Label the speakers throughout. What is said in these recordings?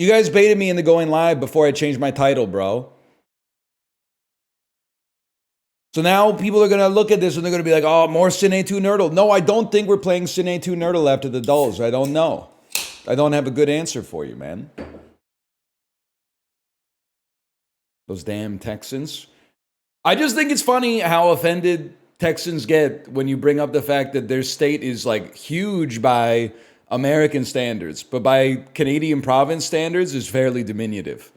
Speaker 1: You guys baited me into going live before I changed my title, bro. So now people are going to look at this and they're going to be like, oh, more Cine 2 Nerdle. No, I don't think we're playing Cine 2 Nerdle after the dulls. I don't know. I don't have a good answer for you, man. Those damn Texans. I just think it's funny how offended Texans get when you bring up the fact that their state is like huge by American standards, but by Canadian province standards is fairly diminutive.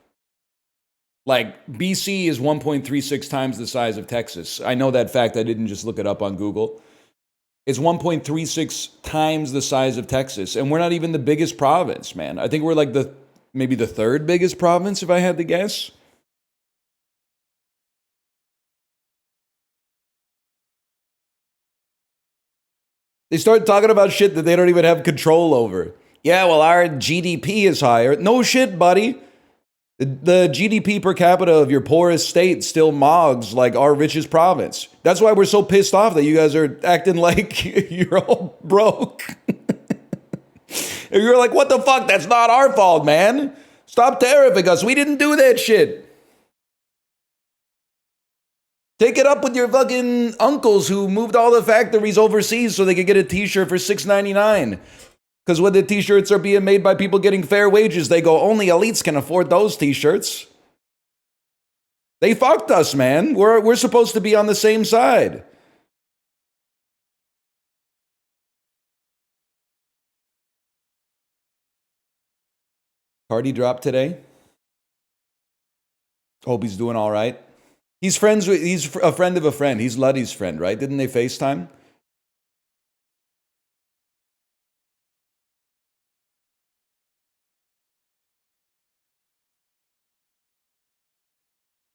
Speaker 1: Like, BC is 1.36 times the size of Texas. I know that fact. I didn't just look it up on Google. It's 1.36 times the size of Texas, and we're not even the biggest province, man. I think we're like maybe the third biggest province, if I had to guess. They start talking about shit that they don't even have control over. Yeah, well, our GDP is higher. No shit, buddy. The GDP per capita of your poorest state still mogs like our richest province. That's why we're so pissed off that you guys are acting like you're all broke. And you're like, what the fuck? That's not our fault, man. Stop terrifying us. We didn't do that shit. Take it up with your fucking uncles who moved all the factories overseas so they could get a t-shirt for $6.99. Because when the t-shirts are being made by people getting fair wages, they go, only elites can afford those t-shirts. They fucked us, man. We're supposed to be on the same side. Cardi dropped today. Hope he's doing all right. He's a friend of a friend. He's Luddy's friend, right? Didn't they FaceTime?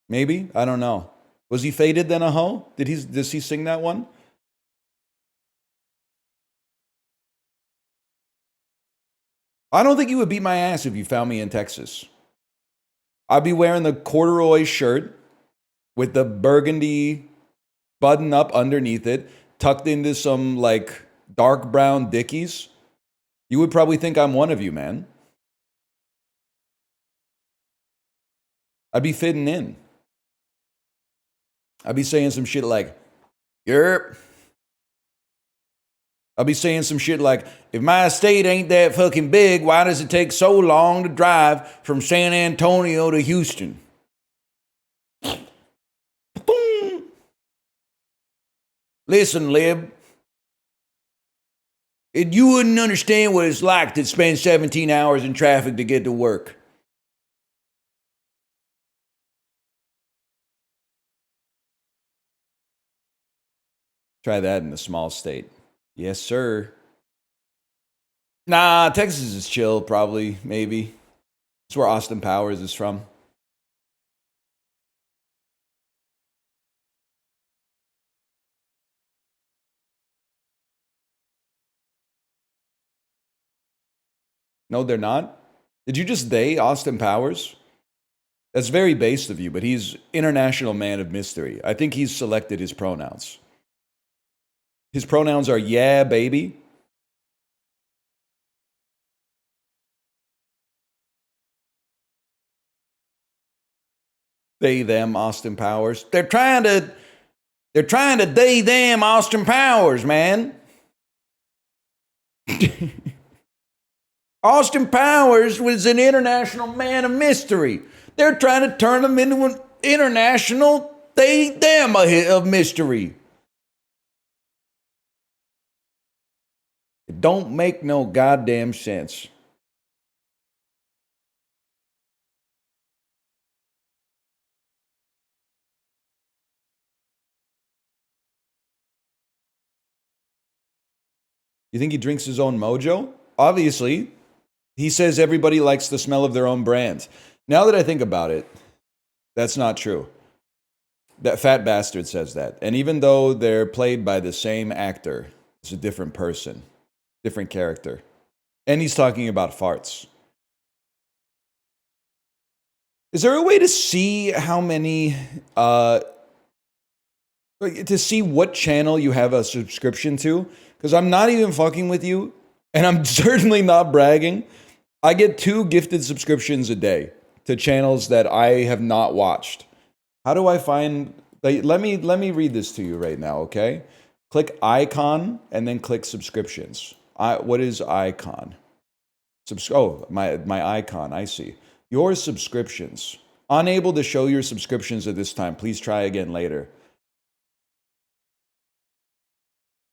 Speaker 1: Maybe? I don't know. Was he faded then a hoe? Does he sing that one? I don't think you would beat my ass if you found me in Texas. I'd be wearing the corduroy shirt with the burgundy button up underneath it, tucked into some like dark brown Dickies. You would probably think I'm one of you, man. I'd be fitting in. I'd be saying some shit like, yerp. I'll be saying some shit like, if my state ain't that fucking big, why does it take so long to drive from San Antonio to Houston? Boom. Listen, Lib. You wouldn't understand what it's like to spend 17 hours in traffic to get to work. Try that in a small state. Yes, sir. Nah, Texas is chill, probably, maybe. It's where Austin Powers is from. No, they're not. Did you just they Austin Powers? That's very base of you, but he's international man of mystery. I think he's selected his pronouns. His pronouns are yeah, baby. They, them, Austin Powers. They're trying to they, them, Austin Powers, man. Austin Powers was an international man of mystery. They're trying to turn him into an international they, them of mystery. It don't make no goddamn sense. You think he drinks his own mojo? Obviously. He says everybody likes the smell of their own brand. Now that I think about it, that's not true. That fat bastard says that. And even though they're played by the same actor, it's a different person, different character. And he's talking about farts. Is there a way to see how many, to see what channel you have a subscription to? Because I'm not even fucking with you, and I'm certainly not bragging. I get 2 gifted subscriptions a day to channels that I have not watched. How do I find? Let me read this to you right now, okay? Click icon and then click subscriptions. What is icon? Oh, my icon. I see. Your subscriptions. Unable to show your subscriptions at this time. Please try again later.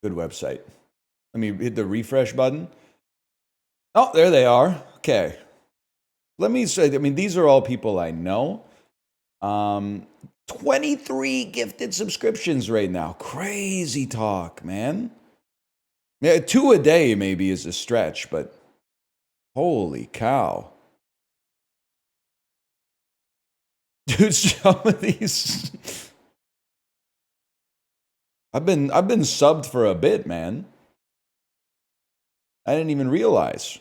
Speaker 1: Good website. Let me hit the refresh button. Oh, there they are. Okay. Let me say, I mean, these are all people I know. 23 gifted subscriptions right now. Crazy talk, man. Yeah, 2 a day maybe is a stretch, but holy cow. Dude, some of these I've been subbed for a bit, man. I didn't even realize.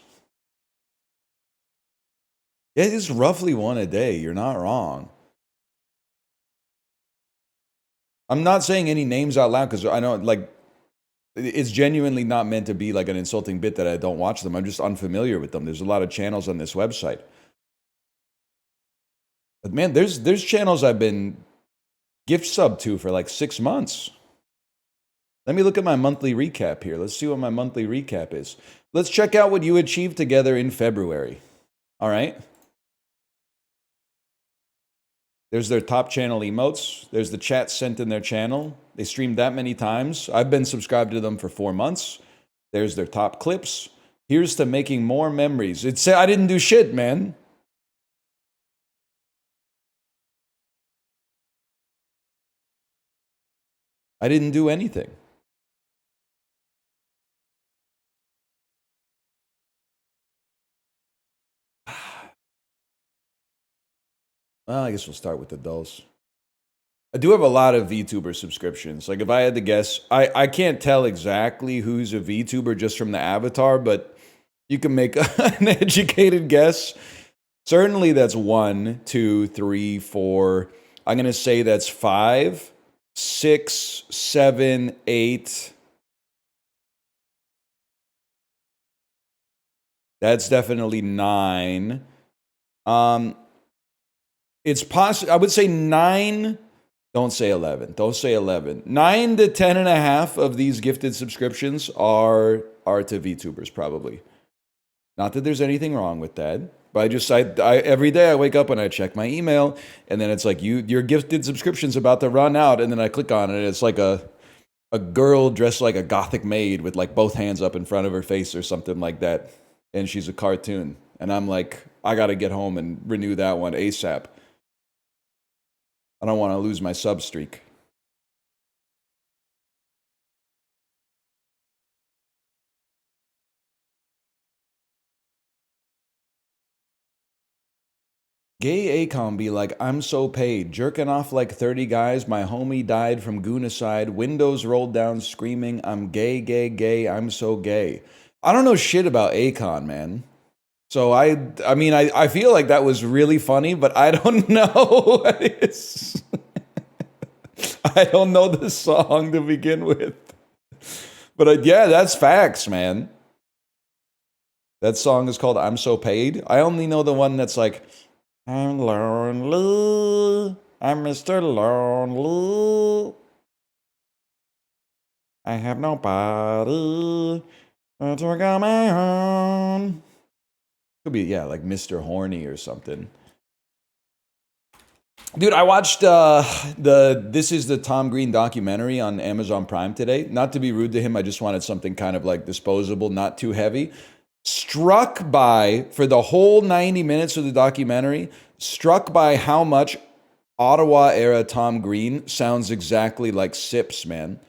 Speaker 1: It is roughly 1 a day. You're not wrong. I'm not saying any names out loud because I know, like, it's genuinely not meant to be like an insulting bit that I don't watch them. I'm just unfamiliar with them. There's a lot of channels on this website. But man, there's channels I've been gift sub to for like 6 months. Let me look at my monthly recap here. Let's see what my monthly recap is. Let's check out what you achieved together in February. All right. There's their top channel emotes. There's the chat sent in their channel. They streamed that many times. I've been subscribed to them for 4 months. There's their top clips. Here's to making more memories. I didn't do shit, man. I didn't do anything. Well, I guess we'll start with the dulls. I do have a lot of VTuber subscriptions. Like, if I had to guess, I can't tell exactly who's a VTuber just from the avatar, but you can make an educated guess. Certainly that's 1, 2, 3, 4. I'm going to say that's 5, 6, 7, 8. That's definitely 9. It's possible. I would say 9. Don't say 11. Don't say 11. 9 to 10 and a half of these gifted subscriptions are to VTubers, probably. Not that there's anything wrong with that. But I every day I wake up and I check my email, and then it's like, your gifted subscription's about to run out, and then I click on it, and it's like a girl dressed like a gothic maid with like both hands up in front of her face or something like that. And she's a cartoon. And I'm like, I gotta get home and renew that one ASAP. I don't want to lose my sub streak. Gay Acom be like, I'm so paid. Jerking off like 30 guys. My homie died from goonicide. Windows rolled down screaming, I'm gay, gay, gay. I'm so gay. I don't know shit about Akon, man. So I mean, I feel like that was really funny, but I don't know what it is. I don't know the song to begin with. But yeah, that's facts, man. That song is called I'm So Paid. I only know the one that's like, I'm lonely. I'm Mr. Lonely. I have nobody to call my own. Could be, yeah, like Mr. Horny or something. Dude, I watched This Is the Tom Green documentary on Amazon Prime today. Not to be rude to him, I just wanted something kind of like disposable, not too heavy. Struck by, for the whole 90 minutes of the documentary, struck by how much Ottawa-era Tom Green sounds exactly like Sips, man.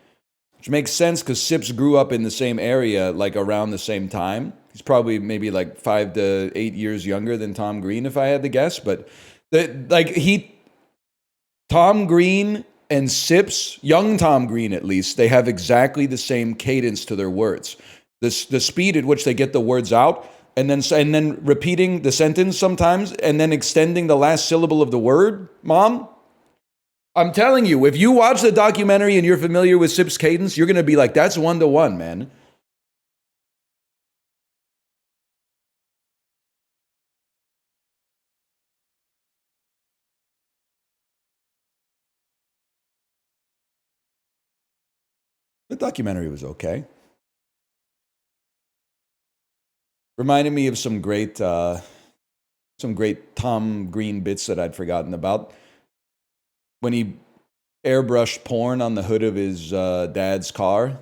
Speaker 1: Which makes sense because Sips grew up in the same area, like around the same time. He's probably maybe like 5 to 8 years younger than Tom Green, if I had to guess. But Tom Green and Sips, young Tom Green at least, they have exactly the same cadence to their words. The speed at which they get the words out, and then repeating the sentence sometimes, and then extending the last syllable of the word, Mom. I'm telling you, if you watch the documentary and you're familiar with Sips' cadence, you're going to be like, that's 1-to-1, man. The documentary was okay. Reminded me of some great Tom Green bits that I'd forgotten about. When he airbrushed porn on the hood of his dad's car.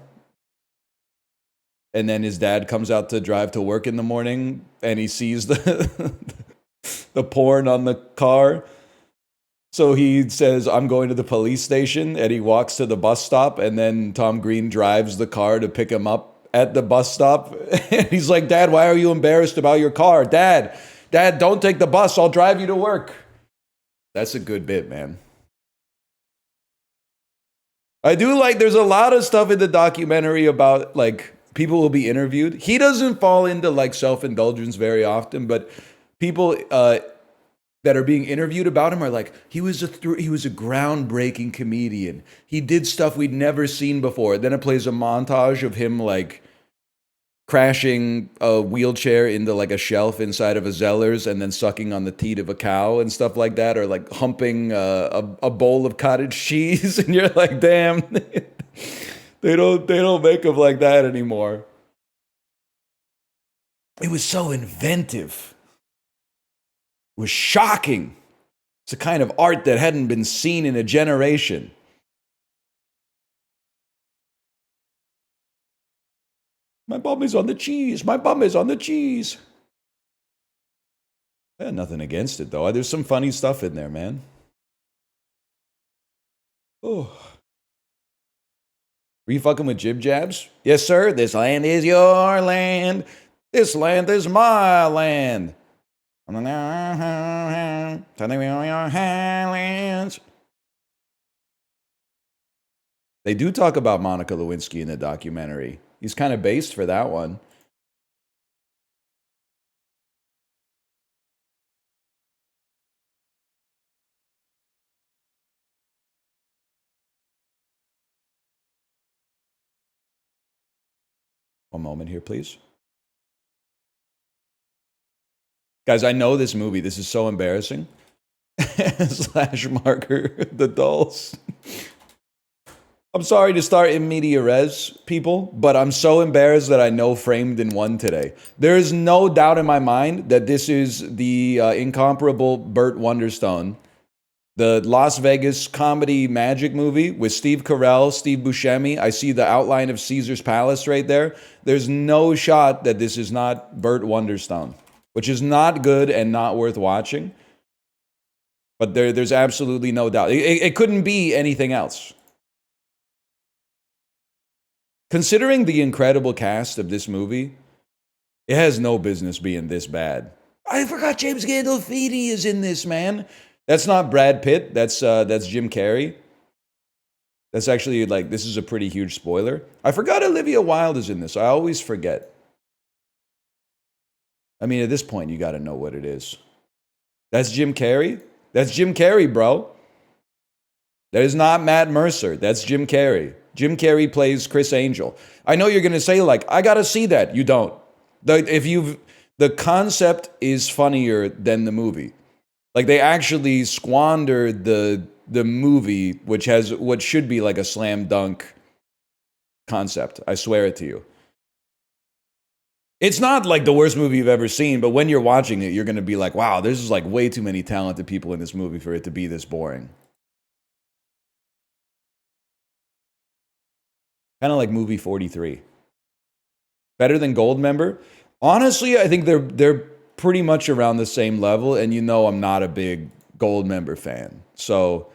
Speaker 1: And then his dad comes out to drive to work in the morning and he sees the porn on the car. So he says, I'm going to the police station, and he walks to the bus stop, and then Tom Green drives the car to pick him up at the bus stop. And he's like, Dad, why are you embarrassed about your car? Dad, don't take the bus. I'll drive you to work. That's a good bit, man. I do like, there's a lot of stuff in the documentary about, like, people will be interviewed. He doesn't fall into, like, self-indulgence very often, but people that are being interviewed about him are like, he was a groundbreaking comedian. He did stuff we'd never seen before. Then it plays a montage of him, like, crashing a wheelchair into, like, a shelf inside of a Zeller's and then sucking on the teat of a cow and stuff like that, or, like, humping a bowl of cottage cheese. And you're like, damn, they don't make them like that anymore. It was so inventive. It was shocking. It's a kind of art that hadn't been seen in a generation. My bum is on the cheese. My bum is on the cheese. I had nothing against it, though. There's some funny stuff in there, man. Oh. Were you fucking with jib jabs? Yes, sir. This land is your land. This land is my land. They do talk about Monica Lewinsky in the documentary. He's kind of based for that one. One moment here, please. Guys, I know this movie. This is so embarrassing. Slash marker, the dolls. I'm sorry to start in media res, people, but I'm so embarrassed that I know Framed in One today. There is no doubt in my mind that this is the incomparable Burt Wonderstone, the Las Vegas comedy magic movie with Steve Carell, Steve Buscemi. I see the outline of Caesar's Palace right there. There's no shot that this is not Burt Wonderstone, which is not good and not worth watching. But there's absolutely no doubt. It couldn't be anything else. Considering the incredible cast of this movie, it has no business being this bad. I forgot James Gandolfini is in this, man. That's not Brad Pitt. That's Jim Carrey. That's actually, like, this is a pretty huge spoiler. I forgot Olivia Wilde is in this. I always forget. I mean, at this point, you got to know what it is. That's Jim Carrey? That's Jim Carrey, bro. That is not Matt Mercer. That's Jim Carrey. Jim Carrey plays Chris Angel. I know you're going to say, like, I got to see that. You don't. The concept is funnier than the movie. Like, they actually squandered the movie, which has what should be like a slam dunk concept. I swear it to you. It's not like the worst movie you've ever seen, but when you're watching it, you're going to be like, wow, there's just like way too many talented people in this movie for it to be this boring. Kind of like movie 43. Better than Goldmember? Honestly, I think they're pretty much around the same level, and you know I'm not a big Goldmember fan. So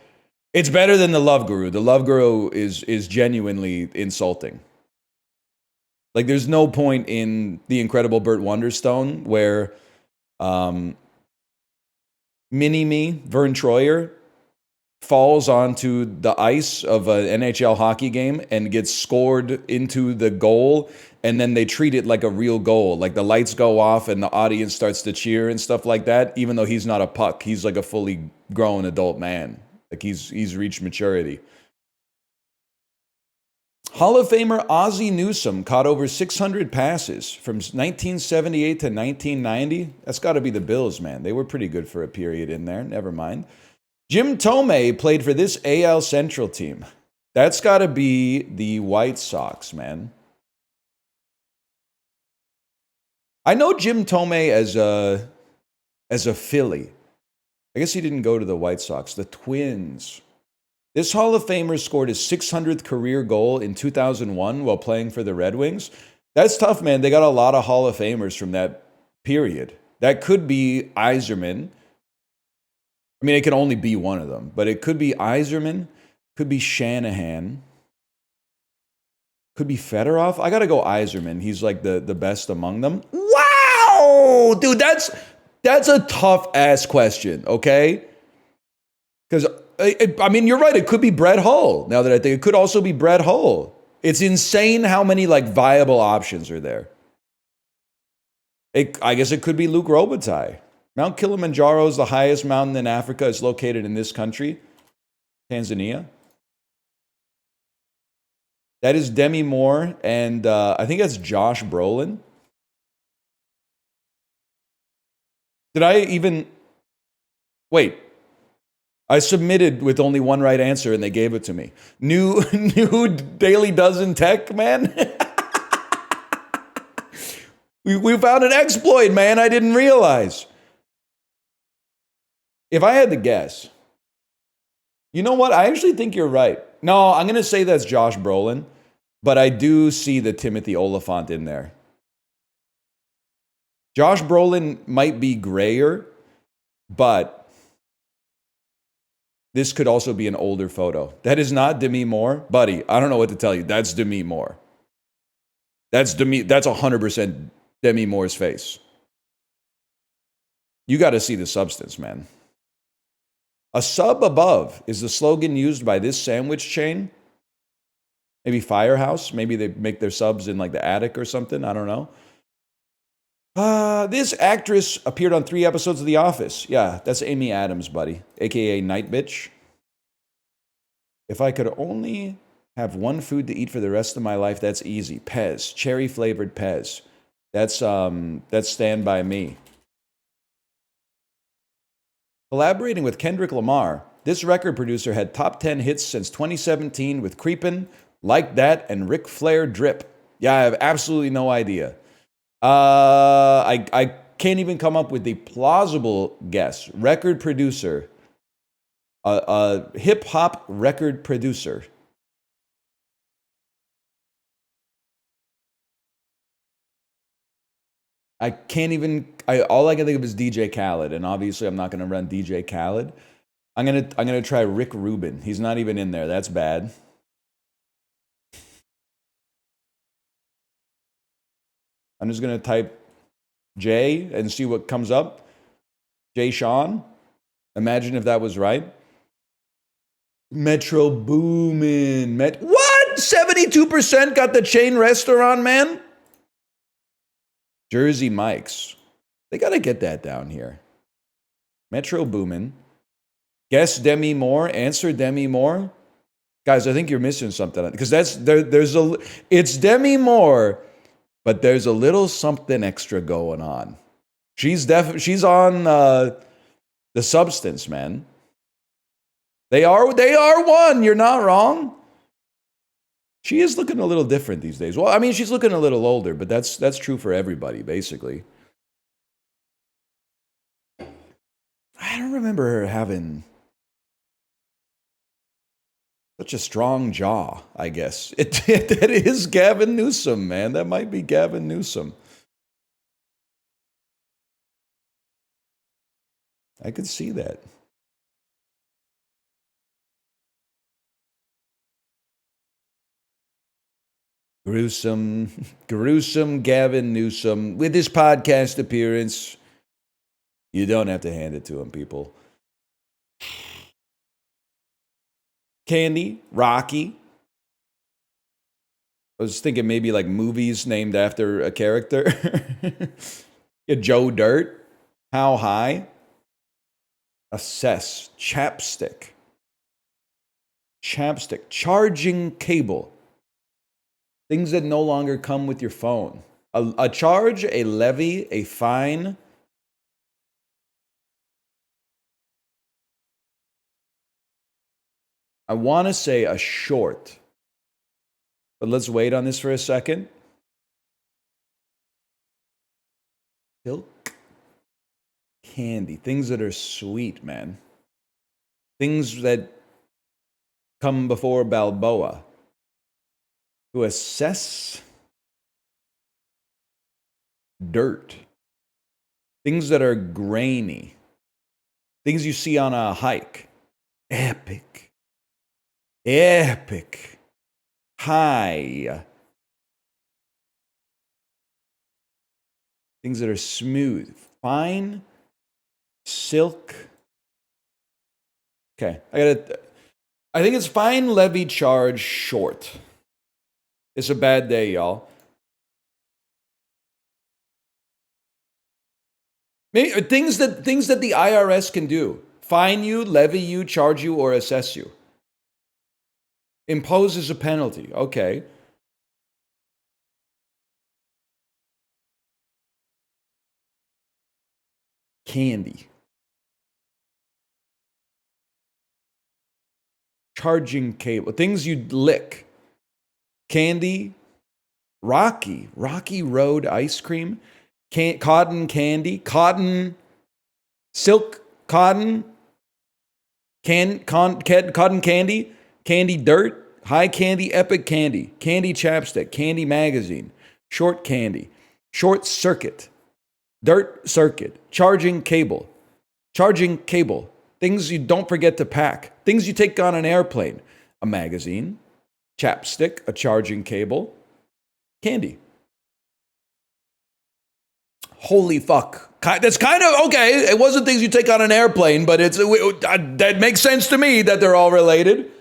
Speaker 1: it's better than The Love Guru. The Love Guru is genuinely insulting. Like, there's no point in The Incredible Burt Wonderstone where Mini-Me, Vern Troyer, falls onto the ice of an NHL hockey game and gets scored into the goal, and then they treat it like a real goal. Like, the lights go off and the audience starts to cheer and stuff like that, even though he's not a puck. He's like a fully grown adult man. Like, he's reached maturity. Hall of Famer Ozzie Newsome caught over 600 passes from 1978 to 1990. That's got to be the Bills, man. They were pretty good for a period in there. Never mind. Jim Tomei played for this AL Central team. That's got to be the White Sox, man. I know Jim Thome as a Philly. I guess he didn't go to the White Sox. The Twins. This Hall of Famer scored his 600th career goal in 2001 while playing for the Red Wings. That's tough, man. They got a lot of Hall of Famers from that period. That could be Yzerman. I mean, it can only be one of them, but it could be Yzerman, could be Shanahan, could be Fedorov. I got to go Yzerman. He's like the best among them. Wow! Dude, that's a tough-ass question, okay? Because, I mean, you're right. It could be Brett Hull, now that I think. It could also be Brett Hull. It's insane how many, like, viable options are there. I guess it could be Luke Robitaille. Mount Kilimanjaro is the highest mountain in Africa. It's located in this country, Tanzania. That is Demi Moore, and I think that's Josh Brolin. Did I even... Wait. I submitted with only one right answer, and they gave it to me. New Daily Dozen Tech, man. we found an exploit, man. I didn't realize. If I had to guess, you know what? I actually think you're right. No, I'm going to say that's Josh Brolin, but I do see the Timothy Oliphant in there. Josh Brolin might be grayer, but this could also be an older photo. That is not Demi Moore. Buddy, I don't know what to tell you. That's Demi Moore. That's 100% Demi Moore's face. You got to see the substance, man. A sub above is the slogan used by this sandwich chain. Maybe Firehouse. Maybe they make their subs in like the attic or something. I don't know. This actress appeared on 3 episodes of The Office. Yeah, that's Amy Adams, buddy. AKA Night Bitch. If I could only have one food to eat for the rest of my life, that's easy. Pez. Cherry-flavored Pez. That's Stand By Me. Collaborating with Kendrick Lamar, this record producer had top 10 hits since 2017 with Creepin', Like That, and Ric Flair Drip. Yeah, I have absolutely no idea. I can't even come up with the plausible guess. Record producer. A hip-hop record producer. I can't even... all I can think of is DJ Khaled, and obviously I'm not going to run DJ Khaled. I'm gonna try Rick Rubin. He's not even in there. That's bad. I'm just going to type Jay and see what comes up. Jay Sean. Imagine if that was right. Metro Boomin. What? 72% got the chain restaurant, man? Jersey Mike's. They got to get that down here. Metro Boomin. Guess Demi Moore. Answer Demi Moore. Guys, I think you're missing something. Because it's Demi Moore, but there's a little something extra going on. She's on the substance, man. They are one. You're not wrong. She is looking a little different these days. Well, I mean, she's looking a little older, but that's true for everybody, basically. I don't remember her having such a strong jaw, I guess. That is Gavin Newsom, man. That might be Gavin Newsom. I could see that. Gruesome Gavin Newsom with his podcast appearance. You don't have to hand it to him, people. Candy, Rocky. I was thinking maybe like movies named after a character. Yeah, Joe Dirt. How High. Assess. Chapstick. Charging cable. Things that no longer come with your phone. A charge, a levy, a fine. I want to say a short. But let's wait on this for a second. Silk candy. Things that are sweet, man. Things that come before Balboa. To assess dirt. Things that are grainy. Things you see on a hike. Epic. Epic. High. Things that are smooth. Fine. Silk. Okay. I think it's fine, levy, charge, short. It's a bad day, y'all. Maybe, things that the IRS can do. Fine you, levy you, charge you, or assess you. Imposes a penalty. Okay. Candy. Charging cable. Things you'd lick. Candy. Rocky Road ice cream. Cotton candy. Cotton. Silk cotton. Cotton candy. Candy dirt. High candy. Epic candy. Candy chapstick. Candy magazine. Short candy. Short circuit. Dirt circuit. Charging cable. Charging cable. Things you don't forget to pack. Things you take on an airplane. A magazine. Chapstick. A charging cable. Candy. Holy fuck. That's kind of, okay, it wasn't things you take on an airplane, but that makes sense to me that they're all related.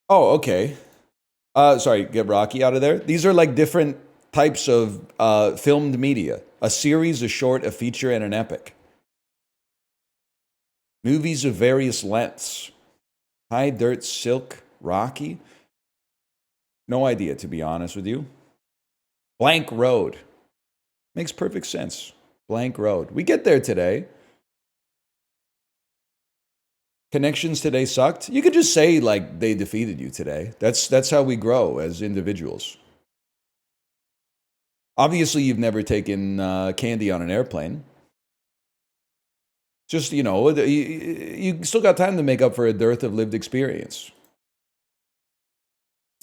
Speaker 1: Oh, okay. Sorry, get Rocky out of there. These are like different types of filmed media. A series, a short, a feature, and an epic. Movies of various lengths. High dirt, silk, Rocky. No idea, to be honest with you. Blank road. Makes perfect sense. Blank road. We get there today. Connections today sucked. You could just say like they defeated you today. That's how we grow as individuals. Obviously, you've never taken candy on an airplane. Just, you still got time to make up for a dearth of lived experience.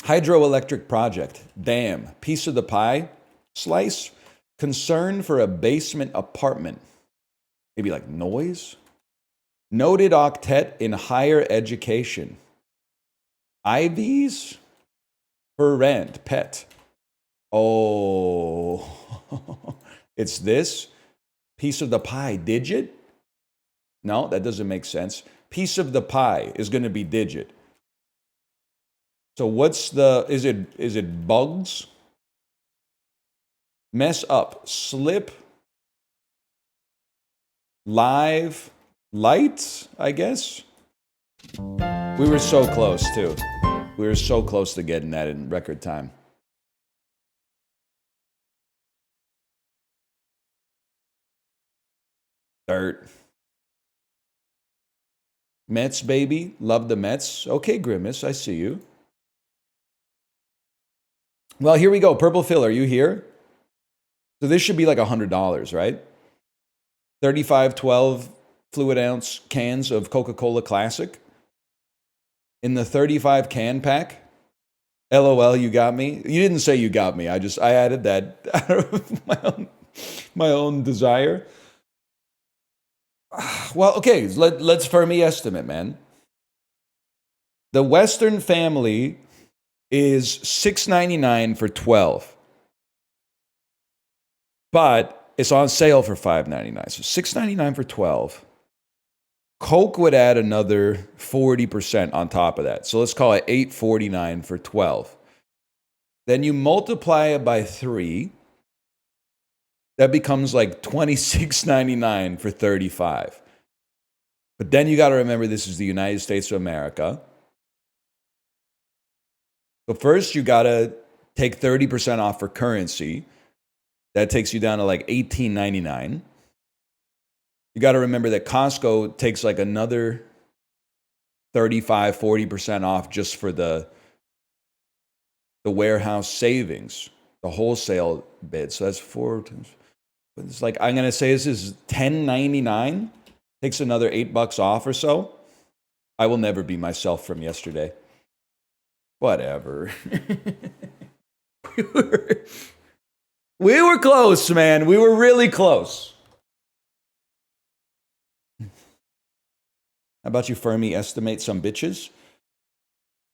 Speaker 1: Hydroelectric project. Damn. Piece of the pie. Slice. Concern for a basement apartment. Maybe like noise. Noted octet in higher education. IVs for rent. Pet. Oh. It's this. Piece of the pie. Digit? No, that doesn't make sense. Piece of the pie is going to be digit. So what's is it bugs? Mess up. Slip. Live. Lights, I guess. We were so close, too. We were so close to getting that in record time. Dirt. Mets, baby. Love the Mets. Okay, Grimace, I see you. Well, here we go. Purple Phil, are you here? So this should be like $100, right? 3512 fluid ounce cans of Coca-Cola Classic. In the 35 can pack. LOL, you got me. You didn't say you got me. I added that out of my own desire. Well, okay, let's Fermi estimate, man. The Western family is $6.99 for 12. But it's on sale for $5.99. So $6.99 for 12. Coke would add another 40% on top of that. So let's call it $8.49 for 12. Then you multiply it by 3. That becomes like $26.99 for 35. But then you got to remember this is the United States of America. So first you got to take 30% off for currency. That takes you down to like $18.99. You got to remember that Costco takes like another 35, 40% off just for the warehouse savings, the wholesale bid. So that's it's like, I'm gonna say this is $10.99. Takes another $8 off or so. I will never be myself from yesterday. Whatever. We were close, man. We were really close. How about you, Fermi, estimate some bitches?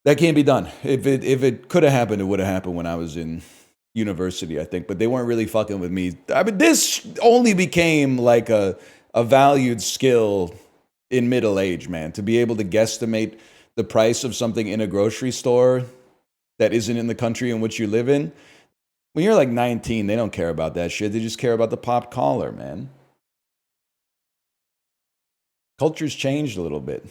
Speaker 1: That can't be done. If it could have happened, it would have happened when I was in university, I think. But they weren't really fucking with me. I mean, this only became like a valued skill in middle age, man. To be able to guesstimate the price of something in a grocery store that isn't in the country in which you live in. When you're like 19, they don't care about that shit. They just care about the popped collar, man. Culture's changed a little bit.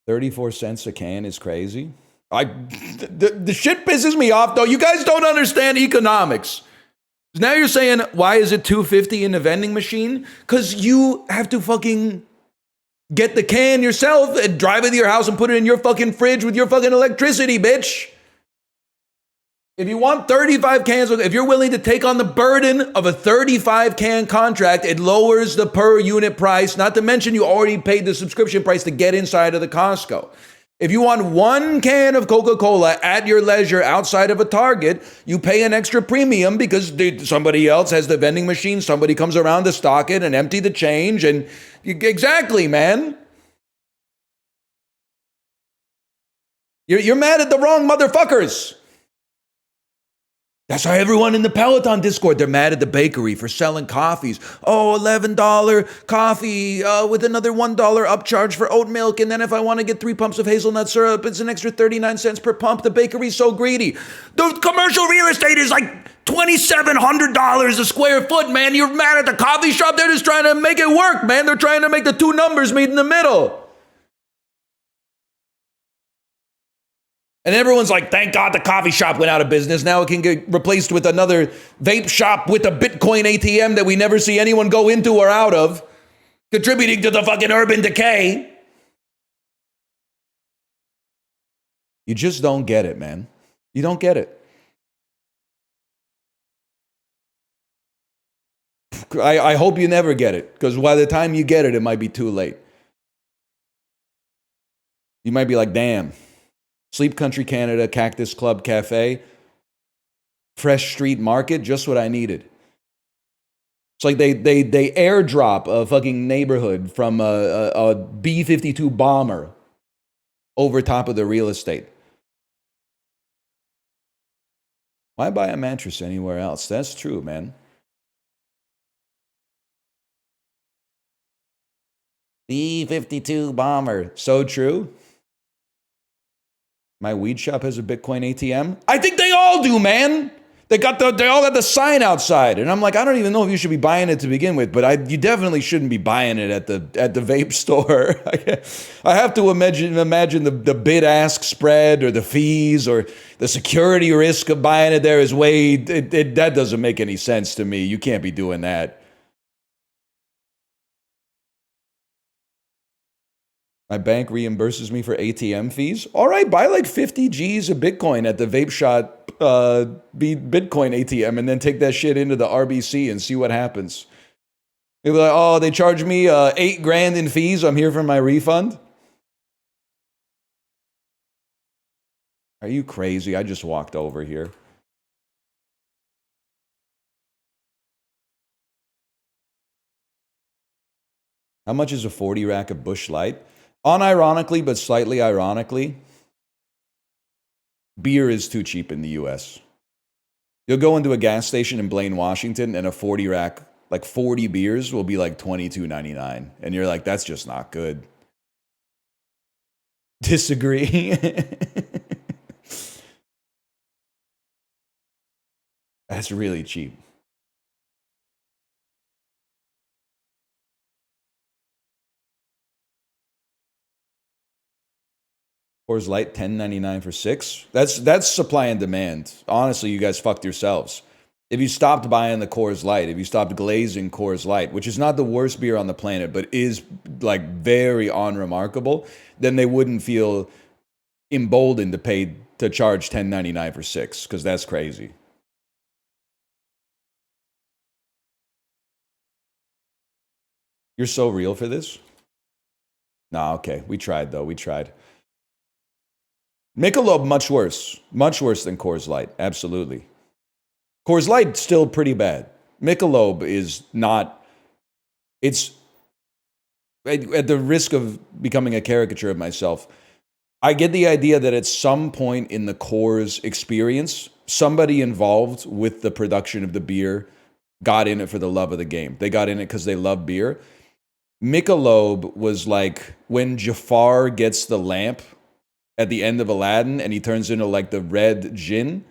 Speaker 1: 34 cents a can is crazy. The shit pisses me off, though. You guys don't understand economics. Now you're saying, why is it $2.50 in the vending machine? Because you have to fucking get the can yourself and drive it to your house and put it in your fucking fridge with your fucking electricity, bitch. If you want 35 cans, if you're willing to take on the burden of a 35 can contract, it lowers the per unit price. Not to mention you already paid the subscription price to get inside of the Costco. If you want one can of Coca-Cola at your leisure outside of a Target, you pay an extra premium because somebody else has the vending machine. Somebody comes around to stock it and empty the change. And exactly, man. You're mad at the wrong motherfuckers. That's how everyone in the Peloton Discord, they're mad at the bakery for selling coffees. Oh, $11 coffee with another $1 upcharge for oat milk. And then if I want to get 3 pumps of hazelnut syrup, it's an extra 39 cents per pump. The bakery's so greedy. The commercial real estate is like $2,700 a square foot, man. You're mad at the coffee shop. They're just trying to make it work, man. They're trying to make the two numbers meet in the middle. And everyone's like, thank God the coffee shop went out of business. Now it can get replaced with another vape shop with a Bitcoin ATM that we never see anyone go into or out of, contributing to the fucking urban decay. You just don't get it, man. You don't get it. I hope you never get it, because by the time you get it, it might be too late. You might be like, damn. Sleep Country Canada, Cactus Club Cafe, Fresh Street Market, just what I needed. It's like they airdrop a fucking neighborhood from a B-52 bomber over top of the real estate. Why buy a mattress anywhere else? That's true, man. B-52 bomber, so true. My weed shop has a Bitcoin ATM. I think they all do, man. They all got the sign outside, and I'm like, I don't even know if you should be buying it to begin with, but you definitely shouldn't be buying it at the vape store. I have to imagine the bid ask spread or the fees or the security risk of buying it there is way that doesn't make any sense to me. You can't be doing that. My bank reimburses me for ATM fees. All right, buy like 50 G's of Bitcoin at the Vape Shot Bitcoin ATM and then take that shit into the RBC and see what happens. You'll be like, oh, they charged me $8,000 in fees. I'm here for my refund. Are you crazy? I just walked over here. How much is a 40 rack of Busch Light? Unironically, but slightly ironically, beer is too cheap in the US. You'll go into a gas station in Blaine, Washington, and a 40 rack, like 40 beers, will be like $22.99. And you're like, that's just not good. Disagree. That's really cheap. Coors Light, $10.99 for 6. That's supply and demand. Honestly, you guys fucked yourselves. if you stopped buying the Coors Light, if you stopped glazing Coors Light, which is not the worst beer on the planet, but is like very unremarkable, then they wouldn't feel emboldened to charge $10.99 for 6, because that's crazy. You're so real for this? Nah, okay. We tried, though. We tried. Michelob, much worse. Much worse than Coors Light. Absolutely. Coors Light, still pretty bad. Michelob is not... It's... At the risk of becoming a caricature of myself, I get the idea that at some point in the Coors experience, somebody involved with the production of the beer got in it for the love of the game. They got in it because they love beer. Michelob was like when Jafar gets the lamp at the end of Aladdin and he turns into like the red djinn.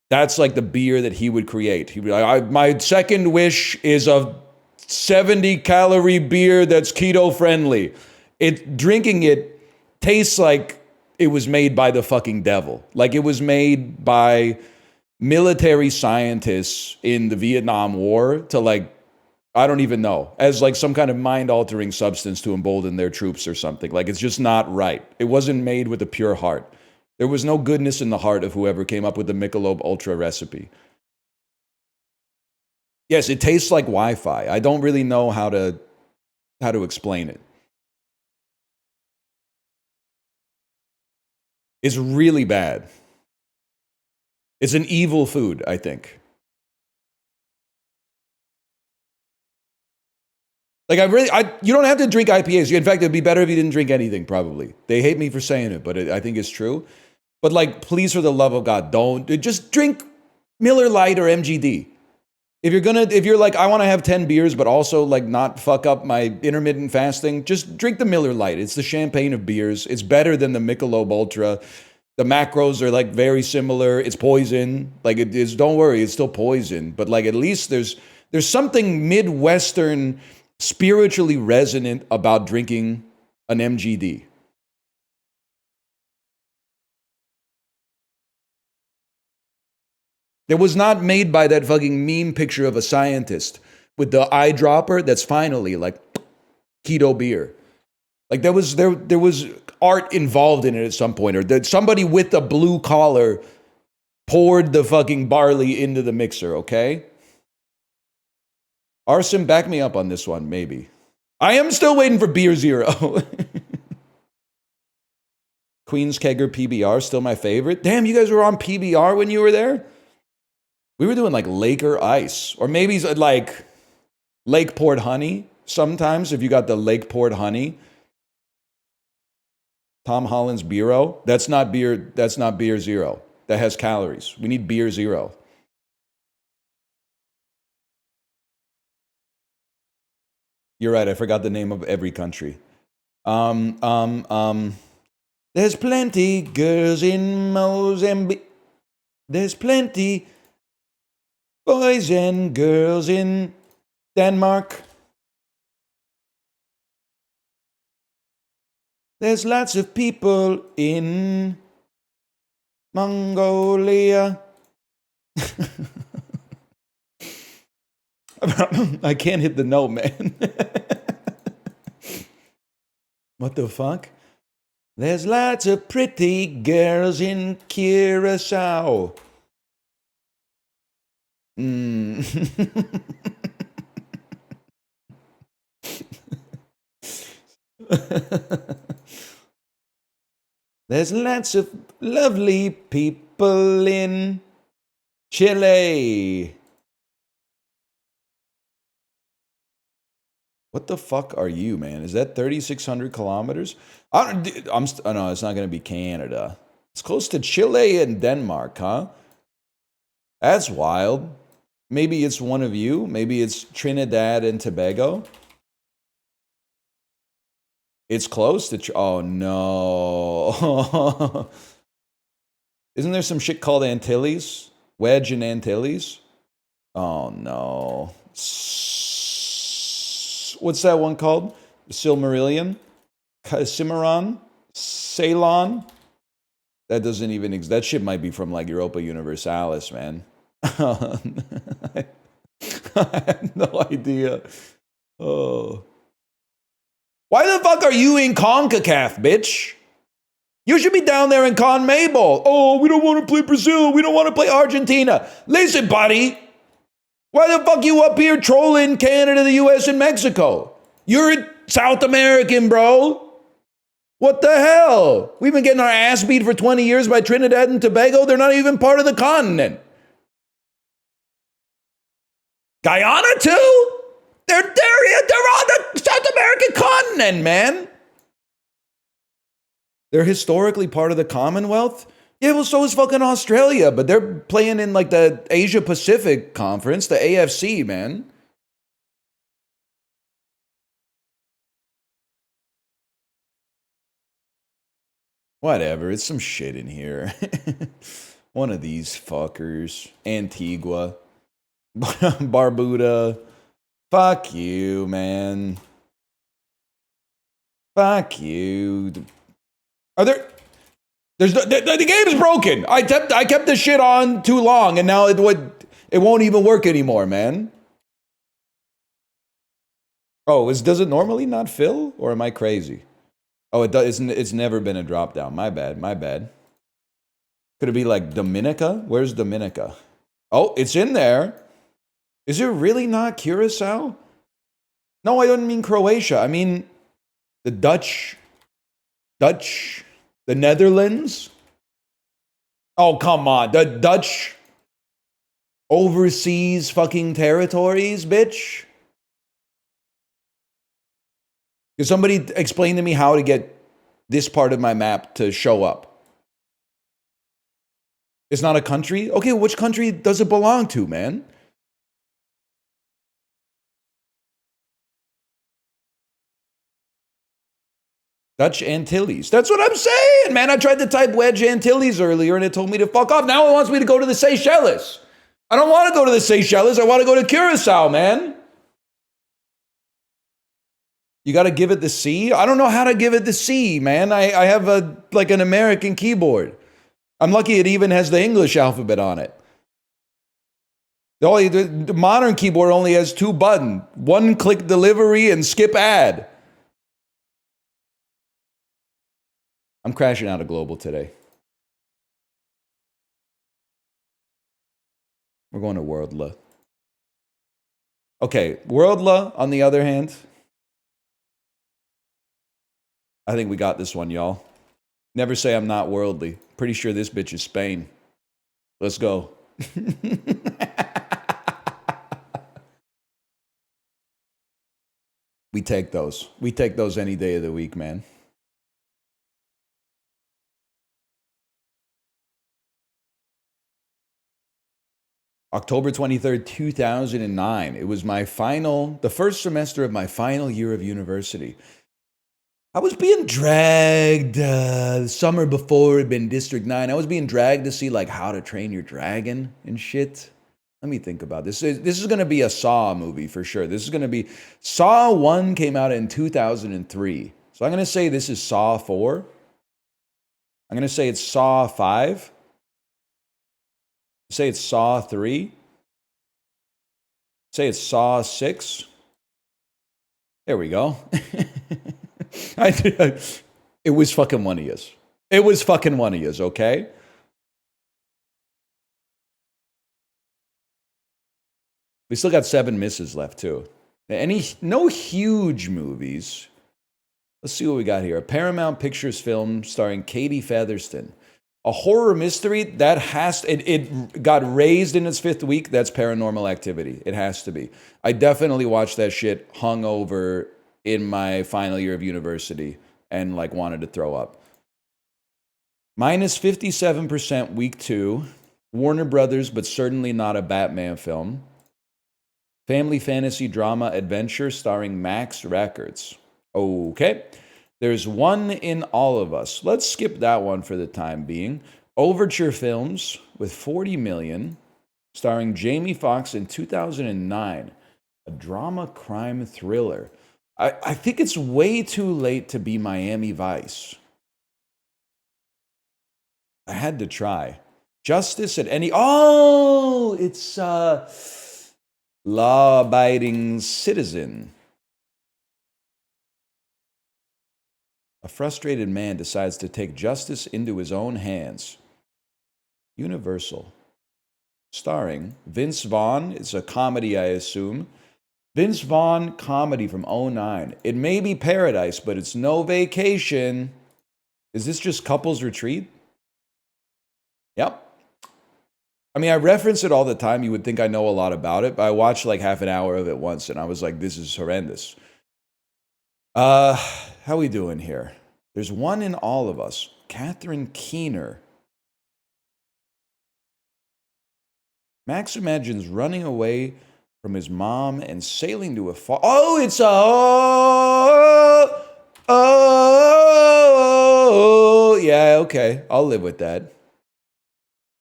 Speaker 1: That's like the beer that he would create. He'd be like, my second wish is a 70-calorie beer that's keto friendly. Drinking it tastes like it was made by the fucking devil. Like it was made by military scientists in the Vietnam War to like, I don't even know, as like some kind of mind-altering substance to embolden their troops or something. Like it's just not right. It wasn't made with a pure heart. There was no goodness in the heart of whoever came up with the Michelob Ultra recipe. Yes, it tastes like Wi-Fi. I don't really know how to explain it. It's really bad. It's an evil food, I think. Like you don't have to drink IPAs. In fact, it'd be better if you didn't drink anything, probably. They hate me for saying it, but I think it's true. But like, please, for the love of God, just drink Miller Lite or MGD. If you're like, I want to have 10 beers, but also like not fuck up my intermittent fasting, just drink the Miller Lite. It's the champagne of beers. It's better than the Michelob Ultra. The macros are like very similar. It's poison. Like it is, don't worry, it's still poison. But like at least there's something Midwestern, spiritually resonant about drinking an MGD. It was not made by that fucking meme picture of a scientist with the eyedropper that's finally like keto beer. Like there was art involved in it at some point, or that somebody with a blue collar poured the fucking barley into the mixer, okay? Arson, back me up on this one, maybe. I am still waiting for Beer Zero. Queen's Kegger PBR, still my favorite. Damn, you guys were on PBR when you were there? We were doing like Laker Ice, or maybe like Lake Poured Honey. Sometimes if you got the Lake Poured Honey. Tom Holland's Beero. That's not beer zero. That has calories. We need Beer Zero. You're right, I forgot the name of every country. There's plenty girls in Mozambique. There's plenty boys and girls in Denmark. There's lots of people in Mongolia. I can't hit the note, man. What the fuck? There's lots of pretty girls in Curacao. There's lots of lovely people in Chile. What the fuck are you, man? Is that 3,600 kilometers? No, it's not going to be Canada. It's close to Chile and Denmark, huh? That's wild. Maybe it's one of you. Maybe it's Trinidad and Tobago. It's close to... Oh, no. Isn't there some shit called Antilles? Wedge and Antilles? Oh, no. What's that one called? Silmarillion? Cimarron? Ceylon? That doesn't even exist. That shit might be from like Europa Universalis, man. I have no idea. Oh. Why the fuck are you in CONCACAF, bitch? You should be down there in CONMEBOL. Oh, we don't want to play Brazil. We don't want to play Argentina. Listen, buddy. Why the fuck you up here trolling Canada, the US, and Mexico? You're South American, bro. What the hell? We've been getting our ass beat for 20 years by Trinidad and Tobago. They're not even part of the continent. Guyana, too? They're on the South American continent, man. They're historically part of the Commonwealth? Yeah, well, so is fucking Australia, but they're playing in like the Asia Pacific Conference, the AFC, man. Whatever, it's some shit in here. One of these fuckers. Antigua. Barbuda. Fuck you, man. Fuck you. Are there... the game's broken. I kept this shit on too long, and now it won't even work anymore, man. Oh, does it normally not fill, or am I crazy? Oh, it does. It's never been a drop down. My bad. Could it be like Dominica? Where's Dominica? Oh, it's in there. Is it really not Curacao? No, I don't mean Croatia. I mean the Dutch, the Netherlands. Oh, come on. The Dutch overseas fucking territories, bitch. Can somebody explain to me how to get this part of my map to show up? It's not a country? Okay, which country does it belong to, man? Dutch Antilles. That's what I'm saying, man. I tried to type Wedge Antilles earlier and it told me to fuck off. Now it wants me to go to the Seychelles. I don't want to go to the Seychelles. I want to go to Curacao, man. You got to give it the C? I don't know how to give it the C, man. I have an American keyboard. I'm lucky it even has the English alphabet on it. The modern keyboard only has 2 buttons. One-click delivery and skip ad. I'm crashing out of Globule today. We're going to Worldle. Okay, Worldle, on the other hand, I think we got this one, y'all. Never say I'm not worldly. Pretty sure this bitch is Spain. Let's go. We take those. We take those any day of the week, man. October 23rd, 2009. It was the first semester of my final year of university. I was being dragged the summer before it'd been District 9. I was being dragged to see like How to Train Your Dragon and shit. Let me think about this. This is going to be a Saw movie for sure. This is going to be... Saw 1 came out in 2003. So I'm going to say this is Saw 4. I'm going to say it's Saw 5. Say it's Saw 3. Say it's Saw 6. There we go. It was fucking one of yous. It was fucking one of yous, okay? We still got 7 misses left, too. No huge movies. Let's see what we got here. A Paramount Pictures film starring Katie Featherston. A horror mystery that it got raised in its 5th week. That's Paranormal Activity. It has to be. I definitely watched that shit hungover in my final year of university and like wanted to throw up. Minus 57% week 2. Warner Brothers, but certainly not a Batman film. Family fantasy drama adventure starring Max Records. Okay. There's One in All of Us. Let's skip that one for the time being. Overture Films with 40 million, starring Jamie Foxx in 2009. A drama crime thriller. I think it's way too late to be Miami Vice. I had to try. Justice at any... Oh, it's law-abiding citizen. A frustrated man decides to take justice into his own hands. Universal. Starring Vince Vaughn. It's a comedy, I assume. Vince Vaughn comedy from 2009. It may be paradise, but it's no vacation. Is this just couples retreat? Yep. I mean, I reference it all the time. You would think I know a lot about it, but I watched like half an hour of it once, and I was like, this is horrendous. How we doing here? There's one in all of us. Catherine Keener. Max imagines running away from his mom and sailing to a far... Oh, it's a... Oh, yeah, okay. I'll live with that.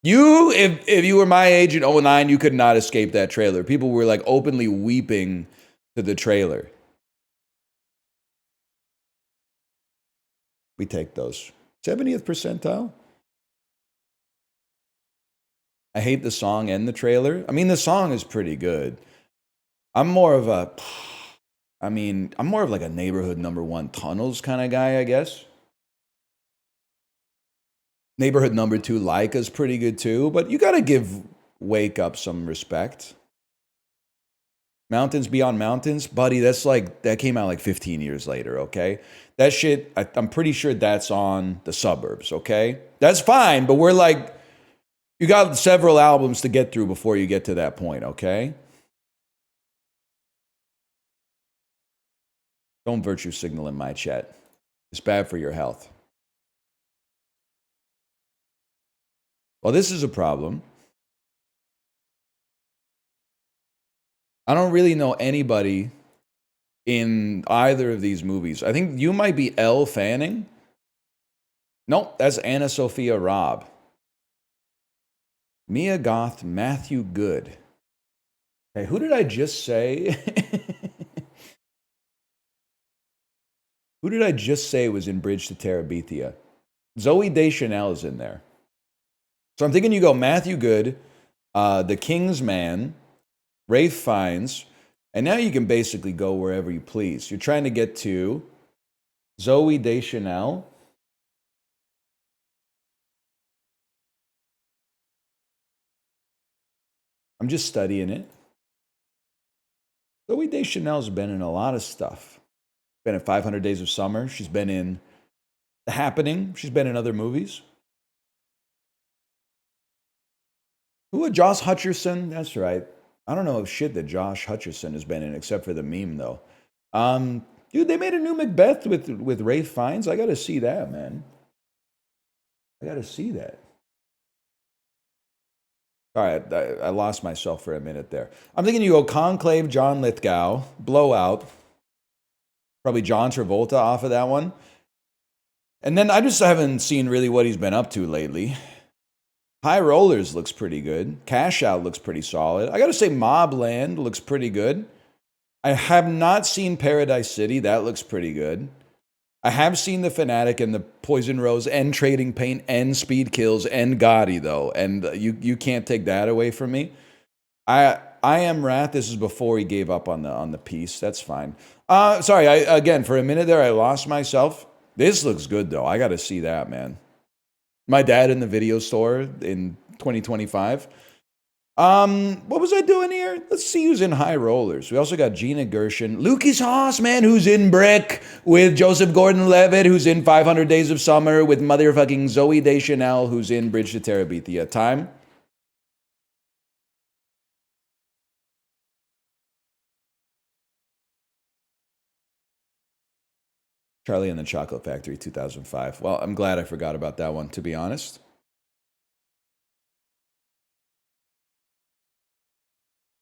Speaker 1: If you were my age in 2009, you could not escape that trailer. People were like openly weeping to the trailer. We take those. 70th percentile? I hate the song and the trailer. I mean, the song is pretty good. I'm more of like a neighborhood #1 Tunnels kind of guy, I guess. Neighborhood #2 Laika's pretty good too, but you gotta give Wake Up some respect. Mountains Beyond Mountains, buddy, that came out like 15 years later, okay? That shit, I'm pretty sure that's on the suburbs, okay? That's fine, but we're like, you got several albums to get through before you get to that point, okay? Don't virtue signal in my chat. It's bad for your health. Well, this is a problem. I don't really know anybody in either of these movies. I think you might be Elle Fanning. Nope, that's Anna Sophia Robb. Mia Goth, Matthew Good. Hey, who did I just say? Who did I just say was in Bridge to Terabithia? Zooey Deschanel is in there. So I'm thinking you go Matthew Good, The King's Man, Ralph Fiennes, and now you can basically go wherever you please. You're trying to get to Zooey Deschanel. I'm just studying it. Zooey Deschanel's been in a lot of stuff. Been in 500 Days of Summer. She's been in The Happening. She's been in other movies. Who? Josh Hutcherson? That's right. I don't know shit that Josh Hutcherson has been in, except for the meme, though. Dude, they made a new Macbeth with Ralph Fiennes. I got to see that, man. I got to see that. All right, I lost myself for a minute there. I'm thinking you go Conclave, John Lithgow, Blowout. Probably John Travolta off of that one. And then I just haven't seen really what he's been up to lately. High Rollers looks pretty good. Cash Out looks pretty solid. I got to say Mobland looks pretty good. I have not seen Paradise City. That looks pretty good. I have seen The Fanatic and The Poison Rose and Trading Paint and Speed Kills and Gotti, though. And you can't take that away from me. I Am Wrath. This is before he gave up on the piece. That's fine. Sorry, again, for a minute there, I lost myself. This looks good, though. I got to see that, man. My Dad in the Video Store in 2025. What was I doing here? Let's see who's in High Rollers. We also got Gina Gershon. Lucas Haas, man, who's in Brick with Joseph Gordon-Levitt, who's in 500 Days of Summer with motherfucking Zooey Deschanel, who's in Bridge to Terabithia. Time? Charlie and the Chocolate Factory, 2005. Well, I'm glad I forgot about that one, to be honest.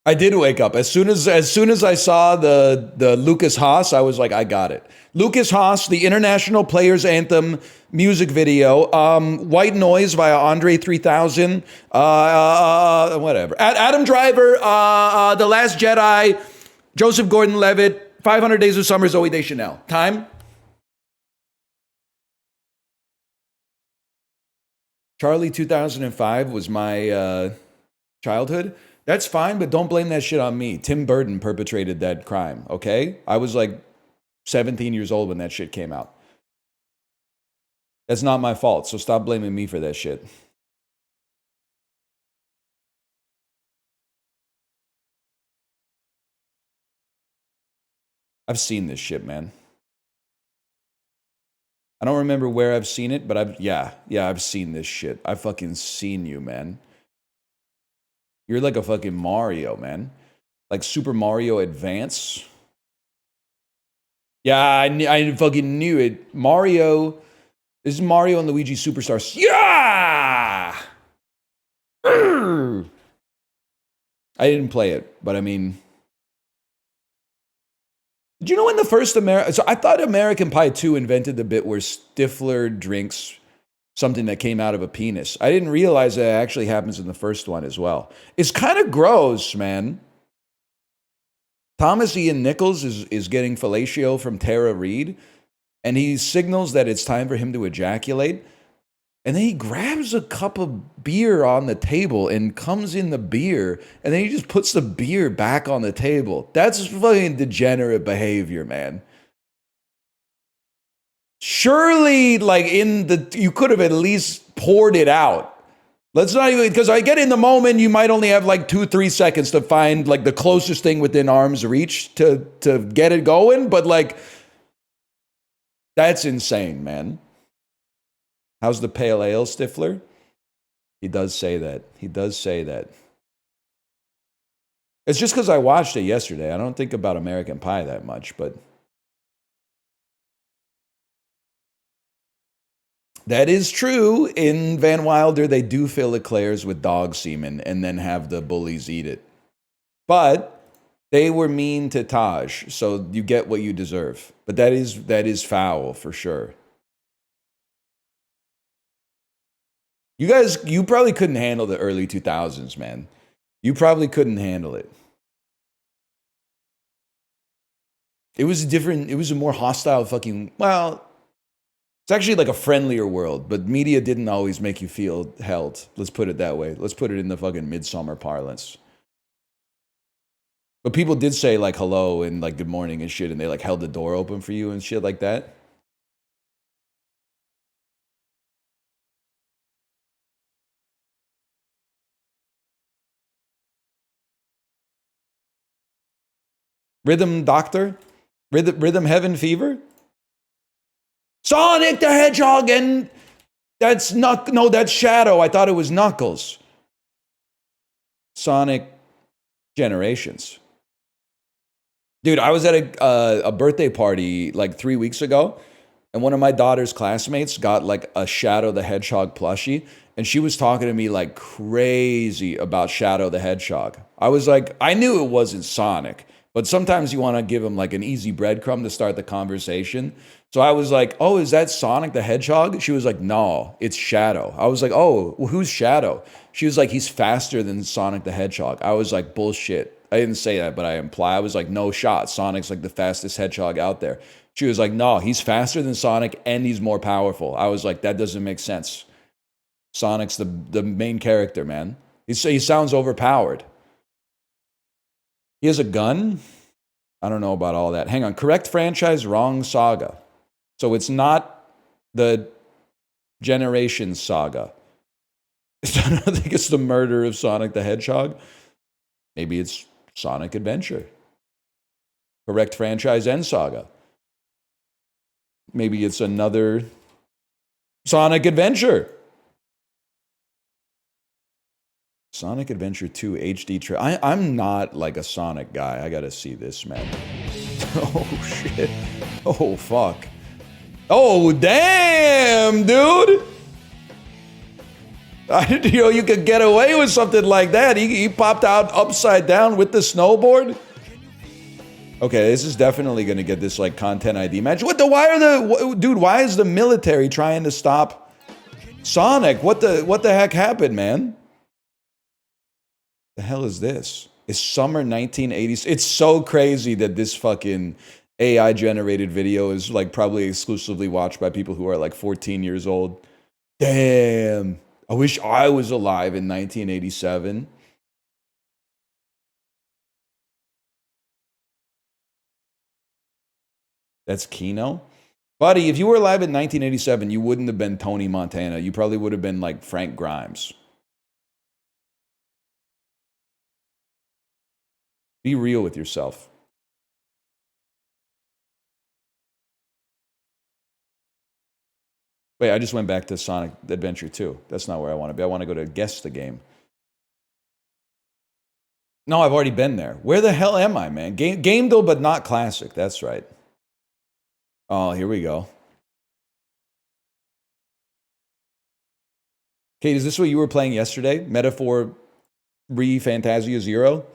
Speaker 1: I did wake up. As soon as I saw the Lucas Haas, I was like, I got it. Lucas Haas, the International Players Anthem music video. White Noise via Andre 3000. Whatever. Adam Driver, The Last Jedi, Joseph Gordon-Levitt, 500 Days of Summer, Zooey Deschanel. Time? Charlie 2005 was my childhood. That's fine, but don't blame that shit on me. Tim Burton perpetrated that crime, okay? I was like 17 years old when that shit came out. That's not my fault, so stop blaming me for that shit. I've seen this shit, man. I don't remember where I've seen it, but I've seen this shit. I've fucking seen you, man. You're like a fucking Mario, man. Like Super Mario Advance. Yeah, I fucking knew it. Mario. This is Mario and Luigi Superstars. Yeah! I didn't play it, but I mean... Did you know in the first So I thought American Pie 2 invented the bit where Stifler drinks something that came out of a penis. I didn't realize that actually happens in the first one as well. It's kind of gross, man. Thomas Ian Nichols is getting fellatio from Tara Reid, and he signals that it's time for him to ejaculate. And then he grabs a cup of beer on the table and comes in the beer, and then he just puts the beer back on the table. That's fucking degenerate behavior, man. Surely, like, you could have at least poured it out. Let's not even, because I get in the moment, you might only have like 2-3 seconds to find like the closest thing within arm's reach to get it going, but like, that's insane, man. How's the pale ale, Stifler? He does say that. He does say that. It's just because I watched it yesterday. I don't think about American Pie that much, but... That is true. In Van Wilder, they do fill eclairs with dog semen and then have the bullies eat it. But they were mean to Taj, so you get what you deserve. But that is foul for sure. You probably couldn't handle the early 2000s, man. You probably couldn't handle it. It was different. It was a more hostile fucking, well, it's actually like a friendlier world, but media didn't always make you feel held. Let's put it that way. Let's put it in the fucking midsummer parlance. But people did say like hello and like good morning and shit, and they like held the door open for you and shit like that. Rhythm Doctor? Rhythm Heaven Fever? Sonic the Hedgehog, and that's that's Shadow. I thought it was Knuckles. Sonic Generations. Dude, I was at a birthday party like 3 weeks ago, and one of my daughter's classmates got like a Shadow the Hedgehog plushie, and she was talking to me like crazy about Shadow the Hedgehog. I was like, I knew it wasn't Sonic, but sometimes you want to give him like an easy breadcrumb to start the conversation. So I was like, oh, is that Sonic the Hedgehog? She was like, no, it's Shadow. I was like, oh, well, who's Shadow? She was like, he's faster than Sonic the Hedgehog. I was like, bullshit. I didn't say that, but I imply. I was like, no shot. Sonic's like the fastest hedgehog out there. She was like, no, he's faster than Sonic and he's more powerful. I was like, that doesn't make sense. Sonic's the main character, man. He sounds overpowered. He has a gun? I don't know about all that. Hang on. Correct franchise, wrong saga. So it's not the Generations saga. I don't think it's the murder of Sonic the Hedgehog. Maybe it's Sonic Adventure. Correct franchise and saga. Maybe it's another Sonic Adventure. Sonic Adventure 2 HD. I'm not like a Sonic guy. I gotta see this, man. Oh, shit. Oh, fuck. Oh, damn, dude. I didn't know you could get away with something like that. He popped out upside down with the snowboard. Okay, this is definitely gonna get this like content ID match. Why is the military trying to stop Sonic? What the heck happened, man? The hell is this? It's summer 1980s. It's so crazy that this fucking AI generated video is like probably exclusively watched by people who are like 14 years old. Damn. I wish I was alive in 1987. That's Keno. Buddy, if you were alive in 1987, you wouldn't have been Tony Montana. You probably would have been like Frank Grimes. Be real with yourself. Wait, I just went back to Sonic Adventure 2. That's not where I want to be. I want to go to Guess the Game. No, I've already been there. Where the hell am I, man? Game though, but not classic. That's right. Oh, here we go. Kate, is this what you were playing yesterday? Metaphor Fantasia Zero?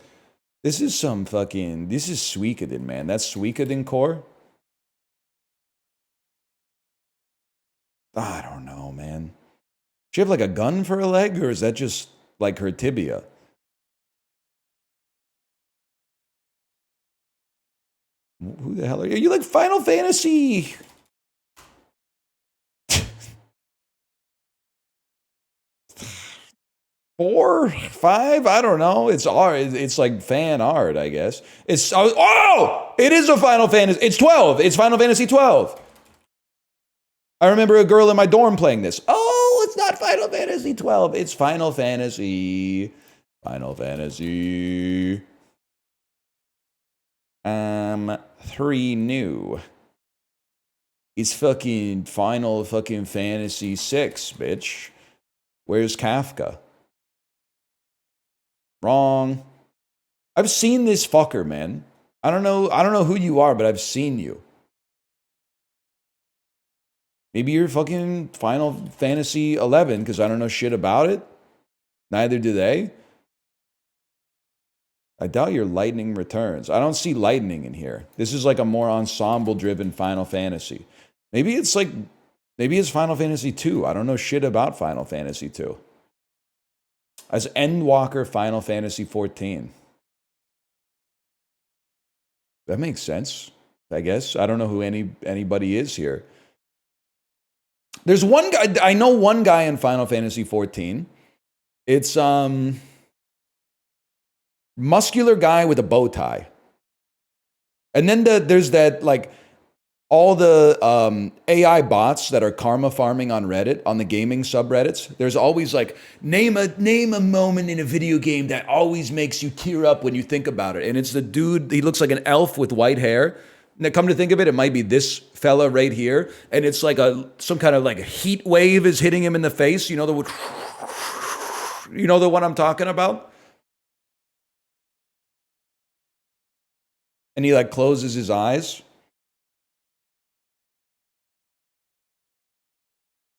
Speaker 1: This is some fucking... This is Suikoden, man. That's Suikoden core? I don't know, man. Does she have like a gun for a leg, or is that just like her tibia? Who the hell are you? Are you like Final Fantasy? Four, five, I don't know. It's art. It's like fan art, I guess. It's oh, it is a Final Fantasy. It's 12. It's Final Fantasy 12. I remember a girl in my dorm playing this. Oh, it's not Final Fantasy 12. It's Final Fantasy. Final Fantasy. 3 new. It's fucking Final fucking Fantasy 6, bitch. Where's Kafka? Wrong. I've seen this fucker, man. I don't know who you are, but I've seen you. Maybe you're fucking Final Fantasy 11 because I don't know shit about it. Neither do they. I doubt your lightning returns. I don't see lightning in here. This is like a more ensemble-driven Final Fantasy. Maybe it's Final Fantasy 2. I don't know shit about Final Fantasy 2. As Endwalker Final Fantasy 14. That makes sense, I guess. I don't know who anybody is here. There's one guy, I know one guy in Final Fantasy 14. It's muscular guy with a bow tie. And then there's that like all the AI bots that are karma farming on Reddit, on the gaming subreddits. There's always like, name a moment in a video game that always makes you tear up when you think about it. And it's the dude, he looks like an elf with white hair. And come to think of it, it might be this fella right here. And it's like some kind of like a heat wave is hitting him in the face. You know the one I'm talking about? And he like closes his eyes.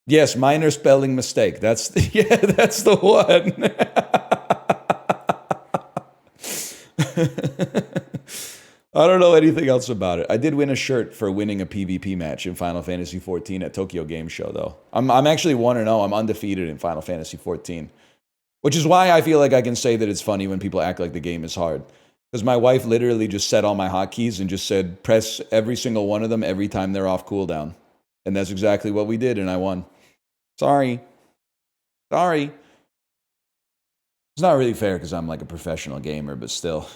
Speaker 1: Yes, minor spelling mistake. That's the one. I don't know anything else about it. I did win a shirt for winning a PvP match in Final Fantasy 14 at Tokyo Game Show, though. I'm actually 1-0. I'm undefeated in Final Fantasy 14. Which is why I feel like I can say that it's funny when people act like the game is hard. Because my wife literally just set all my hotkeys and just said, press every single one of them every time they're off cooldown. And that's exactly what we did, and I won. Sorry. It's not really fair because I'm like a professional gamer, but still.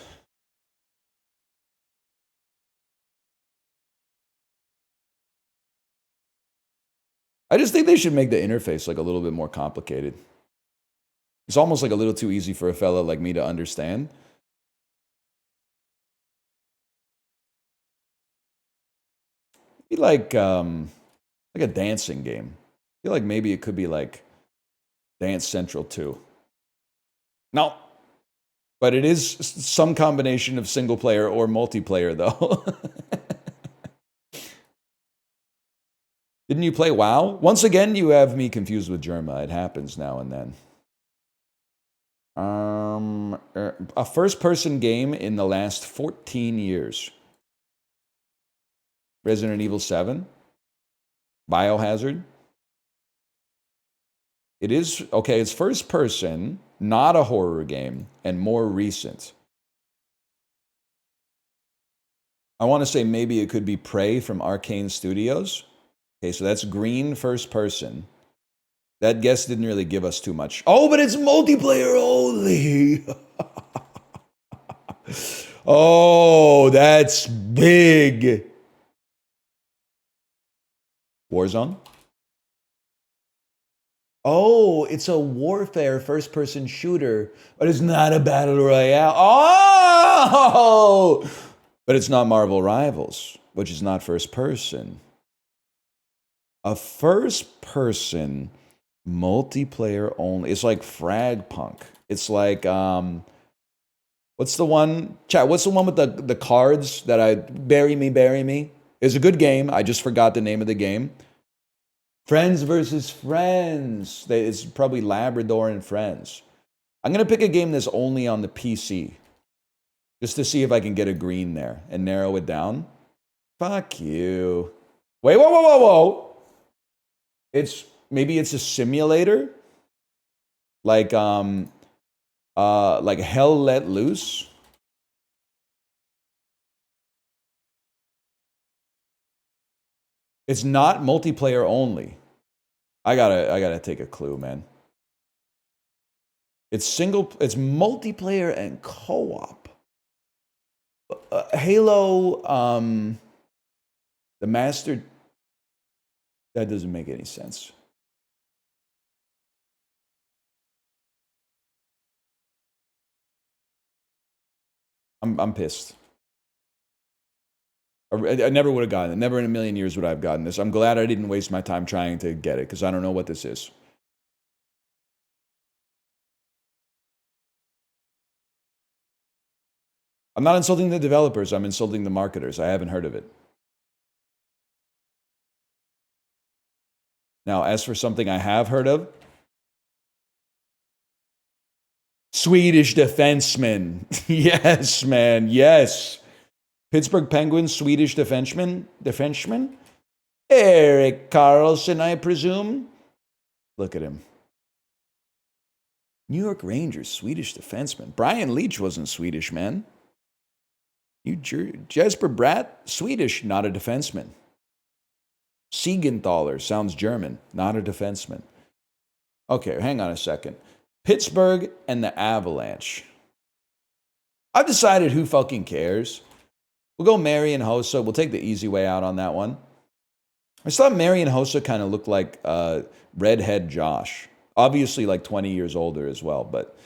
Speaker 1: I just think they should make the interface like a little bit more complicated. It's almost like a little too easy for a fella like me to understand. It'd be like a dancing game. I feel like maybe it could be like Dance Central 2. No. But it is some combination of single player or multiplayer, though. Didn't you play WoW? Once again, you have me confused with Germa. It happens now and then. A first-person game in the last 14 years. Resident Evil 7. Biohazard. It is, okay, it's first person, not a horror game, and more recent. I want to say maybe it could be Prey from Arcane Studios. Okay, so that's green first person. That guess didn't really give us too much. Oh, but it's multiplayer only. Oh, that's big. Warzone? Oh, it's a warfare first-person shooter, but it's not a battle royale. Oh! But it's not Marvel Rivals, which is not first-person. A first-person multiplayer only. It's like Fragpunk. It's like, what's the one? Chat, what's the one with the cards that I... Bury Me, Bury Me? It's a good game. I just forgot the name of the game. Friends versus Friends. It's probably Labrador and Friends. I'm going to pick a game that's only on the PC. Just to see if I can get a green there and narrow it down. Fuck you. Wait, whoa, whoa, whoa, whoa. Maybe it's a simulator? Like Hell Let Loose? It's not multiplayer only. I gotta take a clue, man. It's multiplayer and co-op. Halo, the Master. That doesn't make any sense. I'm pissed. I never would have gotten it. Never in a million years would I have gotten this. I'm glad I didn't waste my time trying to get it, because I don't know what this is. I'm not insulting the developers. I'm insulting the marketers. I haven't heard of it. Now, as for something I have heard of, Swedish defenseman. Yes, man. Yes. Pittsburgh Penguins, Swedish defenseman? Erik Karlsson, I presume? Look at him. New York Rangers, Swedish defenseman. Brian Leach wasn't Swedish, man. Jesper Bratt, Swedish, not a defenseman. Siegenthaler, sounds German, not a defenseman. Okay, hang on a second. Pittsburgh and the Avalanche. I've decided who fucking cares. We'll go Marian Hossa. We'll take the easy way out on that one. I just thought Marian Hossa kind of looked like redhead Josh. Obviously like 20 years older as well, but,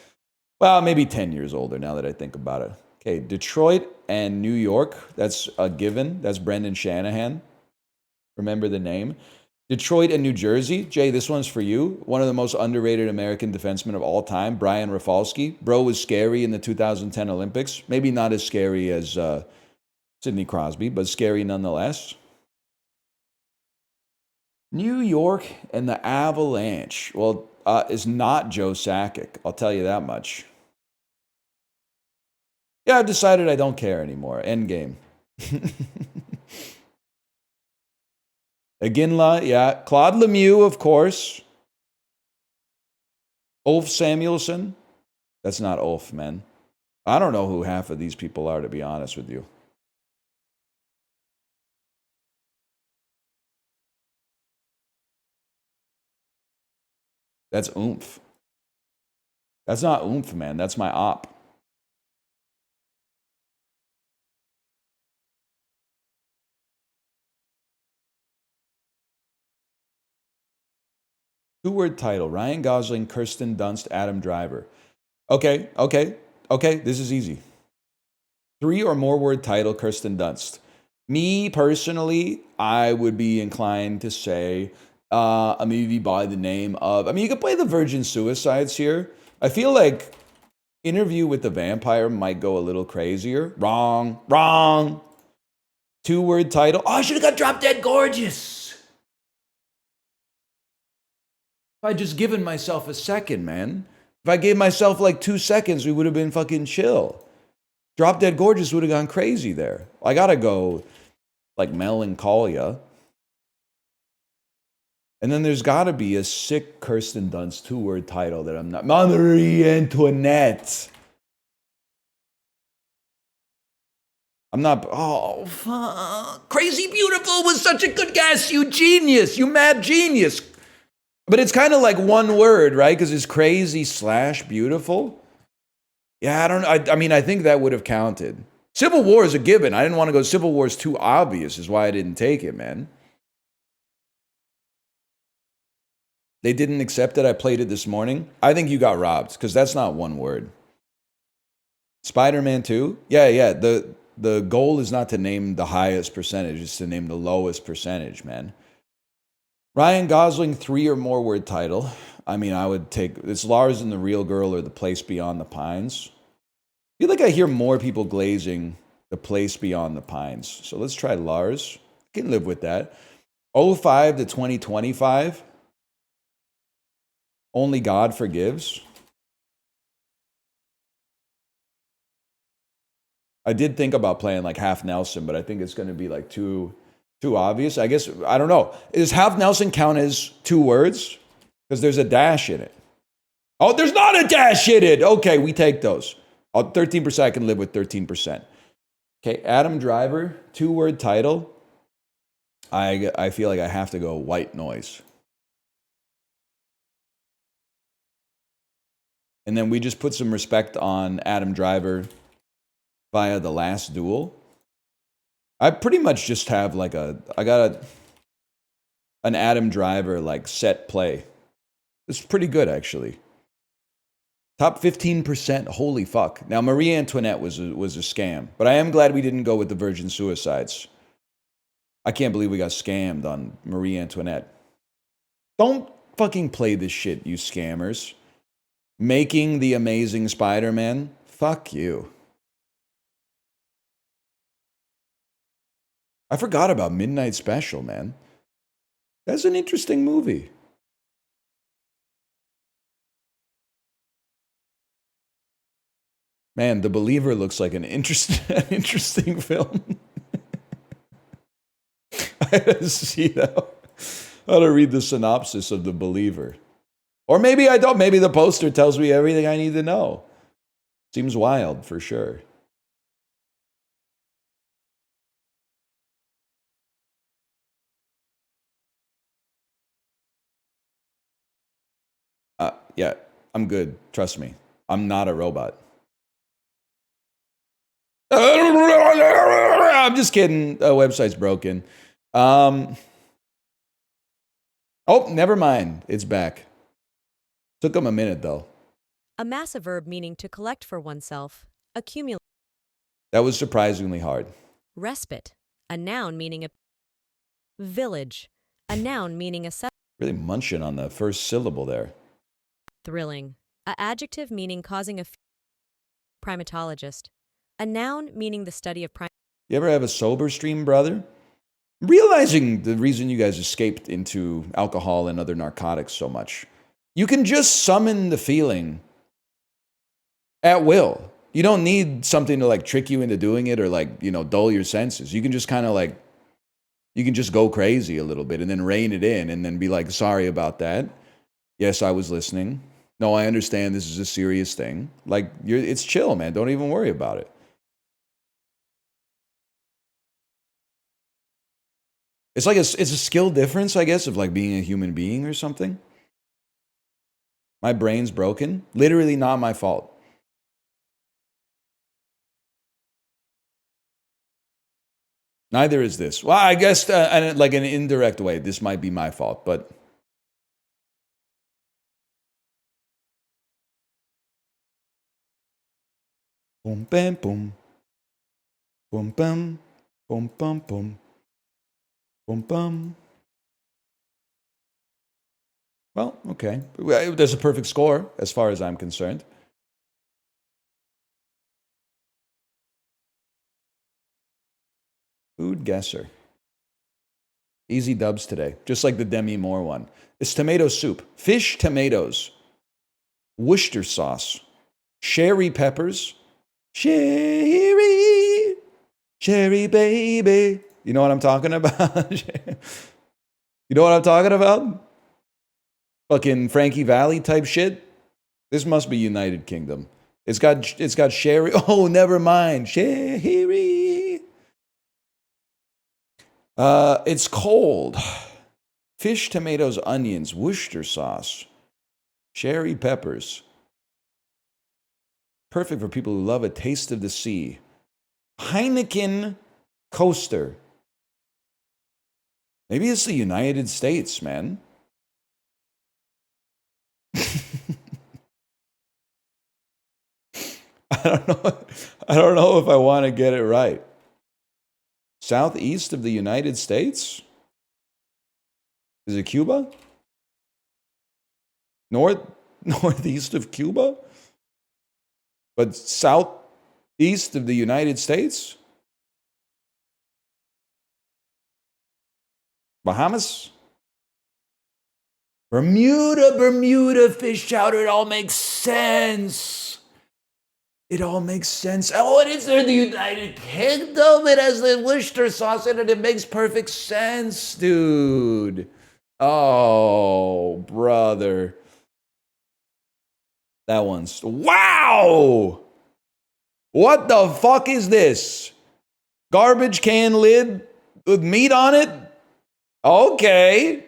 Speaker 1: well, maybe 10 years older now that I think about it. Okay, Detroit and New York. That's a given. That's Brendan Shanahan. Remember the name. Detroit and New Jersey. Jay, this one's for you. One of the most underrated American defensemen of all time, Brian Rafalski. Bro was scary in the 2010 Olympics. Maybe not as scary as Sidney Crosby, but scary nonetheless. New York and the Avalanche. Well, it's not Joe Sakic. I'll tell you that much. Yeah, I've decided I don't care anymore. Endgame. Aginla, yeah. Claude Lemieux, of course. Ulf Samuelsson. That's not Ulf, man. I don't know who half of these people are, to be honest with you. That's Oomph. That's not Oomph, man. That's my op. Two-word title. Ryan Gosling, Kirsten Dunst, Adam Driver. Okay. This is easy. 3 or more word title, Kirsten Dunst. Me, personally, I would be inclined to say a movie by the name of... I mean, you could play the Virgin Suicides here. I feel like Interview with the Vampire might go a little crazier. Wrong. 2-word title. Oh, I should have got Drop Dead Gorgeous. If I just given myself a second, man. If I gave myself like 2 seconds, we would have been fucking chill. Drop Dead Gorgeous would have gone crazy there. I gotta go like Melancholia. And then there's gotta be a sick Kirsten Dunst 2-word title that I'm not. Marie Antoinette. I'm not. Oh, fuck. Crazy Beautiful was such a good guess. You genius. You mad genius. But it's kind of like one word, right? Because it's crazy / beautiful. Yeah, I don't know. I mean, I think that would have counted. Civil War is a given. I didn't want to go Civil War is too obvious, is why I didn't take it, man. They didn't accept it. I played it this morning. I think you got robbed because that's not one word. Spider-Man 2? Yeah. The goal is not to name the highest percentage. It's to name the lowest percentage, man. Ryan Gosling 3 or more word title. I mean, I would take... It's Lars and the Real Girl or The Place Beyond the Pines. I feel like I hear more people glazing The Place Beyond the Pines. So let's try Lars. I can live with that. 05 to 2025. Only God Forgives. I did think about playing like Half Nelson, but I think it's going to be like too obvious. I guess, I don't know. Does Half Nelson count as 2 words? Because there's a dash in it. Oh, there's not a dash in it. Okay, we take those. 13%, I can live with 13%. Okay, Adam Driver, 2-word title. I feel like I have to go White Noise. And then we just put some respect on Adam Driver via The Last Duel. I pretty much just have like an Adam Driver like set play. It's pretty good actually. Top 15%, holy fuck. Now Marie Antoinette was a scam, but I am glad we didn't go with the Virgin Suicides. I can't believe we got scammed on Marie Antoinette. Don't fucking play this shit, you scammers. Making the Amazing Spider-Man? Fuck you. I forgot about Midnight Special, man. That's an interesting movie. Man, The Believer looks like an interesting film. I had to see that. I had to read the synopsis of The Believer. Or maybe I don't. Maybe the poster tells me everything I need to know. Seems wild, for sure. Yeah, I'm good. Trust me. I'm not a robot. I'm just kidding. The website's broken. Oh, never mind. It's back. Took him a minute, though.
Speaker 2: Amass a verb meaning to collect for oneself. Accumulate.
Speaker 1: That was surprisingly hard.
Speaker 2: Respite. A noun meaning a village. A noun meaning a
Speaker 1: Really munching on the first syllable there.
Speaker 2: thrilling. A adjective meaning causing a primatologist. A noun meaning the study of
Speaker 1: You ever have a sober stream, brother? Realizing the reason you guys escaped into alcohol and other narcotics so much. You can just summon the feeling at will. You don't need something to like trick you into doing it or like, you know, dull your senses. You can just kind of like, you can just go crazy a little bit and then rein it in and then be like, sorry about that. Yes, I was listening. No, I understand this is a serious thing. Like, it's chill, man. Don't even worry about it. It's like it's a skill difference, I guess, of like being a human being or something. My brain's broken. Literally not my fault. Neither is this. Well, I guess like in an indirect way, this might be my fault, but... Boom, bam, boom. Boom, bam. Boom, bum, boom. Boom, bum. Well, okay. There's a perfect score as far as I'm concerned. Food guesser. Easy dubs today, just like the Demi Moore one. It's tomato soup, fish tomatoes, Worcester sauce, sherry peppers, cherry baby. You know what I'm talking about? You know what I'm talking about? Fucking Frankie Valli type shit. This must be United Kingdom. It's got sherry. Oh, never mind. Sherry. It's cold. Fish, tomatoes, onions, Worcester sauce, cherry peppers. Perfect for people who love a taste of the sea. Heineken coaster. Maybe it's the United States, man. I don't know if I want to get it right. Southeast of the United States? Is it Cuba? Northeast of Cuba? But southeast of the United States? Bahamas? Bermuda fish chowder. It all makes sense. It all makes sense. Oh, and it's in the United Kingdom. It has the Worcester sauce in it. It makes perfect sense, dude. Oh, brother. That one's... Wow! What the fuck is this? Garbage can lid with meat on it? Okay.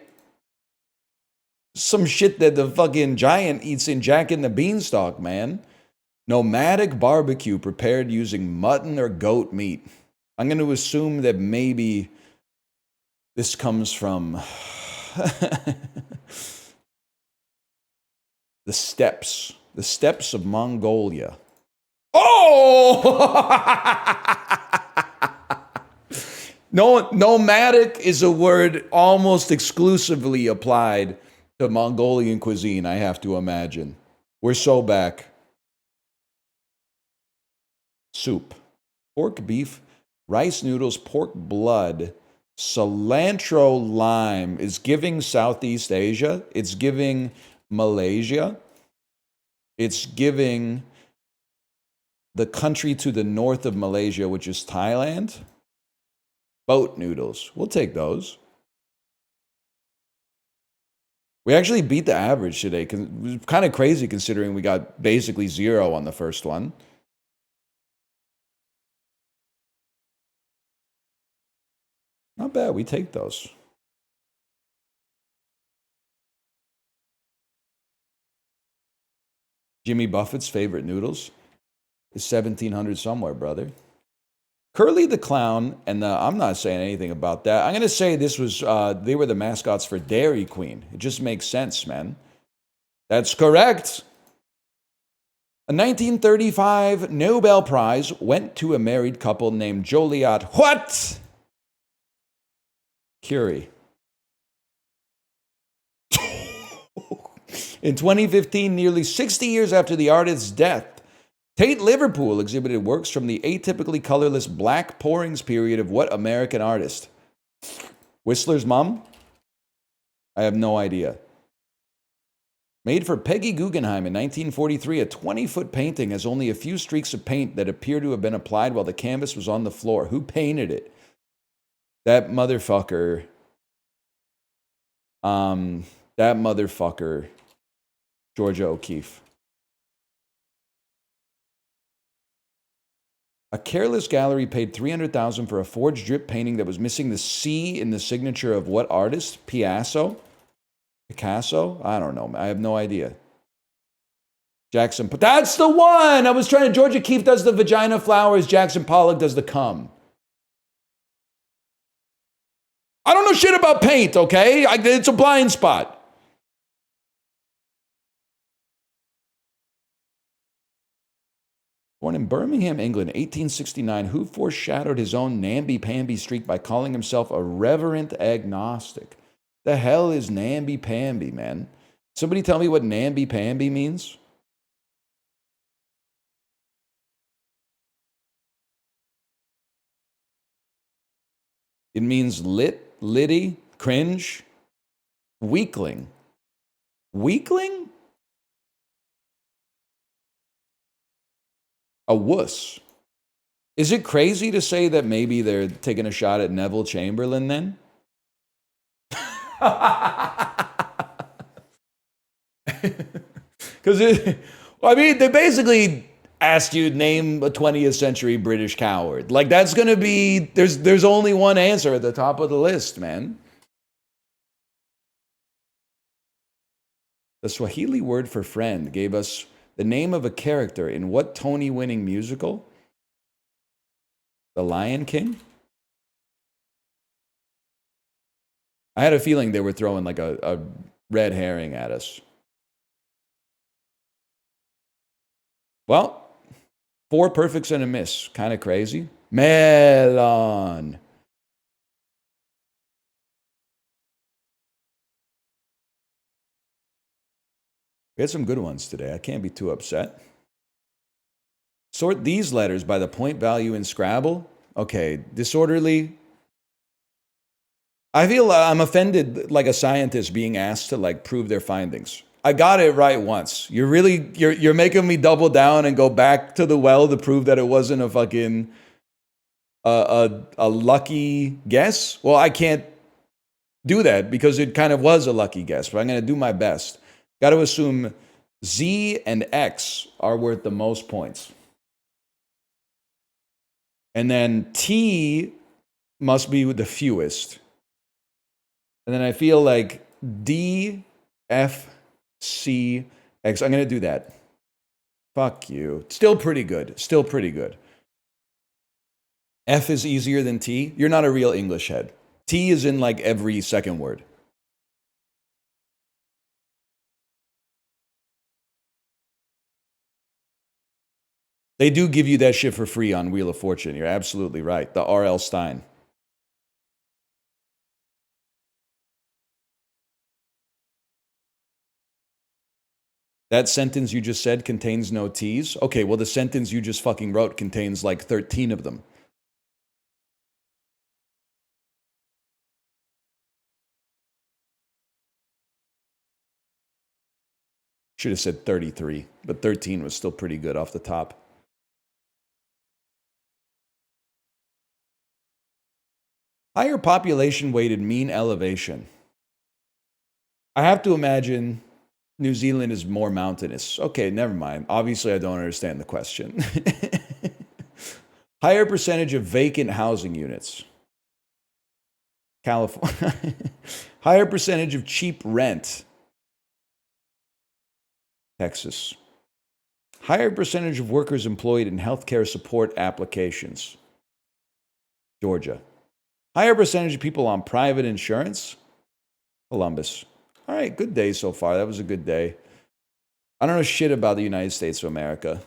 Speaker 1: Some shit that the fucking giant eats in Jack and the Beanstalk, man. Nomadic barbecue prepared using mutton or goat meat. I'm going to assume that maybe this comes from the steppes of Mongolia. Oh! No, nomadic is a word almost exclusively applied to Mongolian cuisine, I have to imagine. We're so back. Soup. Pork, beef, rice noodles, pork blood, cilantro, lime. Is giving Southeast Asia. It's giving Malaysia. It's giving the country to the north of Malaysia, which is Thailand. Boat noodles. We'll take those. We actually beat the average today. It was kind of crazy considering we got basically 0 on the first one. Not bad. We take those. Jimmy Buffett's favorite noodles is 1700 somewhere, brother. Curly the Clown, and I'm not saying anything about that. I'm going to say this was, they were the mascots for Dairy Queen. It just makes sense, man. That's correct. A 1935 Nobel Prize went to a married couple named Joliot Curie. In 2015, nearly 60 years after the artist's death, Tate Liverpool exhibited works from the atypically colorless black pourings period of what American artist? Whistler's Mom? I have no idea. Made for Peggy Guggenheim in 1943, a 20-foot painting has only a few streaks of paint that appear to have been applied while the canvas was on the floor. Who painted it? That motherfucker. Georgia O'Keeffe. A careless gallery paid $300,000 for a forged drip painting that was missing the C in the signature of what artist? Picasso? I don't know. I have no idea. Jackson, but that's the one! I was trying to... Georgia O'Keeffe does the vagina flowers. Jackson Pollock does the cum. I don't know shit about paint, okay? It's a blind spot. Born in Birmingham, England, 1869, who foreshadowed his own namby-pamby streak by calling himself a reverent agnostic. The hell is namby-pamby, man? Somebody tell me what namby-pamby means? It means litty, cringe, weakling. Weakling? A wuss. Is it crazy to say that maybe they're taking a shot at Neville Chamberlain then? Because, I mean, they basically asked you to name a 20th century British coward. Like, that's going to be, there's only one answer at the top of the list, man. The Swahili word for friend gave us the name of a character in what Tony-winning musical? The Lion King? I had a feeling they were throwing like a red herring at us. Well, 4 perfects and a miss. Kind of crazy. Melon. We had some good ones today. I can't be too upset. Sort these letters by the point value in Scrabble. Okay, disorderly. I feel I'm offended like a scientist being asked to like prove their findings. I got it right once. You're making me double down and go back to the well to prove that it wasn't a fucking a lucky guess. Well, I can't do that because it kind of was a lucky guess, but I'm going to do my best. Got to assume Z and X are worth the most points. And then T must be the fewest. And then I feel like D, F, C, X. I'm going to do that. Fuck you. Still pretty good. Still pretty good. F is easier than T. You're not a real English head. T is in like every second word. They do give you that shit for free on Wheel of Fortune. You're absolutely right. The R.L. Stein. That sentence you just said contains no T's? Okay, well, the sentence you just fucking wrote contains like 13 of them. Should have said 33, but 13 was still pretty good off the top. Higher population weighted mean elevation. I have to imagine New Zealand is more mountainous. Okay, never mind. Obviously, I don't understand the question. Higher percentage of vacant housing units. California. Higher percentage of cheap rent. Texas. Higher percentage of workers employed in healthcare support applications. Georgia. Higher percentage of people on private insurance. Columbus. All right, good day so far. That was a good day. I don't know shit about the United States of America.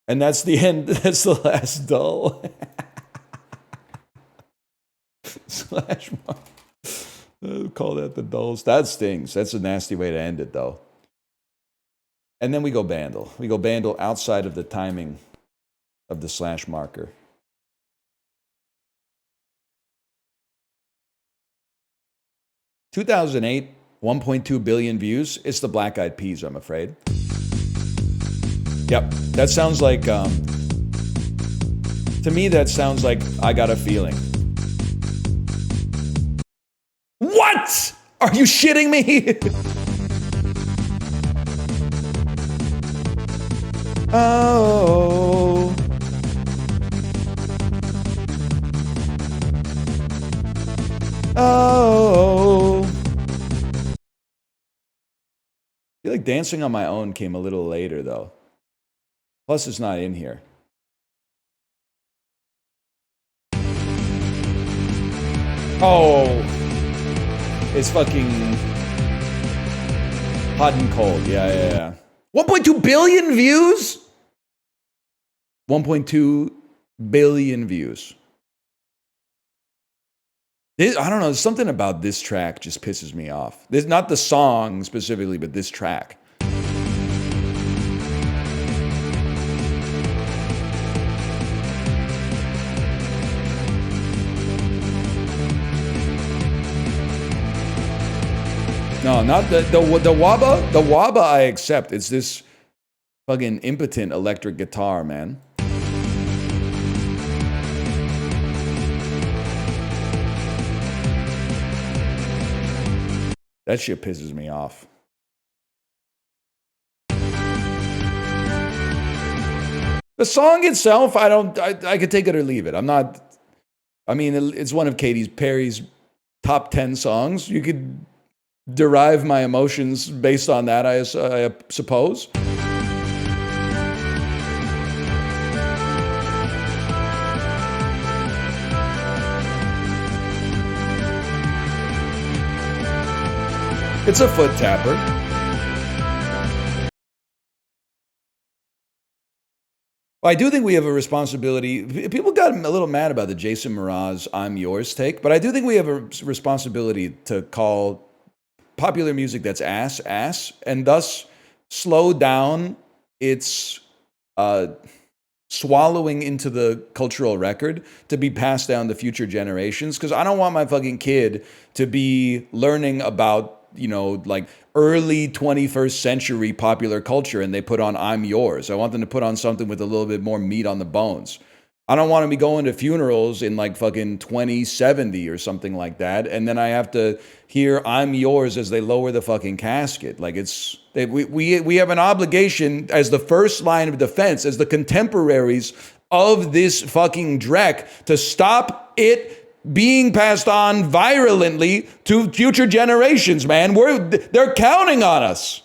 Speaker 1: And that's the end. That's the last dull. Slash mark. Call that the dulls. That stings. That's a nasty way to end it, though. And then we go Bandle. We go Bandle outside of the timing of the slash marker. (2008) 1.2 billion views. It's the Black Eyed Peas, I'm afraid. Yep, that sounds like, to me, that sounds like I Got a Feeling. What? Are you shitting me? Oh. Oh. I feel like Dancing on My Own came a little later, though. Plus, it's not in here. Oh. It's fucking Hot and Cold. Yeah. 1.2 billion views? 1.2 billion views. I don't know. There's something about this track just pisses me off. This, not the song specifically, but this track. No, not the waba. The waba I accept. It's this fucking impotent electric guitar, man. That shit pisses me off. The song itself, I could take it or leave it. I'm not, I mean, it's one of Katy Perry's top 10 songs. You could derive my emotions based on that, I suppose. It's a foot tapper. I do think we have a responsibility. People got a little mad about the Jason Mraz "I'm Yours" take, but I do think we have a responsibility to call popular music that's ass, and thus slow down its swallowing into the cultural record to be passed down to future generations. Because I don't want my fucking kid to be learning about, you know, like early 21st century popular culture and they put on "I'm Yours." I want them to put on something with a little bit more meat on the bones. I don't want to be going to funerals in like fucking 2070 or something like that, and then I have to hear "I'm Yours" as they lower the fucking casket. Like we have an obligation as the first line of defense, as the contemporaries of this fucking dreck, to stop it being passed on virulently to future generations, man. They're counting on us.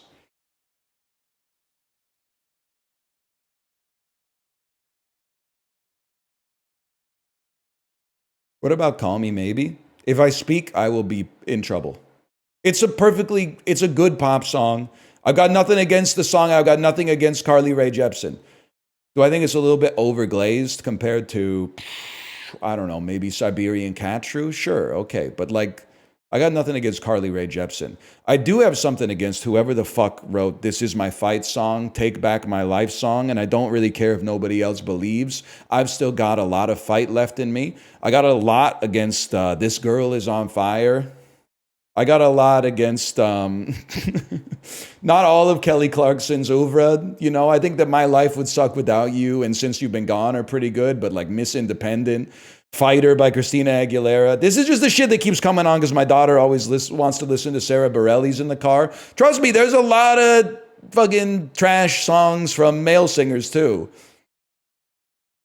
Speaker 1: What about "Call Me Maybe"? If I speak, I will be in trouble. It's a good pop song. I've got nothing against the song. I've got nothing against Carly Rae Jepsen. Do I think it's a little bit overglazed compared to, I don't know, maybe Siberian Cat Shrew? Sure, okay. But like, I got nothing against Carly Rae Jepsen. I do have something against whoever the fuck wrote "This Is My Fight" song, "Take Back My Life" song, and I don't really care if nobody else believes. I've still got a lot of fight left in me. I got a lot against "This Girl Is on Fire." I got a lot against not all of Kelly Clarkson's oeuvre. You know, I think that "My Life Would Suck Without You" and "Since You've Been Gone" are pretty good, but like "Miss Independent," "Fighter" by Christina Aguilera. This is just the shit that keeps coming on because my daughter always wants to listen to Sarah Bareilles in the car. Trust me, there's a lot of fucking trash songs from male singers too.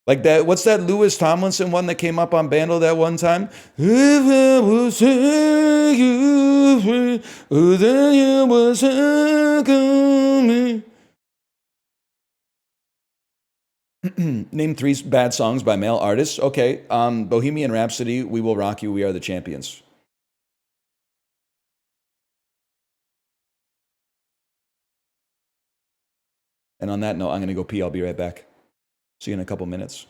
Speaker 1: Like that, what's that Lewis Tomlinson one that came up on Bandle that one time? If I was you free, then you was me. Name 3 bad songs by male artists. Okay, Bohemian Rhapsody, "We Will Rock You, We Are the Champions." And on that note, I'm gonna go pee. I'll be right back. See you in a couple minutes.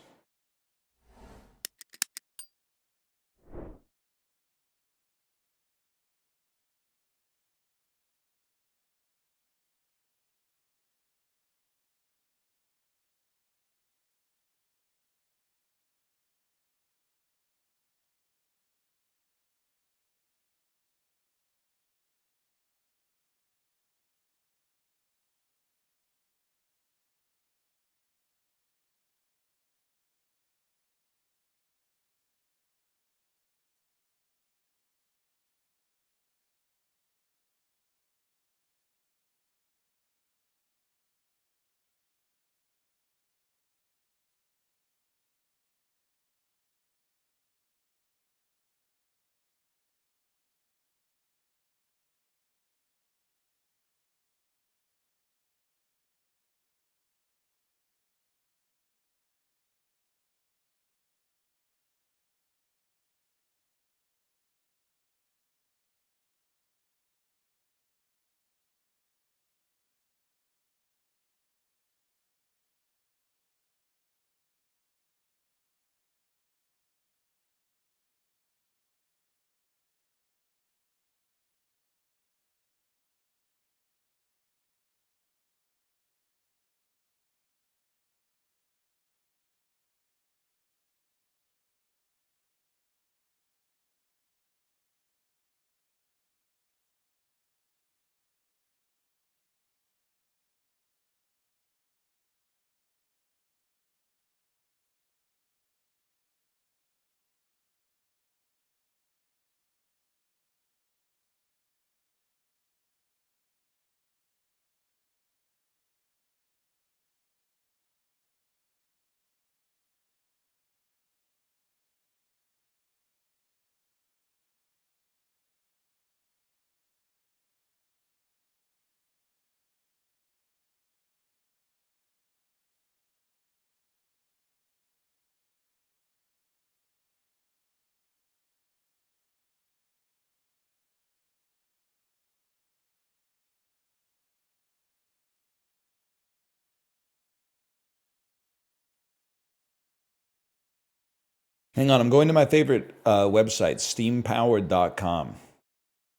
Speaker 1: Hang on, I'm going to my favorite website, steampowered.com.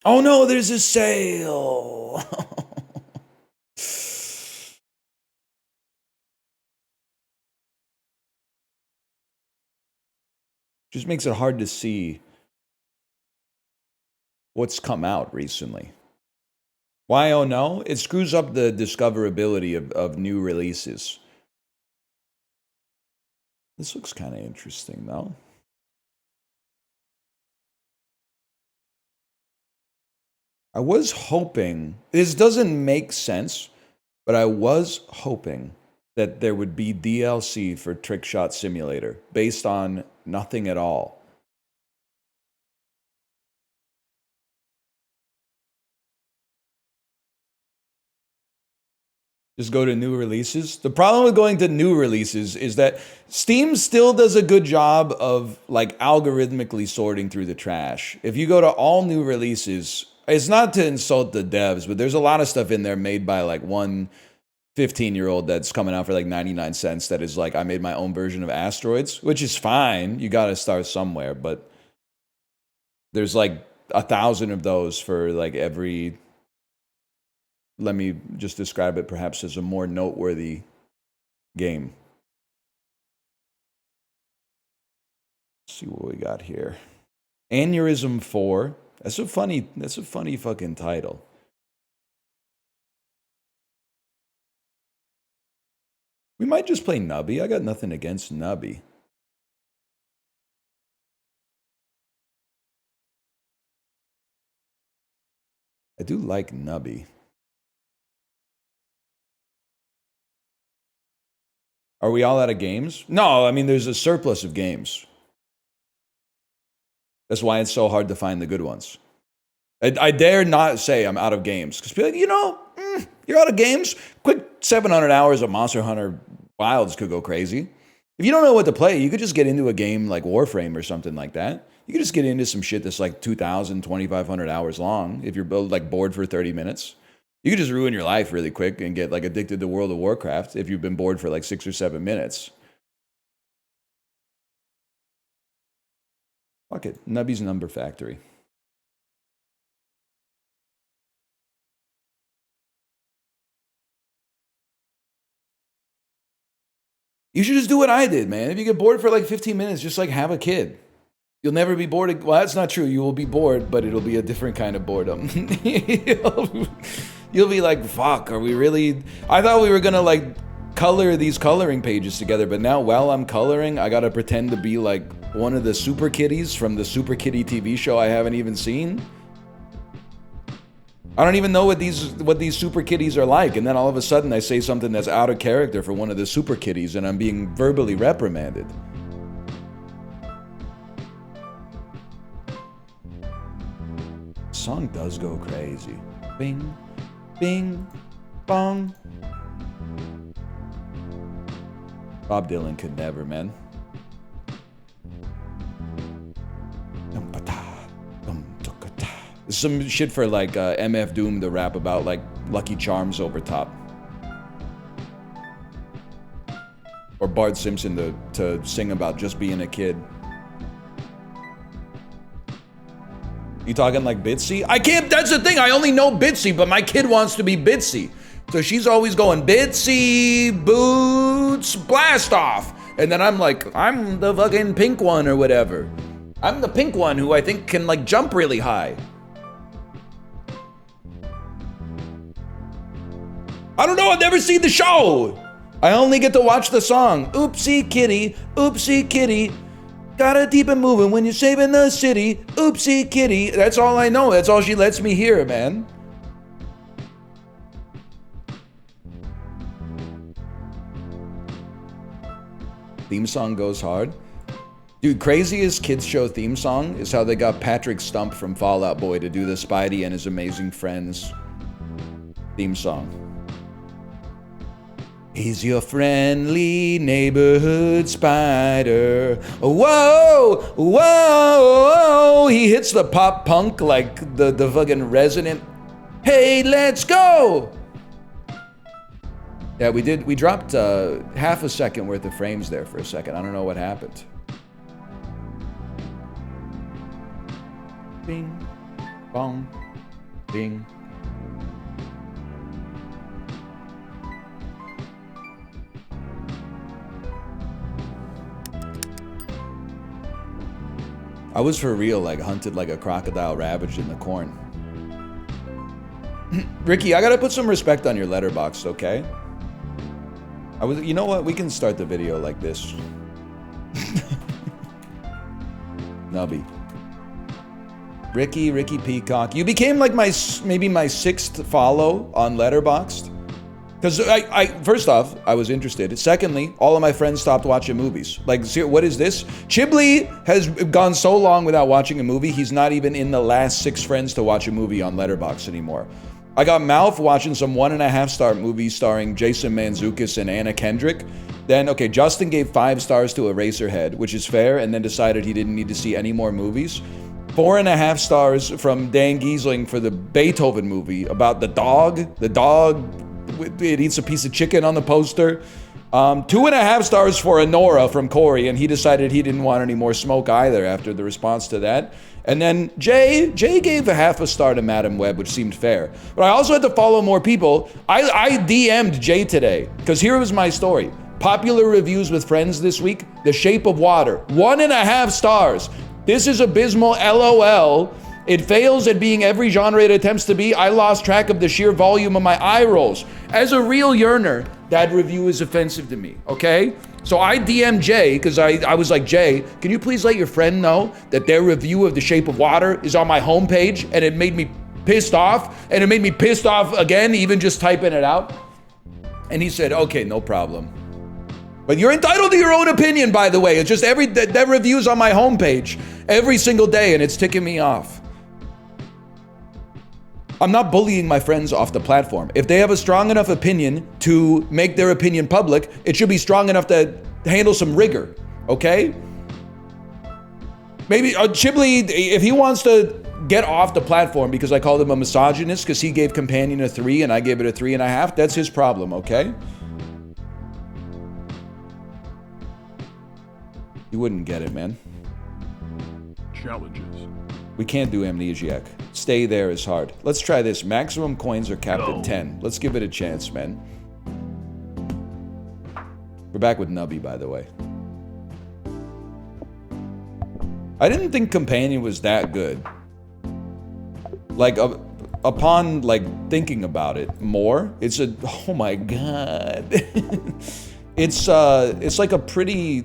Speaker 1: Oh no, there's a sale. Just makes it hard to see what's come out recently. Why, oh no? It screws up the discoverability of new releases. This looks kind of interesting, though. I was hoping, this doesn't make sense, but I was hoping that there would be DLC for Trick Shot Simulator based on nothing at all. Just go to new releases. The problem with going to new releases is that Steam still does a good job of like algorithmically sorting through the trash. If you go to all new releases, it's not to insult the devs, but there's a lot of stuff in there made by like one 15-year-old that's coming out for like 99 cents that is like, I made my own version of Asteroids, which is fine. You got to start somewhere, but there's like 1,000 of those for like every... Let me just describe it perhaps as a more noteworthy game. Let's see what we got here. Aneurysm 4. That's a funny fucking title. We might just play Nubby. I got nothing against Nubby. I do like Nubby. Are we all out of games? No, I mean, there's a surplus of games. That's why it's so hard to find the good ones. I dare not say I'm out of games. Because people, you know, you're out of games. Quick 700 hours of Monster Hunter Wilds could go crazy. If you don't know what to play, you could just get into a game like Warframe or something like that. You could just get into some shit that's like 2,000, 2,500 hours long if you're like bored for 30 minutes. You could just ruin your life really quick and get like addicted to World of Warcraft if you've been bored for like 6 or 7 minutes. Fuck it. Nubby's Number Factory. You should just do what I did, man. If you get bored for like 15 minutes, just like have a kid. You'll never be bored. Well, that's not true. You will be bored, but it'll be a different kind of boredom. You'll be like, fuck, are we really... I thought we were going to like color these coloring pages together, but now while I'm coloring, I got to pretend to be like one of the Super Kitties from the Super Kitty TV show I haven't even seen. I don't even know what these Super Kitties are like, and then all of a sudden I say something that's out of character for one of the Super Kitties, and I'm being verbally reprimanded. Song does go crazy. Bing, bing, bong. Bob Dylan could never, man. This is some shit for like MF Doom to rap about like Lucky Charms over top. Or Bart Simpson to sing about just being a kid. You talking like Bitsy? I can't, that's the thing, I only know Bitsy, but my kid wants to be Bitsy. So she's always going, Bitsy, boots, blast off. And then I'm like, I'm the fucking pink one or whatever. I'm the pink one who I think can like jump really high. I don't know, I've never seen the show. I only get to watch the song. Oopsie kitty, gotta keep it moving when you're saving the city. Oopsie kitty, that's all I know. That's all she lets me hear, man. Theme song goes hard. Dude, craziest kids show theme song is how they got Patrick Stump from Fall Out Boy to do the Spidey and His Amazing Friends theme song. He's your friendly neighborhood spider. Whoa, whoa, he hits the pop punk like the fucking resonant. Hey, let's go. Yeah, we dropped half a second worth of frames there for a second. I don't know what happened. Bing, bong, bing. I was for real, like, hunted like a crocodile ravaged in the corn. Ricky, I gotta put some respect on your letterbox, okay? You know what? We can start the video like this. Nubby. Ricky Peacock. You became like maybe my 6th follow on Letterboxd. Because first off, I was interested. Secondly, all of my friends stopped watching movies. Like, what is this? Chiblee has gone so long without watching a movie, he's not even in the last 6 friends to watch a movie on Letterboxd anymore. I got Malf watching some 1.5-star movies starring Jason Mantzoukas and Anna Kendrick. Then, okay, Justin gave 5 stars to Eraserhead, which is fair, and then decided he didn't need to see any more movies. 4.5 stars from Dan Giesling for the Beethoven movie about the dog. The dog, it eats a piece of chicken on the poster. 2.5 stars for Honora from Corey, and he decided he didn't want any more smoke either after the response to that. And then Jay gave 0.5 star to Madam Web, which seemed fair. But I also had to follow more people. I DM'd Jay today, because here was my story. Popular reviews with friends this week, The Shape of Water, 1.5 stars. This is abysmal, LOL. It fails at being every genre it attempts to be. I lost track of the sheer volume of my eye rolls. As a real yearner, that review is offensive to me, okay? So I DM'd Jay, because I was like, Jay, can you please let your friend know that their review of The Shape of Water is on my homepage, and it made me pissed off, and it made me pissed off again, even just typing it out? And he said, okay, no problem. But you're entitled to your own opinion, by the way. It's just that review's on my homepage every single day, and it's ticking me off. I'm not bullying my friends off the platform. If they have a strong enough opinion to make their opinion public, it should be strong enough to handle some rigor, okay? Maybe Chiblee, if he wants to get off the platform because I called him a misogynist because he gave Companion a 3 and I gave it a 3.5, that's his problem, okay? You wouldn't get it, man.
Speaker 3: Challenges.
Speaker 1: We can't do Amnesiac. Stay there is hard. Let's try this. Maximum coins are capped at 10. Let's give it a chance, man. We're back with Nubby, by the way. I didn't think Companion was that good. Like, upon, like, thinking about it more, it's a... Oh my god. It's like a pretty...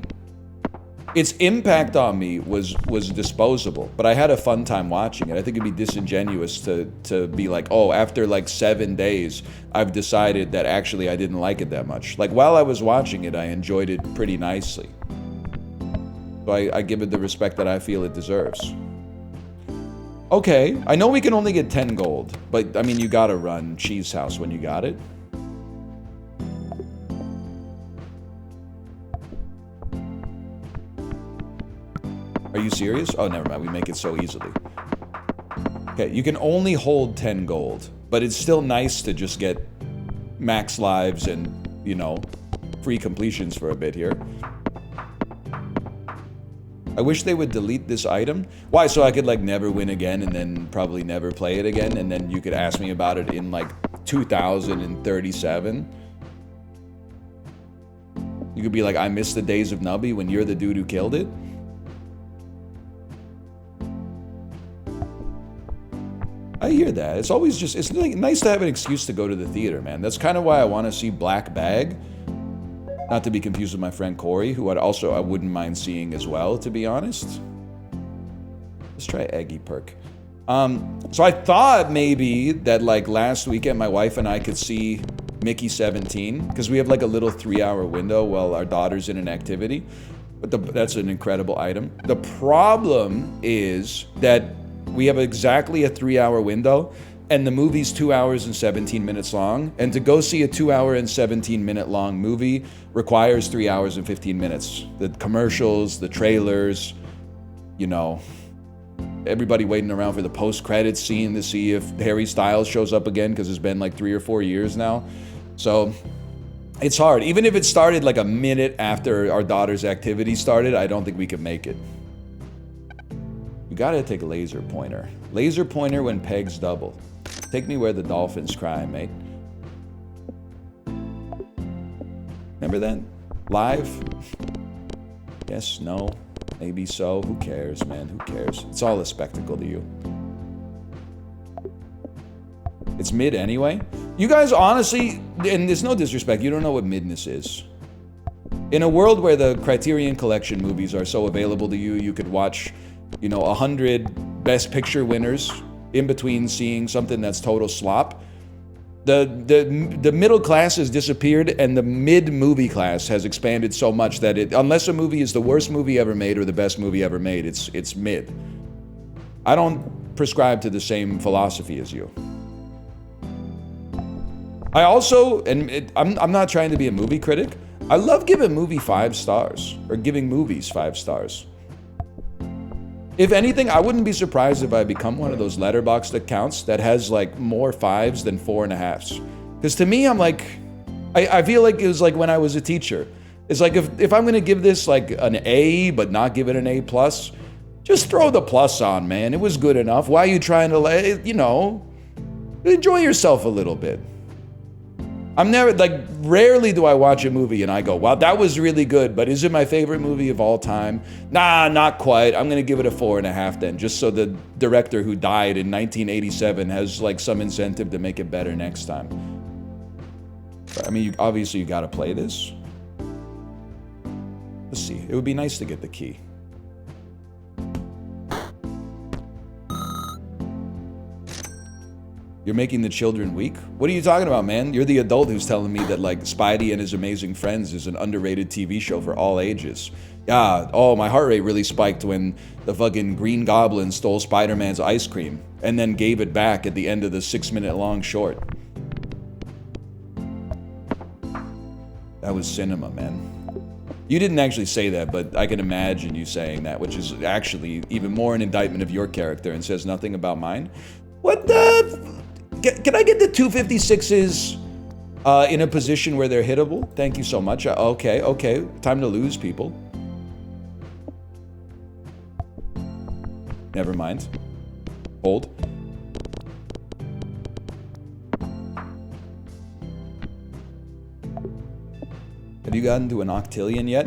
Speaker 1: Its impact on me was disposable, but I had a fun time watching it. I think it'd be disingenuous to be like, oh, after like 7 days, I've decided that actually I didn't like it that much. Like, while I was watching it, I enjoyed it pretty nicely. So I give it the respect that I feel it deserves. Okay, I know we can only get 10 gold, but I mean, you gotta run Cheese House when you got it. Are you serious? Oh, never mind. We make it so easily. Okay, you can only hold 10 gold, but it's still nice to just get max lives and, you know, free completions for a bit here. I wish they would delete this item. Why? So I could, like, never win again and then probably never play it again, and then you could ask me about it in, like, 2037. You could be like, I miss the days of Nubby when you're the dude who killed it. I hear that. It's always just, it's nice to have an excuse to go to the theater, man. That's kind of why I want to see Black Bag. Not to be confused with my friend Corey, who I wouldn't mind seeing as well, to be honest. Let's try Eggy Perk. So I thought maybe that, like, last weekend my wife and I could see Mickey 17, because we have like a little 3-hour window while our daughter's in an activity. But that's an incredible item. The problem is that we have exactly a 3-hour window, and the movie's 2 hours and 17 minutes long. And to go see a 2-hour and 17-minute long movie requires 3 hours and 15 minutes. The commercials, the trailers, you know, everybody waiting around for the post-credits scene to see if Harry Styles shows up again, because it's been like 3 or 4 years now. So it's hard. Even if it started like a minute after our daughter's activity started, I don't think we could make it. gotta take laser pointer. Laser pointer when pegs double. Take me where the dolphins cry, mate. Remember that? Live? Yes, no, maybe so. Who cares, man? Who cares? It's all a spectacle to you. It's mid anyway. You guys honestly, and there's no disrespect, you don't know what midness is. In a world where the Criterion Collection movies are so available to you, you could watch, you know, 100 Best Picture winners in between seeing something that's total slop. The middle class has disappeared, and the mid-movie class has expanded so much that unless a movie is the worst movie ever made or the best movie ever made, it's mid. I don't prescribe to the same philosophy as you. I also, and I'm not trying to be a movie critic, I love giving movie 5 stars, or giving movies 5 stars. If anything, I wouldn't be surprised if I become one of those Letterboxd accounts that has like more 5s than 4.5s. Because to me, I'm like, I feel like it was like when I was a teacher. It's like if I'm gonna give this like an A, but not give it an A+, just throw the plus on, man. It was good enough. Why are you trying to, you know, enjoy yourself a little bit? I'm never, like, rarely do I watch a movie and I go, wow, that was really good, but is it my favorite movie of all time? Nah, not quite. I'm gonna give it a 4.5 then, just so the director who died in 1987 has, like, some incentive to make it better next time. But, I mean, obviously you gotta play this. Let's see. It would be nice to get the key. You're making the children weak? What are you talking about, man? You're the adult who's telling me that, like, Spidey and His Amazing Friends is an underrated TV show for all ages. Yeah, oh, my heart rate really spiked when the fucking Green Goblin stole Spider-Man's ice cream and then gave it back at the end of the 6-minute-long short. That was cinema, man. You didn't actually say that, but I can imagine you saying that, which is actually even more an indictment of your character and says nothing about mine. What the... Can I get the 256s in a position where they're hittable? Thank you so much. Okay, okay. Time to lose, people. Never mind. Hold. Have you gotten to an octillion yet?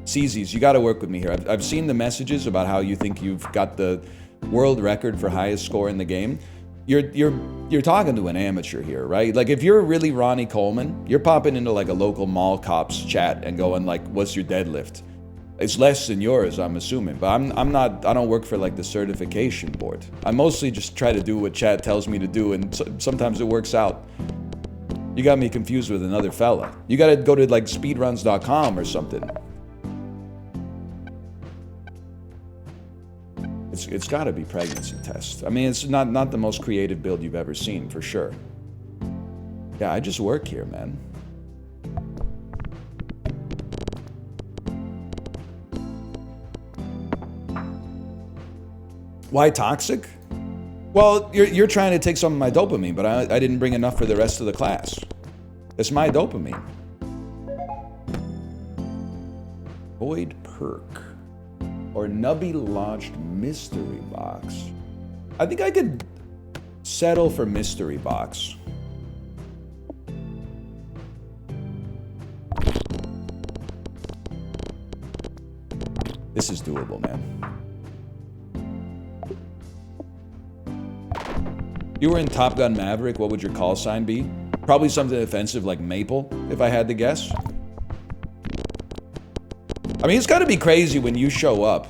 Speaker 1: CZs, you gotta work with me here. I've seen the messages about how you think you've got the world record for highest score in the game. You're talking to an amateur here, right? Like, if you're really Ronnie Coleman, you're popping into like a local mall cops chat and going like, "What's your deadlift?" It's less than yours, I'm assuming, but I'm not. I don't work for like the certification board. I mostly just try to do what chat tells me to do, and sometimes it works out. You got me confused with another fella. You got to go to like speedruns.com or something. It's got to be pregnancy test. I mean, it's not the most creative build you've ever seen, for sure. Yeah, I just work here, man. Why toxic? Well, you're trying to take some of my dopamine, but I didn't bring enough for the rest of the class. It's my dopamine. Void perk. Or Nubby launched mystery box. I think I could settle for mystery box. This is doable, man. You were in Top Gun Maverick, what would your call sign be? Probably something offensive like Maple, if I had to guess. I mean, it's gotta be crazy when you show up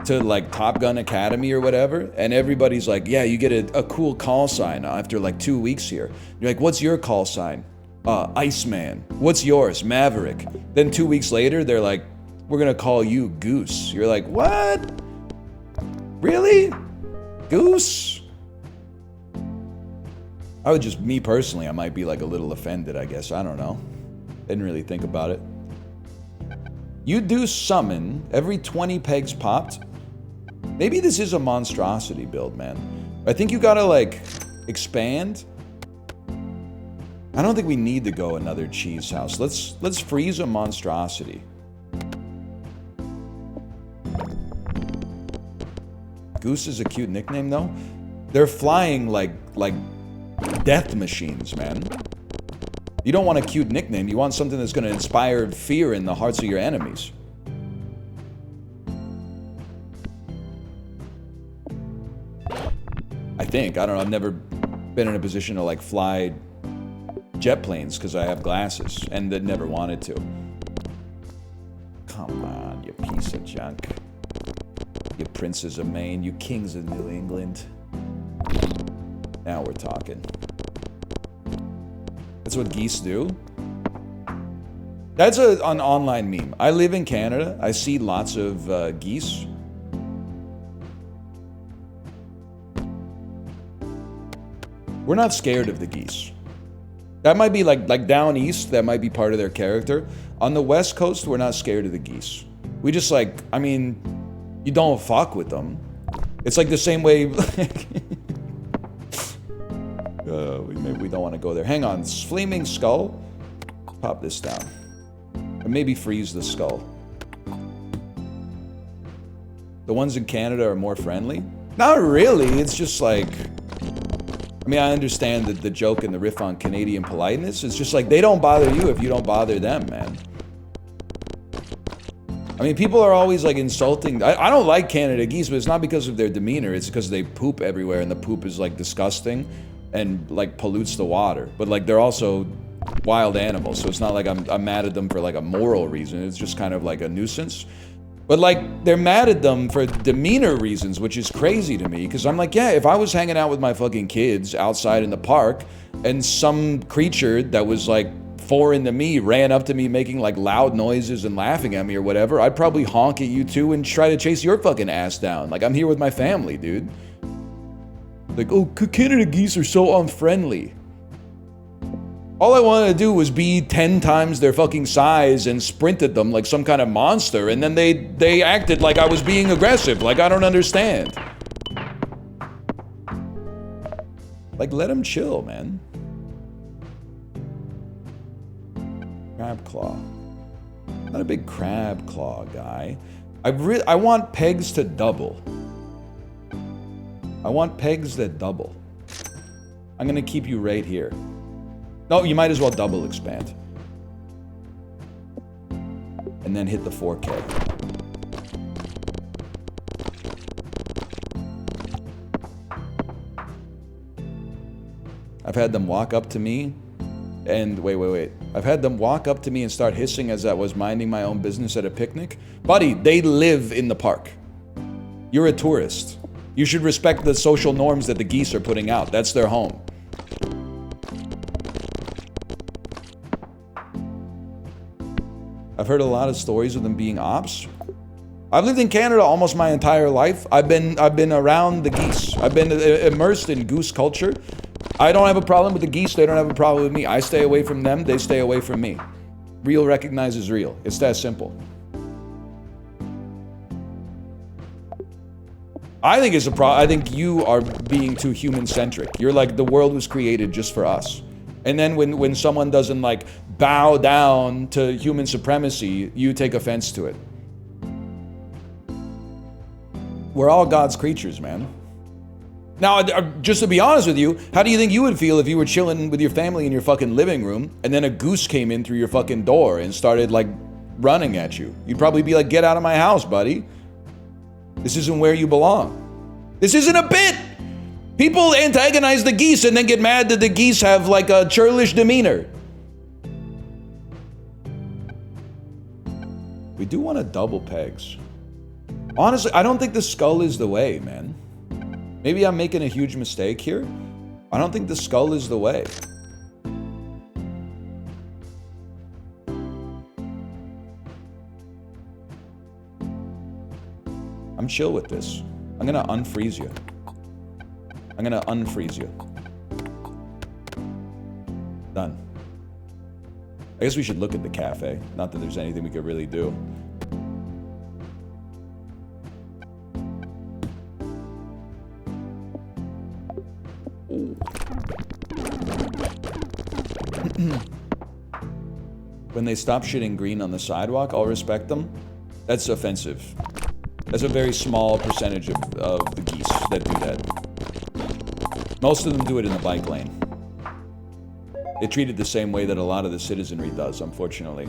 Speaker 1: to like Top Gun Academy or whatever, and everybody's like, yeah, you get a cool call sign after like 2 weeks here. You're like, what's your call sign? Iceman. What's yours? Maverick. Then 2 weeks later, they're like, we're gonna call you Goose. You're like, what? Really? Goose? I would just, me personally, I might be like a little offended, I guess. I don't know. Didn't really think about it. You do summon every 20 pegs popped. Maybe this is a monstrosity build, man. I think you gotta like expand. I don't think we need to go another cheese house. Let's freeze a monstrosity. Goose is a cute nickname, though. They're flying like death machines, man. You don't want a cute nickname. You want something that's going to inspire fear in the hearts of your enemies. I think. I don't know. I've never been in a position to, like, fly jet planes because I have glasses and that never wanted to. Come on, you piece of junk. You princes of Maine, you kings of New England. Now we're talking. That's what geese do? That's an online meme. I live in Canada. I see lots of geese. We're not scared of the geese. That might be like down east, that might be part of their character. On the West Coast, we're not scared of the geese. We just like, I mean, you don't fuck with them. It's like the same way. Maybe we don't want to go there. Hang on, Flaming Skull. Pop this down. Or maybe freeze the skull. The ones in Canada are more friendly? Not really, it's just like... I mean, I understand the joke and the riff on Canadian politeness. It's just like, they don't bother you if you don't bother them, man. I mean, people are always like insulting. I don't like Canada geese, but it's not because of their demeanor. It's because they poop everywhere and the poop is like disgusting and like pollutes the water. But like, they're also wild animals. So it's not like I'm mad at them for like a moral reason. It's just kind of like a nuisance. But like, they're mad at them for demeanor reasons, which is crazy to me. Because I'm like, yeah, if I was hanging out with my fucking kids outside in the park and some creature that was like foreign to me ran up to me making like loud noises and laughing at me or whatever, I'd probably honk at you too and try to chase your fucking ass down. Like, I'm here with my family, dude. Like, oh, Canada geese are so unfriendly. All I wanted to do was be 10 times their fucking size and sprint at them like some kind of monster, and then they acted like I was being aggressive. Like, I don't understand. Like, let them chill, man. Crab claw. Not a big crab claw guy. I want pegs to double. I want pegs that double. I'm gonna keep you right here. No, you might as well double expand. And then hit the 4K. I've had them walk up to me and... Wait. I've had them walk up to me and start hissing as I was minding my own business at a picnic. Buddy, they live in the park. You're a tourist. You should respect the social norms that the geese are putting out. That's their home. I've heard a lot of stories of them being ops. I've lived in Canada almost my entire life. I've been around the geese. I've been immersed in goose culture. I don't have a problem with the geese. They don't have a problem with me. I stay away from them. They stay away from me. Real recognizes real. It's that simple. I think it's a problem. I think you are being too human-centric. You're like, the world was created just for us. And then when someone doesn't like bow down to human supremacy, you take offense to it. We're all God's creatures, man. Now, just to be honest with you, how do you think you would feel if you were chilling with your family in your fucking living room and then a goose came in through your fucking door and started like running at you? You'd probably be like, get out of my house, buddy. This isn't where you belong. This isn't a bit. People antagonize the geese and then get mad that the geese have like a churlish demeanor. We do want to double pegs. Honestly, I don't think the skull is the way, man. Maybe I'm making a huge mistake here. I don't think the skull is the way. I'm chill with this. I'm gonna unfreeze you. I'm gonna unfreeze you. Done. I guess we should look at the cafe. Not that there's anything we could really do. When they stop shitting green on the sidewalk, I'll respect them. That's offensive. That's a very small percentage of the geese that do that. Most of them do it in the bike lane. They treat it the same way that a lot of the citizenry does, unfortunately.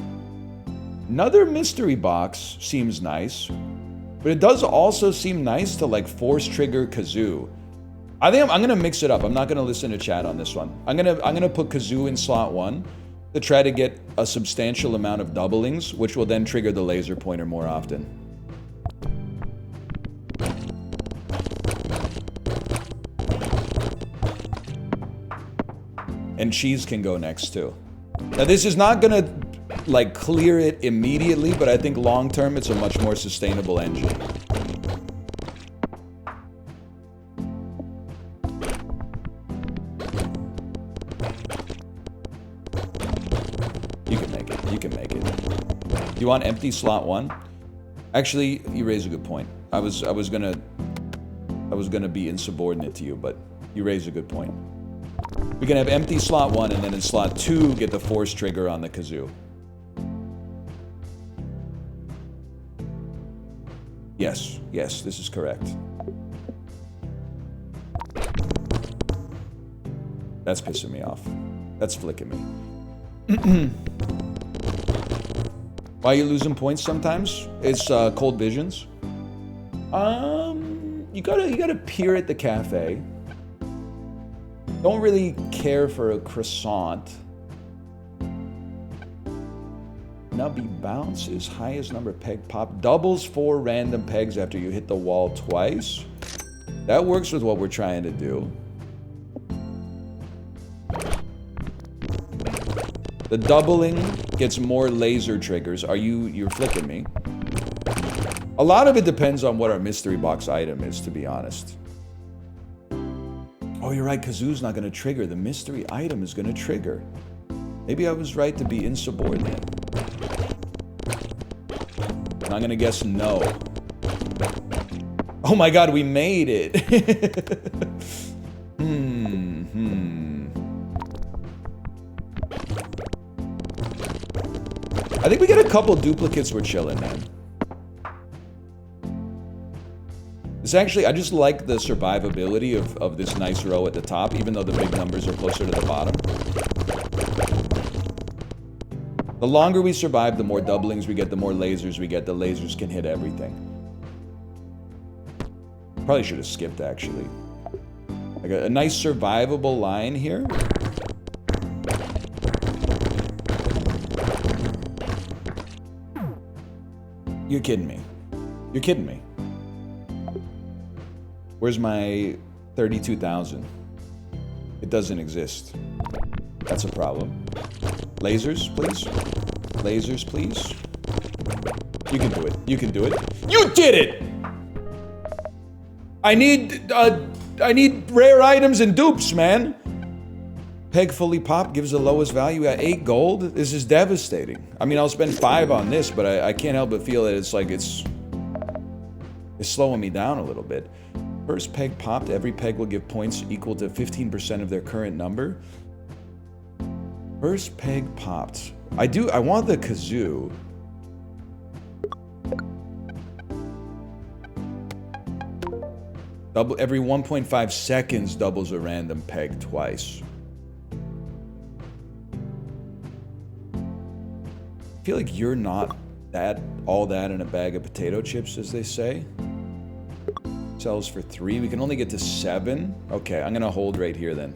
Speaker 1: Another mystery box seems nice, but it does also seem nice to like force trigger Kazoo. I think I'm gonna mix it up. I'm not gonna listen to chat on this one. I'm gonna put Kazoo in slot 1 to try to get a substantial amount of doublings, which will then trigger the laser pointer more often. And cheese can go next too. Now this is not gonna like clear it immediately, but I think long term it's a much more sustainable engine. You can make it. You can make it. You want empty slot 1? Actually, you raise a good point. I was gonna be insubordinate to you, but you raise a good point. We can have empty slot 1 and then in slot 2 get the force trigger on the Kazoo. Yes, yes, this is correct. That's pissing me off. That's flicking me. Why are you losing points sometimes? It's cold visions. You gotta peer at the cafe. Don't really care for a croissant. Nubby bounces, highest number peg pop, doubles 4 random pegs after you hit the wall twice. That works with what we're trying to do. The doubling gets more laser triggers. You're flicking me. A lot of it depends on what our mystery box item is, to be honest. Oh, you're right, Kazoo's not gonna trigger. The mystery item is gonna trigger. Maybe I was right to be insubordinate. I'm gonna guess no. Oh my god, we made it! I think we get a couple duplicates, we're chilling, man. It's actually, I just like the survivability of this nice row at the top, even though the big numbers are closer to the bottom. The longer we survive, the more doublings we get, the more lasers we get. The lasers can hit everything. Probably should have skipped, actually. I got a nice survivable line here. You're kidding me. You're kidding me. Where's my 32,000? It doesn't exist. That's a problem. Lasers, please. Lasers, please. You can do it. You can do it. You did it! I need rare items and dupes, man. Peg fully popped gives the lowest value at 8 gold. This is devastating. I mean, I'll spend 5 on this, but I can't help but feel that it's like it's slowing me down a little bit. First peg popped, every peg will give points equal to 15% of their current number. First peg popped. I want the Kazoo. Double every 1.5 seconds doubles a random peg twice. I feel like you're not all that in a bag of potato chips, as they say. Sells for 3. We can only get to 7. Okay, I'm gonna hold right here then.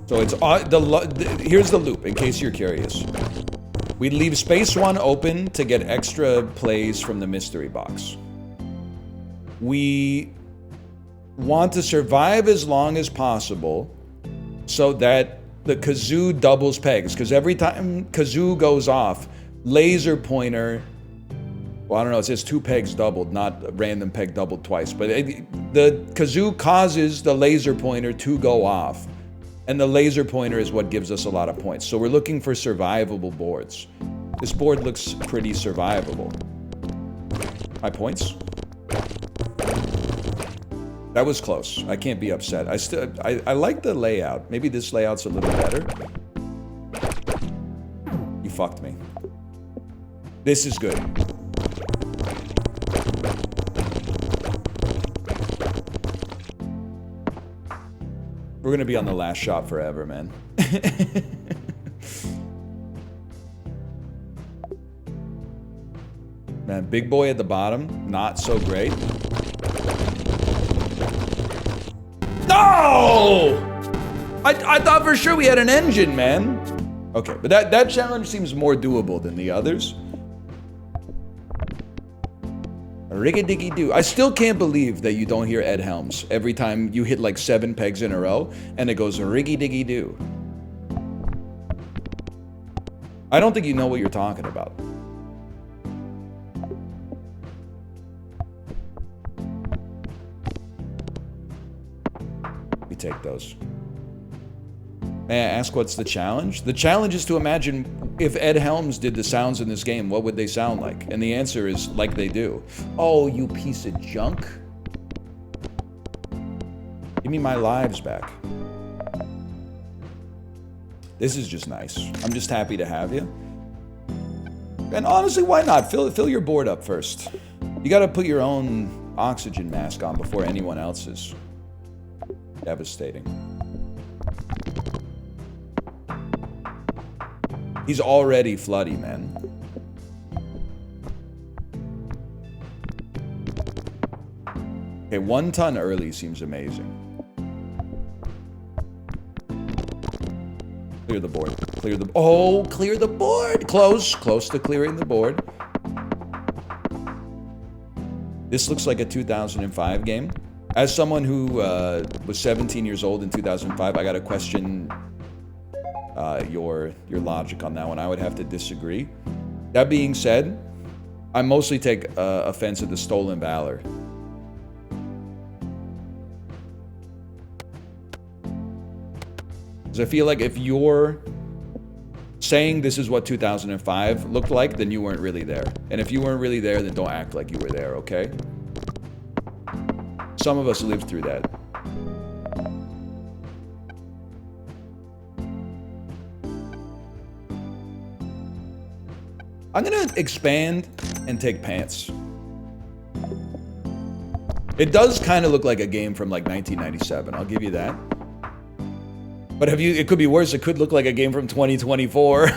Speaker 1: So it's here's the loop, in case you're curious. We leave space 1 open to get extra plays from the mystery box. We want to survive as long as possible so that the Kazoo doubles pegs, because every time Kazoo goes off, laser pointer, well, I don't know, it says 2 pegs doubled, not a random peg doubled twice, but the Kazoo causes the laser pointer to go off, and the laser pointer is what gives us a lot of points. So we're looking for survivable boards. This board looks pretty survivable. My points? That was close. I can't be upset. I like the layout. Maybe this layout's a little better. You fucked me. This is good. We're gonna be on the last shot forever, man. Man, big boy at the bottom, not so great. No! I thought for sure we had an engine, man. Okay, but that challenge seems more doable than the others. Rigga-diggy-doo. I still can't believe that you don't hear Ed Helms every time you hit like 7 pegs in a row and it goes riggy-diggy-doo. I don't think you know what you're talking about. We take those. May I ask what's the challenge? The challenge is to imagine if Ed Helms did the sounds in this game, what would they sound like? And the answer is like they do. Oh, you piece of junk. Give me my lives back. This is just nice. I'm just happy to have you. And honestly, why not? Fill your board up first. You gotta put your own oxygen mask on before anyone else's. Devastating. He's already floody, man. Okay, 1 ton early seems amazing. Clear the board. Clear the... Oh, clear the board! Close to clearing the board. This looks like a 2005 game. As someone who was 17 years old in 2005, I gotta question your logic on that one. I would have to disagree. That being said, I mostly take offense at the stolen valor. Because I feel like if you're saying this is what 2005 looked like, then you weren't really there. And if you weren't really there, then don't act like you were there, okay? Some of us lived through that. I'm gonna expand and take pants. It does kind of look like a game from like 1997, I'll give you that. But it could be worse, it could look like a game from 2024.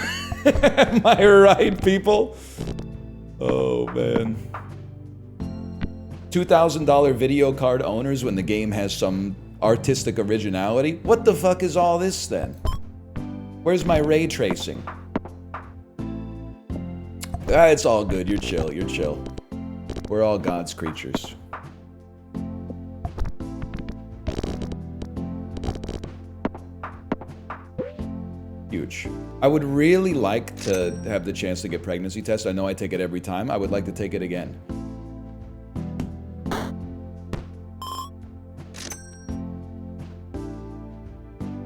Speaker 1: Am I right, people? Oh, man. $2,000 video card owners when the game has some artistic originality? What the fuck is all this then? Where's my ray tracing? Ah, it's all good. You're chill. You're chill. We're all God's creatures. Huge. I would really like to have the chance to get pregnancy tests. I know I take it every time. I would like to take it again.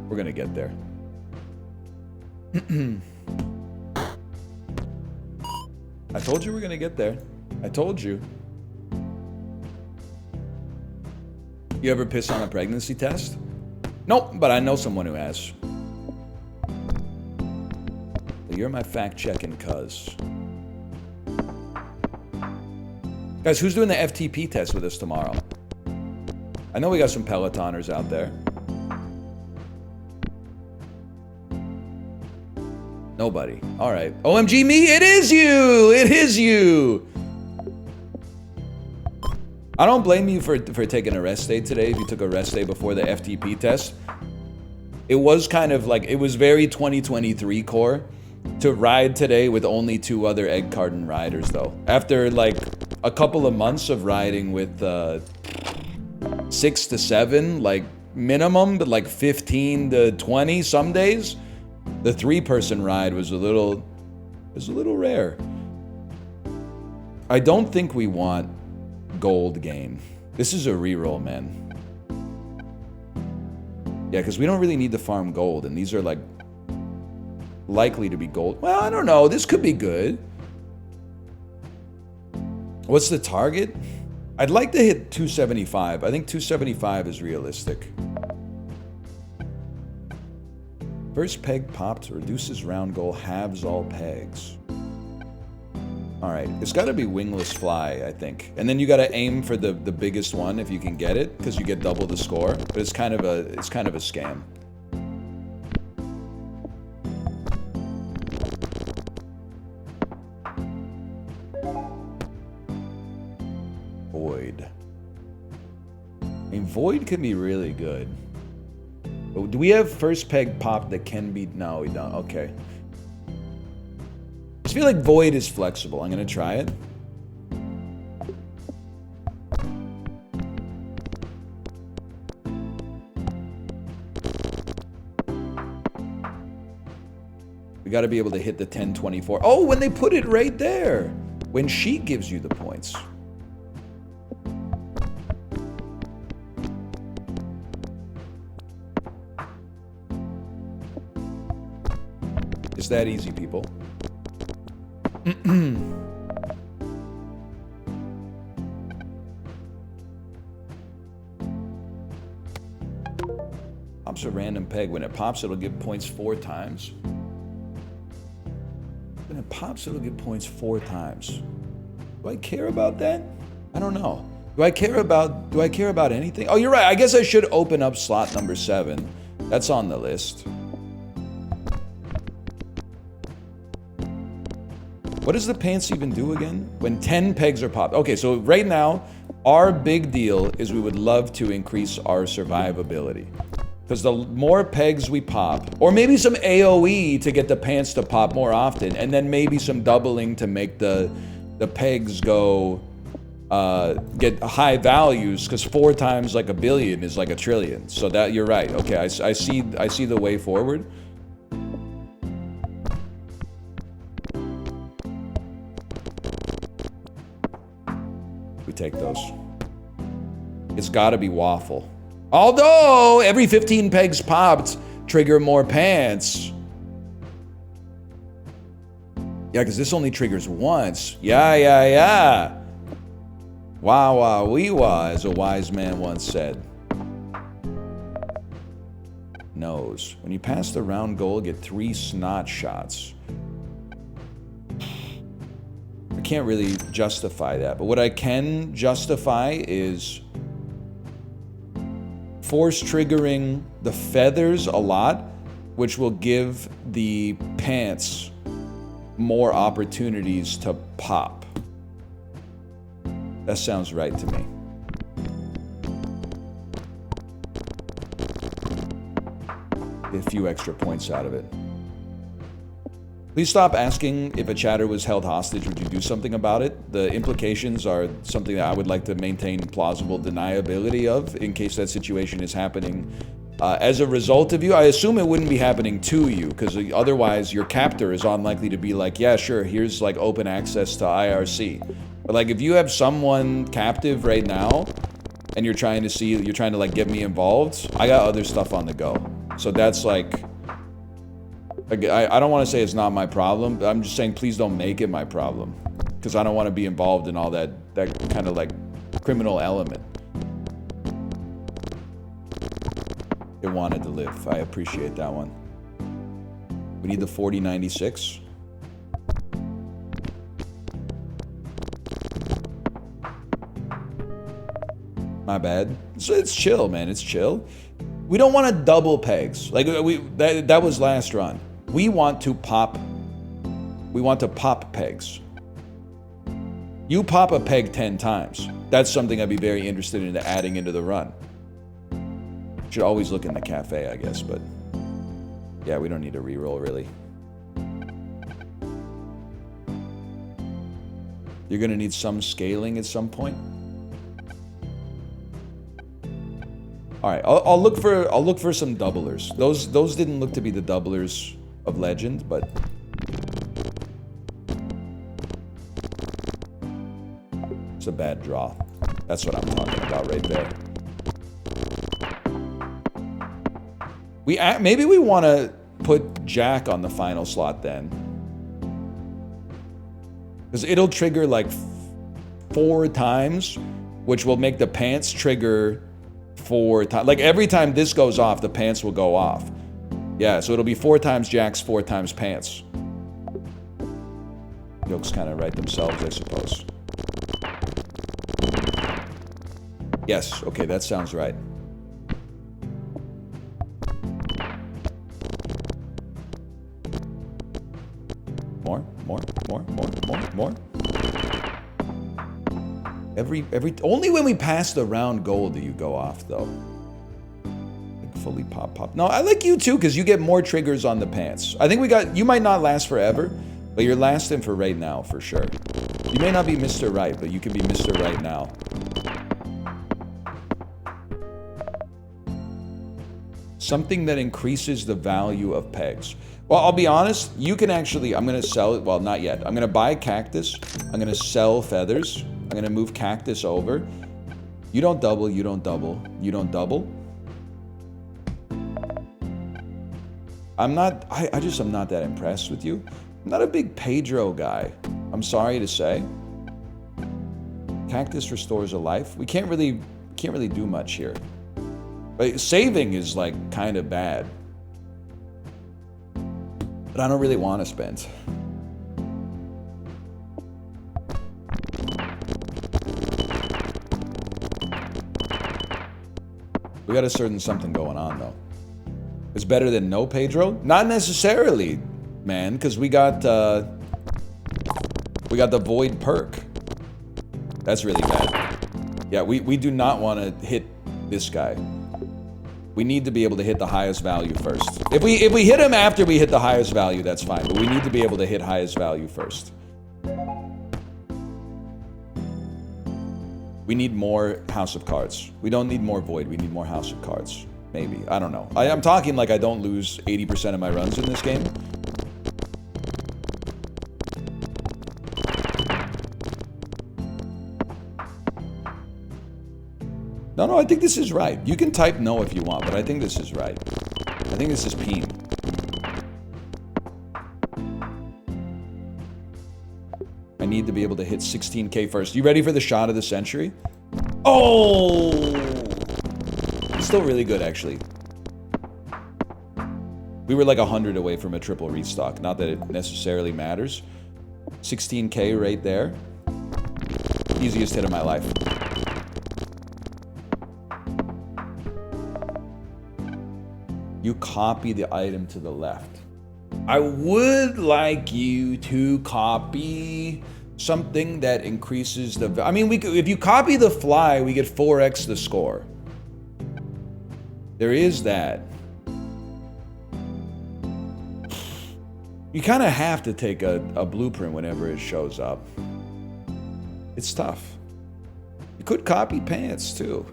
Speaker 1: We're gonna get there. I told you we're gonna get there. I told you. You ever piss on a pregnancy test? Nope, but I know someone who has. You're my fact-checking cuz. Guys, who's doing the FTP test with us tomorrow? I know we got some Pelotoners out there. Nobody. All right. OMG me, it is you! It is you! I don't blame you for taking a rest day today if you took a rest day before the FTP test. It was kind of like, it was very 2023 core to ride today with only 2 other egg carton riders though. After like a couple of months of riding with 6 to 7, like minimum, but like 15 to 20 some days. The 3-person ride was a little rare. I don't think we want gold game. This is a reroll, man. Yeah, because we don't really need to farm gold, and these are like likely to be gold. Well, I don't know. This could be good. What's the target? I'd like to hit 275. I think 275 is realistic. First peg popped reduces round goal, halves all pegs. All right, it's got to be wingless fly, I think. And then you got to aim for the biggest one if you can get it, because you get double the score. But it's kind of a scam. Void. I mean, Void can be really good. But do we have first peg pop that can be? No, we don't. Okay. I feel like Void is flexible. I'm gonna try it. We gotta be able to hit the 10-24. Oh, when they put it right there. When she gives you the points. It's that easy, people. Pops a random peg. When it pops, it'll give points 4 times. When it pops, it'll give points 4 times. Do I care about that? I don't know. Do I care about anything? Oh, you're right. I guess I should open up slot number 7. That's on the list. What does the pants even do again? When 10 pegs are popped. Okay, so right now, our big deal is we would love to increase our survivability. Because the more pegs we pop, or maybe some AoE to get the pants to pop more often, and then maybe some doubling to make the pegs go, get high values, because 4 times like a billion is like a trillion. So that, you're right. Okay, I see the way forward. Take those. It's gotta be waffle. Although every 15 pegs popped trigger more pants. Yeah, because this only triggers once. Yeah. Wah wah wee wah, as a wise man once said. Nose. When you pass the round goal, get 3 snot shots. I can't really justify that, but what I can justify is force triggering the feathers a lot, which will give the pants more opportunities to pop. That sounds right to me. Get a few extra points out of it. Please stop asking if a chatter was held hostage. Would you do something about it? The implications are something that I would like to maintain plausible deniability of in case that situation is happening as a result of you. I assume it wouldn't be happening to you, because otherwise your captor is unlikely to be like, yeah, sure, here's like open access to IRC. But like if you have someone captive right now and you're trying to like get me involved, I got other stuff on the go. So that's like, I don't want to say it's not my problem, but I'm just saying please don't make it my problem. Because I don't want to be involved in all that kind of like criminal element. It wanted to live. I appreciate that one. We need the 4096. My bad. So it's chill, man. It's chill. We don't want to double pegs. Like that was last run. We want to pop pegs. You pop a peg 10 times. That's something I'd be very interested in adding into the run. Should always look in the cafe, I guess, but yeah, we don't need a reroll really. You're gonna need some scaling at some point. All right, I'll look for some doublers. Those didn't look to be the doublers of legend, but it's a bad draw. That's what I'm talking about right there. Maybe we want to put Jack on the final slot then, because it'll trigger like 4 times, which will make the pants trigger 4 times. Like every time this goes off, the pants will go off. Yeah, so it'll be 4 times jacks, 4 times pants. Jokes kind of write themselves, I suppose. Yes, okay, that sounds right. More. Only when we pass the round goal do you go off, though. Like fully pop. No, I like you too, because you get more triggers on the pants. I think you might not last forever, but you're lasting for right now, for sure. You may not be Mr. Right, but you can be Mr. Right now. Something that increases the value of pegs. Well, I'll be honest, you can actually, I'm going to sell it, well, not yet. I'm going to buy cactus, I'm going to sell feathers, I'm going to move cactus over. You don't double, you don't double, you don't double. I'm not, I just am not that impressed with you. I'm not a big Pedro guy, I'm sorry to say. Cactus restores a life. We can't really do much here. But saving is like kind of bad. But I don't really want to spend. We got a certain something going on though. It's better than no Pedro? Not necessarily, man, because we got the void perk. That's really bad. Yeah, we do not want to hit this guy. We need to be able to hit the highest value first. If we hit him after we hit the highest value, that's fine. But we need to be able to hit highest value first. We need more House of Cards. We don't need more Void. We need more House of Cards. Maybe. I don't know. I'm talking like I don't lose 80% of my runs in this game. No, I think this is right. You can type no if you want, but I think this is right. I think this is peen. I need to be able to hit 16K first. You ready for the shot of the century? Oh! It's still really good, actually. We were like 100 away from a triple restock. Not that it necessarily matters. 16K right there. Easiest hit of my life. You copy the item to the left. I would like you to copy something that increases the... I mean, if you copy the fly, we get 4x the score. There is that. You kind of have to take a blueprint whenever it shows up. It's tough. You could copy pants, too.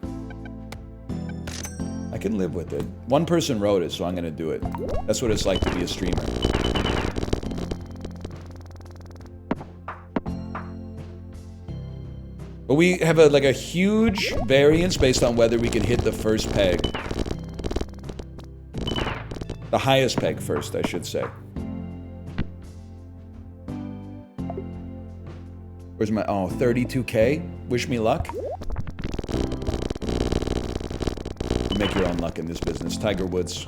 Speaker 1: I can live with it. One person wrote it, so I'm gonna do it. That's what it's like to be a streamer. But we have a huge variance based on whether we can hit the first peg. The highest peg first, I should say. Where's my, 32K? Wish me luck. Make your own luck in this business. Tiger Woods.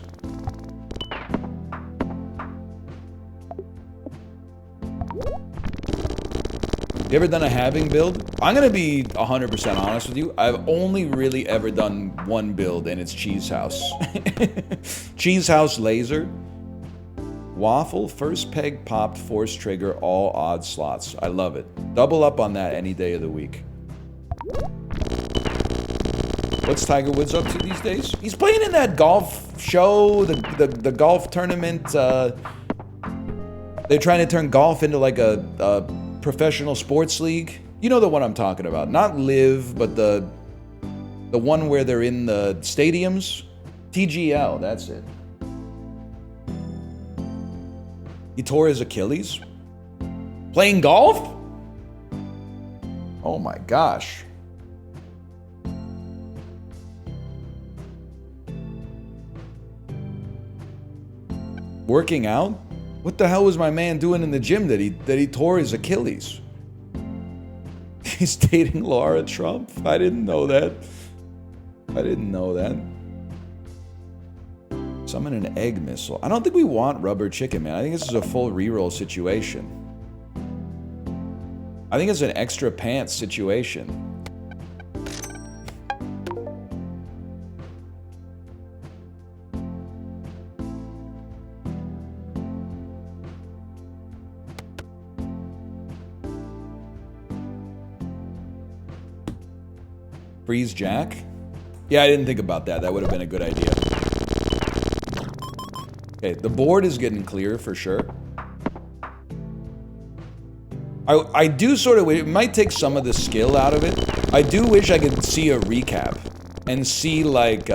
Speaker 1: You ever done a halving build? I'm gonna be 100% honest with you. I've only really ever done one build, and it's Cheese House. Cheese House laser. Waffle, first peg popped, force trigger, all odd slots. I love it. Double up on that any day of the week. What's Tiger Woods up to these days? He's playing in that golf show, the golf tournament. They're trying to turn golf into like a professional sports league. You know the one I'm talking about. Not Live, but the one where they're in the stadiums. TGL, that's it. He tore his Achilles? Playing golf? Oh my gosh. Working out? What the hell was my man doing in the gym that he tore his Achilles? He's dating Laura Trump? I didn't know that. Summon an egg missile. I don't think we want rubber chicken, man. I think this is a full reroll situation. I think it's an extra pants situation. Freeze Jack? Yeah, I didn't think about that. That would have been a good idea. Okay, the board is getting clear for sure. I do sort of, it might take some of the skill out of it. I do wish I could see a recap and see like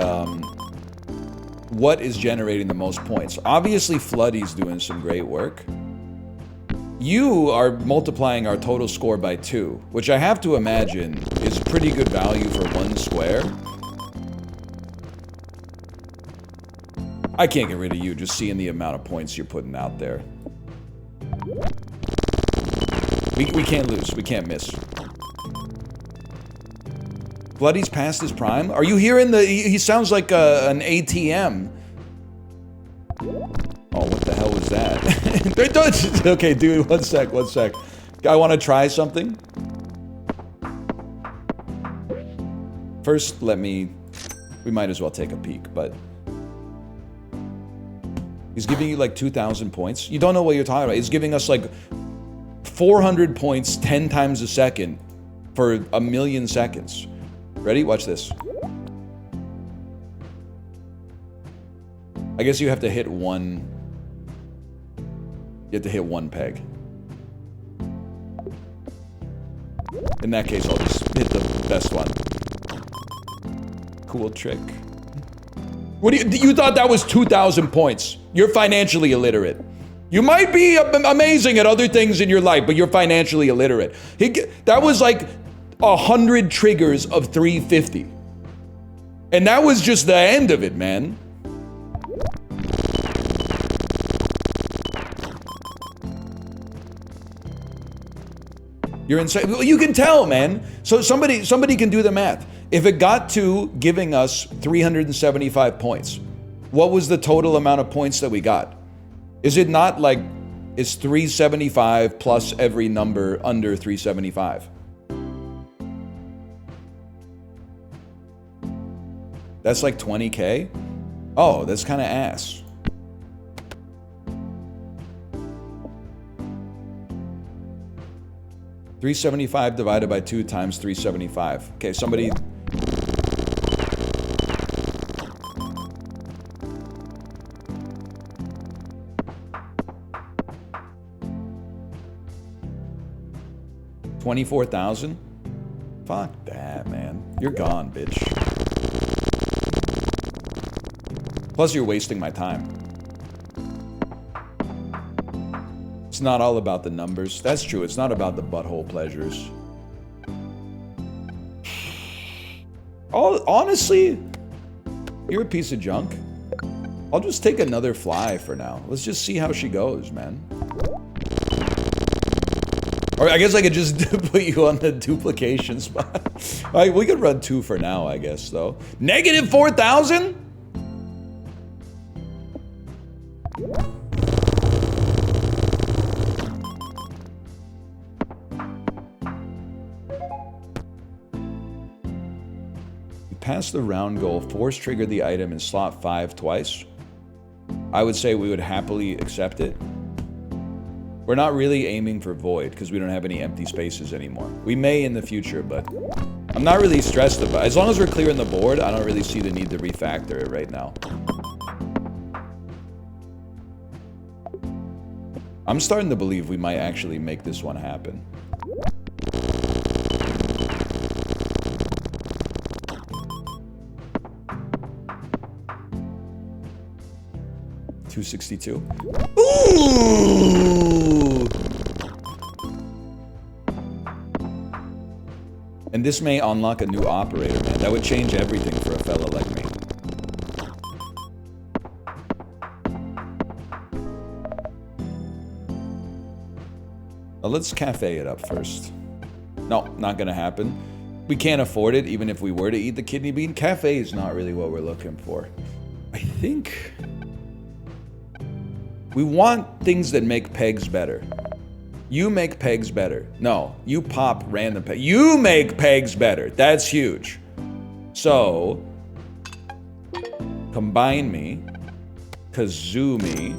Speaker 1: what is generating the most points. Obviously Flooddy's doing some great work. You are multiplying our total score by 2, which I have to imagine is pretty good value for 1 square. I can't get rid of you just seeing the amount of points you're putting out there. We can't lose. We can't miss. Bloody's past his prime? Are you hearing the... He sounds like an ATM. Oh, what the hell was that? Okay, dude, one sec. I want to try something. First, we might as well take a peek, but... He's giving you like 2,000 points. You don't know what you're talking about. He's giving us like 400 points 10 times a second for 1,000,000 seconds. Ready? Watch this. I guess you have to hit one... You have to hit one peg. In that case, I'll just hit the best one. Cool trick. What do you thought that was 2,000 points? You're financially illiterate. You might be amazing at other things in your life, but you're financially illiterate. That was like 100 triggers of 350. And that was just the end of it, man. You're insane. You can tell, man. So somebody can do the math. If it got to giving us 375 points, what was the total amount of points that we got? Is it not like it's 375 plus every number under 375? That's like 20K? Oh, that's kind of ass. $375 divided by 2 times 375. Okay, somebody... $24,000? Fuck that, man. You're gone, bitch. Plus, you're wasting my time. It's not all about the numbers. That's true. It's not about the butthole pleasures. Honestly, you're a piece of junk. I'll just take another fly for now. Let's just see how she goes, man. Or I guess I could just put you on the duplication spot. All right, we could run 2 for now, I guess, though. Negative 4,000? Pass the round goal, force trigger the item in slot 5 twice. I would say we would happily accept it. We're not really aiming for void because we don't have any empty spaces anymore. We may in the future, but I'm not really stressed about it. As long as we're clearing the board, I don't really see the need to refactor it right now. I'm starting to believe we might actually make this one happen. $262. Ooh! And this may unlock a new operator, man. That would change everything for a fella like me. Well, let's cafe it up first. No, not gonna happen. We can't afford it, even if we were to eat the kidney bean. Cafe is not really what we're looking for. I think... We want things that make pegs better. You make pegs better. No, you pop random pegs. You make pegs better. That's huge. So, combine me, kazoo me.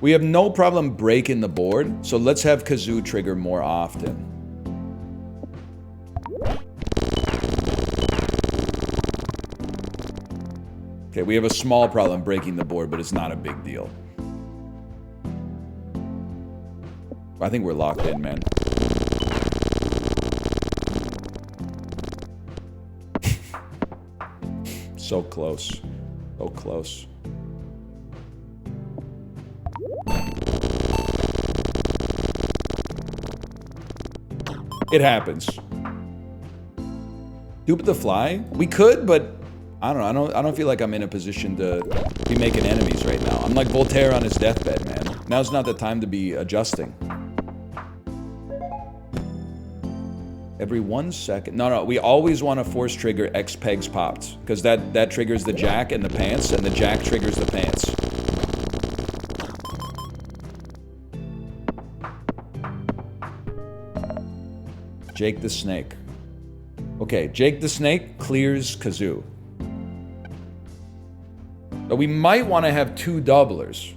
Speaker 1: We have no problem breaking the board, so let's have kazoo trigger more often. Okay, we have a small problem breaking the board, but it's not a big deal. I think we're locked in, man. So close. So close. It happens. Dupe the fly? We could, but I don't know. I don't feel like I'm in a position to be making enemies right now. I'm like Voltaire on his deathbed, man. Now's not the time to be adjusting. Every 1 second. No, we always want to force trigger X pegs popped. Because that triggers the jack and the pants, and the jack triggers the pants. Jake the Snake. Okay, Jake the Snake clears kazoo. But we might want to have 2 doublers.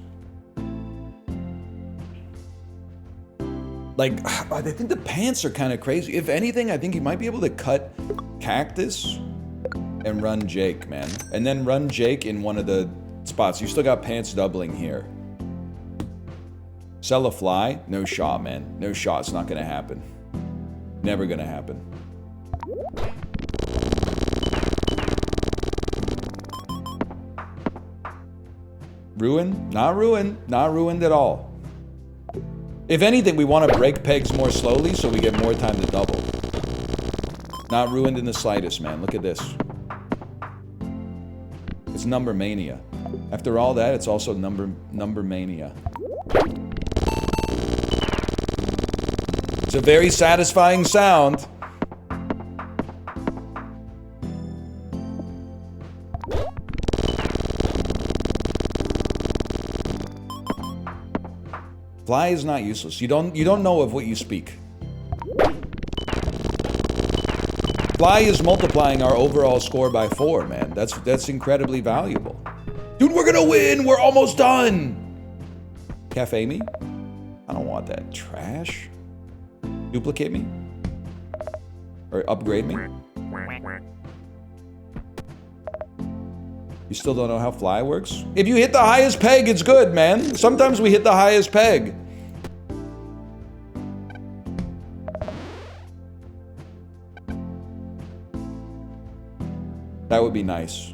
Speaker 1: Like, I think the pants are kind of crazy. If anything, I think you might be able to cut Cactus and run Jake, man. And then run Jake in one of the spots. You still got pants doubling here. Sell a fly? No shot, man. No shot. It's not going to happen. Never going to happen. Ruin? Not ruined. Not ruined at all. If anything, we want to break pegs more slowly so we get more time to double. Not ruined in the slightest, man. Look at this. It's number mania. After all that, it's also number mania. It's a very satisfying sound. Fly is not useless. You don't know of what you speak. Fly is multiplying our overall score by 4, man. That's incredibly valuable. Dude, we're gonna win! We're almost done! Cafe me? I don't want that. Trash? Duplicate me? Or upgrade me? You still don't know how fly works? If you hit the highest peg, it's good, man. Sometimes we hit the highest peg. That would be nice.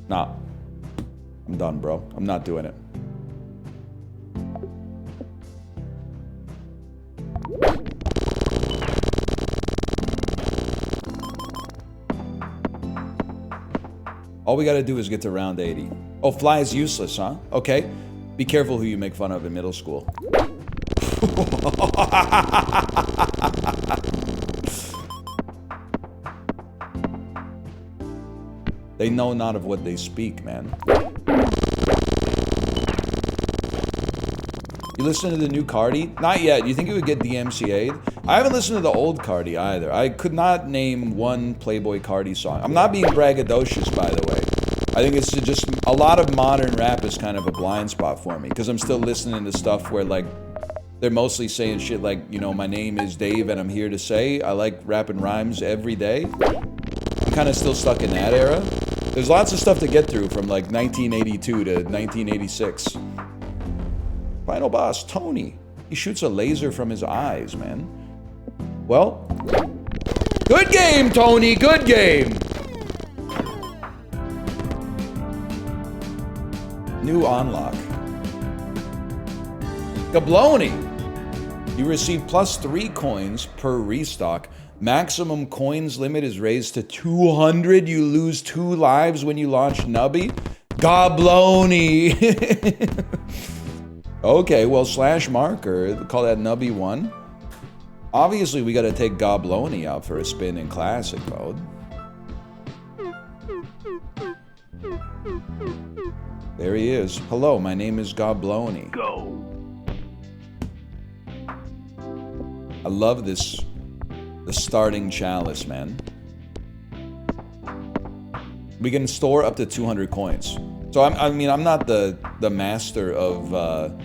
Speaker 1: Nah. I'm done, bro. I'm not doing it. All we gotta do is get to round 80. Oh, fly is useless, huh? Okay. Be careful who you make fun of in middle school. They know not of what they speak, man. You listen to the new Cardi? Not yet. You think it would get DMCA'd? I haven't listened to the old Cardi either. I could not name one Playboy Cardi song. I'm not being braggadocious, by the way. I think it's just a lot of modern rap is kind of a blind spot for me because I'm still listening to stuff where like they're mostly saying shit like, you know, my name is Dave and I'm here to say. I like rapping rhymes every day. I'm kind of still stuck in that era. There's lots of stuff to get through from like 1982 to 1986. Final boss, Tony. He shoots a laser from his eyes, man. Well, good game, Tony, good game. New unlock. Gabloni. You receive +3 coins per restock. Maximum coins limit is raised to 200. You lose 2 lives when you launch Nubby. Gabloni. Okay, well, /marker. Call that Nubby 1. Obviously, we gotta take Gobloni out for a spin in classic mode. There he is. Hello, my name is Gobloni.
Speaker 3: Go.
Speaker 1: I love this, the starting chalice, man. We can store up to 200 coins. So I mean, I'm not the master of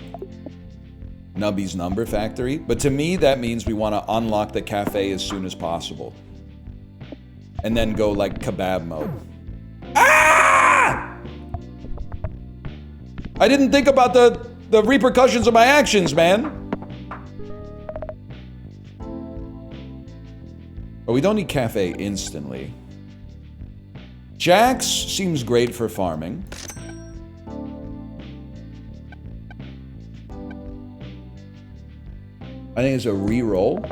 Speaker 1: Nubby's number factory, but to me that means we want to unlock the cafe as soon as possible, and then go like kebab mode. Ah! I didn't think about the repercussions of my actions, man. But we don't need cafe instantly. Jax seems great for farming. I think it's a reroll.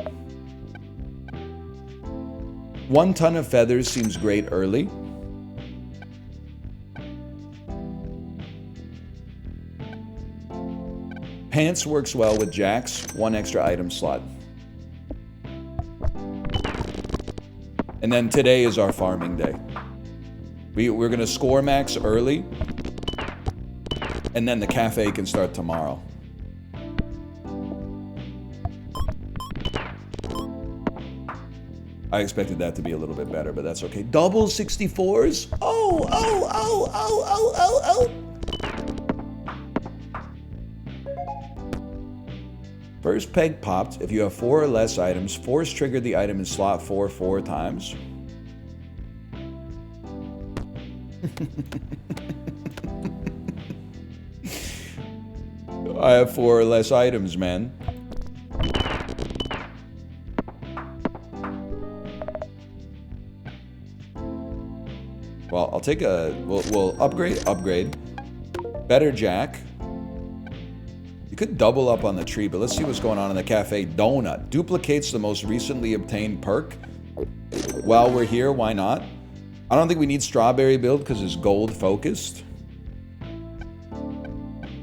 Speaker 1: 1 ton of feathers seems great early. Pants works well with Jax, 1 extra item slot. And then today is our farming day. We're gonna score max early, and then the cafe can start tomorrow. I expected that to be a little bit better, but that's okay. Double 64s? Oh. First peg popped. If you have 4 or less items, force trigger the item in slot 4 times. I have 4 or less items, man. Well, I'll take a... We'll upgrade. Better Jack. You could double up on the tree, but let's see what's going on in the cafe. Donut. Duplicates the most recently obtained perk. While we're here, why not? I don't think we need strawberry build because it's gold focused.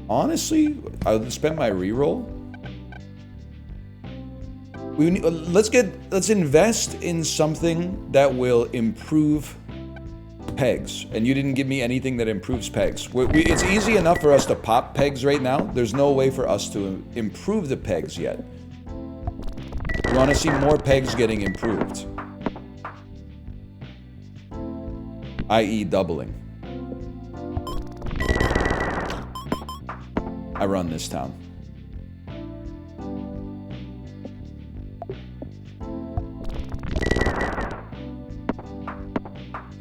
Speaker 1: Honestly, I would spend my reroll. Let's invest in something that will improve pegs, and you didn't give me anything that improves pegs. It's easy enough for us to pop pegs right now. There's no way for us to improve the pegs yet. We want to see more pegs getting improved, i.e. doubling. I run this town.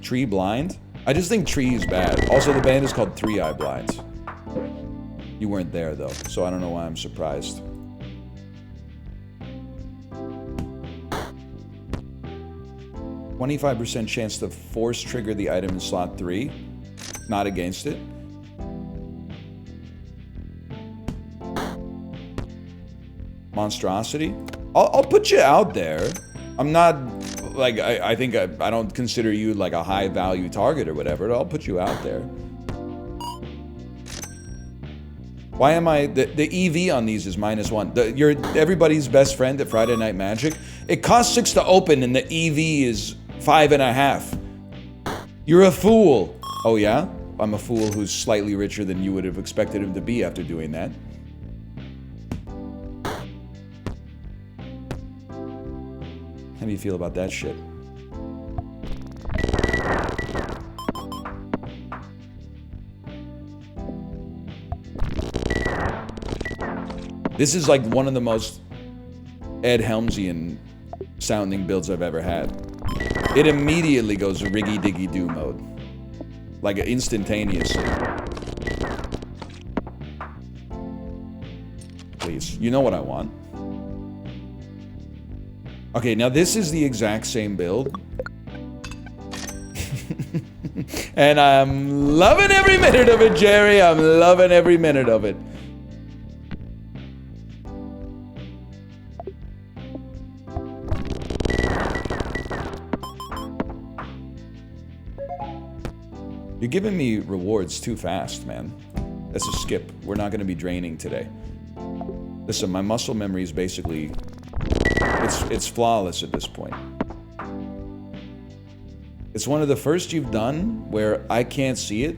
Speaker 1: Tree blind? I just think tree is bad. Also, the band is called 3-Eye Blinds. You weren't there, though, so I don't know why I'm surprised. %25 chance to force trigger the item in slot 3. Not against it. Monstrosity? I'll put you out there. I'm not... Like, I think I don't consider you like a high value target or whatever. I'll put you out there. Why am I... The EV on these is -1. You're everybody's best friend at Friday Night Magic. It costs 6 to open and the EV is 5.5. You're a fool. Oh yeah? I'm a fool who's slightly richer than you would have expected him to be after doing that. How do you feel about that shit? This is like one of the most Ed Helmsian sounding builds I've ever had. It immediately goes riggy diggy do mode. Like instantaneously. Please, you know what I want. Okay, now this is the exact same build. And I'm loving every minute of it, Jerry. I'm loving every minute of it. You're giving me rewards too fast, man. That's a skip. We're not going to be draining today. Listen, my muscle memory is basically It's flawless at this point. It's one of the first you've done where I can't see it.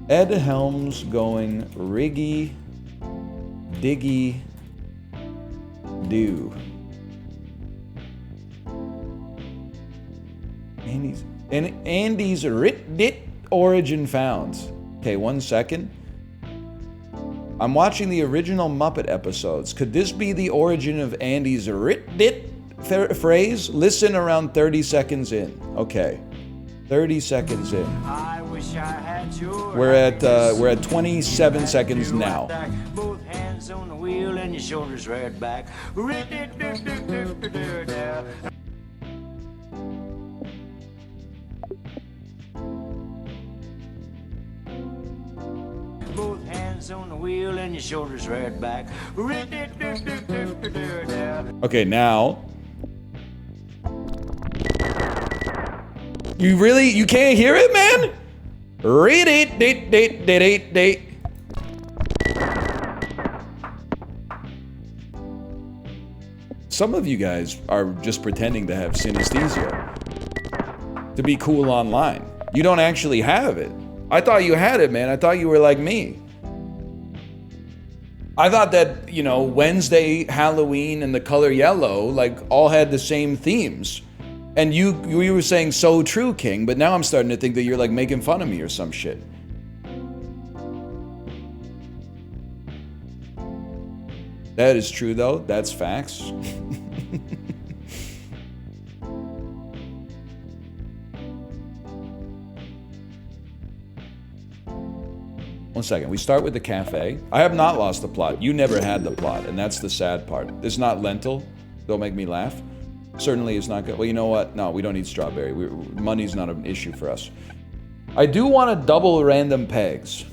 Speaker 1: Ed Helms going riggy, diggy, do. Andy's rit origin found. Okay, 1 second. I'm watching the original Muppet episodes. Could this be the origin of Andy's rit phrase? Listen around 30 seconds in. Okay, 30 seconds in.
Speaker 4: I wish I had your
Speaker 1: We're at 27 seconds now.
Speaker 4: both hands on the wheel and your shoulders right back. Both hands on the wheel and your shoulders right back.
Speaker 1: Okay, now. You can't hear it, man? Read it, date. Some of you guys are just pretending to have synesthesia. To be cool online. You don't actually have it. I thought you had it, man. I thought you were like me. I thought that, you know, Wednesday, Halloween, and the color yellow, like, all had the same themes. And you were saying so true, King, but now I'm starting to think that you're like making fun of me or some shit. That is true though, that's facts. 1 second, we start with the cafe. I have not lost the plot. You never had the plot, and that's the sad part. It's not lentil. Don't make me laugh. Certainly is not good. Well, you know what? No, we don't need strawberry. Money's not an issue for us. I do want to double random pegs.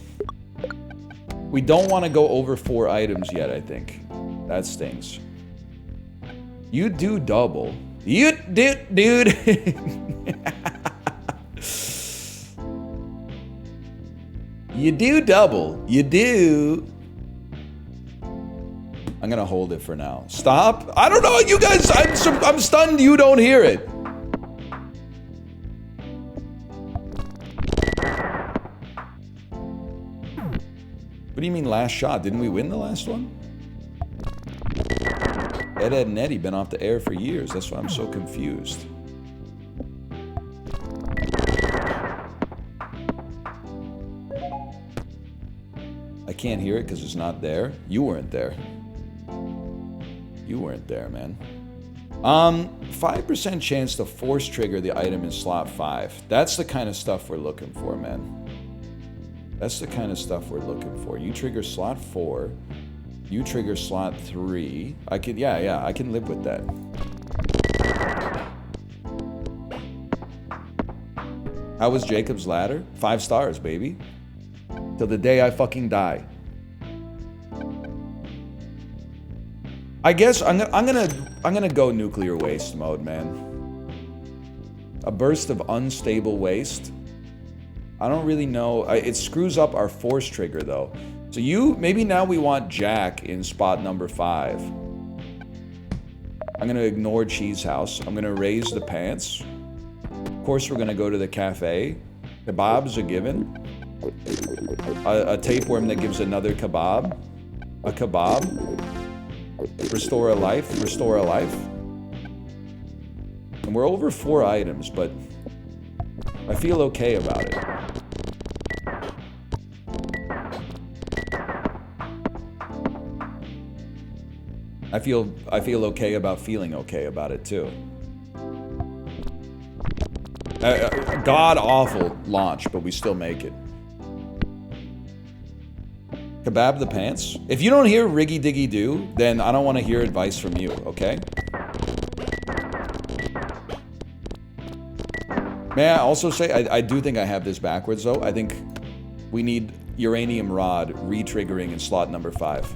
Speaker 1: We don't want to go over 4 items yet, I think. That stings. You do double. You do, dude. You do double. You do. I'm gonna hold it for now. Stop. I don't know, you guys. I'm stunned you don't hear it. What do you mean last shot? Didn't we win the last one? Ed and Eddie been off the air for years. That's why I'm so confused. I can't hear it because it's not there. You weren't there. You weren't there, man. 5% chance to force trigger the item in slot 5. That's the kind of stuff we're looking for, man. That's the kind of stuff we're looking for. You trigger slot 4. You trigger slot 3. I can, yeah, I can live with that. How was Jacob's Ladder? 5 stars, baby. Till the day I fucking die. I guess I'm gonna go nuclear waste mode, man. A burst of unstable waste. I don't really know. It screws up our force trigger though. So maybe now we want Jack in spot number 5. I'm gonna ignore Cheese House. I'm gonna raise the pants. Of course, we're gonna go to the cafe. Kebabs are given. A tapeworm that gives another kebab. A kebab. Restore a life. Restore a life. And we're over 4 items, but I feel okay about it. I feel okay about feeling okay about it too. God awful launch, but we still make it. Kebab the pants. If you don't hear Riggy Diggy Do, then I don't want to hear advice from you, okay? May I also say, I do think I have this backwards though. I think we need Uranium Rod re-triggering in slot number 5.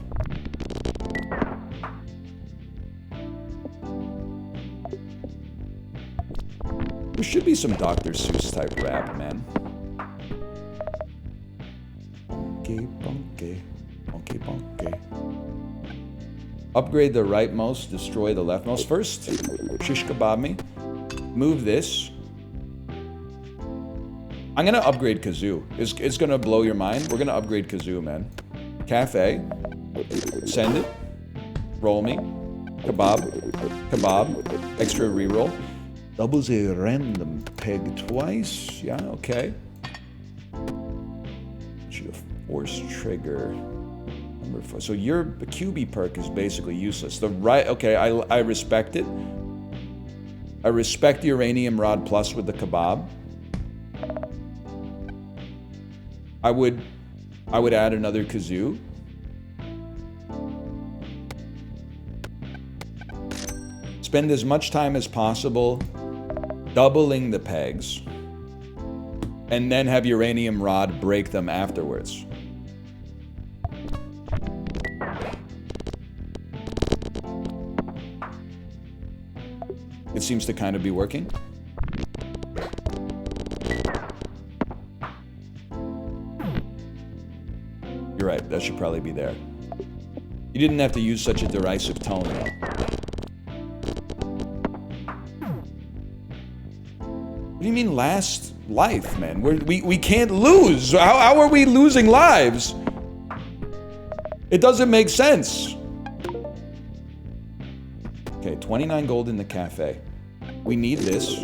Speaker 1: There should be some Dr. Seuss type rap, man. Funky, funky, funky, funky. Upgrade the rightmost, destroy the leftmost. First, shish kebab me. Move this. I'm gonna upgrade Kazoo. It's gonna blow your mind. We're gonna upgrade Kazoo, man. Cafe. Send it. Roll me. Kebab. Kebab. Extra reroll. Doubles a random peg twice. Yeah, okay. Force trigger. Number 4. So your QB perk is basically useless. The right, okay, I respect it. I respect the Uranium Rod Plus with the kebab. I would add another Kazoo. Spend as much time as possible doubling the pegs. And then have Uranium Rod break them afterwards. It seems to kind of be working. You're right, that should probably be there. You didn't have to use such a derisive tone, though. What do you mean last life, man? We can't lose. How are we losing lives? It doesn't make sense. Okay, 29 gold in the cafe. We need this.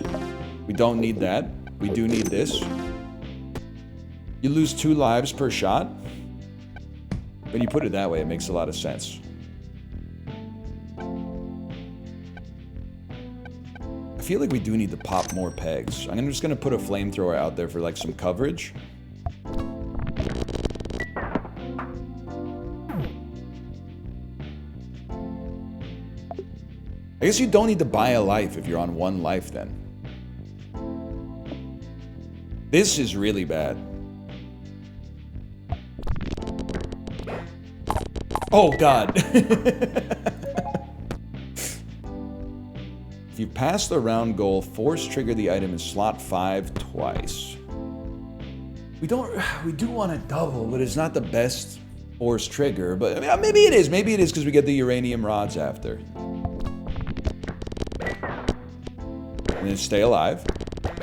Speaker 1: We don't need that. We do need this. You lose 2 lives per shot. When you put it that way, it makes a lot of sense. I feel like we do need to pop more pegs. I'm just gonna put a flamethrower out there for like some coverage. I guess you don't need to buy a life if you're on 1 life then. This is really bad. Oh god. If you pass the round goal, force trigger the item in slot 5 twice. We do want to double, but it's not the best force trigger. But I mean, maybe it is. Maybe it is because we get the uranium rods after. And then stay alive.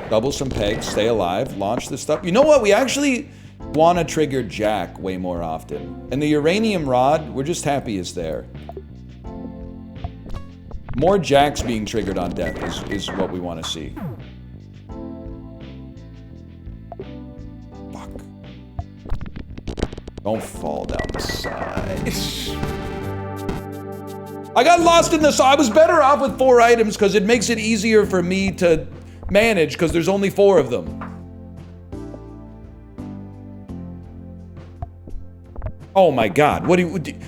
Speaker 1: Double some pegs, stay alive, launch this stuff. You know what? We actually want to trigger Jack way more often. And the uranium rod, we're just happy it's there. More Jacks being triggered on death is what we want to see. Fuck. Don't fall down the side. I got lost in the side. I was better off with 4 items because it makes it easier for me to manage because there's only 4 of them. Oh my god, what do you...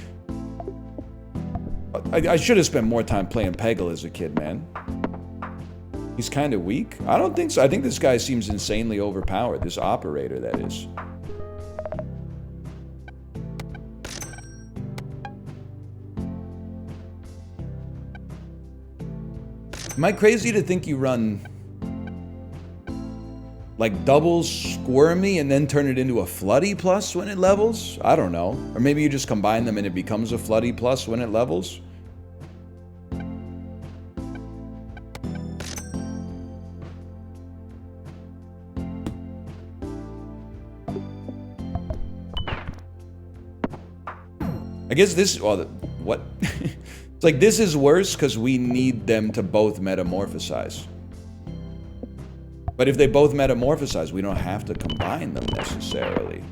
Speaker 1: I should have spent more time playing Peggle as a kid, man. He's kind of weak? I don't think so. I think this guy seems insanely overpowered. This operator, that is. Am I crazy to think you run... like doubles Squirmy and then turn it into a Floody Plus when it levels? I don't know. Or maybe you just combine them and it becomes a Floody Plus when it levels? I guess this... well, what? It's like this is worse because we need them to both metamorphosize. But if they both metamorphosize, we don't have to combine them necessarily.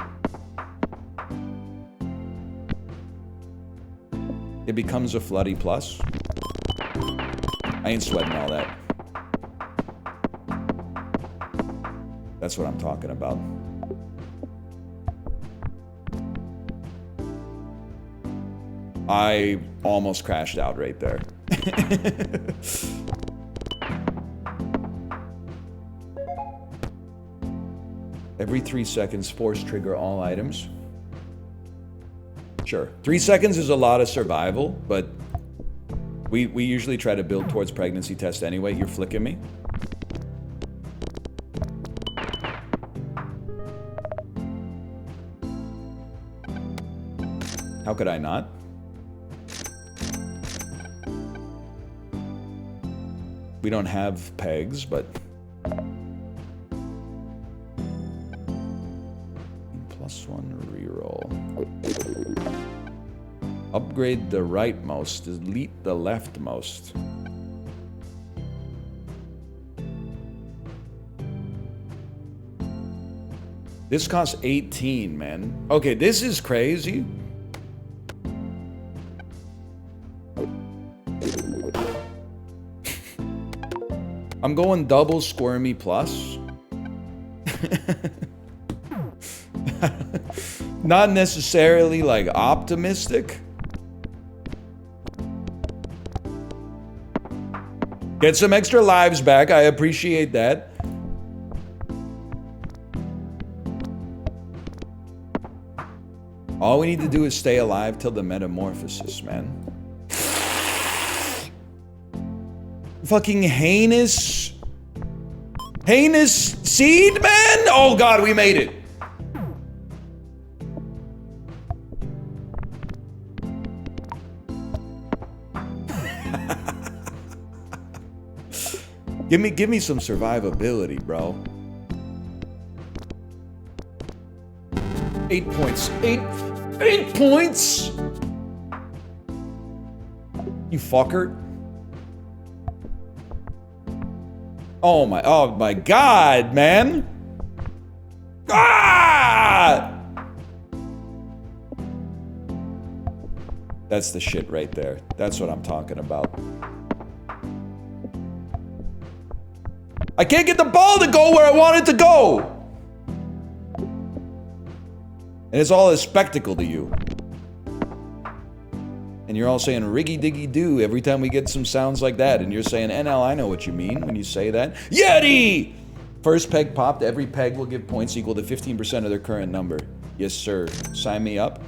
Speaker 1: It becomes a Floody Plus. I ain't sweating all that. That's what I'm talking about. I almost crashed out right there. Every 3 seconds, force trigger all items. Sure. 3 seconds is a lot of survival, but we usually try to build towards pregnancy test anyway. You're flicking me? How could I not? We don't have pegs, but... +1 reroll. Upgrade the rightmost, delete the leftmost. This costs 18, man. Okay, this is crazy. I'm going double squirmy plus. Not necessarily like optimistic. Get some extra lives back. I appreciate that. All we need to do is stay alive till the metamorphosis, man. Fucking heinous. Heinous seed, man? Oh god, we made it. Give me some survivability, bro. 8 points. 8 points? You fucker. Oh my god, man. Ah! That's the shit right there. That's what I'm talking about. I can't get the ball to go where I want it to go. And it's all a spectacle to you. And you're all saying riggy diggy doo every time we get some sounds like that. And you're saying, NL, I know what you mean when you say that. Yeti! First peg popped, every peg will give points equal to 15% of their current number. Yes, sir. Sign me up.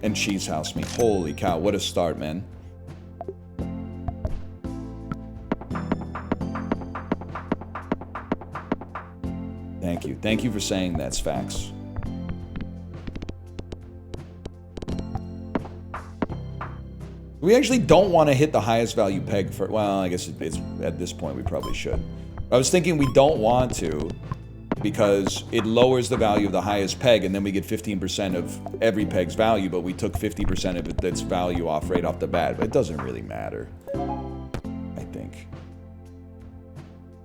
Speaker 1: And cheese house me. Holy cow, what a start, man. Thank you. Thank you for saying that's facts. We actually don't want to hit the highest value peg for... Well, I guess it's at this point we probably should. I was thinking we don't want to because it lowers the value of the highest peg and then we get 15% of every peg's value, but we took 50% of its value off right off the bat. But it doesn't really matter, I think.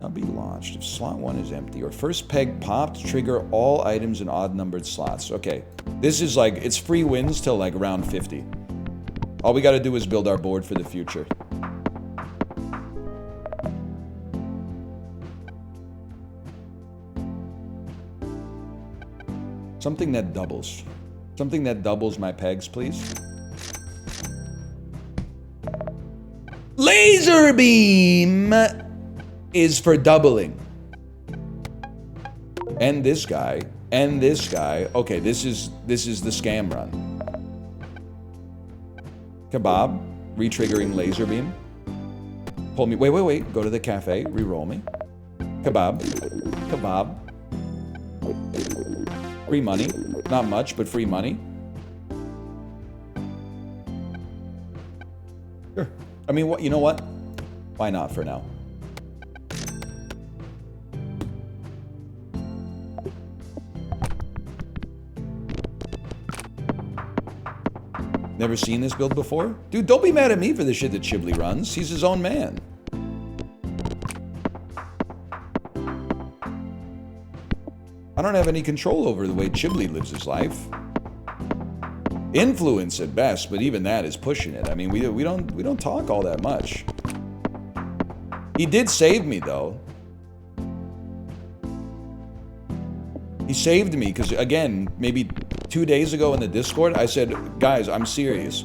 Speaker 1: Now be launched if slot 1 is empty or first peg popped, trigger all items in odd numbered slots. Okay, this is like, it's free wins till like round 50. All we gotta do is build our board for the future. Something that doubles. Something that doubles my pegs, please. Laser beam is for doubling. And this guy. And this guy. Okay, this is the scam run. Kebab. Retriggering laser beam. Pull me. Wait. Go to the cafe. Reroll me. Kebab. Kebab. Free money. Not much, but free money. Sure. I mean, what? You know what? Why not for now? Never seen this build before? Dude, don't be mad at me for the shit that Chiblee runs. He's his own man. I don't have any control over the way Chiblee lives his life. Influence at best, but even that is pushing it. I mean, we don't talk all that much. He did save me though. He saved me because again, maybe 2 days ago in the Discord, I said, guys, I'm serious.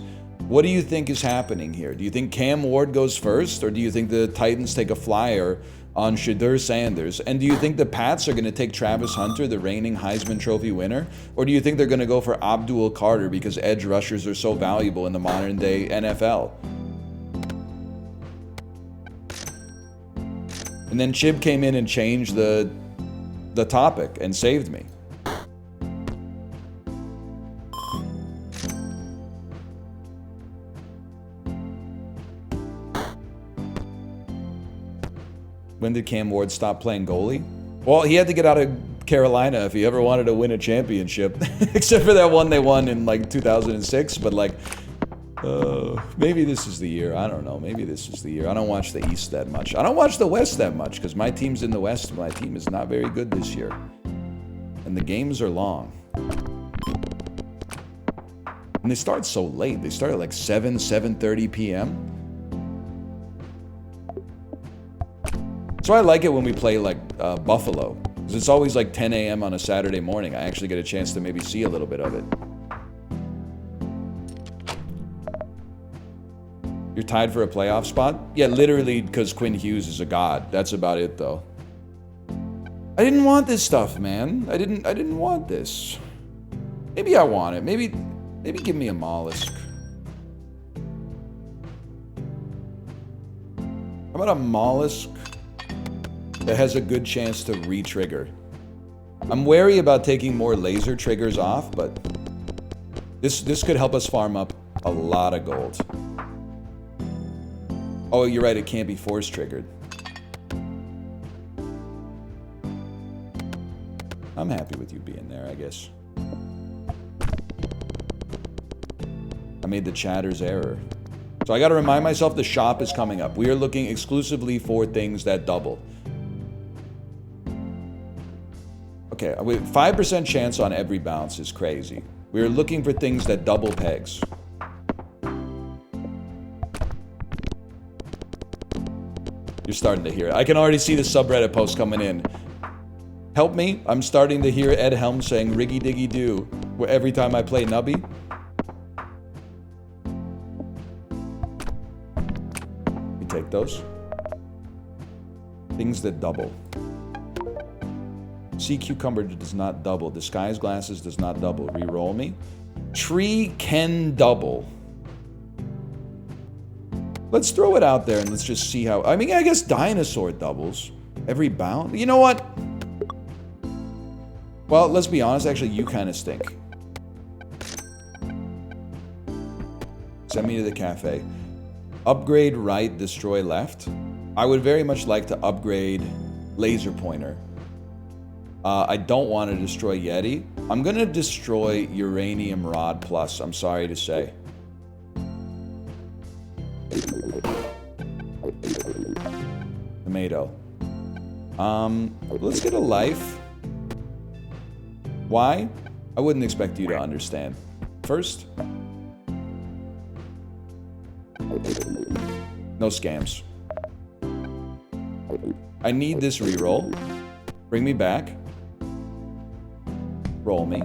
Speaker 1: What do you think is happening here? Do you think Cam Ward goes first, or do you think the Titans take a flyer on Shadur Sanders? And do you think the Pats are going to take Travis Hunter, the reigning Heisman Trophy winner? Or do you think they're going to go for Abdul Carter because edge rushers are so valuable in the modern day NFL? And then Chib came in and changed the topic and saved me. When did Cam Ward stop playing goalie? Well, he had to get out of Carolina if he ever wanted to win a championship. Except for that one they won in like 2006. But like, maybe this is the year. I don't know. Maybe this is the year. I don't watch the East that much. I don't watch the West that much because my team's in the West. My team is not very good this year. And the games are long. And they start so late. They start at like 7:30 p.m. So I like it when we play like Buffalo. Because it's always like 10 a.m. on a Saturday morning. I actually get a chance to maybe see a little bit of it. You're tied for a playoff spot? Yeah, literally because Quinn Hughes is a god. That's about it though. I didn't want this stuff, man. I didn't want this. Maybe I want it. Maybe give me a mollusk. How about a mollusk that has a good chance to re-trigger? I'm wary about taking more laser triggers off, but this could help us farm up a lot of gold. Oh, you're right, it can't be force triggered. I'm happy with you being there, I guess. I made the chatter's error. So I gotta remind myself the shop is coming up. We are looking exclusively for things that double. Okay, 5% chance on every bounce is crazy. We are looking for things that double pegs. You're starting to hear it. I can already see the subreddit post coming in. Help me, I'm starting to hear Ed Helm saying riggy diggy do every time I play Nubby. We take those. Things that double. Sea cucumber does not double. Disguise glasses does not double. Reroll me. Tree can double. Let's throw it out there and let's just see how... I mean, I guess dinosaur doubles. Every bound. You know what? Well, let's be honest. Actually, you kind of stink. Send me to the cafe. Upgrade right, destroy left. I would very much like to upgrade laser pointer. I don't want to destroy Yeti. I'm going to destroy Uranium Rod Plus. I'm sorry to say. Tomato. Let's get a life. Why? I wouldn't expect you to understand. First. No scams. I need this reroll. Bring me back. Roll me.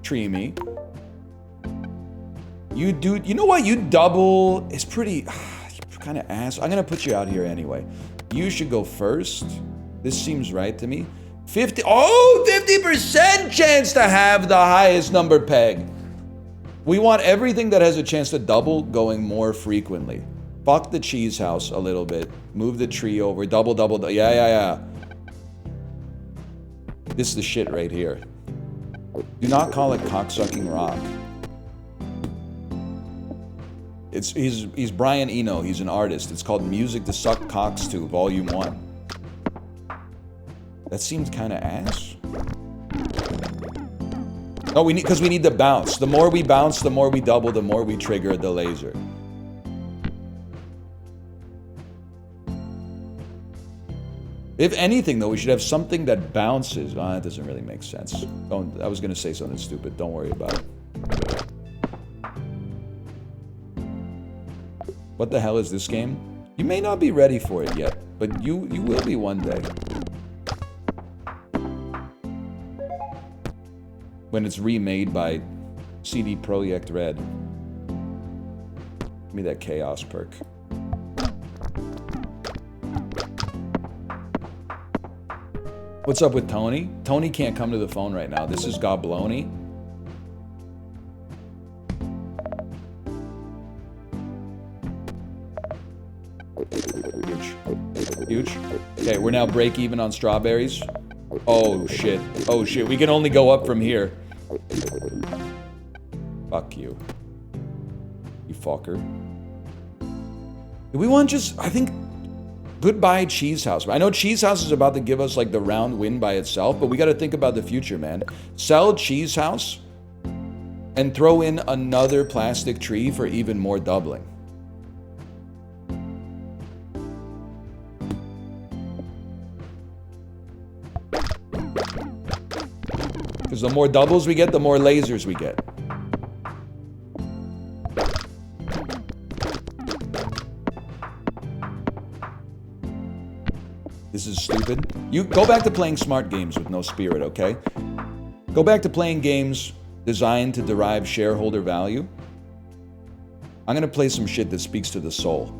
Speaker 1: Tree me. You do... You know what? You double... It's pretty... kind of ass. I'm going to put you out here anyway. You should go first. This seems right to me. 50... Oh! 50% chance to have the highest number peg. We want everything that has a chance to double going more frequently. Fuck the cheese house a little bit. Move the tree over. Double, double, double. Yeah. This is the shit right here. Do not call it cocksucking rock. He's Brian Eno. He's an artist. It's called Music to Suck Cocks To, Volume 1. That seems kind of ass. No, because we need the bounce. The more we bounce, the more we double, the more we trigger the laser. If anything, though, we should have something that bounces. Oh, that doesn't really make sense. I was going to say something stupid. Don't worry about it. What the hell is this game? You may not be ready for it yet, but you will be one day. When it's remade by CD Projekt Red. Give me that chaos perk. What's up with Tony? Tony can't come to the phone right now. This is Gobloni. Huge. Okay, we're now break even on strawberries. Oh shit. Oh shit. We can only go up from here. Fuck you. You fucker. Do we want just... I think... Goodbye Cheese House. I know Cheese House is about to give us like the round win by itself, but we got to think about the future, man. Sell Cheese House and throw in another plastic tree for even more doubling. Because the more doubles we get, the more lasers we get. This is stupid. You go back to playing smart games with no spirit, okay? Go back to playing games designed to derive shareholder value. I'm gonna play some shit that speaks to the soul.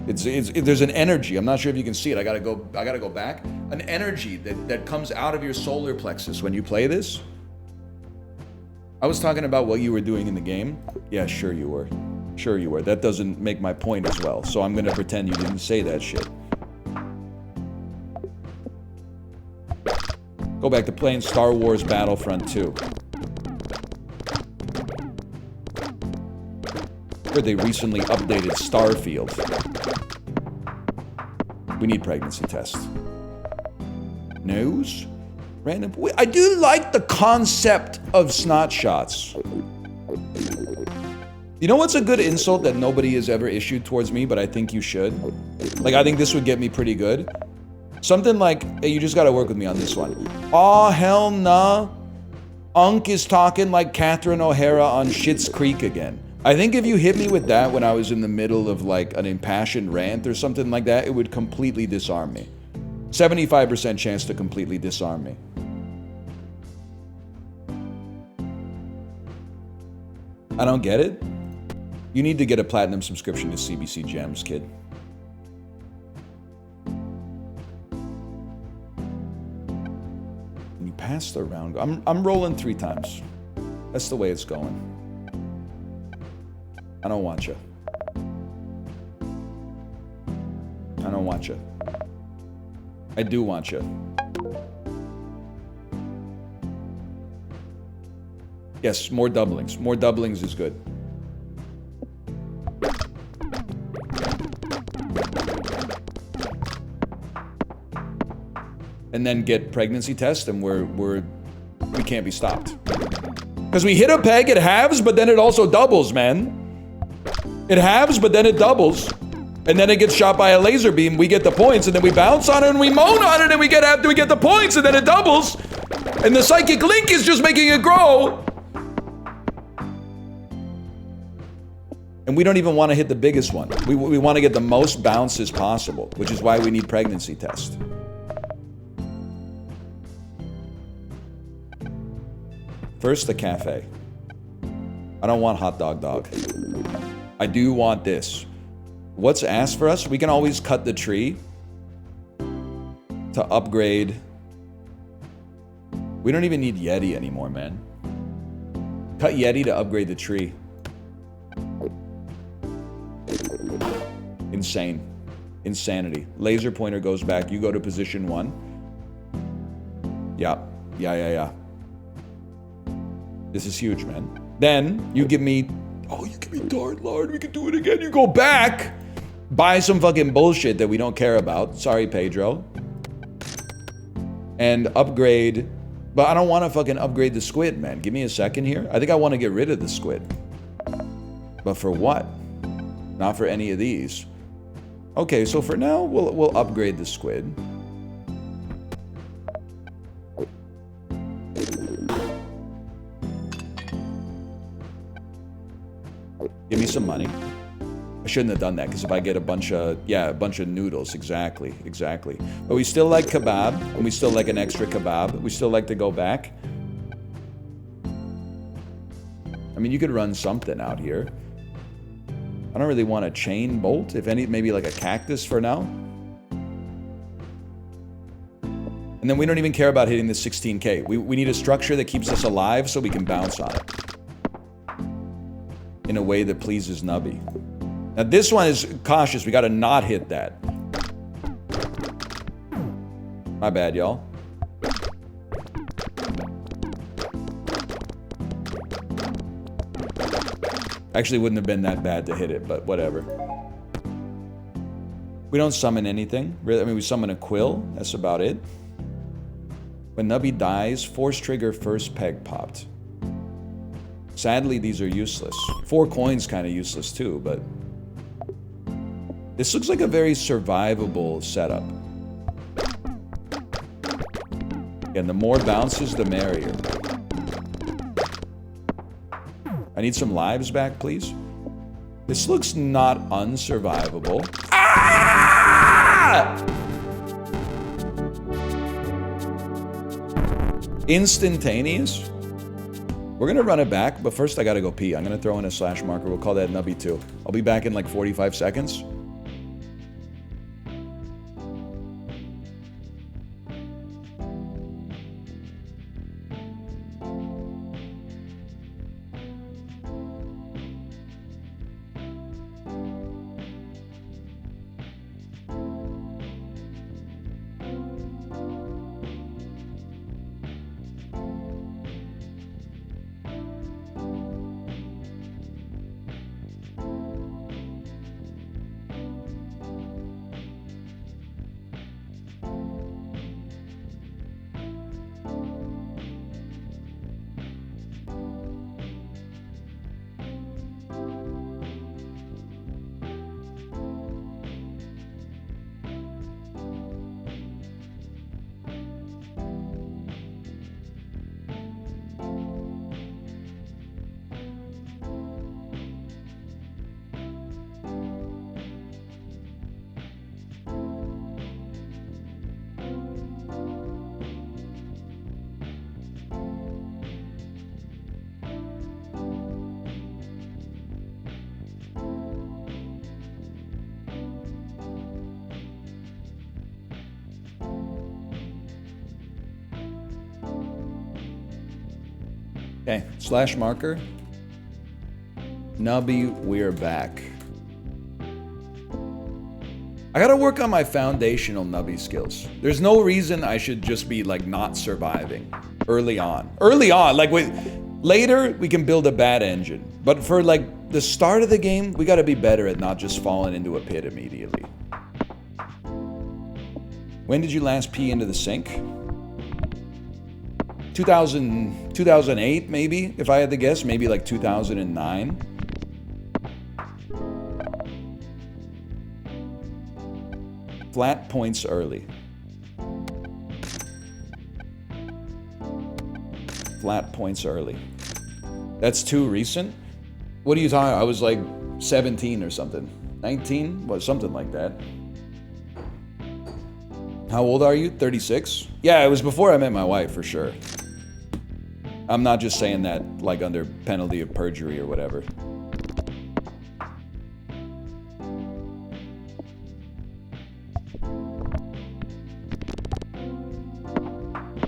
Speaker 1: There's an energy. I'm not sure if you can see it. I gotta go back. An energy that comes out of your solar plexus when you play this. I was talking about what you were doing in the game. Yeah, sure you were. Sure you were. That doesn't make my point as well. So I'm gonna pretend you didn't say that shit. Go back to playing Star Wars Battlefront 2. Where they recently updated Starfield. We need pregnancy tests. Nose? Random. I do like the concept of snot shots. You know what's a good insult that nobody has ever issued towards me, but I think you should? Like, I think this would get me pretty good. Something like, hey, you just gotta work with me on this one. Aw, hell nah. Unk is talking like Catherine O'Hara on Schitt's Creek again. I think if you hit me with that when I was in the middle of like an impassioned rant or something like that, it would completely disarm me. 75% chance to completely disarm me. I don't get it. You need to get a platinum subscription to CBC Gems, kid. When you pass the round, I'm rolling 3 times. That's the way it's going. I don't want you. I don't want you. I do want you. Yes, more doublings. More doublings is good. And then get pregnancy test, and we can't be stopped. Because we hit a peg, it halves, but then it also doubles, man. It halves, but then it doubles. And then it gets shot by a laser beam, we get the points, and then we bounce on it, and we moan on it, and we get the points, and then it doubles. And the psychic link is just making it grow. And we don't even want to hit the biggest one. We want to get the most bounces possible, which is why we need pregnancy test. First, the cafe. I don't want hot dog. I do want this. What's asked for us? We can always cut the tree to upgrade. We don't even need Yeti anymore, man. Cut Yeti to upgrade the tree. Insane. Insanity. Laser pointer goes back. You go to position 1. Yeah. This is huge, man. Then you give me... Oh, you give me Dart Lord. We can do it again. You go back. Buy some fucking bullshit that we don't care about. Sorry, Pedro. And upgrade... But I don't want to fucking upgrade the squid, man. Give me a second here. I think I want to get rid of the squid. But for what? Not for any of these. Okay, so for now, we'll upgrade the squid. Give me some money. I shouldn't have done that, because if I get a bunch of noodles, exactly. But we still like kebab, and we still like an extra kebab. We still like to go back. I mean, you could run something out here. I don't really want a chain bolt. If any, maybe like a cactus for now. And then we don't even care about hitting the 16K. We need a structure that keeps us alive so we can bounce on it. In a way that pleases Nubby. Now this one is cautious. We gotta not hit that. My bad, y'all. Actually, wouldn't have been that bad to hit it, but whatever. We don't summon anything. Really, I mean, we summon a quill. That's about it. When Nubby dies, force trigger first peg popped. Sadly, these are useless. 4 coins kind of useless too, but... This looks like a very survivable setup. And the more bounces, the merrier. I need some lives back, please. This looks not unsurvivable. Ah! Instantaneous? We're gonna run it back, but first I gotta go pee. I'm gonna throw in a slash marker. We'll call that Nubby 2. I'll be back in like 45 seconds. Okay, slash marker. Nubby, we're back. I gotta work on my foundational Nubby skills. There's no reason I should just be like not surviving early on. Early on, like later we can build a bad engine. But for like the start of the game, we gotta be better at not just falling into a pit immediately. When did you last pee into the sink? 2008 maybe, if I had to guess, maybe like 2009. Flat points early. Flat points early. That's too recent? What are you talking about? I was like 17 or something. 19? What, something like that. How old are you? 36? Yeah, it was before I met my wife, for sure. I'm not just saying that like under penalty of perjury or whatever.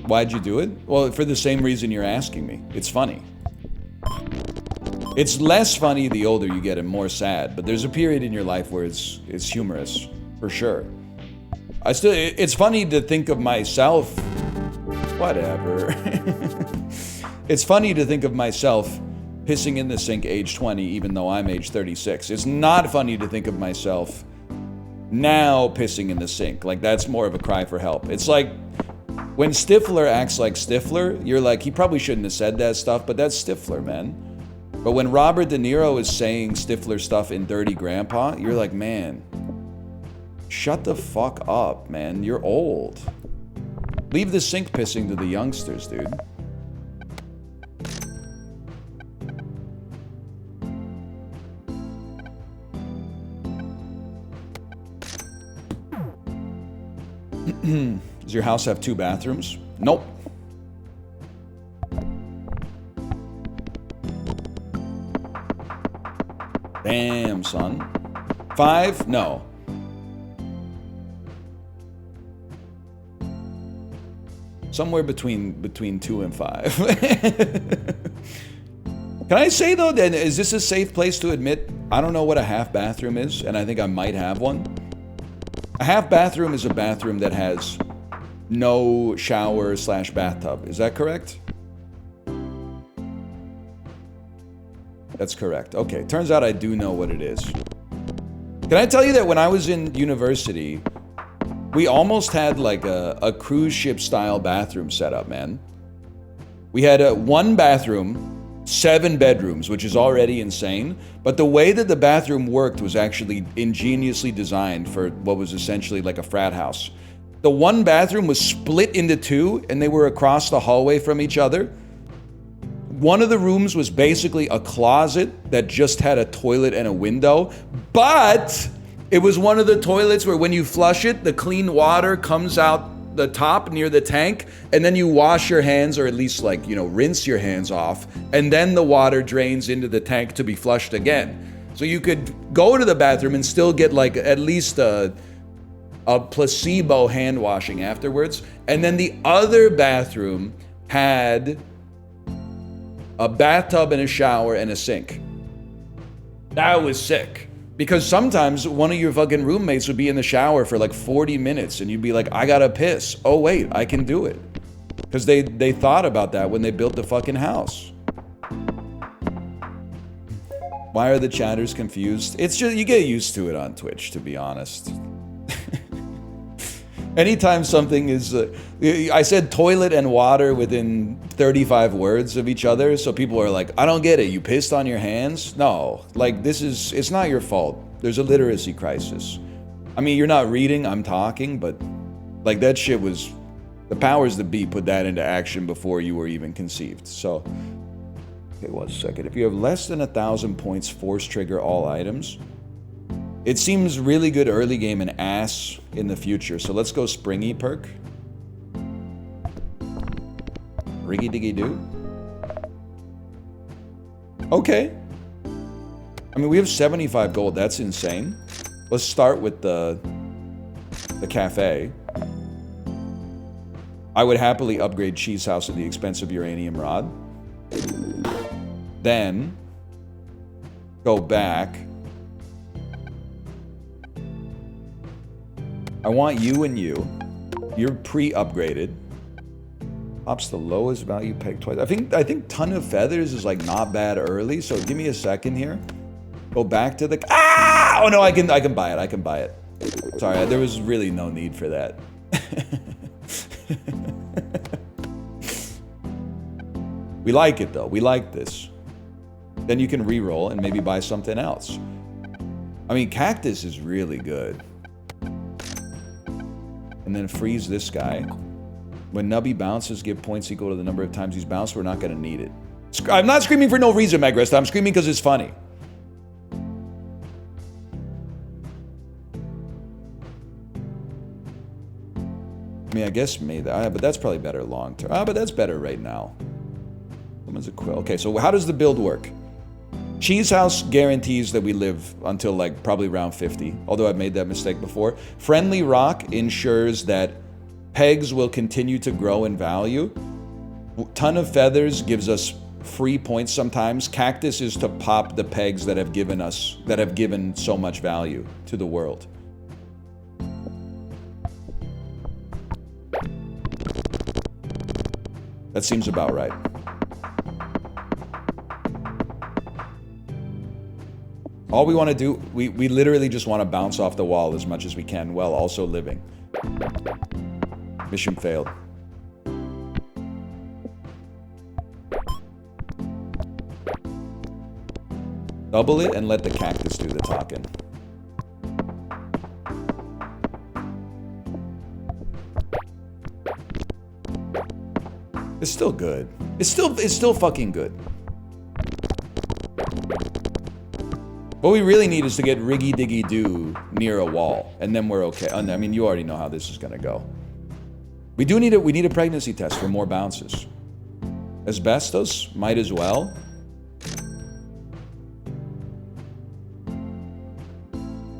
Speaker 1: Why'd you do it? Well, for the same reason you're asking me. It's funny. It's less funny the older you get and more sad, but there's a period in your life where it's humorous, for sure. It's funny to think of myself, whatever. It's funny to think of myself pissing in the sink age 20, even though I'm age 36. It's not funny to think of myself now pissing in the sink. Like, that's more of a cry for help. It's like, when Stifler acts like Stifler, you're like, he probably shouldn't have said that stuff, but that's Stifler, man. But when Robert De Niro is saying Stifler stuff in Dirty Grandpa, you're like, man, shut the fuck up, man. You're old. Leave the sink pissing to the youngsters, dude. Does your house have 2 bathrooms? Nope. Damn, son. 5? No. Somewhere between 2 and 5. Can I say though, that is this a safe place to admit I don't know what a half bathroom is, and I think I might have one? A half bathroom is a bathroom that has no shower / bathtub. Is that correct? That's correct. Okay, turns out I do know what it is. Can I tell you that when I was in university, we almost had like a cruise ship style bathroom setup, man. We had one bathroom, 7 bedrooms, which is already insane. But the way that the bathroom worked was actually ingeniously designed for what was essentially like a frat house. The one bathroom was split into 2, and they were across the hallway from each other. One of the rooms was basically a closet that just had a toilet and a window, but it was one of the toilets where when you flush it, the clean water comes out the top near the tank, and then you wash your hands, or at least like, you know, rinse your hands off, and then the water drains into the tank to be flushed again. So you could go to the bathroom and still get like at least a placebo hand washing afterwards. And then the other bathroom had a bathtub and a shower and a sink. That was sick. Because sometimes one of your fucking roommates would be in the shower for like 40 minutes and you'd be like, I gotta piss. Oh wait, I can do it. Because they thought about that when they built the fucking house. Why are the chatters confused? It's just, you get used to it on Twitch, to be honest. Anytime something is, I said toilet and water within 35 words of each other, so people are like, I don't get it, you pissed on your hands? No, like it's not your fault. There's a literacy crisis. I mean, you're not reading, I'm talking, but like that shit was, the powers that be put that into action before you were even conceived. So, okay, 1 second. If you have less than 1,000 points, force trigger all items. It seems really good early game and ass in the future. So let's go springy perk. Riggy diggy do. Okay. I mean, we have 75 gold. That's insane. Let's start with the cafe. I would happily upgrade Cheese House at the expense of Uranium Rod. Then go back. I want you and you. You're pre-upgraded. Pops the lowest value peg twice. I think Ton of Feathers is like not bad early, so give me a second here. Go back to the oh no, I can buy it. I can buy it. Sorry, there was really no need for that. We like it though. We like this. Then you can re-roll and maybe buy something else. I mean, Cactus is really good. And then freeze this guy. When Nubby bounces, give points equal to the number of times he's bounced. We're not going to need it. I'm not screaming for no reason, Megrest. I'm screaming because it's funny. I mean, I guess maybe, but that's probably better long term. But that's better right now. Someone's a quill. Okay, so how does the build work? Cheese House guarantees that we live until like probably round 50, although I've made that mistake before. Friendly Rock ensures that pegs will continue to grow in value. Ton of Feathers gives us free points sometimes. Cactus is to pop the pegs that have given so much value to the world. That seems about right. All we want to do, we literally just want to bounce off the wall as much as we can while also living. Mission failed. Double it and let the cactus do the talking. It's still good. It's still fucking good. What we really need is to get Riggy Diggy Doo near a wall, and then we're okay. I mean, you already know how this is gonna go. We need a pregnancy test for more bounces. Asbestos, might as well.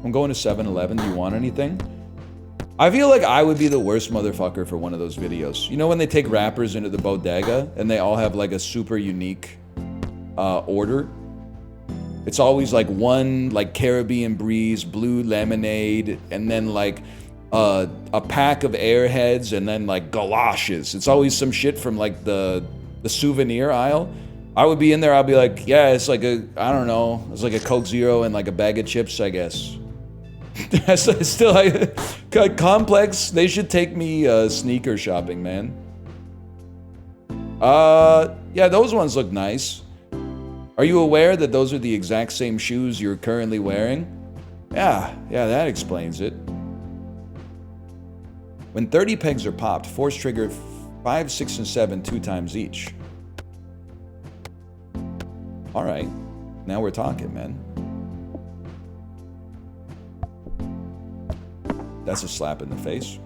Speaker 1: I'm going to 7-Eleven. Do you want anything? I feel like I would be the worst motherfucker for one of those videos. You know when they take rappers into the bodega and they all have like a super unique order? It's always like one like Caribbean Breeze, blue lemonade, and then like a pack of Airheads, and then like galoshes. It's always some shit from like the souvenir aisle. I would be in there, I'd be like, yeah, it's like I don't know, it's like a Coke Zero and like a bag of chips, I guess. Still, Complex, they should take me sneaker shopping, man. Yeah, those ones look nice. Are you aware that those are the exact same shoes you're currently wearing? Yeah, that explains it. When 30 pegs are popped, force trigger 5, 6, and 7 2 times each. All right, now we're talking, man. That's a slap in the face.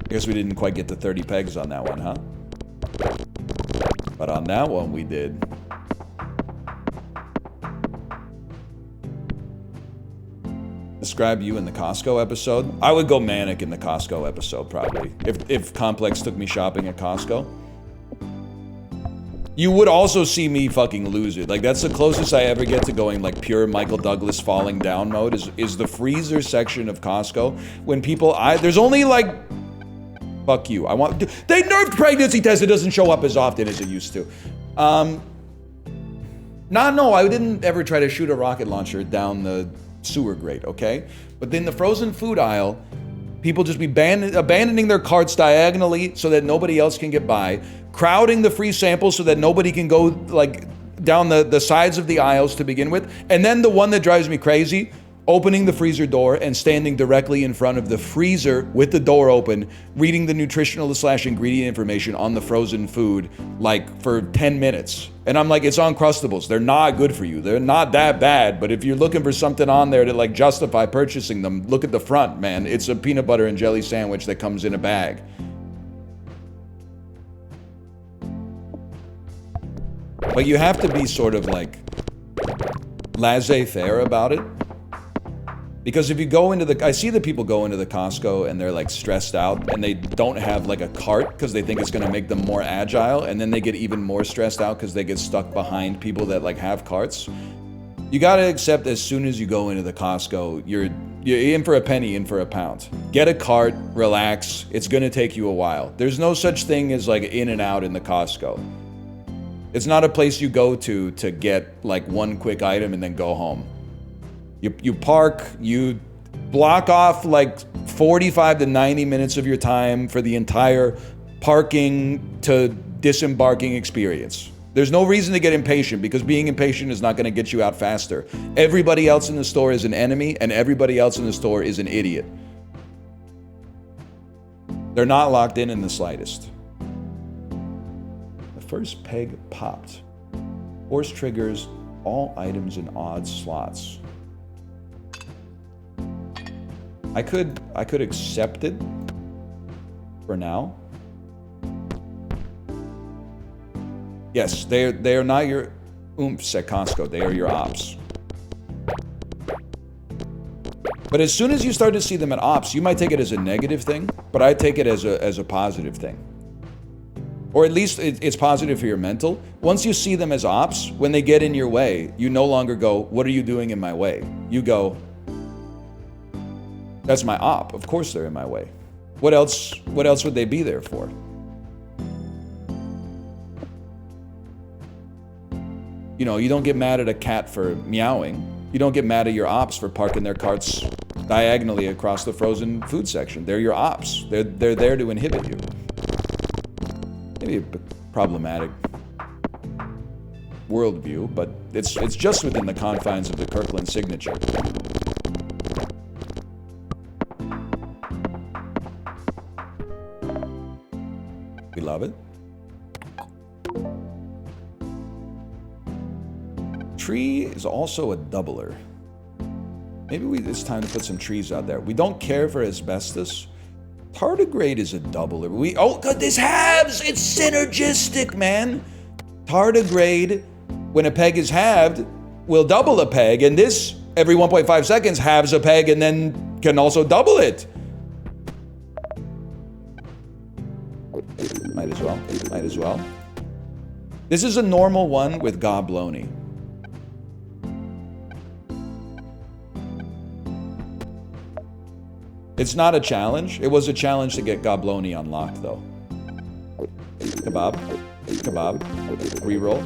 Speaker 1: Guess we didn't quite get to 30 pegs on that one, huh? But on that one, we did. Describe you in the Costco episode. I would go manic in the Costco episode, probably. If Complex took me shopping at Costco. You would also see me fucking lose it. Like, that's the closest I ever get to going, like, pure Michael Douglas falling down mode is the freezer section of Costco. When people, there's only, like, fuck you. They nerfed pregnancy test. It doesn't show up as often as it used to. No, I didn't ever try to shoot a rocket launcher down the sewer grate, okay? But in the frozen food aisle, people just be abandoning their carts diagonally so that nobody else can get by, crowding the free samples so that nobody can go, like, down the sides of the aisles to begin with. And then the one that drives me crazy, opening the freezer door and standing directly in front of the freezer with the door open, reading the nutritional/ingredient information on the frozen food, like, for 10 minutes. And I'm like, it's Uncrustables. They're not good for you. They're not that bad. But if you're looking for something on there to, like, justify purchasing them, look at the front, man. It's a peanut butter and jelly sandwich that comes in a bag. But you have to be sort of, like, laissez-faire about it. Because if you go into I see that people go into the Costco and they're, like, stressed out and they don't have, like, a cart because they think it's going to make them more agile, and then they get even more stressed out because they get stuck behind people that, like, have carts. You got to accept as soon as you go into the Costco, you're in for a penny, in for a pound. Get a cart, relax. It's going to take you a while. There's no such thing as, like, in and out in the Costco. It's not a place you go to get, like, one quick item and then go home. You park, you block off, like, 45 to 90 minutes of your time for the entire parking to disembarking experience. There's no reason to get impatient, because being impatient is not going to get you out faster. Everybody else in the store is an enemy, and everybody else in the store is an idiot. They're not locked in the slightest. The first peg popped. Force triggers all items in odd slots. I could accept it for now. Yes, they are not your oomphs at Costco. They are your ops. But as soon as you start to see them at ops, you might take it as a negative thing, but I take it as a positive thing. Or at least it's positive for your mental. Once you see them as ops, when they get in your way, you no longer go, what are you doing in my way? You go, that's my op. Of course they're in my way. What else would they be there for? You know, you don't get mad at a cat for meowing. You don't get mad at your ops for parking their carts diagonally across the frozen food section. They're your ops. They're there to inhibit you. Maybe a problematic worldview, but it's just within the confines of the Kirkland signature. We love it. Tree is also a doubler. Maybe it's time to put some trees out there. We don't care for asbestos. Tardigrade is a doubler. Oh, God, this halves! It's synergistic, man! Tardigrade, when a peg is halved, will double a peg, and this, every 1.5 seconds, halves a peg and then can also double it. Might as well. This is a normal one with Gobloni. It's not a challenge. It was a challenge to get Gobloni unlocked, though. Kebab. Reroll.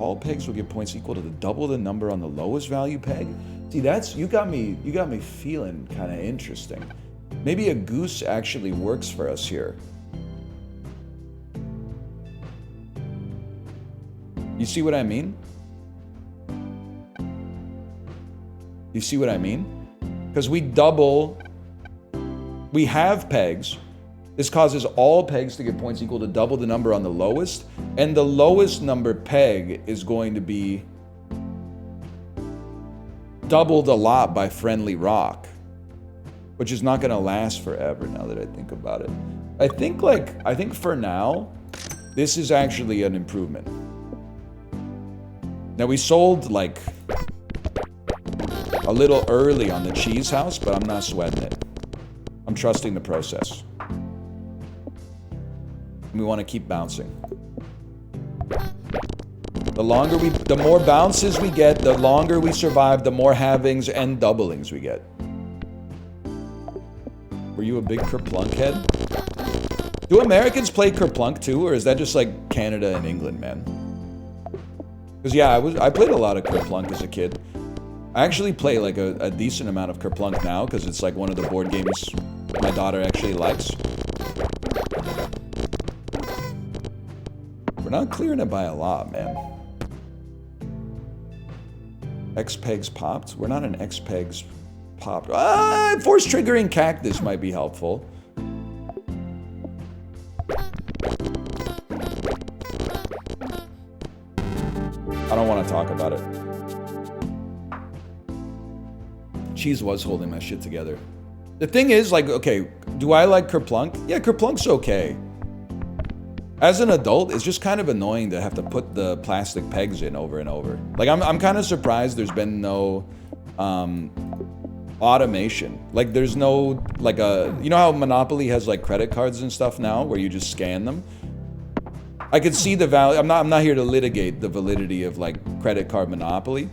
Speaker 1: all pegs will get points equal to double the number on the lowest value peg. See, that's you got me feeling kind of interesting. Maybe a goose actually works for us here. You see what I mean? You see what I mean? Because we have pegs. This causes all pegs to get points equal to double the number on the lowest. And the lowest number peg is going to be doubled a lot by friendly rock, which is not going to last forever now that I think about it. I think for now, this is actually an improvement. Now we sold like a little early on the cheese house, but I'm not sweating it. I'm trusting the process. We want to keep bouncing. The more bounces we get, the longer we survive, the more halvings and doublings we get. Were you a big Kerplunk head? Do Americans play Kerplunk too, or is that just like Canada and England, man? Because yeah, I played a lot of Kerplunk as a kid. I actually play like a decent amount of Kerplunk now because it's like one of the board games my daughter actually likes. We're not clearing it by a lot, man. X-Pegs popped? We're not an X-Pegs popped. Force triggering cactus might be helpful. I don't want to talk about it. Cheese was holding my shit together. The thing is, like, okay, do I like Kerplunk? Yeah, Kerplunk's okay. As an adult, it's just kind of annoying to have to put the plastic pegs in over and over. Like, I'm kind of surprised there's been no automation. Like, there's no, like you know how Monopoly has like credit cards and stuff now where you just scan them? I could see the value. I'm not here to litigate the validity of like credit card Monopoly.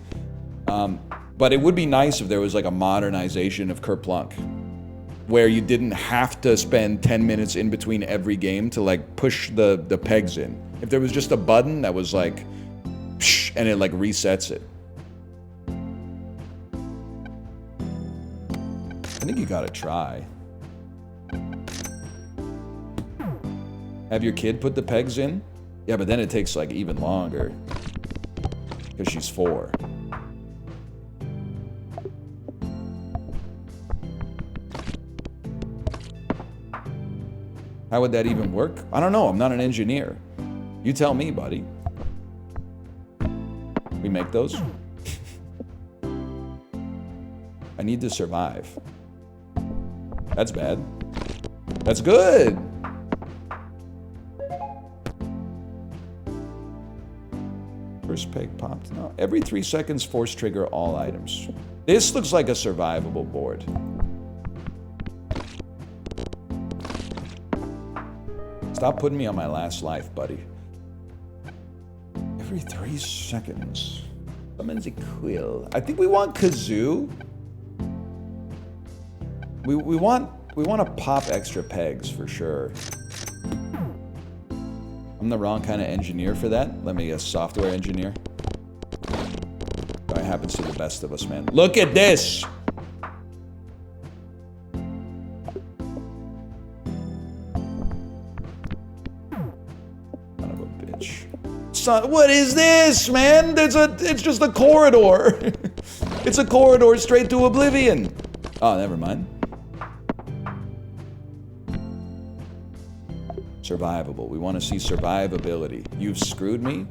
Speaker 1: But it would be nice if there was like a modernization of Kerplunk where you didn't have to spend 10 minutes in between every game to like push the pegs in. If there was just a button that was like, psh, and it like resets it. I think you gotta try. Have your kid put the pegs in? Yeah, but then it takes like even longer. Because she's 4. How would that even work? I don't know. I'm not an engineer. You tell me, buddy. We make those? I need to survive. That's bad. That's good. First peg popped. No. Every 3 seconds, force trigger all items. This looks like a survivable board. Stop putting me on my last life, buddy. Every 3 seconds. Summons a quill. I think we want Kazoo. We want to pop extra pegs for sure. I'm the wrong kind of engineer for that. Let me a software engineer. That happens to the best of us, man. Look at this. Son of a bitch. Son, what is this, man? It's just a corridor. It's a corridor straight to oblivion. Oh, never mind. Survivable. We want to see survivability. You've screwed me?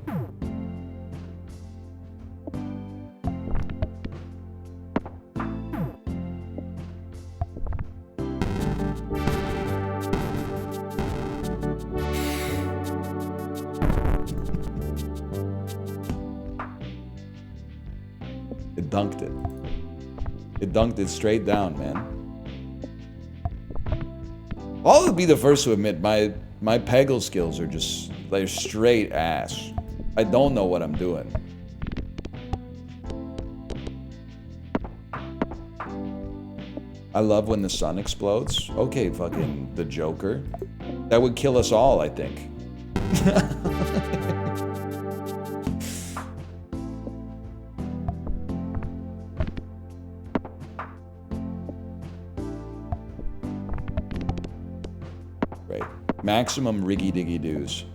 Speaker 1: It dunked it. It dunked it straight down, man. I'll be the first to admit my Peggle skills are just, they're straight ass. I don't know what I'm doing. I love when the sun explodes. Okay, fucking the Joker. That would kill us all, I think. Great. Maximum riggy diggy doos.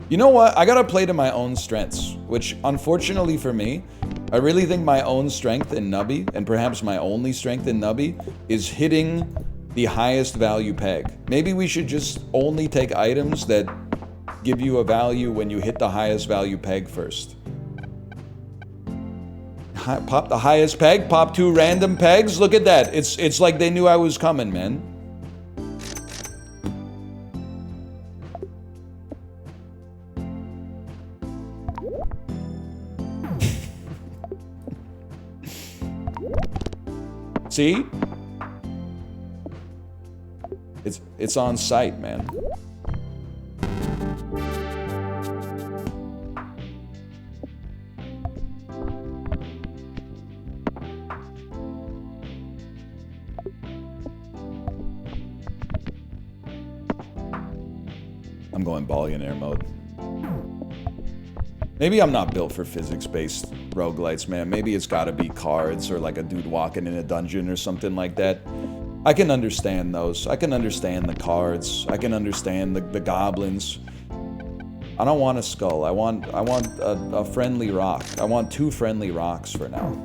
Speaker 1: You know what? I gotta play to my own strengths, which unfortunately for me, I really think my own strength in Nubby, and perhaps my only strength in Nubby, is hitting the highest value peg. Maybe we should just only take items that give you a value when you hit the highest value peg first. Pop the highest peg, pop 2 random pegs. Look at that. It's like they knew I was coming, man. See? It's on site, man. I'm going billionaire mode. Maybe I'm not built for physics-based roguelites, man. Maybe it's gotta be cards or like a dude walking in a dungeon or something like that. I can understand those. I can understand the cards. I can understand the goblins. I don't want a skull. I want a friendly rock. I want 2 friendly rocks for now.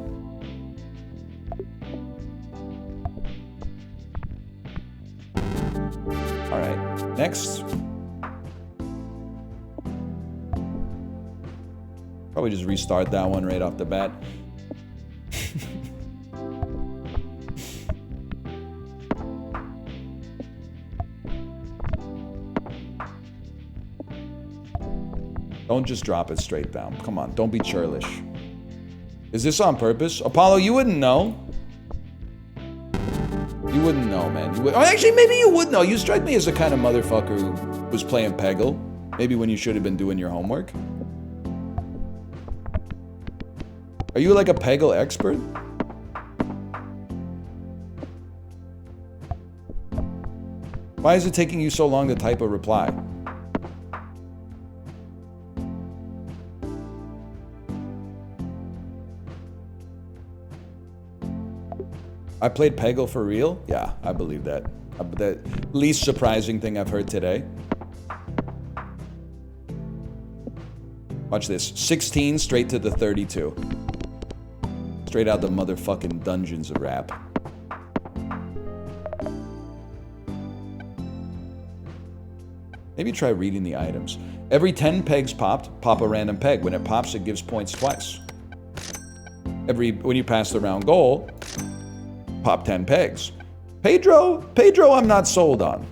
Speaker 1: Alright, next. Probably just restart that one right off the bat. Don't just drop it straight down. Come on, don't be churlish. Is this on purpose? Apollo, you wouldn't know. You wouldn't know, man. You would, oh, actually, maybe you would know. You strike me as the kind of motherfucker who was playing Peggle. Maybe when you should have been doing your homework. Are you like a Peggle expert? Why is it taking you so long to type a reply? I played Peggle for real? Yeah, I believe that. The least surprising thing I've heard today. Watch this. 16 straight to the 32. Straight out the motherfucking dungeons of rap. Maybe try reading the items. Every 10 pegs popped, pop a random peg. When it pops, it gives points twice. When you pass the round goal, pop 10 pegs. Pedro, I'm not sold on.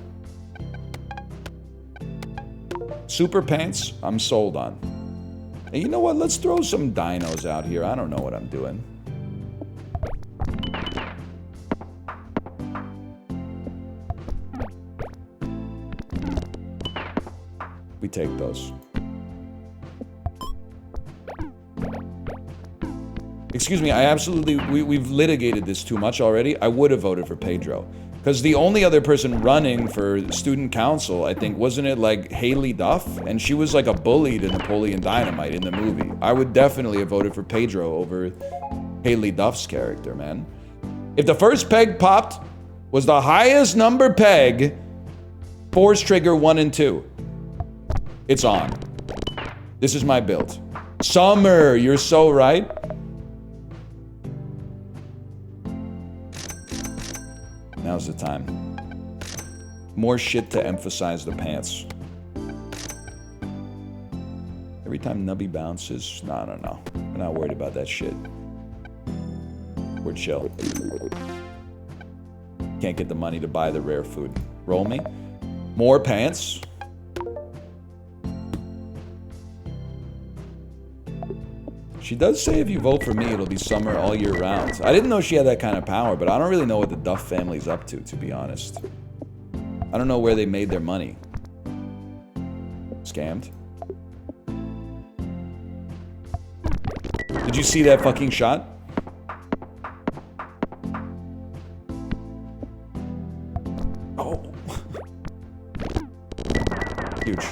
Speaker 1: Super Pants, I'm sold on. And you know what? Let's throw some dinos out here. I don't know what I'm doing. We take those. Excuse me, I absolutely... We've litigated this too much already. I would have voted for Pedro. Because the only other person running for student council, I think, wasn't it like Haley Duff? And she was like a bully to Napoleon Dynamite in the movie. I would definitely have voted for Pedro over Haley Duff's character, man. If the first peg popped was the highest number peg, Force Trigger 1 and 2. It's on. This is my build. Summer, you're so right. Now's the time. More shit to emphasize the pants. Every time Nubby bounces, no. We're not worried about that shit. We're chill. Can't get the money to buy the rare food. Roll me. More pants. She does say if you vote for me, it'll be summer all year round. I didn't know she had that kind of power, but I don't really know what the Duff family's up to be honest. I don't know where they made their money. Scammed. Did you see that fucking shot? Oh. Huge.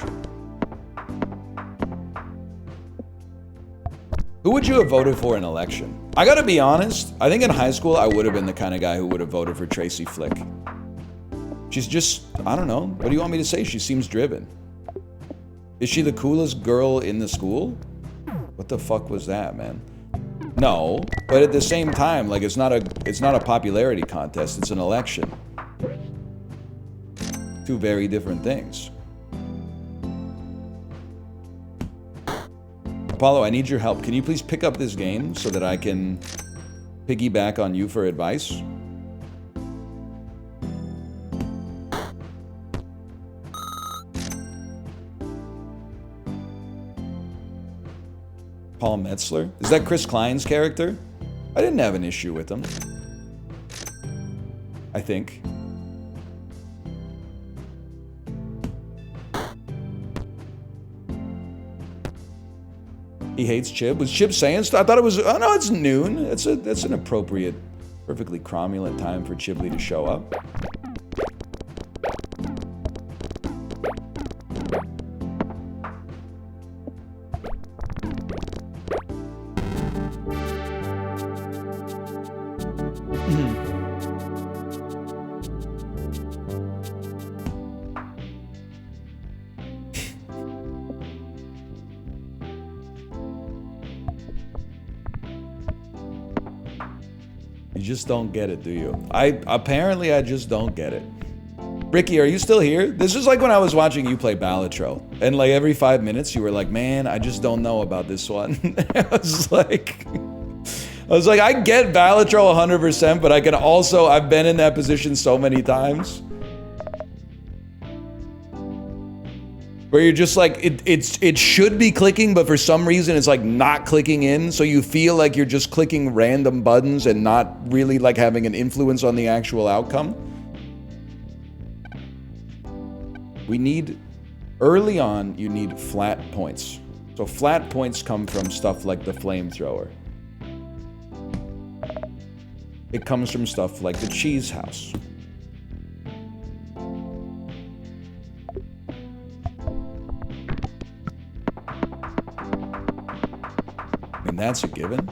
Speaker 1: Who would you have voted for in an election? I gotta be honest, I think in high school I would have been the kind of guy who would have voted for Tracy Flick. She's just, I don't know. What do you want me to say? She seems driven. Is she the coolest girl in the school? What the fuck was that, man? No, but at the same time, like it's not a popularity contest, it's an election. Two very different things. Apollo, I need your help. Can you please pick up this game so that I can piggyback on you for advice? Paul Metzler? Is that Chris Klein's character? I didn't have an issue with him. I think. He hates Chib. Was Chib saying stuff? I thought it was, oh no, it's noon. That's an appropriate, perfectly cromulent time for Chiblee to show up. You just don't get it, do you? Apparently I just don't get it. Ricky, are you still here? This is like when I was watching you play Balatro, and like every 5 minutes you were like, man, I just don't know about this one. I was like, I get Balatro 100%, but I can also, I've been in that position so many times. Where you're just like, it should be clicking, but for some reason it's like not clicking in, so you feel like you're just clicking random buttons and not really like having an influence on the actual outcome. We need, early on, you need flat points. So flat points come from stuff like the flamethrower. It comes from stuff like the cheese house. And that's a given.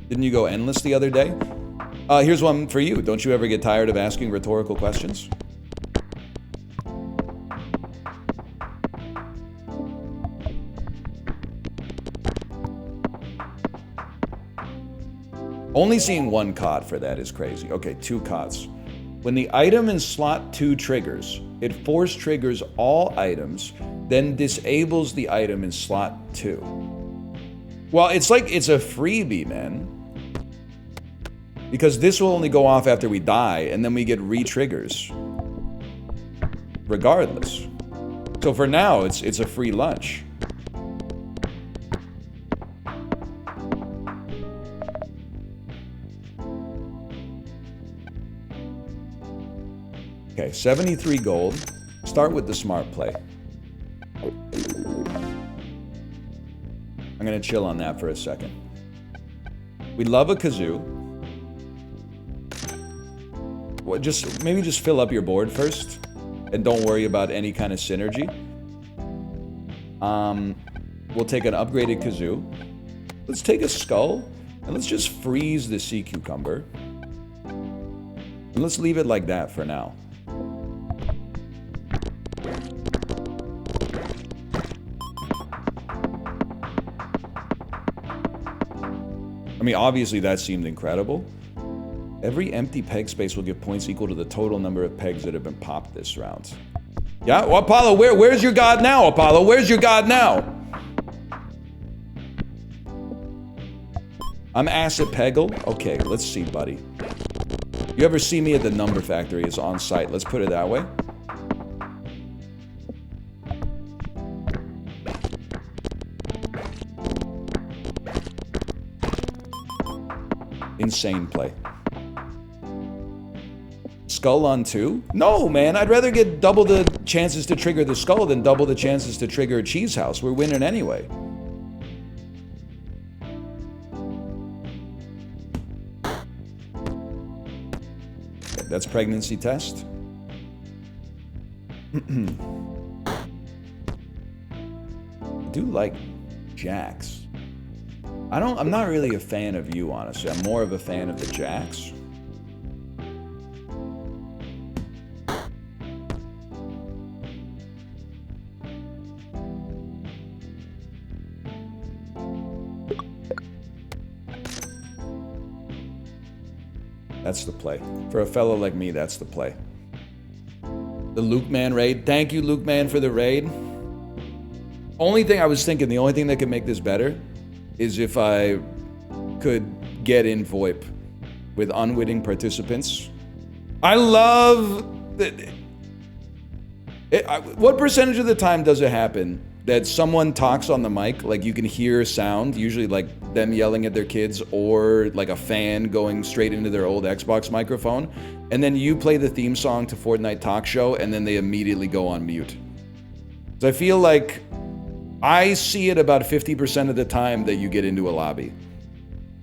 Speaker 1: Didn't you go endless the other day? Here's one for you. Don't you ever get tired of asking rhetorical questions? Only seeing one COD for that is crazy. Okay, 2 CODs. When the item in slot 2 triggers, it force triggers all items, then disables the item in slot 2. Well, it's like it's a freebie, man. Because this will only go off after we die, and then we get re-triggers. Regardless. So for now, it's a free lunch. Okay, 73 gold. Start with the smart play. I'm gonna chill on that for a second. We love a kazoo. Well, maybe just fill up your board first, and don't worry about any kind of synergy. We'll take an upgraded kazoo. Let's take a skull, and let's just freeze the sea cucumber. And let's leave it like that for now. I mean, obviously that seemed incredible. Every empty peg space will give points equal to the total number of pegs that have been popped this round. Yeah, well, Apollo, where's your god now, Apollo? Where's your god now? I'm Acid Peggle? Okay, let's see, buddy. You ever see me at the Number Factory? It's on site. Let's put it that way. Insane play. Skull on 2? No, man. I'd rather get double the chances to trigger the skull than double the chances to trigger a cheese house. We're winning anyway. Okay, that's pregnancy test. I do like Jacks. I'm not really a fan of you, honestly. I'm more of a fan of the Jacks. That's the play. For a fellow like me, that's the play. The Luke Man raid. Thank you, Luke Man, for the raid. Only thing I was thinking, the only thing that could make this better is if I could get in VoIP with unwitting participants. I love that. What percentage of the time does it happen that someone talks on the mic, like you can hear sound, usually like them yelling at their kids or like a fan going straight into their old Xbox microphone, and then you play the theme song to Fortnite Talk Show and then they immediately go on mute? So I feel like I see it about 50% of the time that you get into a lobby.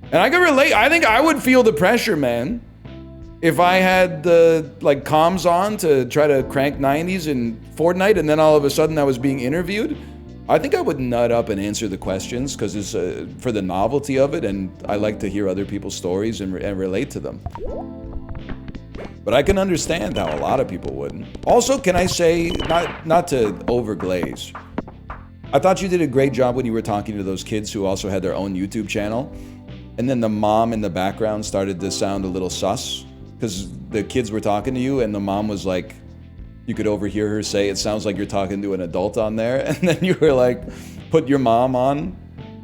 Speaker 1: And I can relate. I think I would feel the pressure, man. If I had the like comms on to try to crank 90s in Fortnite and then all of a sudden I was being interviewed, I think I would nut up and answer the questions because it's for the novelty of it, and I like to hear other people's stories and relate to them. But I can understand how a lot of people wouldn't. Also, can I say, not to overglaze, I thought you did a great job when you were talking to those kids who also had their own YouTube channel, and then the mom in the background started to sound a little sus because the kids were talking to you and the mom was like, you could overhear her say, it sounds like you're talking to an adult on there. And then you were like, put your mom on.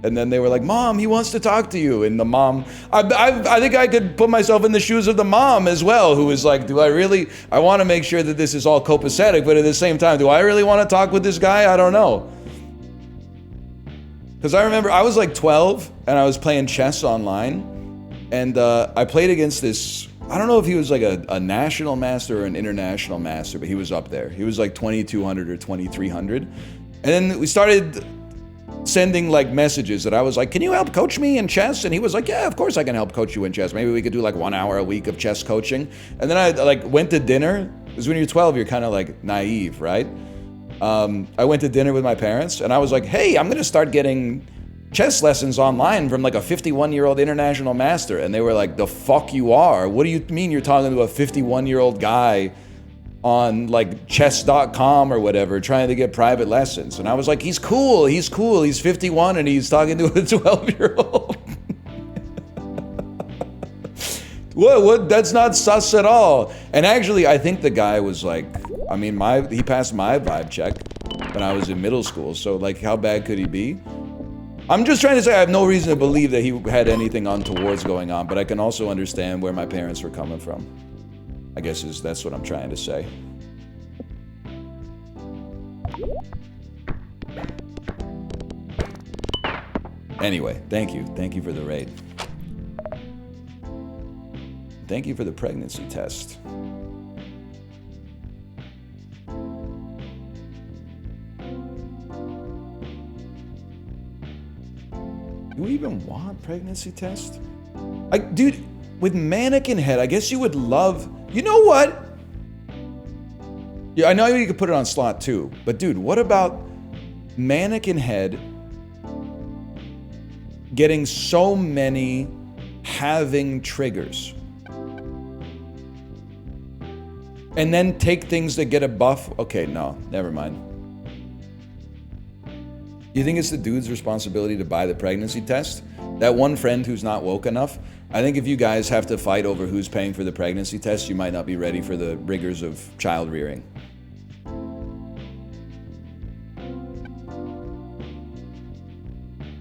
Speaker 1: And then they were like, Mom, he wants to talk to you. And the mom, I think I could put myself in the shoes of the mom as well, who is like, I want to make sure that this is all copacetic, but at the same time, do I really want to talk with this guy? I don't know. Because I remember I was like 12 and I was playing chess online. And I played against this, I don't know if he was like a national master or an international master, but he was up there. He was like 2200 or 2300. And then we started sending like messages that I was like, can you help coach me in chess? And he was like, yeah, of course I can help coach you in chess. Maybe we could do like 1 hour a week of chess coaching. And then I like went to dinner, because when you're 12, you're kind of like naive, right? I went to dinner with my parents and I was like, hey, I'm gonna start getting chess lessons online from like a 51-year-old international master. And they were like, the fuck you are? What do you mean you're talking to a 51-year-old guy on like chess.com or whatever trying to get private lessons? And I was like, he's cool, he's 51 and he's talking to a 12-year-old. What? That's not sus at all. And actually, I think the guy was like, I mean, he passed my vibe check when I was in middle school. So like, how bad could he be? I'm just trying to say I have no reason to believe that he had anything untowards going on, but I can also understand where my parents were coming from. I guess that's what I'm trying to say. Anyway, thank you. Thank you for the raid. Thank you for the pregnancy test. Do we even want pregnancy test? Dude, with mannequin head, I guess you would love... You know what? Yeah, I know you could put it on slot 2, but dude, what about mannequin head getting so many having triggers? And then take things that get a buff? Okay, no, never mind. You think it's the dude's responsibility to buy the pregnancy test? That one friend who's not woke enough? I think if you guys have to fight over who's paying for the pregnancy test, you might not be ready for the rigors of child rearing.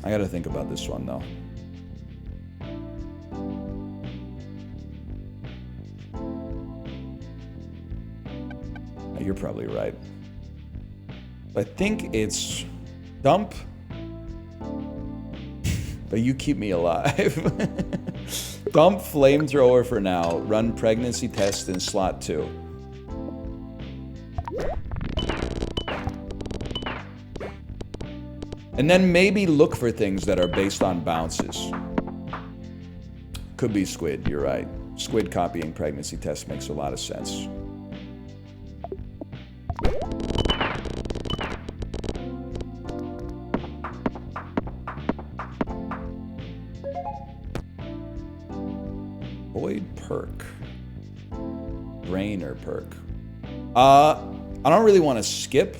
Speaker 1: I gotta think about this one though. You're probably right. I think it's dump, but you keep me alive. Dump flamethrower for now. Run pregnancy test in slot 2. And then maybe look for things that are based on bounces. Could be squid, you're right. Squid copying pregnancy test makes a lot of sense. Void perk. Brainer perk. I don't really want to skip.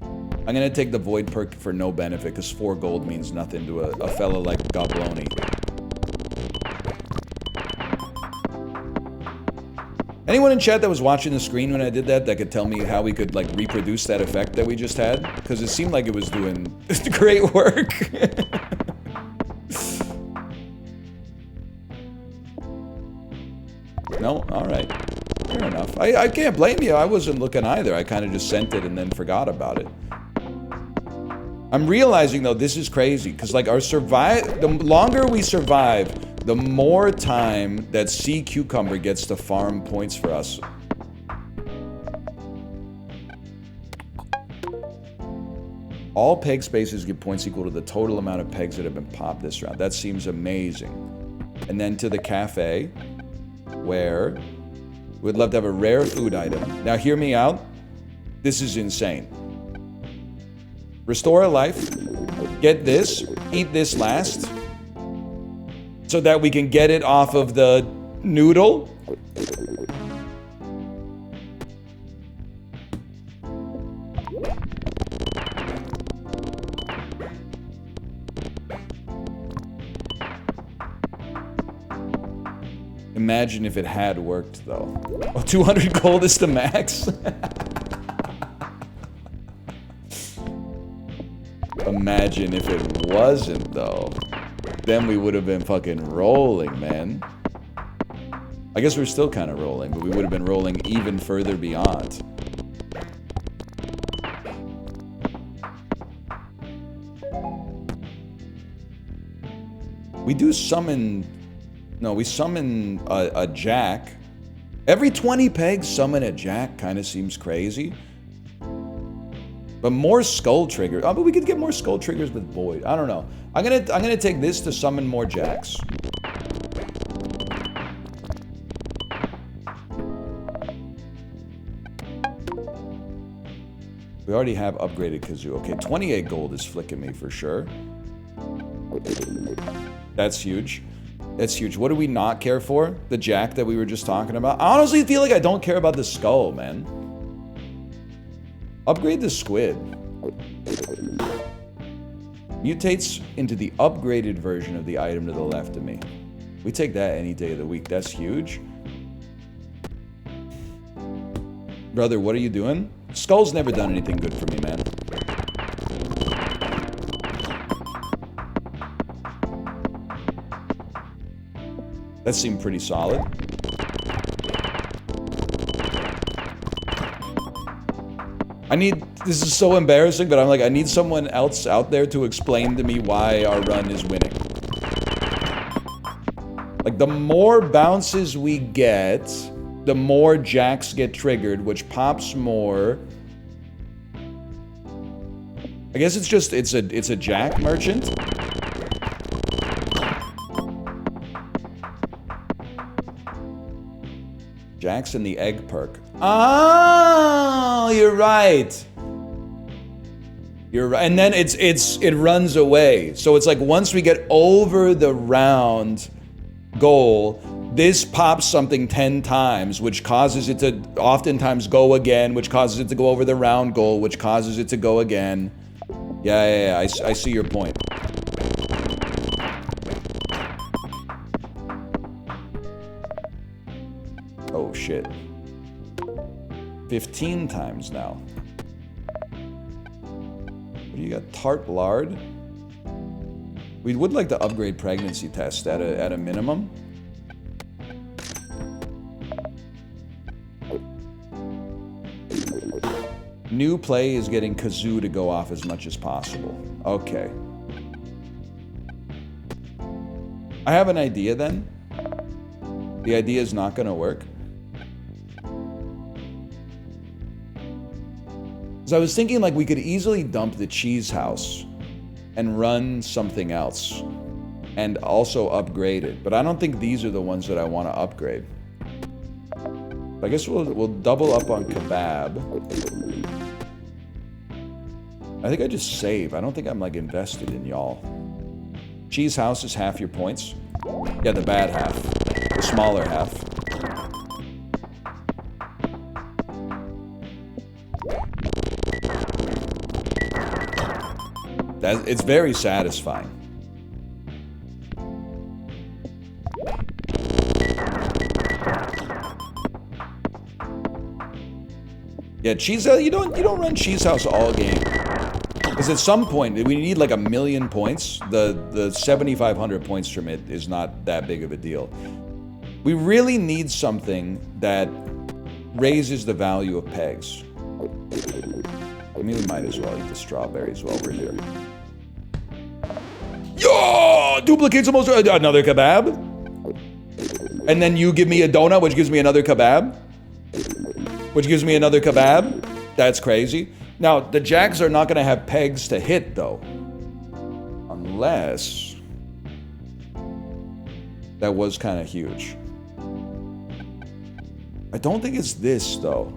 Speaker 1: I'm gonna take the void perk for no benefit because 4 gold means nothing to a fella like Gobloni. Anyone in chat that was watching the screen when I did that could tell me how we could like reproduce that effect that we just had? Because it seemed like it was doing great work. No? Alright. Fair enough. I can't blame you. I wasn't looking either. I kind of just sent it and then forgot about it. I'm realizing though, this is crazy. Because like the longer we survive, the more time that Sea Cucumber gets to farm points for us. All peg spaces give points equal to the total amount of pegs that have been popped this round. That seems amazing. And then to the cafe, where we'd love to have a rare food item. Now hear me out. This is insane. Restore a life. Get this. Eat this last. So that we can get it off of the noodle. Imagine if it had worked, though. Oh, 200 gold is the max? Imagine if it wasn't, though. Then we would have been fucking rolling, man. I guess we're still kind of rolling, but we would have been rolling even further beyond. We do summon... No, we summon a jack. Every 20 pegs, summon a jack kind of seems crazy. But more skull triggers. Oh, but we could get more skull triggers with void. I don't know. I'm gonna take this to summon more jacks. We already have upgraded Kazoo. Okay, 28 gold is flicking me for sure. That's huge. That's huge. What do we not care for? The jack that we were just talking about? I honestly feel like I don't care about the skull, man. Upgrade the squid. Mutates into the upgraded version of the item to the left of me. We take that any day of the week. That's huge. Brother, what are you doing? Skull's never done anything good for me, man. That seemed pretty solid. This is so embarrassing, but I'm like, I need someone else out there to explain to me why our run is winning. Like, the more bounces we get, the more jacks get triggered, which pops more. I guess it's just, it's a jack merchant. Jackson the egg perk. Oh, you're right. You're right. And then it runs away. So it's like once we get over the round goal, this pops something 10 times, which causes it to oftentimes go again, which causes it to go over the round goal, which causes it to go again. Yeah, I see your point. Oh, shit. 15 times now. What do you got? Tart lard? We would like to upgrade pregnancy test at a minimum. New play is getting Kazoo to go off as much as possible. Okay. I have an idea then. The idea is not going to work. So I was thinking like we could easily dump the cheese house and run something else and also upgrade it. But I don't think these are the ones that I want to upgrade. I guess we'll double up on kebab. I think I just save. I don't think I'm like invested in y'all. Cheese house is half your points. Yeah, the bad half. the smaller half. It's very satisfying. Yeah, Cheese House, you don't run Cheese House all game. Because at some point, we need like 1,000,000 points. The 7,500 points from it is not that big of a deal. We really need something that raises the value of pegs. I mean, we might as well eat the strawberries while we're here. Yo! Duplicates almost another kebab. And then you give me a donut, which gives me another kebab. Which gives me another kebab. That's crazy. Now, the Jacks are not going to have pegs to hit, though. Unless... that was kind of huge. I don't think it's this, though.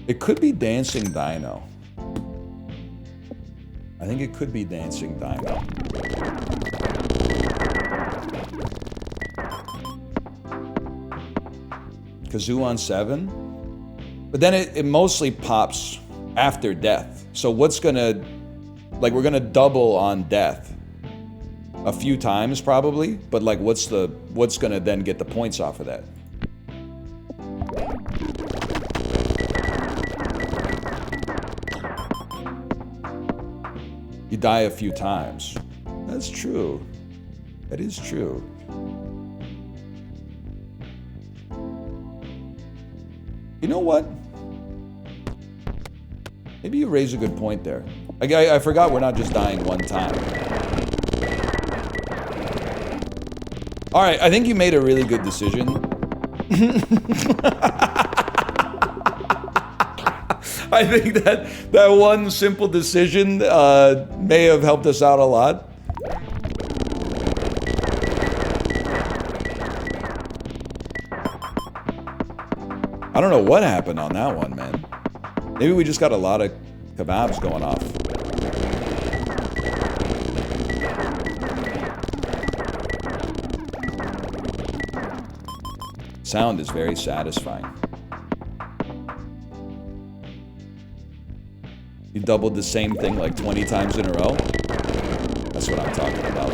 Speaker 1: It could be Dancing Dino. I think it could be Dancing Dino. Kazoo on 7? But then it mostly pops after death. So what's gonna... like, we're gonna double on death. A few times, probably. But, like, what's gonna then get the points off of that? You die a few times. That's true. That is true. You know what? Maybe you raise a good point there. I forgot we're not just dying one time. Alright, I think you made a really good decision. I think that one simple decision may have helped us out a lot. I don't know what happened on that one, man. Maybe we just got a lot of kebabs going off. Sound is very satisfying. You doubled the same thing like 20 times in a row? That's what I'm talking about.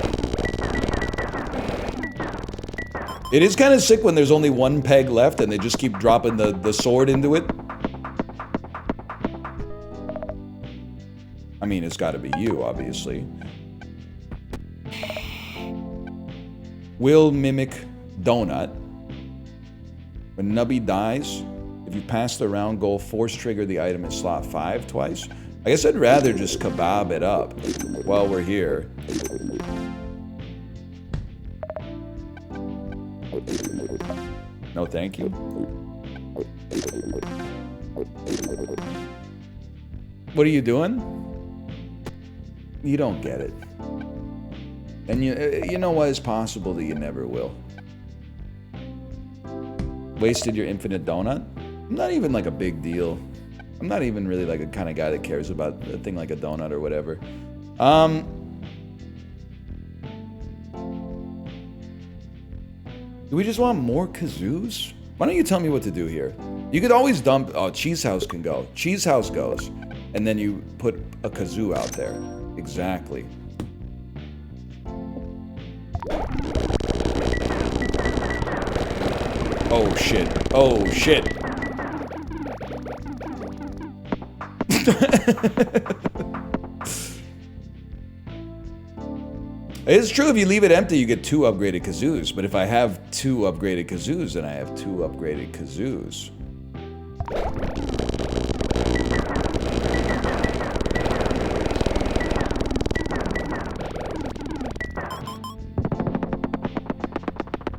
Speaker 1: It is kind of sick when there's only one peg left and they just keep dropping the sword into it. I mean, it's got to be you, obviously. Will mimic donut. When Nubby dies, if you pass the round goal, force trigger the item in slot 5 twice. I guess I'd rather just kebab it up while we're here. No, thank you. What are you doing? You don't get it. And you know what? It's possible that you never will. Wasted your infinite donut? Not even like a big deal. I'm not even really like a kind of guy that cares about a thing like a donut or whatever. Do we just want more kazoos? Why don't you tell me what to do here? You could always dump... oh, Cheese House can go. Cheese House goes. And then you put a kazoo out there. Exactly. Oh, shit. Oh, shit. It's true, if you leave it empty, you get 2 upgraded kazoos. But if I have 2 upgraded kazoos, then I have 2 upgraded kazoos.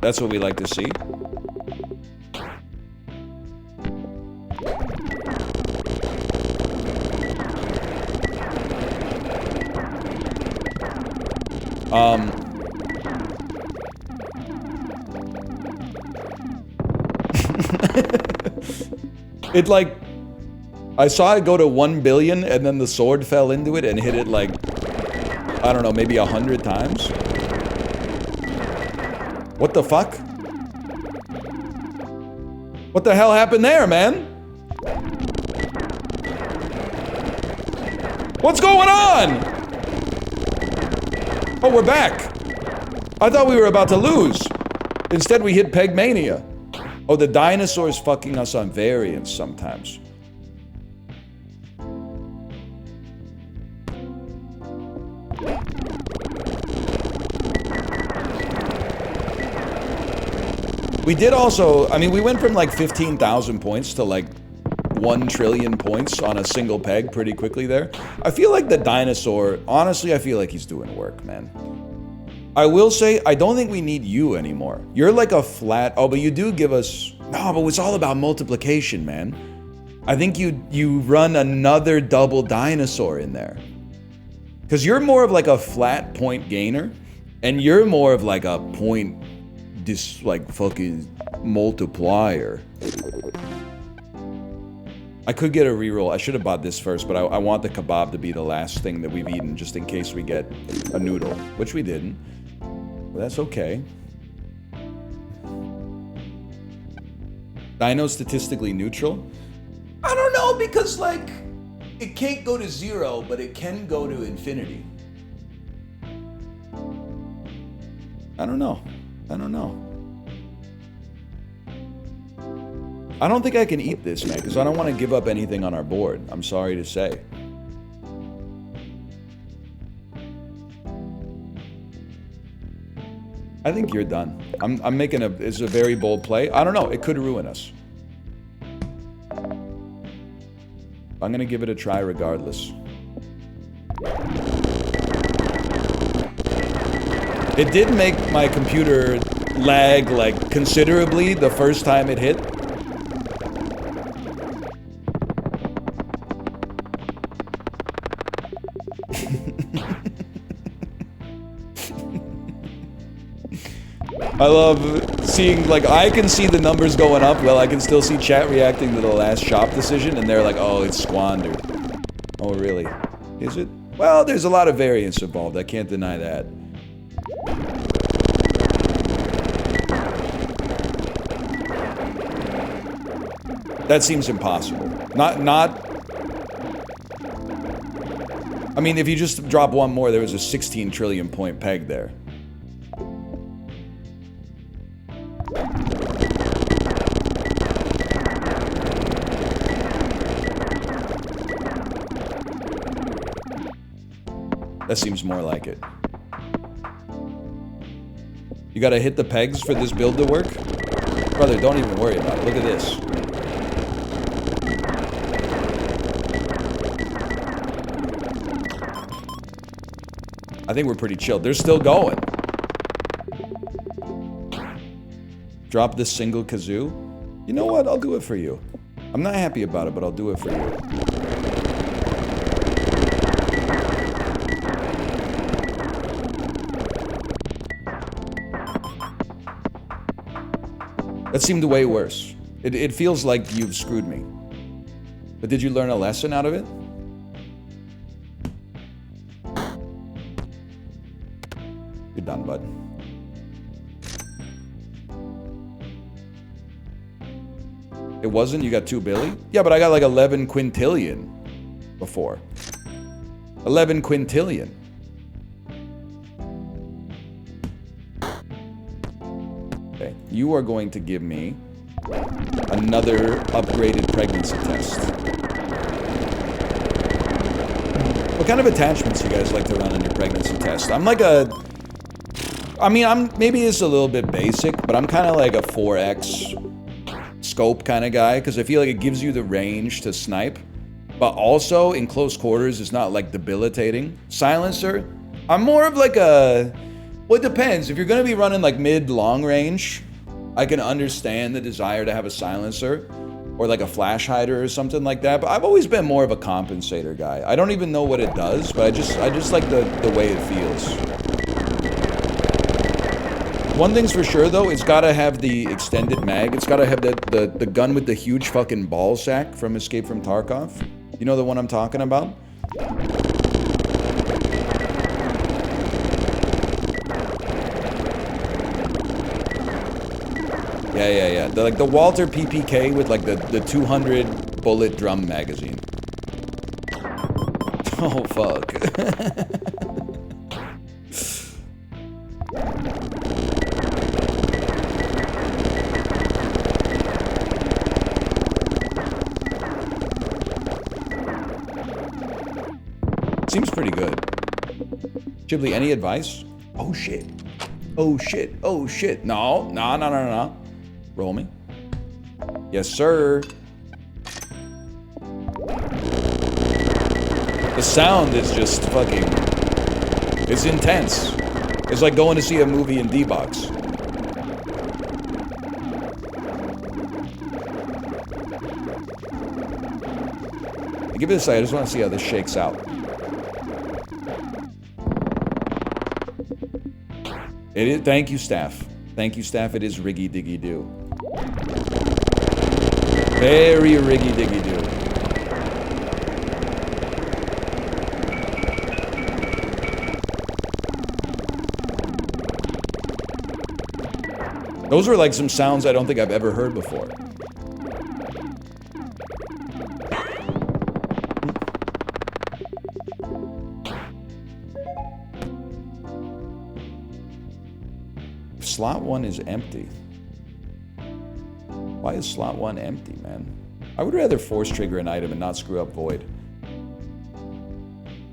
Speaker 1: That's what we like to see. It like, I saw it go to 1 billion and then the sword fell into it and hit it like, I don't know, maybe 100 times. What the fuck? What the hell happened there, man? What's going on? Oh, we're back. I thought we were about to lose. Instead, we hit Pegmania. Oh, the dinosaur's fucking us on variance sometimes. We did also, I mean, we went from like 15,000 points to like 1 trillion points on a single peg pretty quickly there. I feel like the dinosaur, honestly, I feel like he's doing work, man. I will say, I don't think we need you anymore. You're like a flat, oh, but you do give us, no, but it's all about multiplication, man. I think you run another double dinosaur in there. Because you're more of like a flat point gainer, and you're more of like a point, like fucking multiplier. I could get a reroll. I should have bought this first, but I want the kebab to be the last thing that we've eaten, just in case we get a noodle, which we didn't. But that's okay. Dino statistically neutral? I don't know, because like, it can't go to 0, but it can go to infinity. I don't know. I don't know. I don't think I can eat this, man, because I don't want to give up anything on our board. I'm sorry to say. I think you're done. I'm making it's a very bold play. I don't know. It could ruin us. I'm going to give it a try regardless. It did make my computer lag, like, considerably the first time it hit. I love seeing, like, I can see the numbers going up, well, I can still see chat reacting to the last shop decision, and they're like, oh, it's squandered. Oh, really? Is it? Well, there's a lot of variance involved, I can't deny that. That seems impossible. Not... I mean, if you just drop one more, there was a 16 trillion point peg there. That seems more like it. You gotta hit the pegs for this build to work? Brother, don't even worry about it. Look at this. I think we're pretty chilled. They're still going. Drop this single kazoo. You know what? I'll do it for you. I'm not happy about it, but I'll do it for you. That seemed way worse. It feels like you've screwed me. But did you learn a lesson out of it? You're done, bud. It wasn't? You got 2 billion? Yeah, but I got like 11 quintillion before. 11 quintillion. Okay, you are going to give me another upgraded pregnancy test. What kind of attachments you guys like to run on your pregnancy test? I'm like a... I mean, maybe it's a little bit basic, but I'm kind of like a 4x scope kind of guy, because I feel like it gives you the range to snipe, but also in close quarters it's not like debilitating. Silencer, I'm more of like a... Well, it depends. If you're going to be running like mid-long range, I can understand the desire to have a silencer or like a flash hider or something like that, but I've always been more of a compensator guy. I don't even know what it does, but I just like the way it feels. One thing's for sure though, it's gotta have the extended mag. It's gotta have the gun with the huge fucking ball sack from Escape from Tarkov. You know the one I'm talking about? Yeah. Like the Walter PPK with like the 200 bullet drum magazine. Oh, fuck. Seems pretty good. Ghibli, any advice? Oh shit. Oh shit. Oh shit. No. Roll me. Yes, sir. The sound is just fucking... It's intense. It's like going to see a movie in D-Box. Give it a second. I just want to see how this shakes out. It is. Thank you, staff. Thank you, staff. It is riggy diggy do. Very riggy diggy do. Those were like some sounds I don't think I've ever heard before. Slot 1 is empty. Why is slot 1 empty, man? I would rather force trigger an item and not screw up void.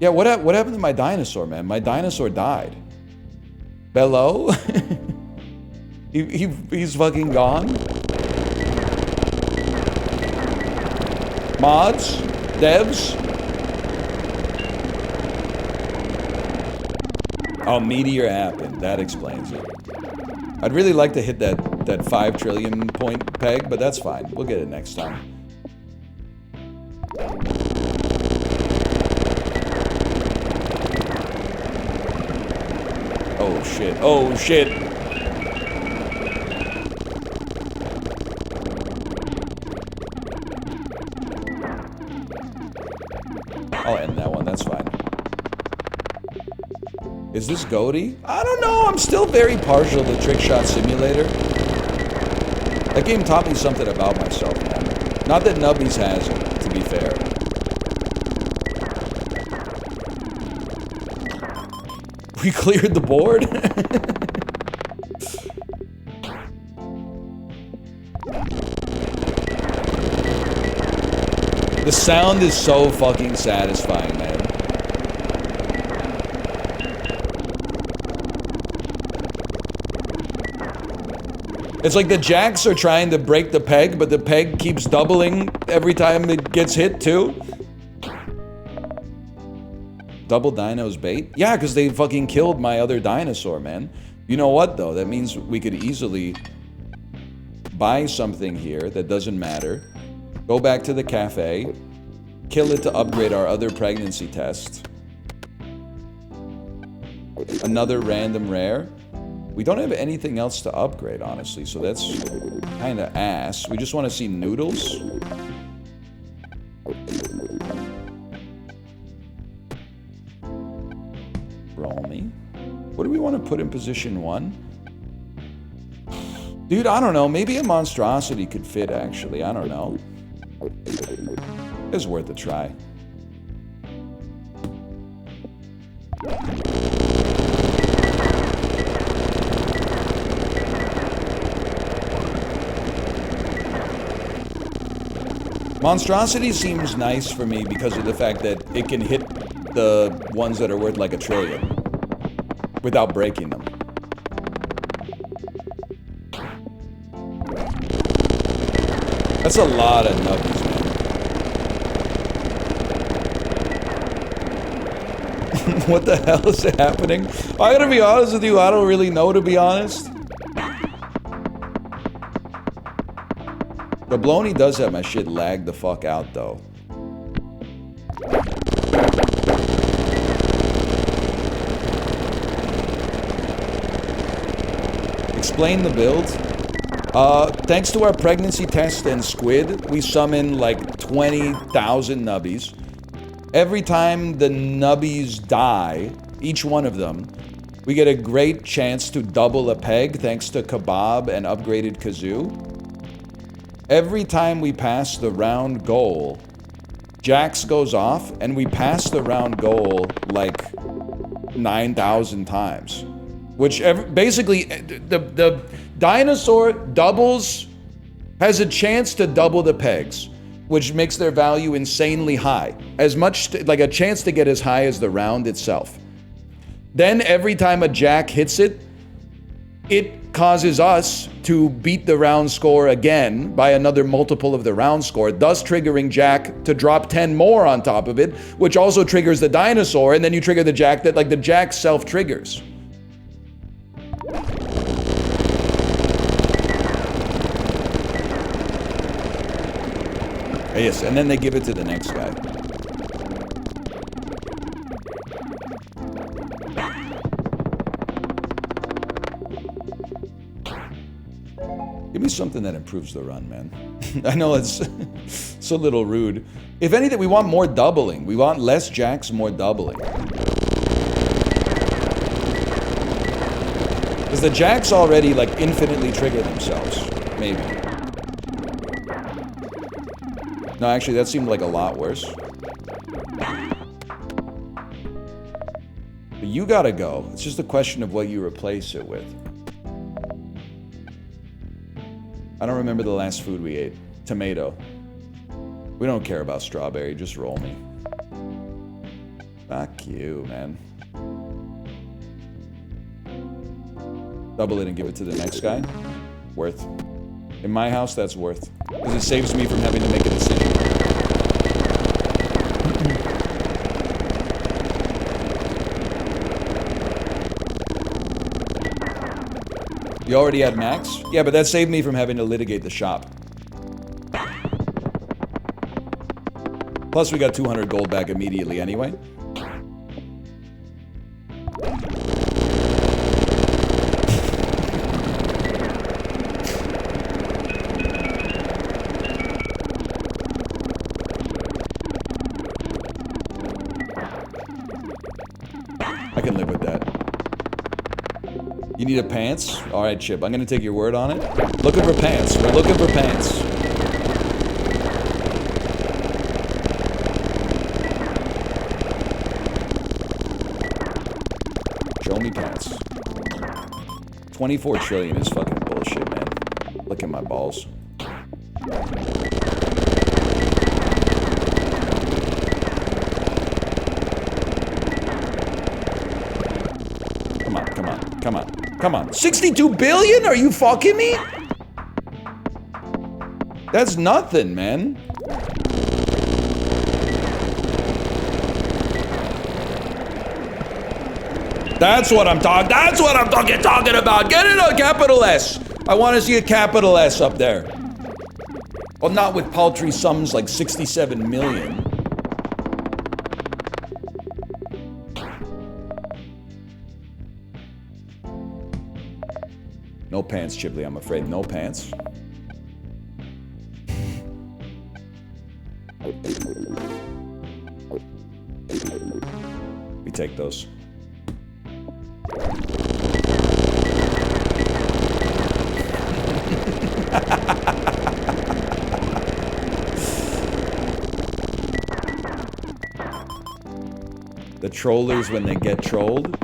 Speaker 1: Yeah, what happened to my dinosaur, man? My dinosaur died. Bello? He's fucking gone? Mods? Devs? Oh, meteor happened. That explains it. I'd really like to hit that 5 trillion point peg, but that's fine. We'll get it next time. Oh shit. Oh shit. I'll end that one. That's fine. Is this Goaty? I don't know. I'm still very partial to Trick Shot Simulator. That game taught me something about myself, man. Not that Nubby's hasn't, to be fair. We cleared the board? The sound is so fucking satisfying, man. It's like the jacks are trying to break the peg, but the peg keeps doubling every time it gets hit, too. Double dinos bait? Yeah, because they fucking killed my other dinosaur, man. You know what, though? That means we could easily buy something here that doesn't matter. Go back to the cafe. Kill it to upgrade our other pregnancy test. Another random rare. We don't have anything else to upgrade, honestly, so that's kind of ass. We just want to see noodles. Roll me. What do we want to put in position 1? Dude, I don't know. Maybe a monstrosity could fit, actually. I don't know. It's worth a try. Monstrosity seems nice for me because of the fact that it can hit the ones that are worth like 1 trillion without breaking them. That's a lot of nubbies, man. What the hell is happening? I gotta be honest with you, I don't really know, to be honest. The Bloney does have my shit lagged the fuck out, though. Explain the build. Thanks to our pregnancy test and squid, we summon like 20,000 nubbies. Every time the nubbies die, each one of them, We get a great chance to double a peg thanks to Kebab and upgraded Kazoo. Every time we pass the round goal, Jax goes off, and we pass the round goal like 9,000 times. Which basically, the dinosaur doubles, has a chance to double the pegs, which makes their value insanely high. As much, like a chance to get as high as the round itself. Then every time a Jack hits it, it causes us to beat the round score again by another multiple of the round score, thus triggering Jack to drop 10 more on top of it, which also triggers the dinosaur, and then you trigger the Jack that, like, the Jack self-triggers. Yes, and then they give it to the next guy. Give me something that improves the run, man. I know it's a little rude. If anything, we want more doubling. We want less Jacks, more doubling. Because the Jacks already, like, infinitely trigger themselves. Maybe. No, actually, that seemed like a lot worse. But you gotta go. It's just a question of what you replace it with. I don't remember the last food we ate. Tomato. We don't care about strawberry, just roll me. Fuck you, man. Double it and give it to the next guy. Worth. In my house, that's worth. Because it saves me from having to make a decision. You already had max? Yeah, but that saved me from having to litigate the shop. Plus, we got 200 gold back immediately anyway. I can live with that. You need a pants? Alright, Chip, I'm gonna take your word on it. Looking for pants. We're looking for pants. Show me pants. 24 trillion is fucking bullshit, man. Look at my balls. Come on, come on, come on. Come on. 62 billion? Are you fucking me? That's nothing, man. That's what I'm talking. That's what I'm talking about. Get it on capital S. I want to see a capital S up there. Well, not with paltry sums like 67 million. No pants, Chipley, I'm afraid. No pants. We take those. The trollers when they get trolled.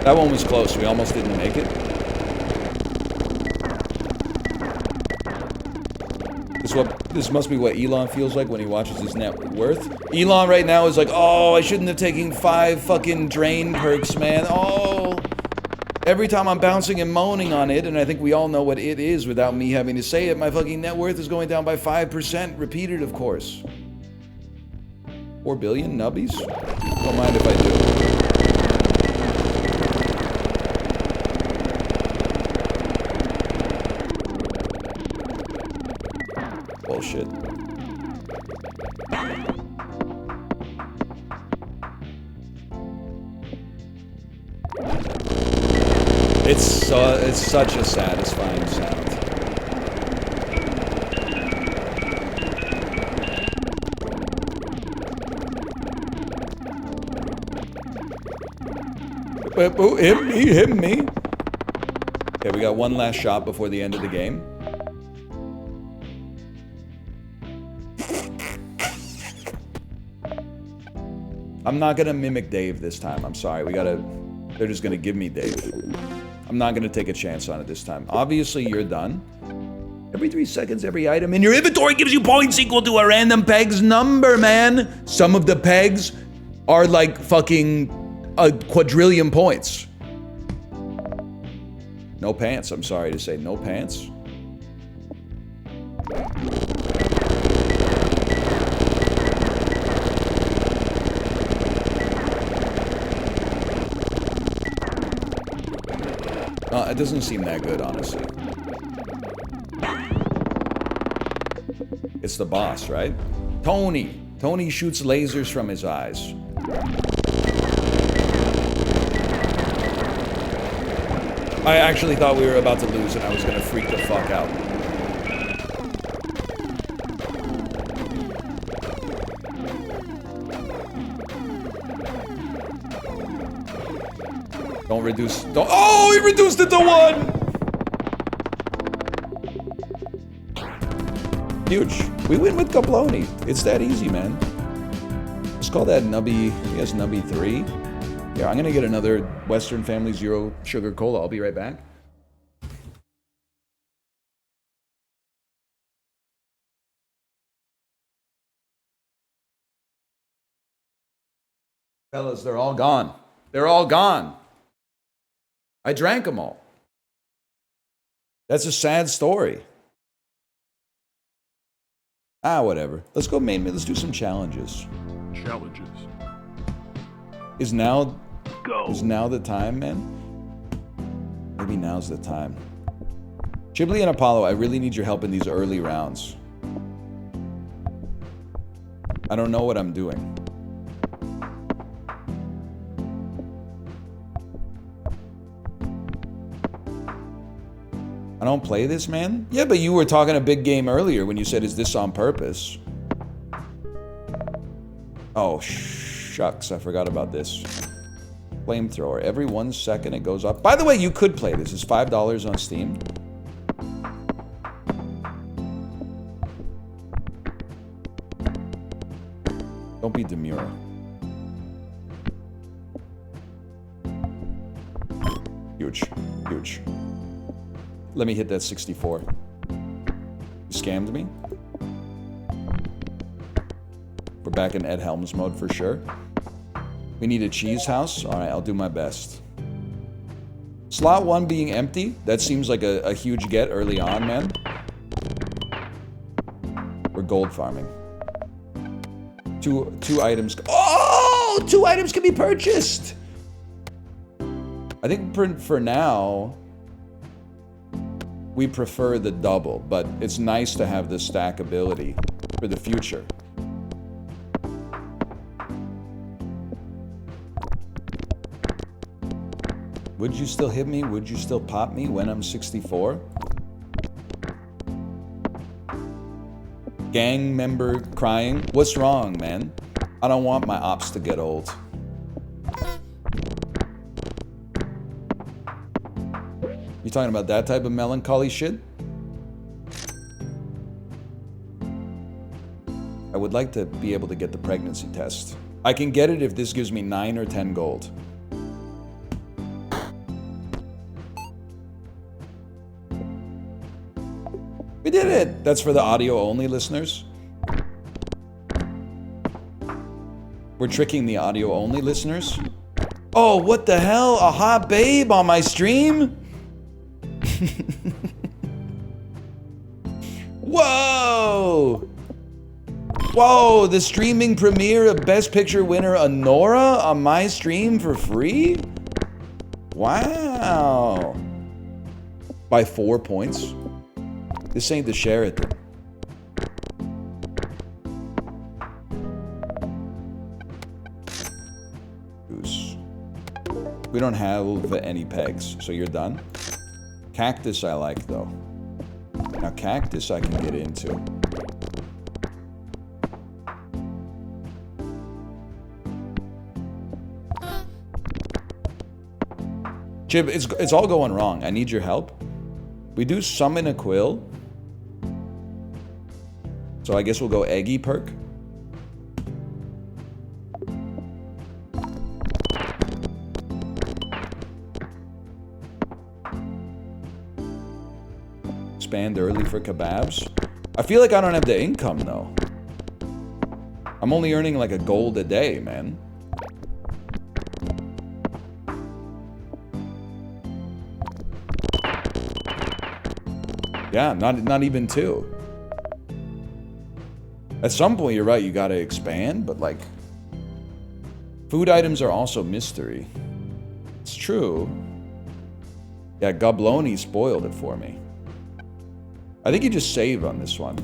Speaker 1: That one was close. We almost didn't make it. This must be what Elon feels like when he watches his net worth. Elon right now is like, oh, I shouldn't have taken 5 fucking drain perks, man. Oh. Every time I'm bouncing and moaning on it, and I think we all know what it is without me having to say it, my fucking net worth is going down by 5%, repeated, of course. 4 billion nubbies? Don't mind if I do. Bullshit. It's such a satisfying sound. Oh, hit me. Okay, we got one last shot before the end of the game. I'm not gonna mimic Dave this time. I'm sorry. They're just gonna give me Dave. I'm not gonna take a chance on it this time. Obviously, you're done. Every 3 seconds, every item in your inventory gives you points equal to a random peg's number, man. Some of the pegs are like fucking a quadrillion points. No pants, I'm sorry to say. No pants. It doesn't seem that good, honestly. It's the boss, right? Tony. Tony shoots lasers from his eyes. I actually thought we were about to lose and I was gonna freak the fuck out. Don't reduce. Don't. Oh, he reduced it to 1! Huge. We win with Gabloni. It's that easy, man. Let's call that Nubby. He has Nubby 3. Yeah, I'm gonna get another Western Family Zero Sugar Cola. I'll be right back. Fellas, they're all gone. They're all gone. I drank them all. That's a sad story. Ah, whatever. Let's go main. Let's do some challenges.
Speaker 3: Challenges.
Speaker 1: Is now
Speaker 3: Go.
Speaker 1: the time, man? Maybe now's the time. Chiblee and Apollo, I really need your help in these early rounds. I don't know what I'm doing. I don't play this, man? Yeah, but you were talking a big game earlier when you said, is this on purpose? Oh, shucks, I forgot about this. Flamethrower. Every 1 second it goes up. By the way, you could play this. It's $5 on Steam. Don't be demure. Huge. Huge. Let me hit that 64. You scammed me? We're back in Ed Helms mode for sure. We need a cheese house? Alright, I'll do my best. Slot 1 being empty? That seems like a huge get early on, man. We're gold farming. Two items. Oh! 2 items can be purchased! I think for now, we prefer the double, but it's nice to have the stack ability for the future. Would you still hit me? Would you still pop me when I'm 64? Gang member crying? What's wrong, man? I don't want my ops to get old. You talking about that type of melancholy shit? I would like to be able to get the pregnancy test. I can get it if this gives me 9 or 10 gold. We did it! That's for the audio-only listeners. We're tricking the audio-only listeners. Oh, what the hell? A hot babe on my stream? Whoa! Whoa, the streaming premiere of Best Picture winner Honora on my stream for free? Wow. By 4 points? This ain't the Sheraton. Goose. We don't have any pegs, so you're done. Cactus I like, though. Now, cactus I can get into. Chip, it's all going wrong. I need your help. We do summon a quill. So I guess we'll go eggy perk. Expand early for kebabs. I feel like I don't have the income though. I'm only earning like a gold a day, man. Yeah, not even 2. At some point, you're right, you gotta expand, but like... Food items are also mystery. It's true. Yeah, Gobloni spoiled it for me. I think you just save on this one.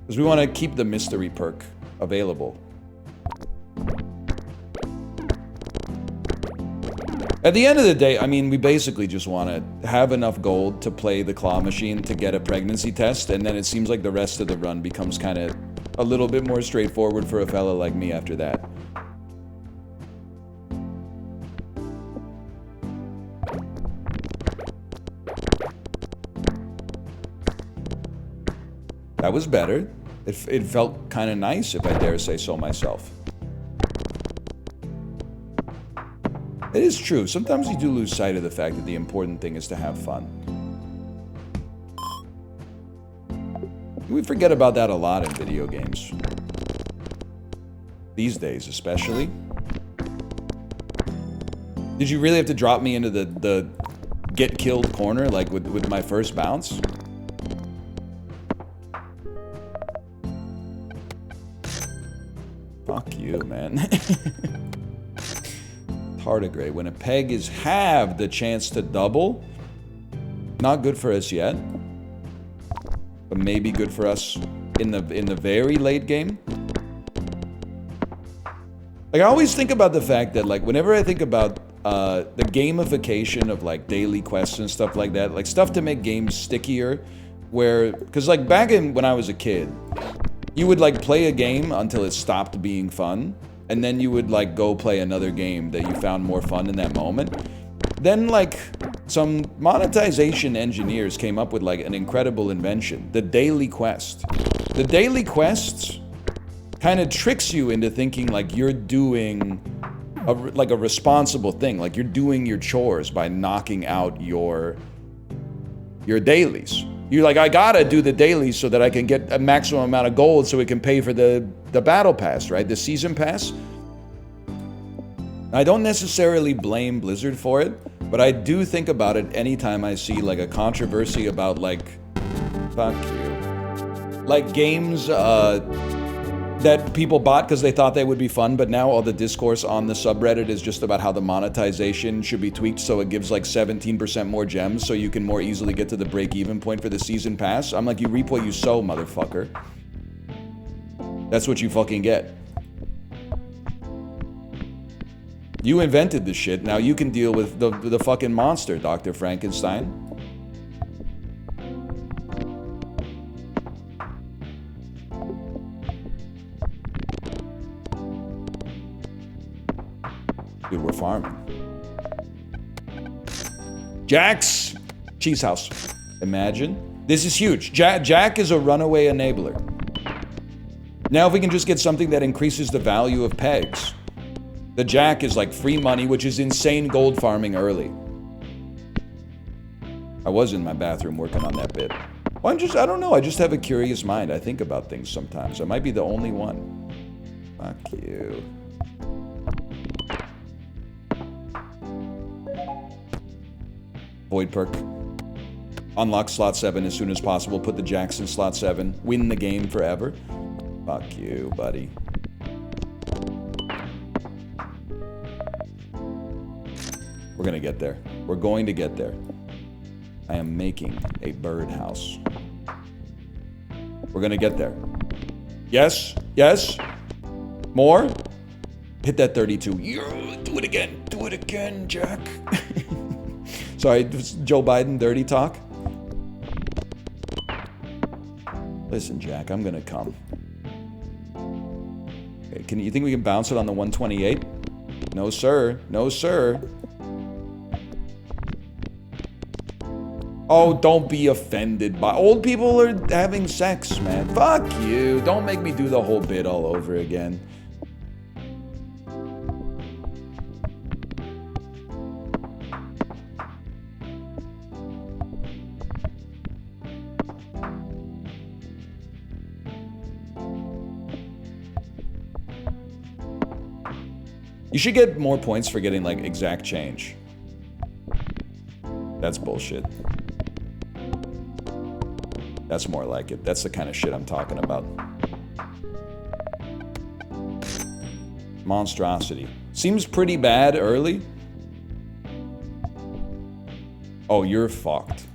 Speaker 1: Because we want to keep the mystery perk available. At the end of the day, I mean, we basically just want to have enough gold to play the claw machine to get a pregnancy test, and then it seems like the rest of the run becomes kind of a little bit more straightforward for a fella like me after that. That was better. It felt kind of nice, if I dare say so myself. It is true. Sometimes you do lose sight of the fact that the important thing is to have fun. We forget about that a lot in video games. These days, especially. Did you really have to drop me into the get killed corner, like with my first bounce? Fuck you, man. Tardigrade. When a peg is halved, the chance to double. Not good for us yet. But maybe good for us in the very late game. Like, I always think about the fact that, like, whenever I think about the gamification of, like, daily quests and stuff like that, like, stuff to make games stickier, where... Because, like, back when I was a kid, you would, like, play a game until it stopped being fun, and then you would, like, go play another game that you found more fun in that moment. Then, like, some monetization engineers came up with, like, an incredible invention. The daily quest. The daily quests kind of tricks you into thinking, like, you're doing, a responsible thing. Like, you're doing your chores by knocking out your dailies. You're like, I gotta do the dailies so that I can get a maximum amount of gold so it can pay for the battle pass, right? The season pass. I don't necessarily blame Blizzard for it, but I do think about it anytime I see, like, a controversy about, like, fuck you. Like, games that people bought because they thought they would be fun, but now all the discourse on the subreddit is just about how the monetization should be tweaked so it gives, like, 17% more gems so you can more easily get to the break-even point for the season pass. I'm like, you reap what you sow, motherfucker. That's what you fucking get. You invented this shit, now you can deal with the fucking monster, Dr. Frankenstein. Dude, we're farming. Jack's Cheese House. Imagine. This is huge. Jack is a runaway enabler. Now if we can just get something that increases the value of pegs. The Jack is like free money, which is insane gold farming early. I was in my bathroom working on that bit. Well, I don't know, I just have a curious mind. I think about things sometimes. I might be the only one. Fuck you. Void perk. Unlock slot 7 as soon as possible. Put the Jacks in slot 7. Win the game forever. Fuck you, buddy. We're gonna get there. We're going to get there. I am making a birdhouse. We're gonna get there. Yes? Yes? More? Hit that 32. Do it again. Do it again, Jack. Sorry, Joe Biden dirty talk. Listen, Jack, I'm gonna come. Okay, you think we can bounce it on the 128? No, sir. No, sir. Oh, don't be offended by old people are having sex, man. Fuck you. Don't make me do the whole bit all over again. You should get more points for getting, like, exact change. That's bullshit. That's more like it. That's the kind of shit I'm talking about. Monstrosity. Seems pretty bad early. Oh, you're fucked.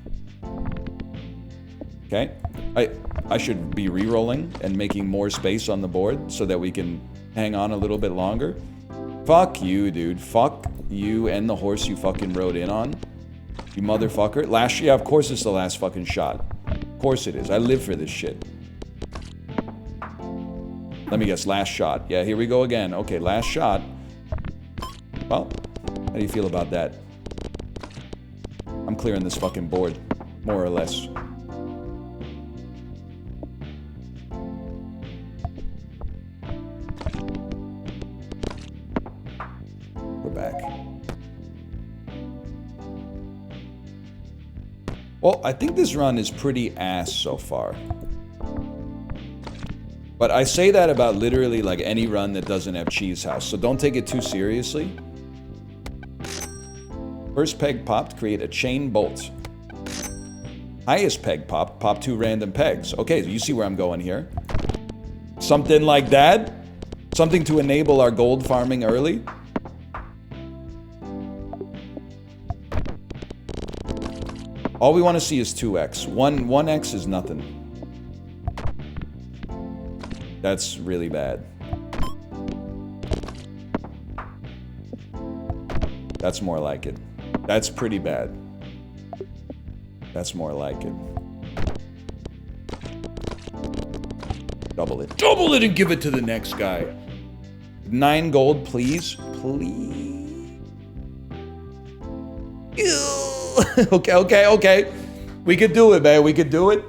Speaker 1: Okay. I should be re-rolling and making more space on the board so that we can hang on a little bit longer. Fuck you, dude. Fuck you and the horse you fucking rode in on. You motherfucker. Yeah, of course it's the last fucking shot. Of course it is. I live for this shit. Let me guess. Last shot. Yeah, here we go again. Okay, last shot. Well, how do you feel about that? I'm clearing this fucking board. More or less. We're back. Well, I think this run is pretty ass so far. But I say that about literally like any run that doesn't have Cheese House, so don't take it too seriously. First peg popped, create a chain bolt. Highest peg popped, pop 2 random pegs. Okay, so you see where I'm going here. Something like that. Something to enable our gold farming early. All we want to see is 2x. 1x is nothing. That's really bad. That's more like it. That's pretty bad. That's more like it. Double it. Double it and give it to the next guy. 9 gold, please. Please. Okay. We could do it, man. We could do it.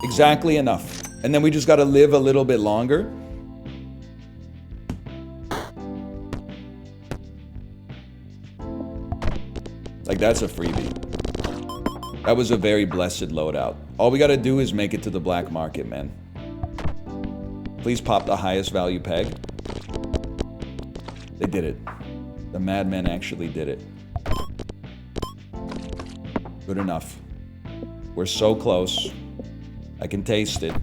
Speaker 1: Exactly enough. And then we just gotta live a little bit longer. Like, that's a freebie. That was a very blessed loadout. All we gotta do is make it to the black market, man. Please pop the highest value peg. They did it. The madmen actually did it. Good enough. We're so close. I can taste it.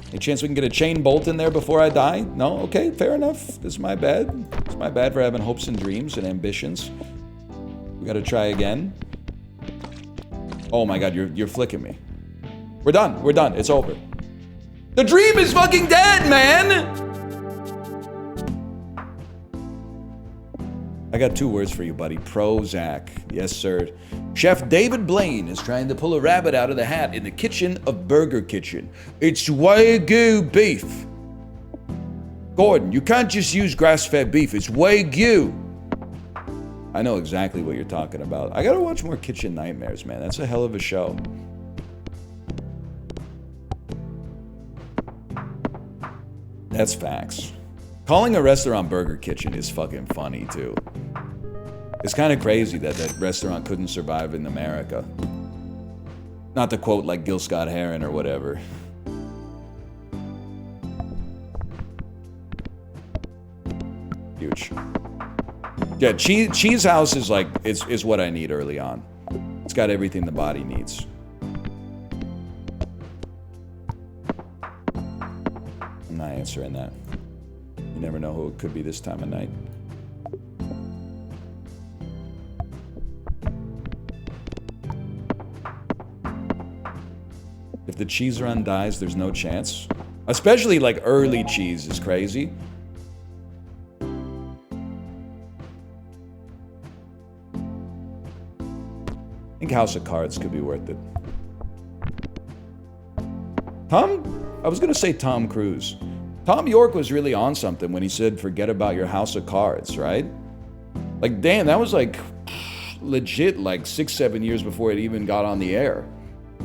Speaker 1: Any chance we can get a chain bolt in there before I die? No? Okay, fair enough. This is my bad. It's my bad for having hopes and dreams and ambitions. We gotta try again. Oh my god, you're flicking me. We're done. We're done. It's over. The dream is fucking dead, man! I got 2 words for you, buddy. Prozac. Yes, sir. Chef David Blaine is trying to pull a rabbit out of the hat in the kitchen of Burger Kitchen. It's Wagyu beef. Gordon, you can't just use grass-fed beef. It's Wagyu. I know exactly what you're talking about. I gotta watch more Kitchen Nightmares, man. That's a hell of a show. That's facts. Calling a restaurant Burger Kitchen is fucking funny, too. It's kind of crazy that that restaurant couldn't survive in America. Not to quote like Gil Scott-Heron or whatever. Huge. Yeah, Cheese House is like, is what I need early on. It's got everything the body needs. I'm not answering that. You never know who it could be this time of night. If the cheese run dies, there's no chance. Especially like early cheese is crazy. I think House of Cards could be worth it. I was gonna say Tom Cruise. Tom York was really on something when he said, forget about your House of Cards, right? Like, damn, that was like legit like 6-7 years before it even got on the air.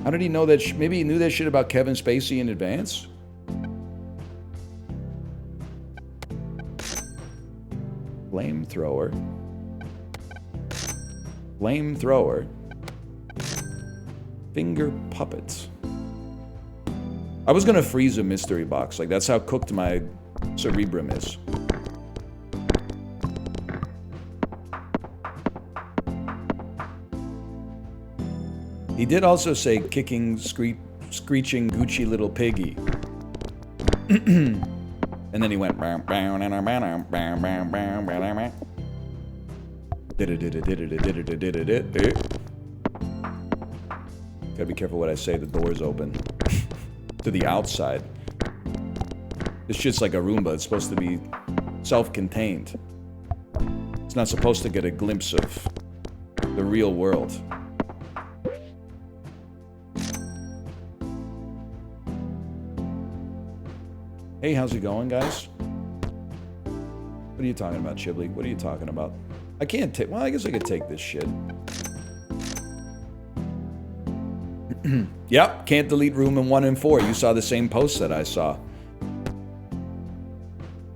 Speaker 1: How did he know that? Maybe he knew that shit about Kevin Spacey in advance? Flamethrower. Flamethrower. Finger puppets. I was gonna freeze a mystery box. Like, that's how cooked my cerebrum is. He did also say kicking, screeching Gucci little piggy. And then he went. Gotta be careful what I say, the door's open. To the outside. This shit's like a Roomba, it's supposed to be self-contained. It's not supposed to get a glimpse of the real world. Hey, how's it going, guys? What are you talking about, Chiblee? What are you talking about? I can't take... Well, I guess I could take this shit. Yep, can't delete room in 1 and 4. You saw the same post that I saw.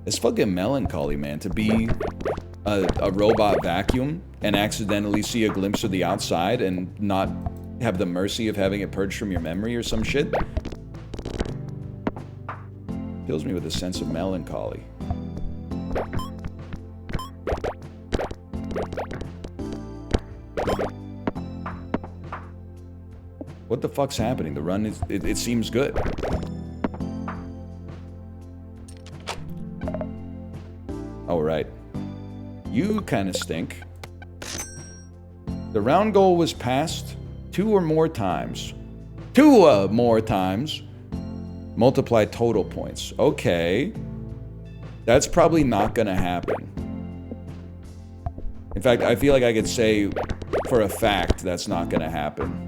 Speaker 1: It's fucking melancholy, man, to be a robot vacuum and accidentally see a glimpse of the outside and not have the mercy of having it purged from your memory or some shit. Fills me with a sense of melancholy. What the fuck's happening? The run is... It seems good. Oh, right. You kind of stink. The round goal was passed 2 or more times. 2 more times. Multiply total points. Okay. That's probably not gonna happen. In fact, I feel like I could say for a fact that's not gonna happen.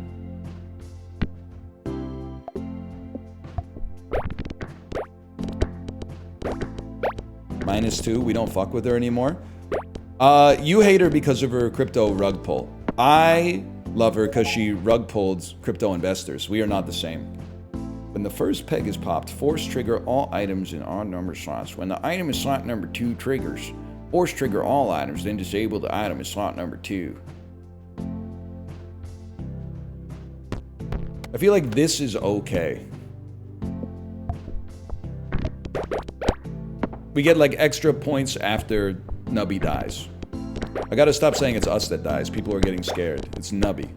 Speaker 1: -2, we don't fuck with her anymore. You hate her because of her crypto rug pull. I love her because she rug pulled crypto investors. We are not the same. When the first peg is popped, force trigger all items in odd number slots. When the item in slot number 2 triggers, force trigger all items, then disable the item in slot number 2. I feel like this is okay. We get like extra points after Nubby dies. I gotta stop saying it's us that dies. People are getting scared. It's Nubby,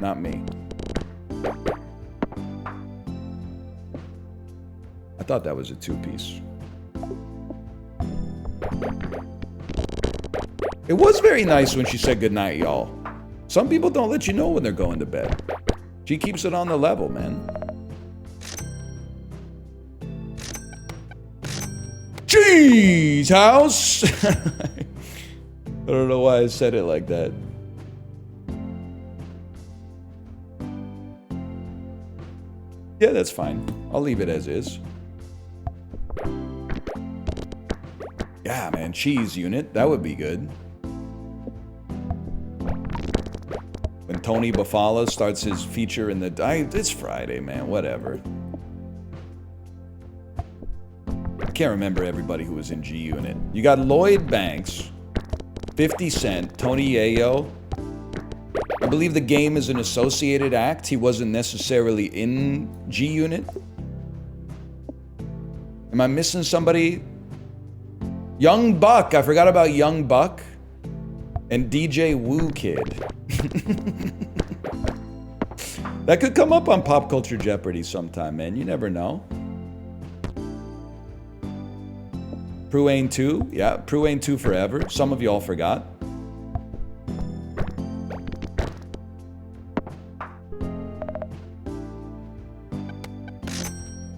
Speaker 1: not me. I thought that was a 2-piece. It was very nice when she said goodnight, y'all. Some people don't let you know when they're going to bed. She keeps it on the level, man. Cheese house! I don't know why I said it like that. Yeah, that's fine. I'll leave it as is. Yeah, man, cheese unit. That would be good. When Tony Bafala starts his feature in the... It's Friday, man. Whatever. I can't remember everybody who was in G Unit. You got Lloyd Banks, 50 Cent, Tony Yayo. I believe the game is an associated act. He wasn't necessarily in G Unit. Am I missing somebody? Young Buck. I forgot about Young Buck. And DJ Woo Kid. That could come up on Pop Culture Jeopardy sometime, man. You never know. Pruane 2. Yeah, Pruane 2 forever. Some of y'all forgot.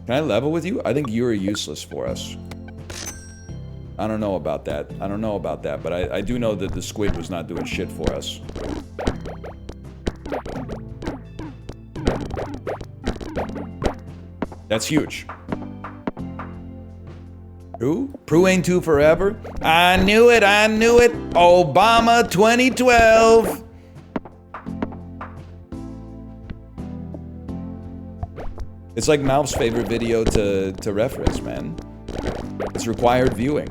Speaker 1: Can I level with you? I think you're useless for us. I don't know about that. I don't know about that, but I do know that the squid was not doing shit for us. That's huge. Who? Pruane 2 forever? I knew it, I knew it. Obama 2012. It's like Malf's favorite video to reference, man. It's required viewing.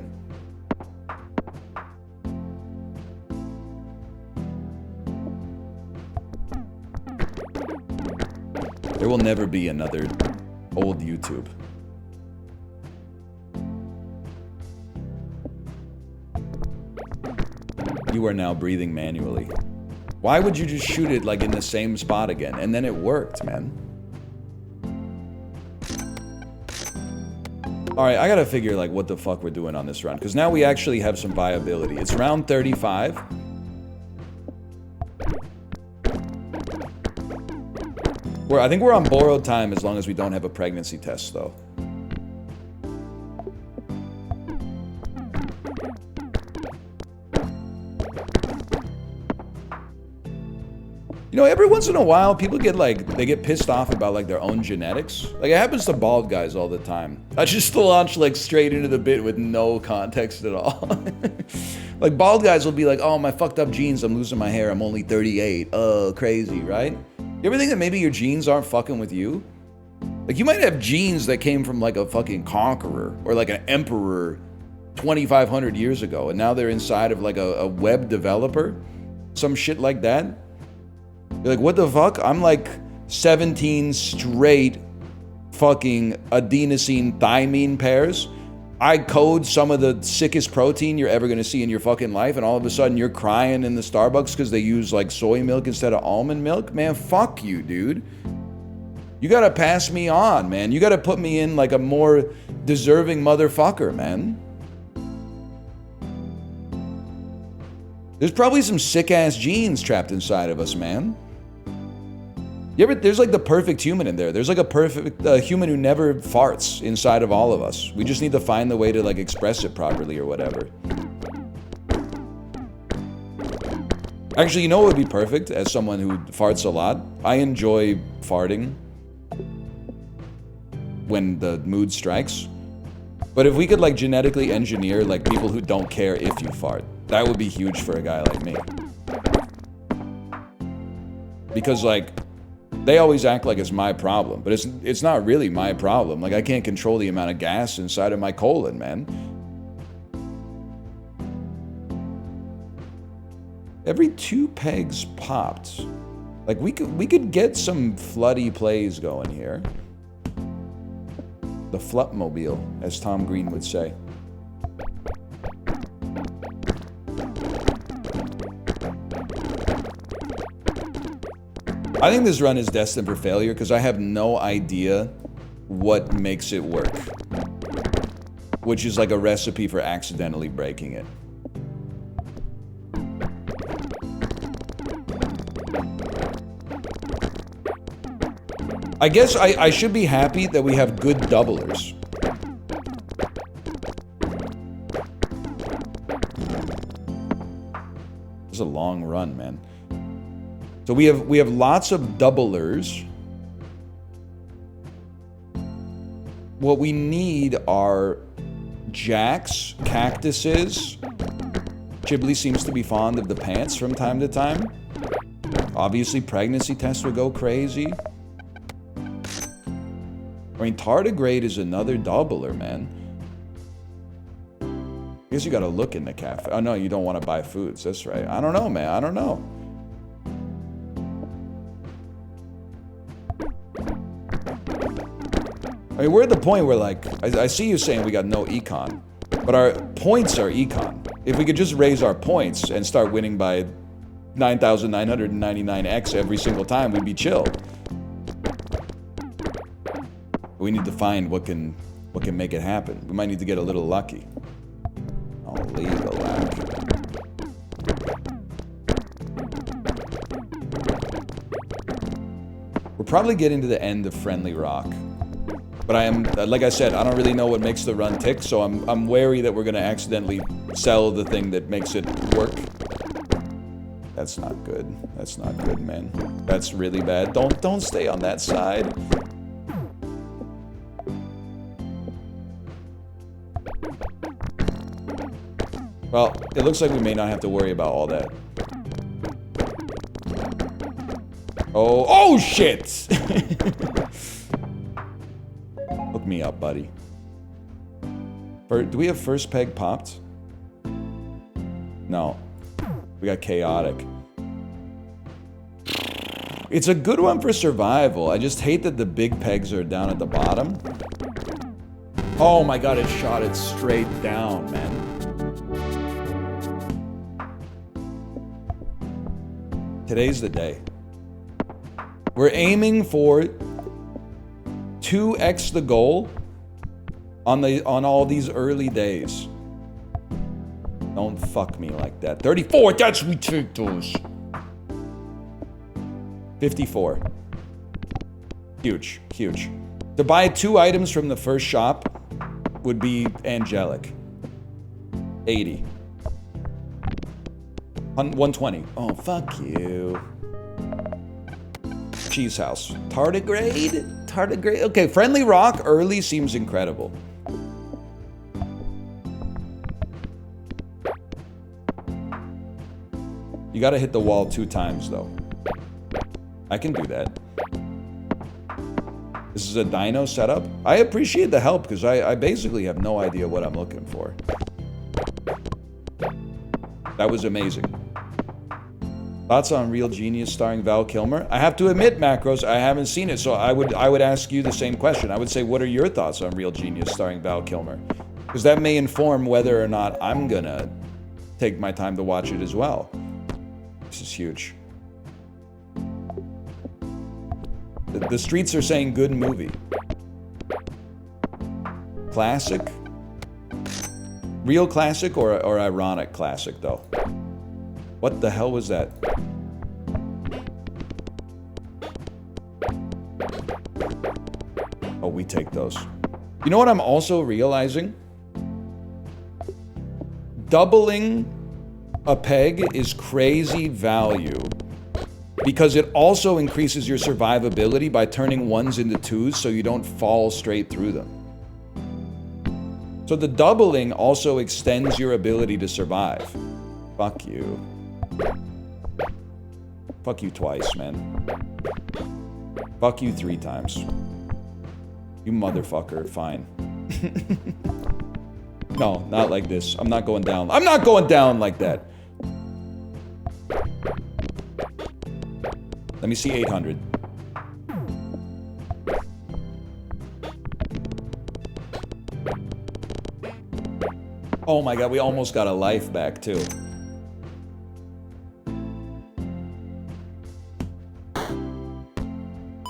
Speaker 1: There will never be another old YouTube. You are now breathing manually. Why would you just shoot it like in the same spot again? And then it worked, man. Alright, I gotta figure like what the fuck we're doing on this run. Because now we actually have some viability. It's round 35. I think we're on borrowed time as long as we don't have a pregnancy test, though. You know, every once in a while, people get like, they get pissed off about like their own genetics. Like, it happens to bald guys all the time. I just launch like straight into the bit with no context at all. Like, bald guys will be like, oh, my fucked up genes, I'm losing my hair, I'm only 38. Oh, crazy, right? You ever think that maybe your genes aren't fucking with you? Like, you might have genes that came from like a fucking conqueror or like an emperor 2,500 years ago, and now they're inside of like a web developer, some shit like that. You're like, what the fuck? I'm like 17 straight fucking adenosine thymine pairs. I code some of the sickest protein you're ever gonna see in your fucking life, and all of a sudden you're crying in the Starbucks because they use like soy milk instead of almond milk? Man, fuck you, dude. You gotta pass me on, man. You gotta put me in like a more deserving motherfucker, man. There's probably some sick-ass genes trapped inside of us, man. There's like the perfect human in there. There's like a perfect human who never farts inside of all of us. We just need to find the way to like express it properly or whatever. Actually, you know what would be perfect as someone who farts a lot? I enjoy farting when the mood strikes. But if we could like genetically engineer like people who don't care if you fart, that would be huge for a guy like me. Because like, they always act like it's my problem, but it's not really my problem. Like, I can't control the amount of gas inside of my colon, man. Every 2 pegs popped. Like, we could get some floody plays going here. The Flutmobile, as Tom Green would say. I think this run is destined for failure because I have no idea what makes it work. Which is like a recipe for accidentally breaking it. I guess I should be happy that we have good doublers. This is a long run, man. So we have lots of doublers. What we need are jacks, cactuses. Ghibli seems to be fond of the pants from time to time. Obviously, pregnancy tests would go crazy. I mean, tardigrade is another doubler, man. I guess you gotta look in the cafe. Oh, no, you don't want to buy foods. That's right. I don't know, man. I don't know. I mean, we're at the point where, like, I see you saying we got no econ, but our points are econ. If we could just raise our points and start winning by 9,999x every single time, we'd be chill. We need to find what can make it happen. We might need to get a little lucky. Oh, legal lack. We're probably getting to the end of Friendly Rock. But I am, like I said, I don't really know what makes the run tick, so I'm wary that we're gonna accidentally sell the thing that makes it work. That's not good. That's not good, man. That's really bad. Don't stay on that side. Well, it looks like we may not have to worry about all that. Oh shit! Hook me up, buddy. Do we have first peg popped? No. We got chaotic. It's a good one for survival. I just hate that the big pegs are down at the bottom. Oh my god, it shot it straight down, man. Today's the day. We're aiming for 2x the goal on all these early days. Don't fuck me like that. 34, that's we take those. 54. Huge, huge. To buy 2 items from the first shop would be angelic. 80. 120. Oh, fuck you. Cheese house. Tardigrade? Tardigrade? Okay, friendly rock early seems incredible. You gotta hit the wall 2 times, though. I can do that. This is a dino setup. I appreciate the help, because I basically have no idea what I'm looking for. That was amazing. Thoughts on Real Genius starring Val Kilmer? I have to admit, Macros, I haven't seen it, so I would ask you the same question. I would say, what are your thoughts on Real Genius starring Val Kilmer? Because that may inform whether or not I'm gonna take my time to watch it as well. This is huge. The streets are saying good movie. Classic? Real classic or ironic classic, though? What the hell was that? Oh, we take those. You know what I'm also realizing? Doubling a peg is crazy value because it also increases your survivability by turning 1s into 2s so you don't fall straight through them. So the doubling also extends your ability to survive. Fuck you. Fuck you twice, man. Fuck you 3 times. You motherfucker, fine. No, not like this. I'm not going down. I'm not going down like that. Let me see 800. Oh my god, we almost got a life back, too.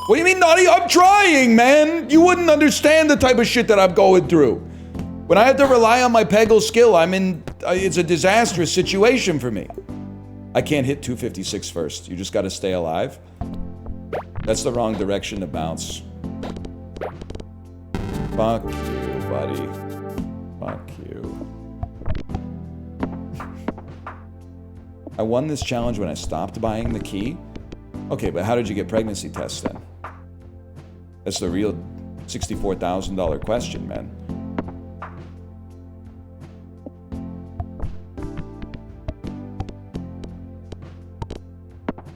Speaker 1: What do you mean, Naughty? I'm trying, man! You wouldn't understand the type of shit that I'm going through. When I have to rely on my Peggle skill, it's a disastrous situation for me. I can't hit 256 first. You just gotta stay alive. That's the wrong direction to bounce. Fuck you, buddy. Fuck you. I won this challenge when I stopped buying the key. Okay, but how did you get pregnancy tests then? That's the real $64,000 question, man.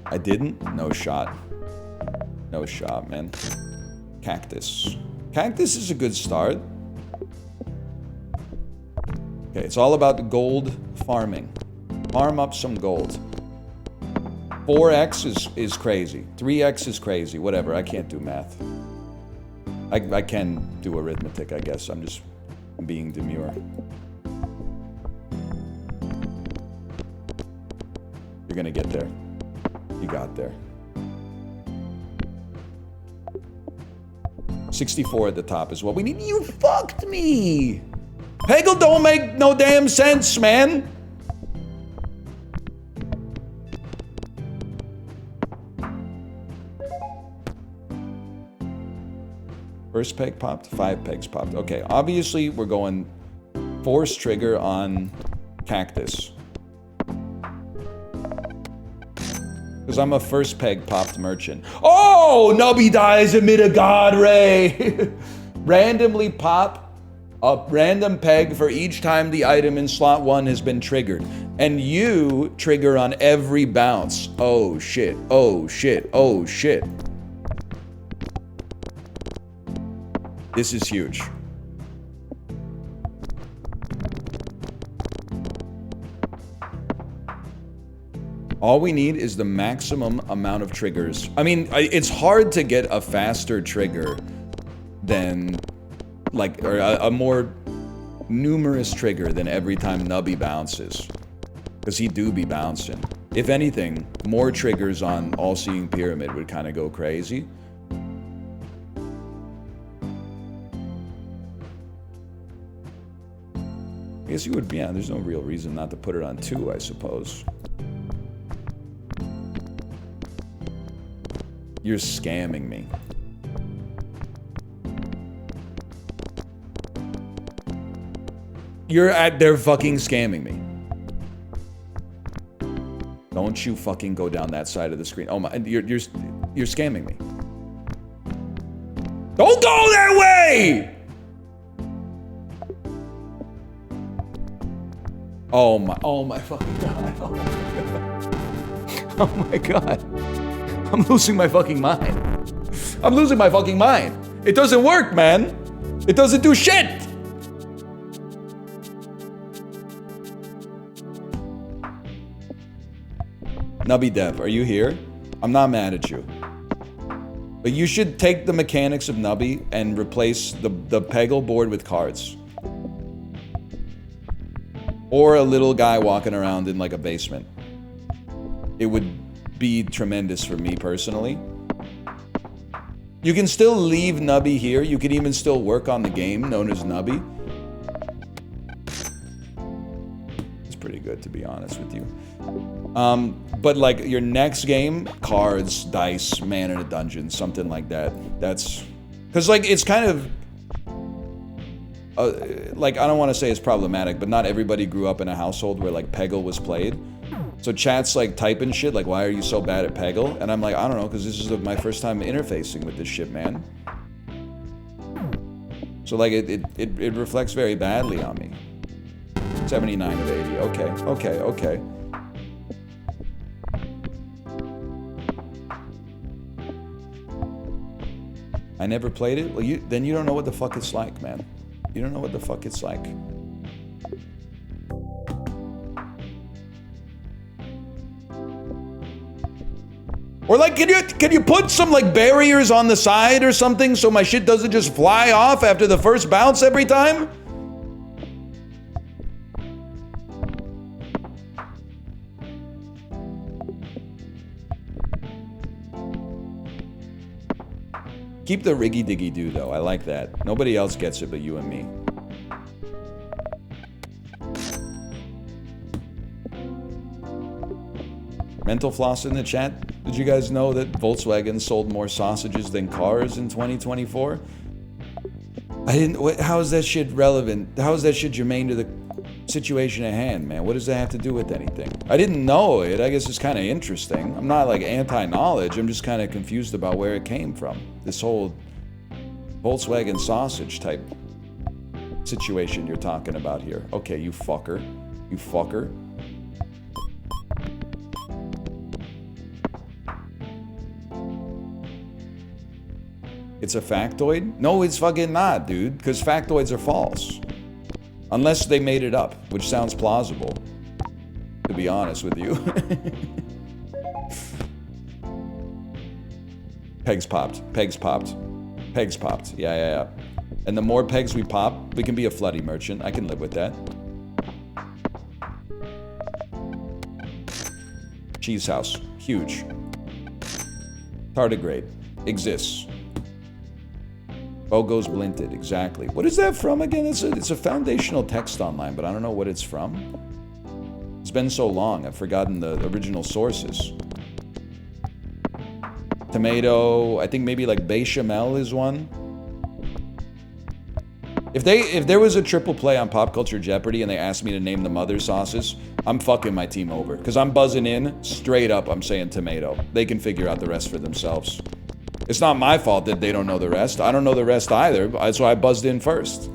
Speaker 1: I didn't? No shot. No shot, man. Cactus. Cactus is a good start. Okay, it's all about gold farming. Farm up some gold. 4x is crazy. 3x is crazy. Whatever, I can't do math. I can do arithmetic, I guess. I'm just being demure. You're gonna get there. You got there. 64 at the top is what we need. You fucked me! Peggle don't make no damn sense, man! First peg popped, 5 pegs popped. Okay, obviously we're going force trigger on cactus. Because I'm a first peg popped merchant. Oh! Nubby dies amid a god ray! Randomly pop a random peg for each time the item in slot 1 has been triggered. And you trigger on every bounce. Oh shit, oh shit, oh shit. This is huge. All we need is the maximum amount of triggers. I mean, it's hard to get a faster trigger than, like, or a more numerous trigger than every time Nubby bounces. Because he do be bouncing. If anything, more triggers on All-Seeing Pyramid would kind of go crazy. I guess you would, yeah, there's no real reason not to put it on 2, I suppose. You're scamming me. They're fucking scamming me. Don't you fucking go down that side of the screen. Oh my, you're scamming me. Don't go that way! Oh my fucking god. Oh my god. I'm losing my fucking mind. I'm losing my fucking mind. It doesn't work, man. It doesn't do shit. Nubby Dev, are you here? I'm not mad at you. But you should take the mechanics of Nubby and replace the Peggle board with cards. Or a little guy walking around in like a basement. It would be tremendous for me personally. You can still leave Nubby here. You can even still work on the game known as Nubby. It's pretty good, to be honest with you. But like your next game, cards, dice, man in a dungeon, something like that. That's because like it's kind of like I don't want to say it's problematic, but not everybody grew up in a household where like Peggle was played. So chat's like typing shit like, why are you so bad at Peggle? And I'm like, I don't know, because this is my first time interfacing with this shit, man. So like it reflects very badly on me. 79 of 80. Okay. I never played it? Well, then you don't know what the fuck it's like, man. You don't know what the fuck it's like. Or like, can you put some like barriers on the side or something so my shit doesn't just fly off after the first bounce every time? Keep the riggy diggy do though, I like that. Nobody else gets it but you and me. Mental floss in the chat. Did you guys know that Volkswagen sold more sausages than cars in 2024? I didn't. How is that shit relevant? How is that shit germane to the situation at hand, man? What does that have to do with anything? I didn't know it. I guess it's kind of interesting. I'm not like anti-knowledge. I'm just kind of confused about where it came from. This whole Volkswagen sausage type situation you're talking about here. Okay, you fucker. You fucker. It's a factoid? No, it's fucking not, dude. Because factoids are false. Unless they made it up, which sounds plausible. To be honest with you. Pegs popped. Pegs popped. Pegs popped. Yeah. And the more pegs we pop, we can be a floody merchant. I can live with that. Cheese house. Huge. Tardigrade. Exists. Bogo's Blinted, exactly. What is that from again? It's a foundational text online, but I don't know what it's from. It's been so long, I've forgotten the original sources. Tomato, I think maybe like bechamel is one. If there was a triple play on Pop Culture Jeopardy and they asked me to name the mother sauces, I'm fucking my team over. Because I'm buzzing in, straight up, I'm saying tomato. They can figure out the rest for themselves. It's not my fault that they don't know the rest. I don't know the rest either. That's why I buzzed in first.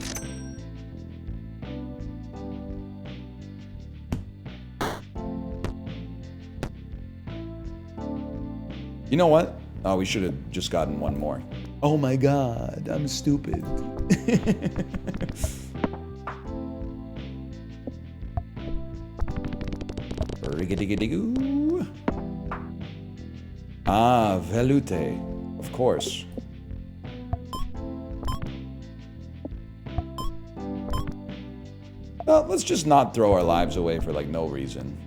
Speaker 1: You know what? Oh, we should have just gotten one more. Oh my god, I'm stupid. Riggedy-giddy-goo. Ah, Velute. Of course. Well, let's just not throw our lives away for like no reason.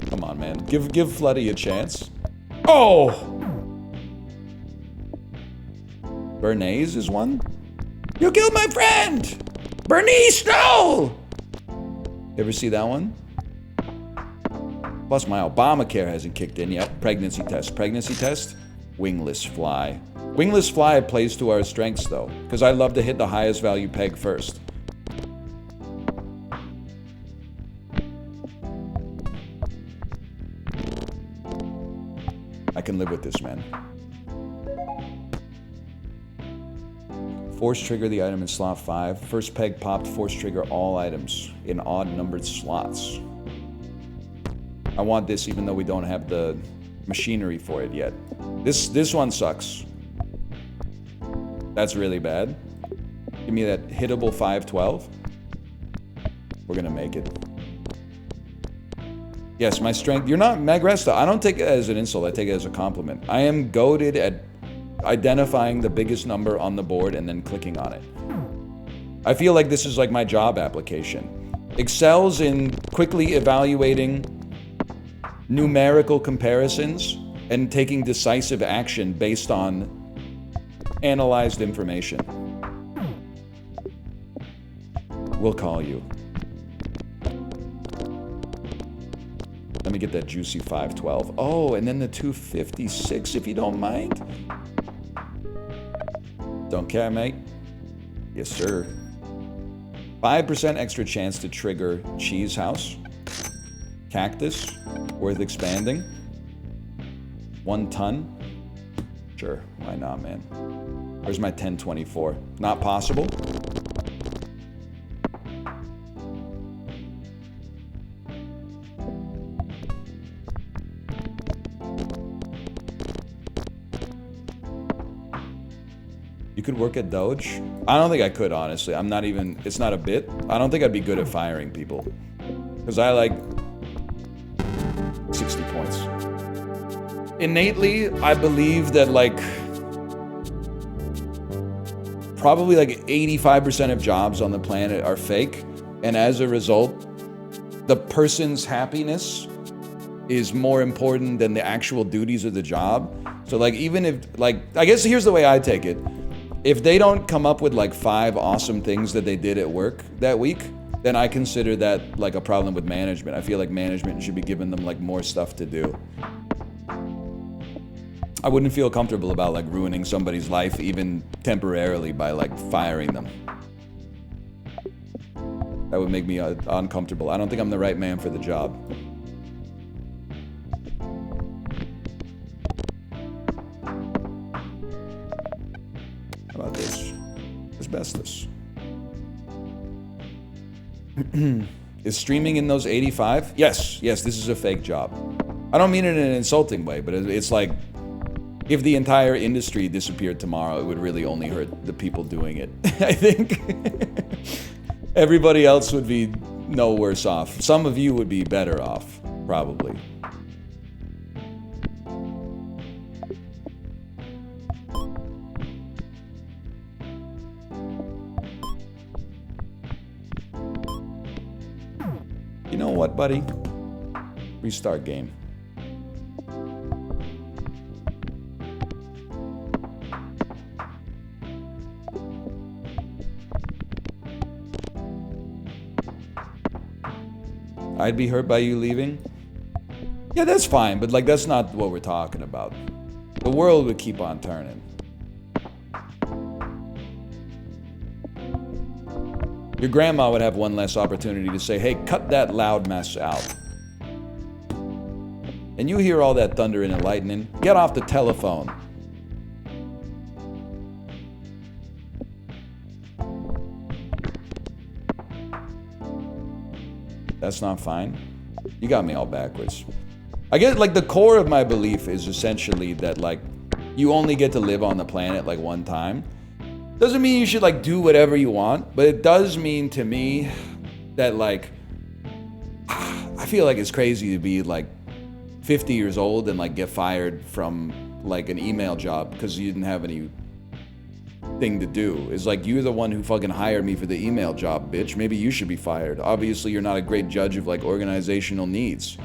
Speaker 1: Come on, man. Give Floody a chance. Oh! Bernays is one? You killed my friend! Bernice, no! You ever see that one? Plus, my Obamacare hasn't kicked in yet. Pregnancy test. Pregnancy test? Wingless fly. Wingless fly plays to our strengths, though, because I love to hit the highest value peg first. I can live with this, man. Force trigger the item in slot 5. First peg popped, force trigger all items in odd numbered slots. I want this even though we don't have the machinery for it yet. This one sucks. That's really bad. Give me that hittable 512. We're gonna make it. Yes, my strength. You're not Magresta. I don't take it as an insult. I take it as a compliment. I am goated at identifying the biggest number on the board and then clicking on it. I feel like this is like my job application. Excels in quickly evaluating numerical comparisons and taking decisive action based on analyzed information. We'll call you. Let me get that juicy 512. Oh, and then the 256 if you don't mind. Don't care, mate. Yes, sir. 5% extra chance to trigger Cheese House. Cactus. Worth expanding. 1 ton. Sure, why not, man? Where's my 1024? Not possible? You could work at Doge? I don't think I could, honestly. I'm not even, it's not a bit. I don't think I'd be good at firing people. Because I like 60 points. Innately, I believe that like, probably like 85% of jobs on the planet are fake. And as a result, the person's happiness is more important than the actual duties of the job. So like, even if like, I guess here's the way I take it. If they don't come up with like 5 awesome things that they did at work that week, then I consider that like a problem with management. I feel like management should be giving them like more stuff to do. I wouldn't feel comfortable about like ruining somebody's life even temporarily by like firing them. That would make me uncomfortable. I don't think I'm the right man for the job. How about this? Asbestos. Is streaming in those 85? Yes, this is a fake job. I don't mean it in an insulting way, but it's like, if the entire industry disappeared tomorrow, it would really only hurt the people doing it. I think everybody else would be no worse off. Some of you would be better off, probably. You know what, buddy? Restart game. I'd be hurt by you leaving? Yeah, that's fine, but like that's not what we're talking about. The world would keep on turning. Your grandma would have one less opportunity to say, hey, cut that loud mess out. And you hear all that thunder and lightning, get off the telephone. That's not fine. You got me all backwards. I guess, like, the core of my belief is essentially that, like, you only get to live on the planet, like, one time. Doesn't mean you should, like, do whatever you want, but it does mean to me that, like, I feel like it's crazy to be, like, 50 years old and, like, get fired from, like, an email job because you didn't have any thing to do. It's like, you're the one who fucking hired me for the email job, bitch. Maybe you should be fired. Obviously, you're not a great judge of, like, organizational needs.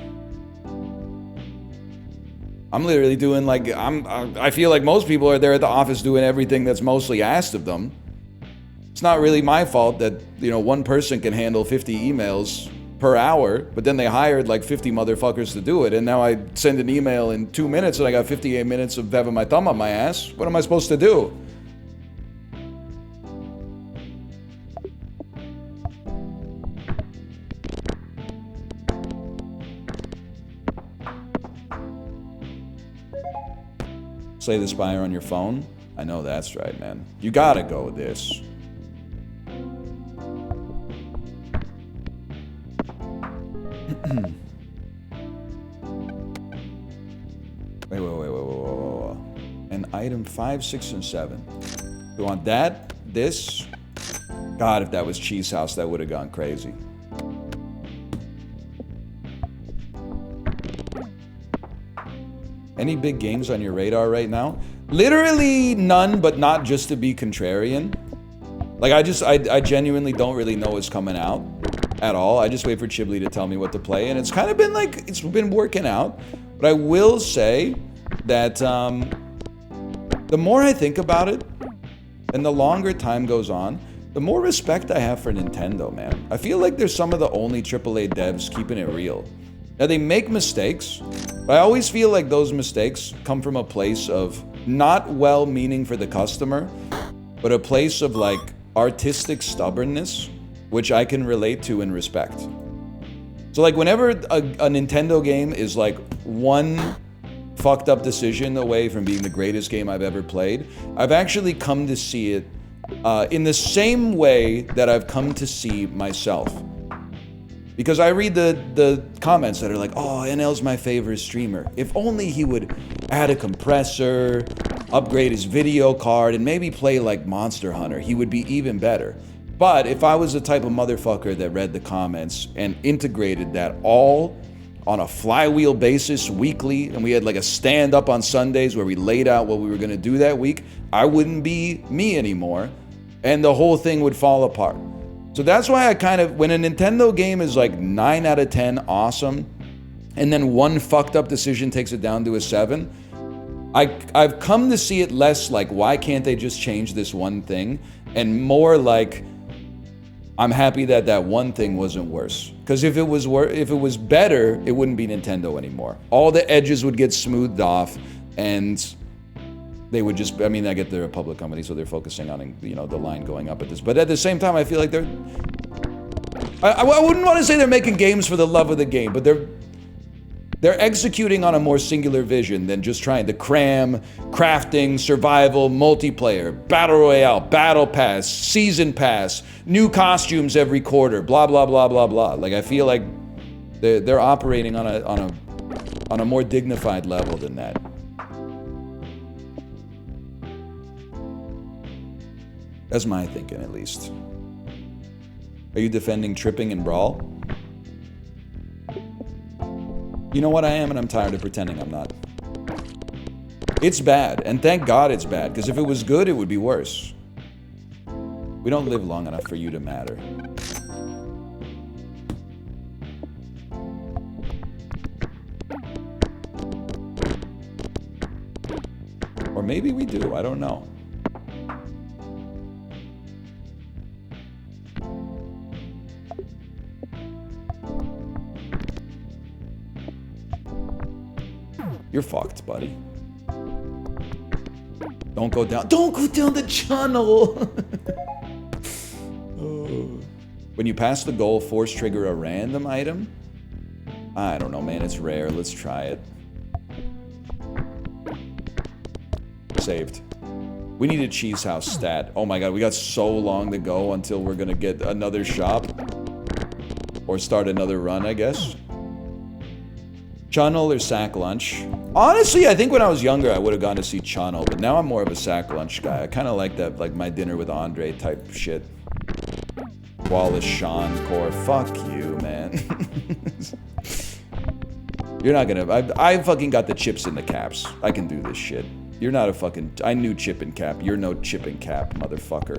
Speaker 1: I'm literally doing, like, I feel like most people are there at the office doing everything that's mostly asked of them. It's not really my fault that, you know, one person can handle 50 emails per hour, but then they hired like 50 motherfuckers to do it, and now I send an email in 2 minutes and I got 58 minutes of having my thumb on my ass. What am I supposed to do? Slay the Spire on your phone? I know that's right, man. You gotta go with this. Wait. And item 5, 6, and 7. We want that, this. God, if that was Cheese House, that would have gone crazy. Any big games on your radar right now? Literally none, but not just to be contrarian. Like, I genuinely don't really know what's coming out at all. I just wait for Chiblee to tell me what to play, and it's kind of been like, it's been working out. But I will say that the more I think about it, and the longer time goes on, the more respect I have for Nintendo, man. I feel like they're some of the only AAA devs keeping it real. Now, they make mistakes, but I always feel like those mistakes come from a place of not well-meaning for the customer, but a place of, like, artistic stubbornness, which I can relate to and respect. So, like, whenever a Nintendo game is, like, one fucked up decision away from being the greatest game I've ever played, I've actually come to see it in the same way that I've come to see myself. Because I read the comments that are like, oh, NL's my favorite streamer. If only he would add a compressor, upgrade his video card, and maybe play like Monster Hunter, he would be even better. But if I was the type of motherfucker that read the comments and integrated that all on a flywheel basis weekly, and we had like a stand-up on Sundays where we laid out what we were gonna do that week, I wouldn't be me anymore, and the whole thing would fall apart. So that's why I kind of, when a Nintendo game is like 9 out of 10 awesome, and then one fucked up decision takes it down to a 7, I've come to see it less like, why can't they just change this one thing? And more like, I'm happy that that one thing wasn't worse. Because if it was better, it wouldn't be Nintendo anymore. All the edges would get smoothed off, and they would just, I mean, I get they're a public company, so they're focusing on, you know, the line going up at this. But at the same time, I feel like I wouldn't want to say they're making games for the love of the game, but they're executing on a more singular vision than just trying to cram crafting, survival, multiplayer, battle royale, battle pass, season pass, new costumes every quarter, blah blah blah blah blah. Like, I feel like they're operating on a more dignified level than that. That's my thinking, at least. Are you defending tripping and brawl? You know what I am, and I'm tired of pretending I'm not. It's bad, and thank God it's bad, because if it was good, it would be worse. We don't live long enough for you to matter. Or maybe we do, I don't know. You're fucked, buddy. Don't go down the channel! Oh. When you pass the goal, force trigger a random item? I don't know, man, it's rare. Let's try it. Saved. We need a Cheese House stat. Oh my god, we got so long to go until we're gonna get another shop. Or start another run, I guess. Channel or sack lunch? Honestly, I think when I was younger, I would have gone to see Channel, but now I'm more of a sack lunch guy. I kind of like that, like my dinner with Andre type shit. Wallace, Shawn, Core. Fuck you, man. You're not gonna. I fucking got the chips in the caps. I can do this shit. You're not a fucking. I knew chip and cap. You're no chip and cap, motherfucker.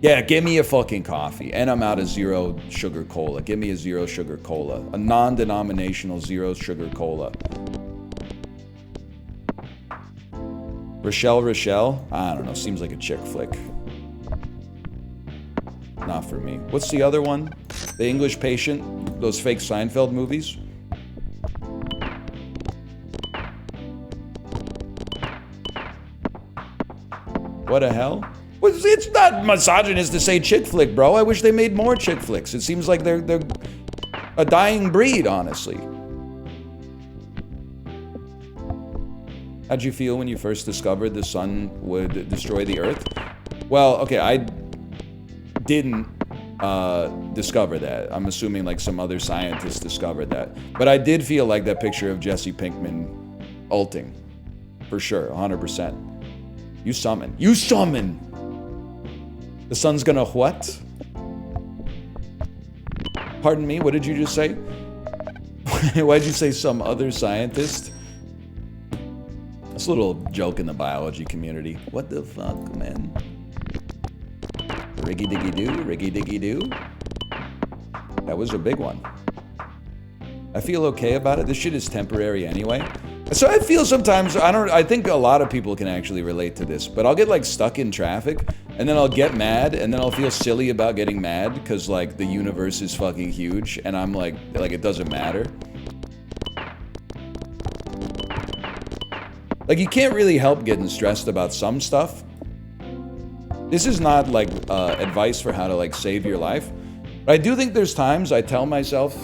Speaker 1: Yeah, give me a fucking coffee. And I'm out of zero sugar cola. Give me a zero sugar cola. A non-denominational zero sugar cola. Rochelle? I don't know. Seems like a chick flick. Not for me. What's the other one? The English Patient? Those fake Seinfeld movies? What the hell? It's not misogynist to say chick flick, bro. I wish they made more chick flicks. It seems like they're a dying breed, honestly. How'd you feel when you first discovered the sun would destroy the earth? Well, okay, I didn't discover that. I'm assuming like some other scientists discovered that. But I did feel like that picture of Jesse Pinkman ulting. For sure, 100%. You summon. You summon! The sun's gonna what? Pardon me, what did you just say? Why'd you say some other scientist? That's a little joke in the biology community. What the fuck, man? Riggy diggy doo, riggy diggy doo. That was a big one. I feel okay about it. This shit is temporary anyway. So I feel sometimes, I think a lot of people can actually relate to this, but I'll get like stuck in traffic and then I'll get mad and then I'll feel silly about getting mad because like the universe is fucking huge and I'm like it doesn't matter. Like you can't really help getting stressed about some stuff. This is not like advice for how to like save your life. But I do think there's times I tell myself,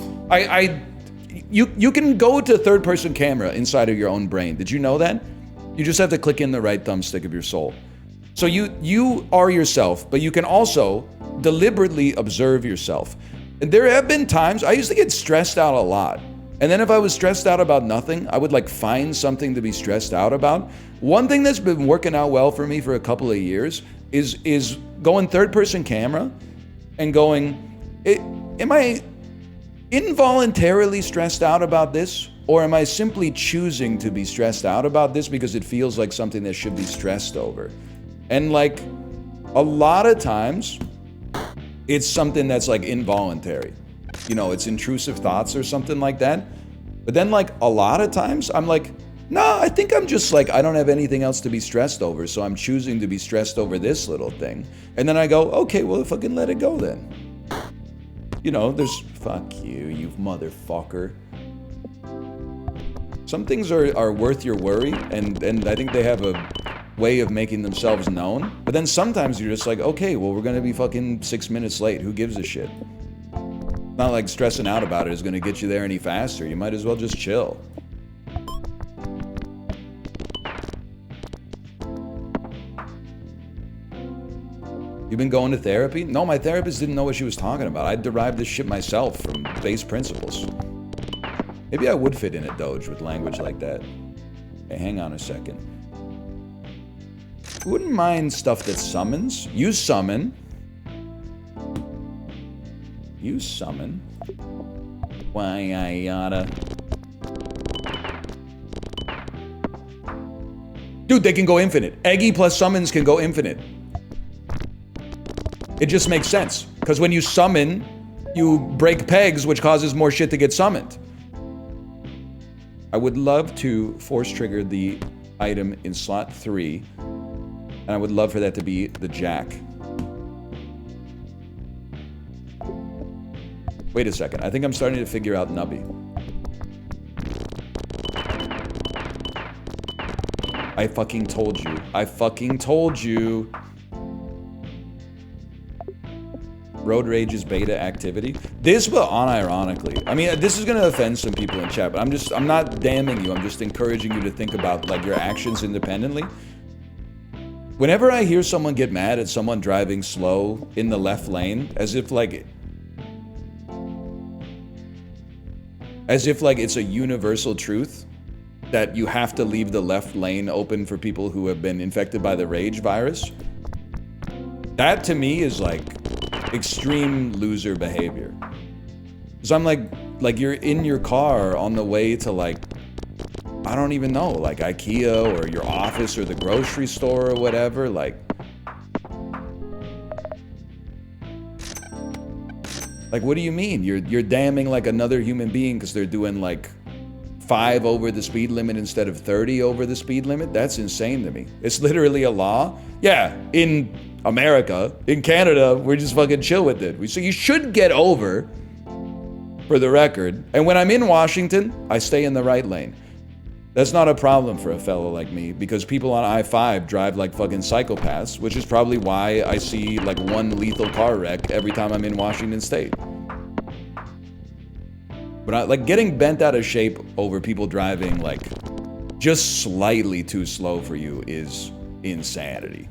Speaker 1: you can go to third person camera inside of your own brain. Did you know that? You just have to click in the right thumbstick of your soul. So you are yourself, but you can also deliberately observe yourself. And there have been times, I used to get stressed out a lot. And then if I was stressed out about nothing, I would like find something to be stressed out about. One thing that's been working out well for me for a couple of years is going third person camera and going, am I involuntarily stressed out about this? Or am I simply choosing to be stressed out about this because it feels like something that should be stressed over? And like a lot of times, it's something that's like involuntary. You know, it's intrusive thoughts or something like that. But then like a lot of times, I'm like, nah, I think I'm just like, I don't have anything else to be stressed over, so I'm choosing to be stressed over this little thing. And then I go, okay, well, fucking let it go then. You know, there's, fuck you motherfucker. Some things are worth your worry, and I think they have a way of making themselves known. But then sometimes you're just like, okay, well, we're gonna be fucking 6 minutes late. Who gives a shit? Not like stressing out about it is gonna get you there any faster. You might as well just chill. You've been going to therapy? No, my therapist didn't know what she was talking about. I derived this shit myself from base principles. Maybe I would fit in at Doge with language like that. Hey, hang on a second. Wouldn't mind stuff that summons. You summon. You summon. Why I oughta. Dude, they can go infinite. Eggy plus summons can go infinite. It just makes sense. Because when you summon, you break pegs, which causes more shit to get summoned. I would love to force trigger the item in slot 3. And I would love for that to be the jack. Wait a second. I think I'm starting to figure out Nubby. I fucking told you. I fucking told you. Road Rage is beta activity. This will unironically. I mean, this is gonna offend some people in chat, but I'm not damning you. I'm just encouraging you to think about like your actions independently. Whenever I hear someone get mad at someone driving slow in the left lane, as if As if like it's a universal truth that you have to leave the left lane open for people who have been infected by the rage virus. That to me is like extreme loser behavior. Cause I'm like you're in your car on the way to like, I don't even know, like IKEA or your office or the grocery store or whatever, like what do you mean? You're damning like another human being because they're doing like 5 over the speed limit instead of 30 over the speed limit? That's insane to me. It's literally a law. Yeah, in America, in Canada, we're just fucking chill with it. So you should get over, for the record. And when I'm in Washington, I stay in the right lane. That's not a problem for a fellow like me because people on I-5 drive like fucking psychopaths, which is probably why I see like one lethal car wreck every time I'm in Washington State. But like getting bent out of shape over people driving like just slightly too slow for you is insanity.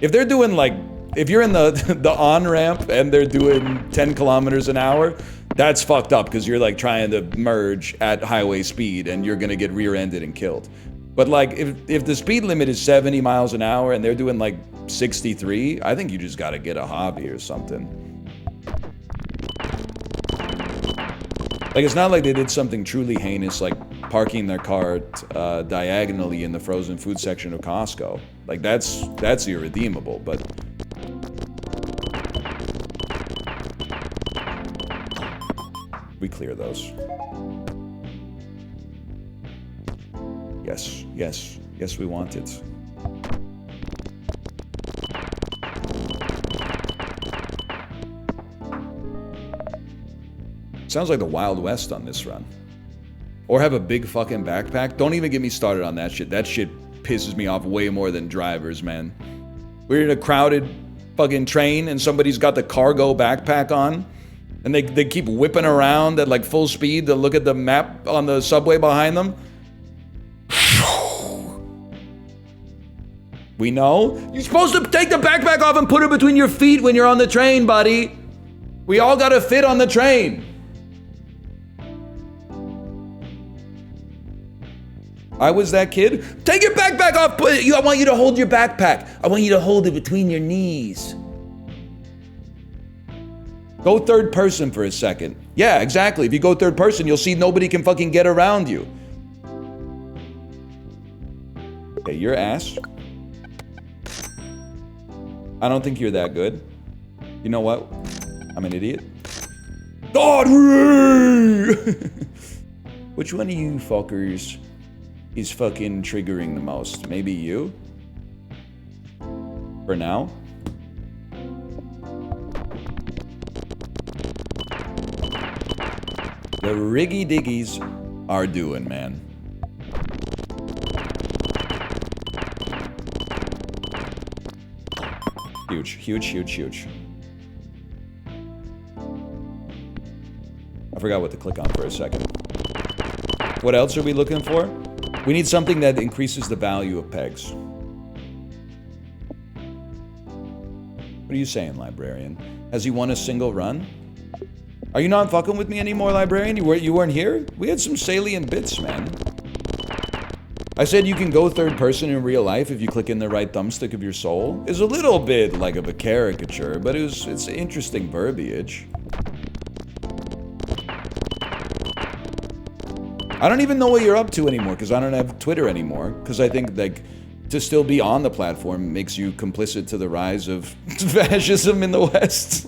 Speaker 1: If they're doing like, if you're in the on-ramp and they're doing 10 kilometers an hour, that's fucked up because you're like trying to merge at highway speed and you're gonna get rear-ended and killed. But like if the speed limit is 70 miles an hour and they're doing like 63, I think you just gotta get a hobby or something. Like it's not like they did something truly heinous like parking their car diagonally in the frozen food section of Costco. Like that's irredeemable, but we clear those. Yes, we want it. Sounds like the Wild West on this run. Or have a big fucking backpack. Don't even get me started on that shit. That shit pisses me off way more than drivers, man. We're in a crowded fucking train and somebody's got the cargo backpack on. And they keep whipping around at like full speed to look at the map on the subway behind them. We know. You're supposed to take the backpack off and put it between your feet when you're on the train, buddy. We all gotta fit on the train. I was that kid. Take your backpack off. I want you to hold your backpack. I want you to hold it between your knees. Go third person for a second. Yeah, exactly. If you go third person, you'll see nobody can fucking get around you. Okay, your ass. I don't think you're that good. You know what? I'm an idiot. God! Which one of you fuckers is fucking triggering the most? Maybe you? For now? The Riggy Diggies are doing, man. Huge, huge, huge, huge. I forgot what to click on for a second. What else are we looking for? We need something that increases the value of pegs. What are you saying, librarian? Has he won a single run? Are you not fucking with me anymore, librarian? You weren't here? We had some salient bits, man. I said you can go third person in real life if you click in the right thumbstick of your soul. It's a little bit like of a caricature, but it's interesting verbiage. I don't even know what you're up to anymore because I don't have Twitter anymore. Because I think like to still be on the platform makes you complicit to the rise of fascism in the West.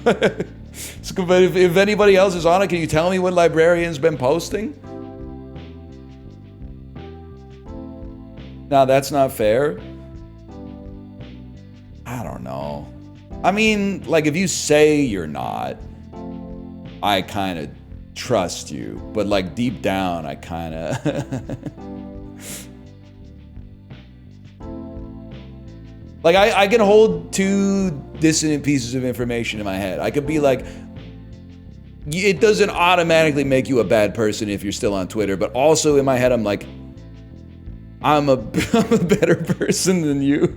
Speaker 1: If anybody else is on it, can you tell me what librarian's been posting? No, that's not fair. I don't know. I mean, like if you say you're not, I kind of trust you. But like deep down, I kind of... Like, I can hold two dissonant pieces of information in my head. I could be like, it doesn't automatically make you a bad person if you're still on Twitter, but also in my head, I'm like, I'm a better person than you.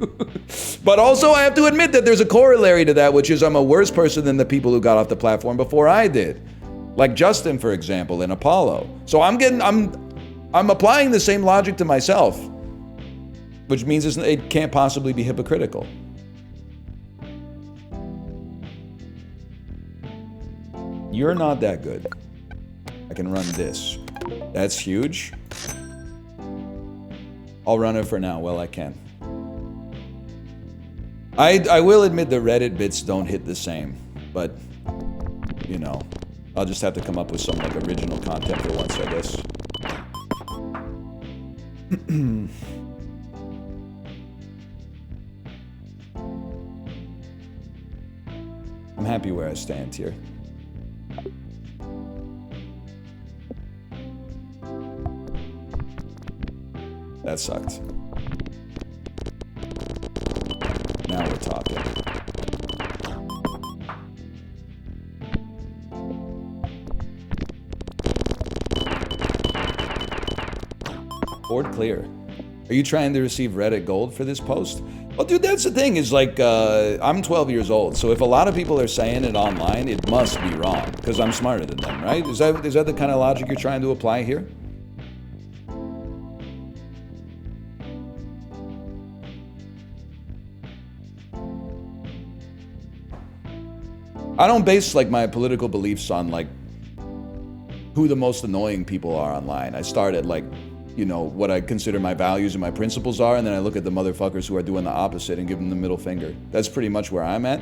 Speaker 1: But also, I have to admit that there's a corollary to that, which is I'm a worse person than the people who got off the platform before I did. Like Justin, for example, in Apollo. So I'm applying the same logic to myself, which means it can't possibly be hypocritical. You're not that good. I can run this. That's huge. I'll run it for now. Well, I can. I will admit the Reddit bits don't hit the same, but, you know, I'll just have to come up with some, like, original content for once, I guess. I'm happy where I stand here. That sucked. Now we're talking. Board clear. Are you trying to receive Reddit gold for this post? Well, dude, that's the thing is like, I'm 12 years old, so if a lot of people are saying it online, it must be wrong, because I'm smarter than them, right? Is that the kind of logic you're trying to apply here? I don't base like my political beliefs on like who the most annoying people are online. I start at like, you know, what I consider my values and my principles are, and then I look at the motherfuckers who are doing the opposite and give them the middle finger. That's pretty much where I'm at.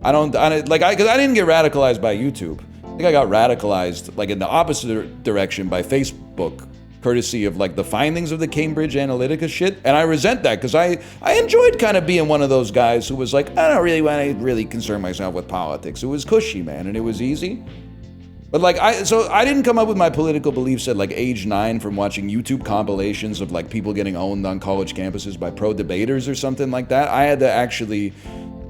Speaker 1: Because I didn't get radicalized by YouTube. I think I got radicalized like in the opposite direction by Facebook, courtesy of like the findings of the Cambridge Analytica shit. And I resent that because I enjoyed kind of being one of those guys who was like, I don't really want to really concern myself with politics. It was cushy, man, and it was easy. But like, so I didn't come up with my political beliefs at like age 9 from watching YouTube compilations of like people getting owned on college campuses by pro debaters or something like that. I had to actually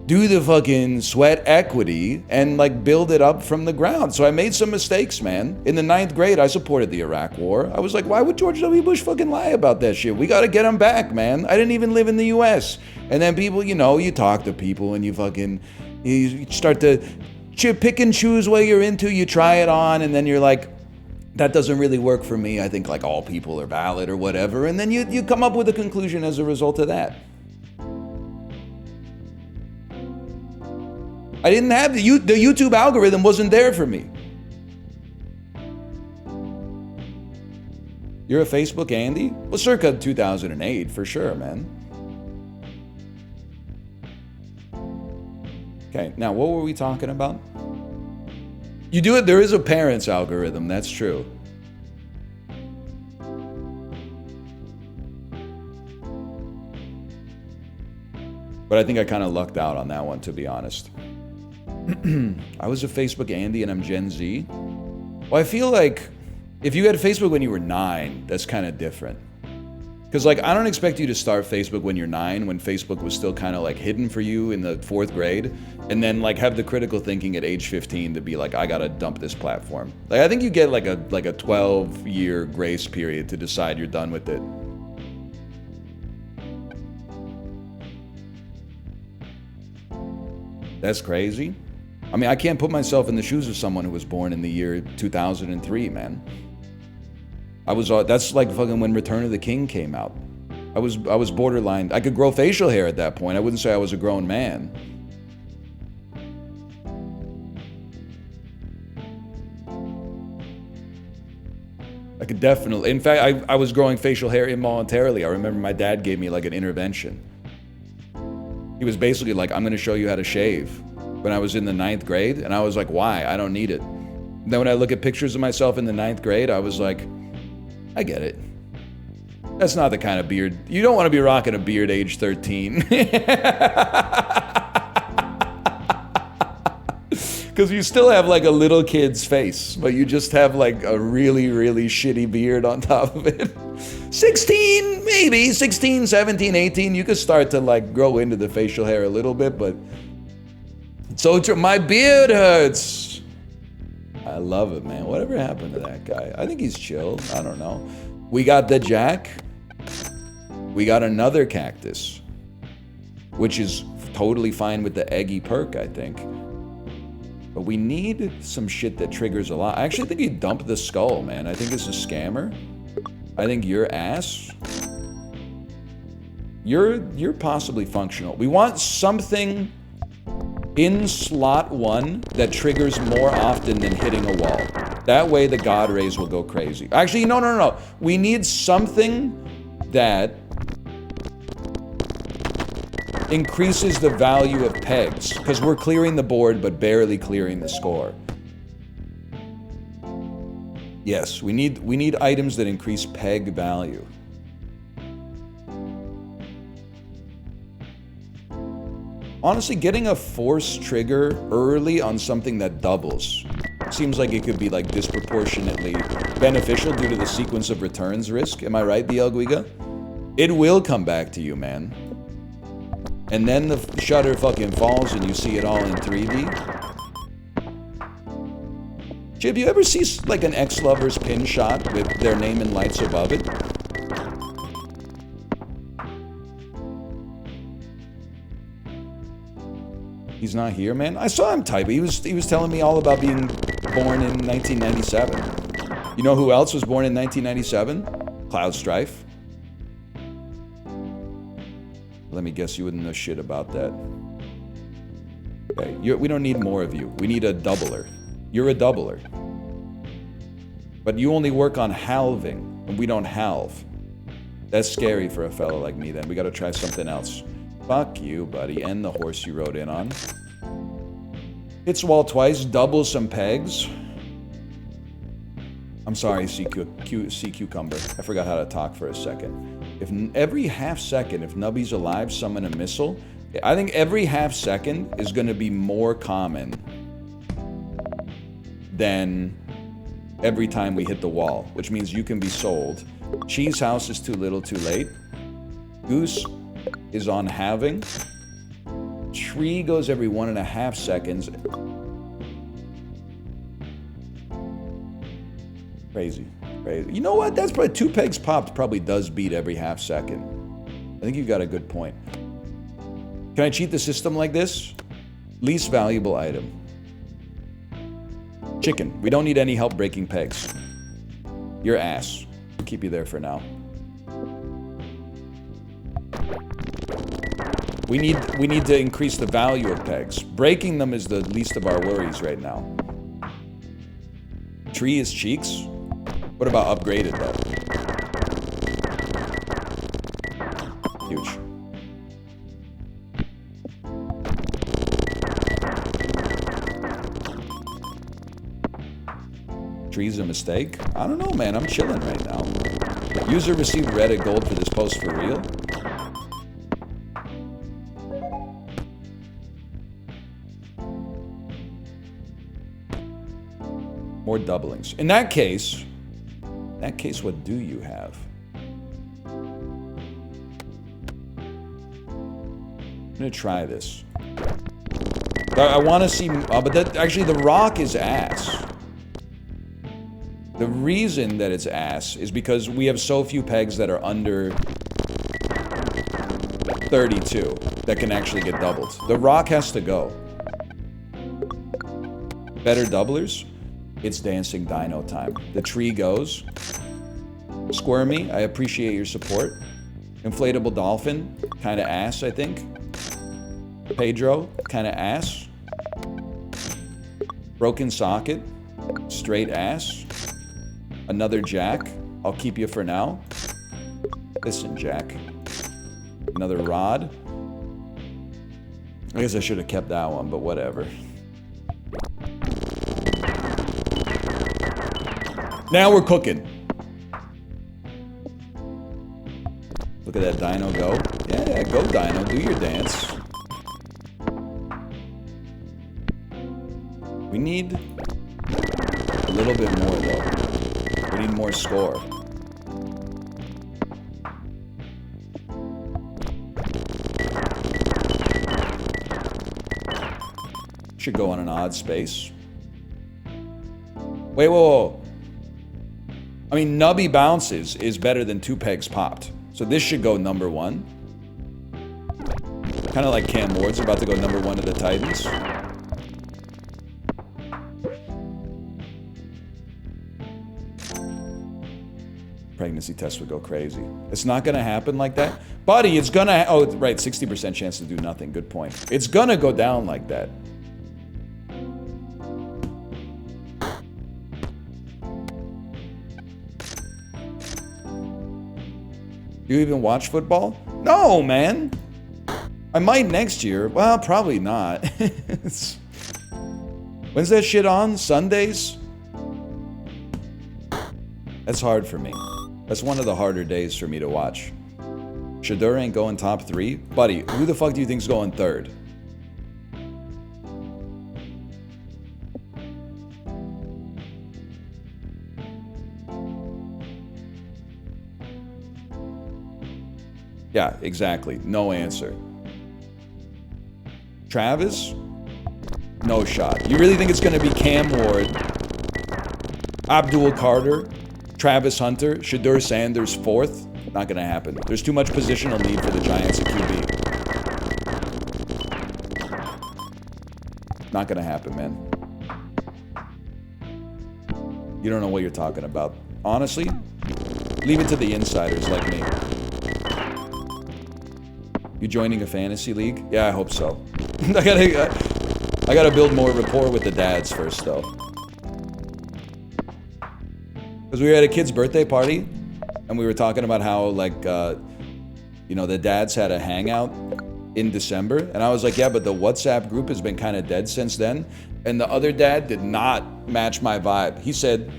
Speaker 1: do the fucking sweat equity and like build it up from the ground. So I made some mistakes, man. In the 9th grade, I supported the Iraq War. I was like, why would George W. Bush fucking lie about that shit? We gotta get him back, man. I didn't even live in the US. And then people, you know, you talk to people and you start to pick and choose what you're into, you try it on, and then you're like, that doesn't really work for me. I think like all people are valid or whatever. And then you come up with a conclusion as a result of that. I didn't have the YouTube algorithm wasn't there for me. You're a Facebook Andy? Well, circa 2008 for sure, man. Okay, now what were we talking about? You do it, there is a parents algorithm, that's true. But I think I kind of lucked out on that one, to be honest. I was a Facebook Andy and I'm Gen Z. Well, I feel like if you had Facebook when you were 9, that's kind of different. Because like, I don't expect you to start Facebook when you're 9, when Facebook was still kind of like hidden for you in the 4th grade, and then like have the critical thinking at age 15 to be like, I gotta dump this platform. Like, I think you get like a 12-year grace period to decide you're done with it. That's crazy. I mean, I can't put myself in the shoes of someone who was born in the year 2003, man. That's like fucking when Return of the King came out. I was borderline. I could grow facial hair at that point. I wouldn't say I was a grown man. I could definitely, in fact, I was growing facial hair involuntarily. I remember my dad gave me like an intervention. He was basically like, I'm gonna show you how to shave, when I was in the 9th grade. And I was like, why? I don't need it. And then when I look at pictures of myself in the 9th grade, I was like, I get it. That's not the kind of beard. You don't want to be rocking a beard age 13. Because you still have like a little kid's face, but you just have like a really, really shitty beard on top of it. 16, maybe, 16, 17, 18, you could start to like grow into the facial hair a little bit, but so my beard hurts. I love it, man. Whatever happened to that guy? I think he's chill. I don't know. We got the Jack. We got another cactus, which is totally fine with the eggy perk, I think. But we need some shit that triggers a lot. I actually think he dumped the skull, man. I think it's a scammer. I think you're ass. You're possibly functional. We want something in slot 1 that triggers more often than hitting a wall. That way the God Rays will go crazy. Actually, no. We need something that increases the value of pegs, because we're clearing the board but barely clearing the score. Yes, we need items that increase peg value. Honestly, getting a force trigger early on something that doubles seems like it could be like disproportionately beneficial due to the sequence of returns risk. Am I right, DL Guiga? It will come back to you, man. And then the shutter fucking falls and you see it all in 3D. Jib, you ever see like an ex-lover's pin shot with their name in lights above it? He's not here, man. I saw him type. He was telling me all about being born in 1997. You know who else was born in 1997? Cloud Strife. Let me guess, you wouldn't know shit about that. Okay, we don't need more of you. We need a doubler. You're a doubler. But you only work on halving, and we don't halve. That's scary for a fellow like me, then. We gotta try something else. Fuck you, buddy. And the horse you rode in on. Hits wall twice, double some pegs. I'm sorry, sea cucumber. I forgot how to talk for a second. If every half second, if Nubby's alive, summon a missile. I think every half second is going to be more common than every time we hit the wall, which means you can be sold. Cheese House is too little, too late. Goose is on halving. Tree goes every 1.5 seconds. Crazy. You know what? That's probably 2 pegs popped probably does beat every half second. I think you've got a good point. Can I cheat the system like this? Least valuable item. Chicken. We don't need any help breaking pegs. Your ass. I'll keep you there for now. We need to increase the value of pegs. Breaking them is the least of our worries right now. Tree is cheeks. What about upgraded though? Huge. Tree's a mistake? I don't know, man. I'm chilling right now. User received Reddit gold for this post for real? More doublings. In that case, what do you have? I'm gonna try this. I want to see, but that actually the rock is ass. The reason that it's ass is because we have so few pegs that are under 32 that can actually get doubled. The rock has to go. Better doublers? It's dancing dino time. The tree goes. Squirmy, I appreciate your support. Inflatable dolphin, kind of ass, I think. Pedro, kind of ass. Broken socket, straight ass. Another Jack, I'll keep you for now. Listen, Jack. Another rod. I guess I should have kept that one, but whatever. Now we're cooking. Look at that dino go. Yeah, go dino, do your dance. We need a little bit more though. We need more score. Should go on an odd space. Wait, whoa. I mean, Nubby bounces is better than 2 pegs popped. So this should go number 1. Kind of like Cam Ward's about to go number 1 to the Titans. pregnancy test would go crazy. It's not gonna happen like that. Buddy, it's gonna, oh, right, 60% chance to do nothing, good point. It's gonna go down like that. You even watch football? No, man. I might next year. Well, probably not. When's that shit on? Sundays? That's hard for me. That's one of the harder days for me to watch. Shadura ain't going top 3? Buddy, who the fuck do you think's going 3rd? Yeah, exactly. No answer. Travis? No shot. You really think it's going to be Cam Ward, Abdul Carter, Travis Hunter, Shadur Sanders 4th? Not going to happen. There's too much positional need for the Giants at QB. Not going to happen, man. You don't know what you're talking about. Honestly, leave it to the insiders like me. You joining a fantasy league? Yeah, I hope so. I gotta build more rapport with the dads first, though. Because we were at a kid's birthday party, and we were talking about how, like, you know, the dads had a hangout in December, and I was like, yeah, but the WhatsApp group has been kind of dead since then. And the other dad did not match my vibe. He said,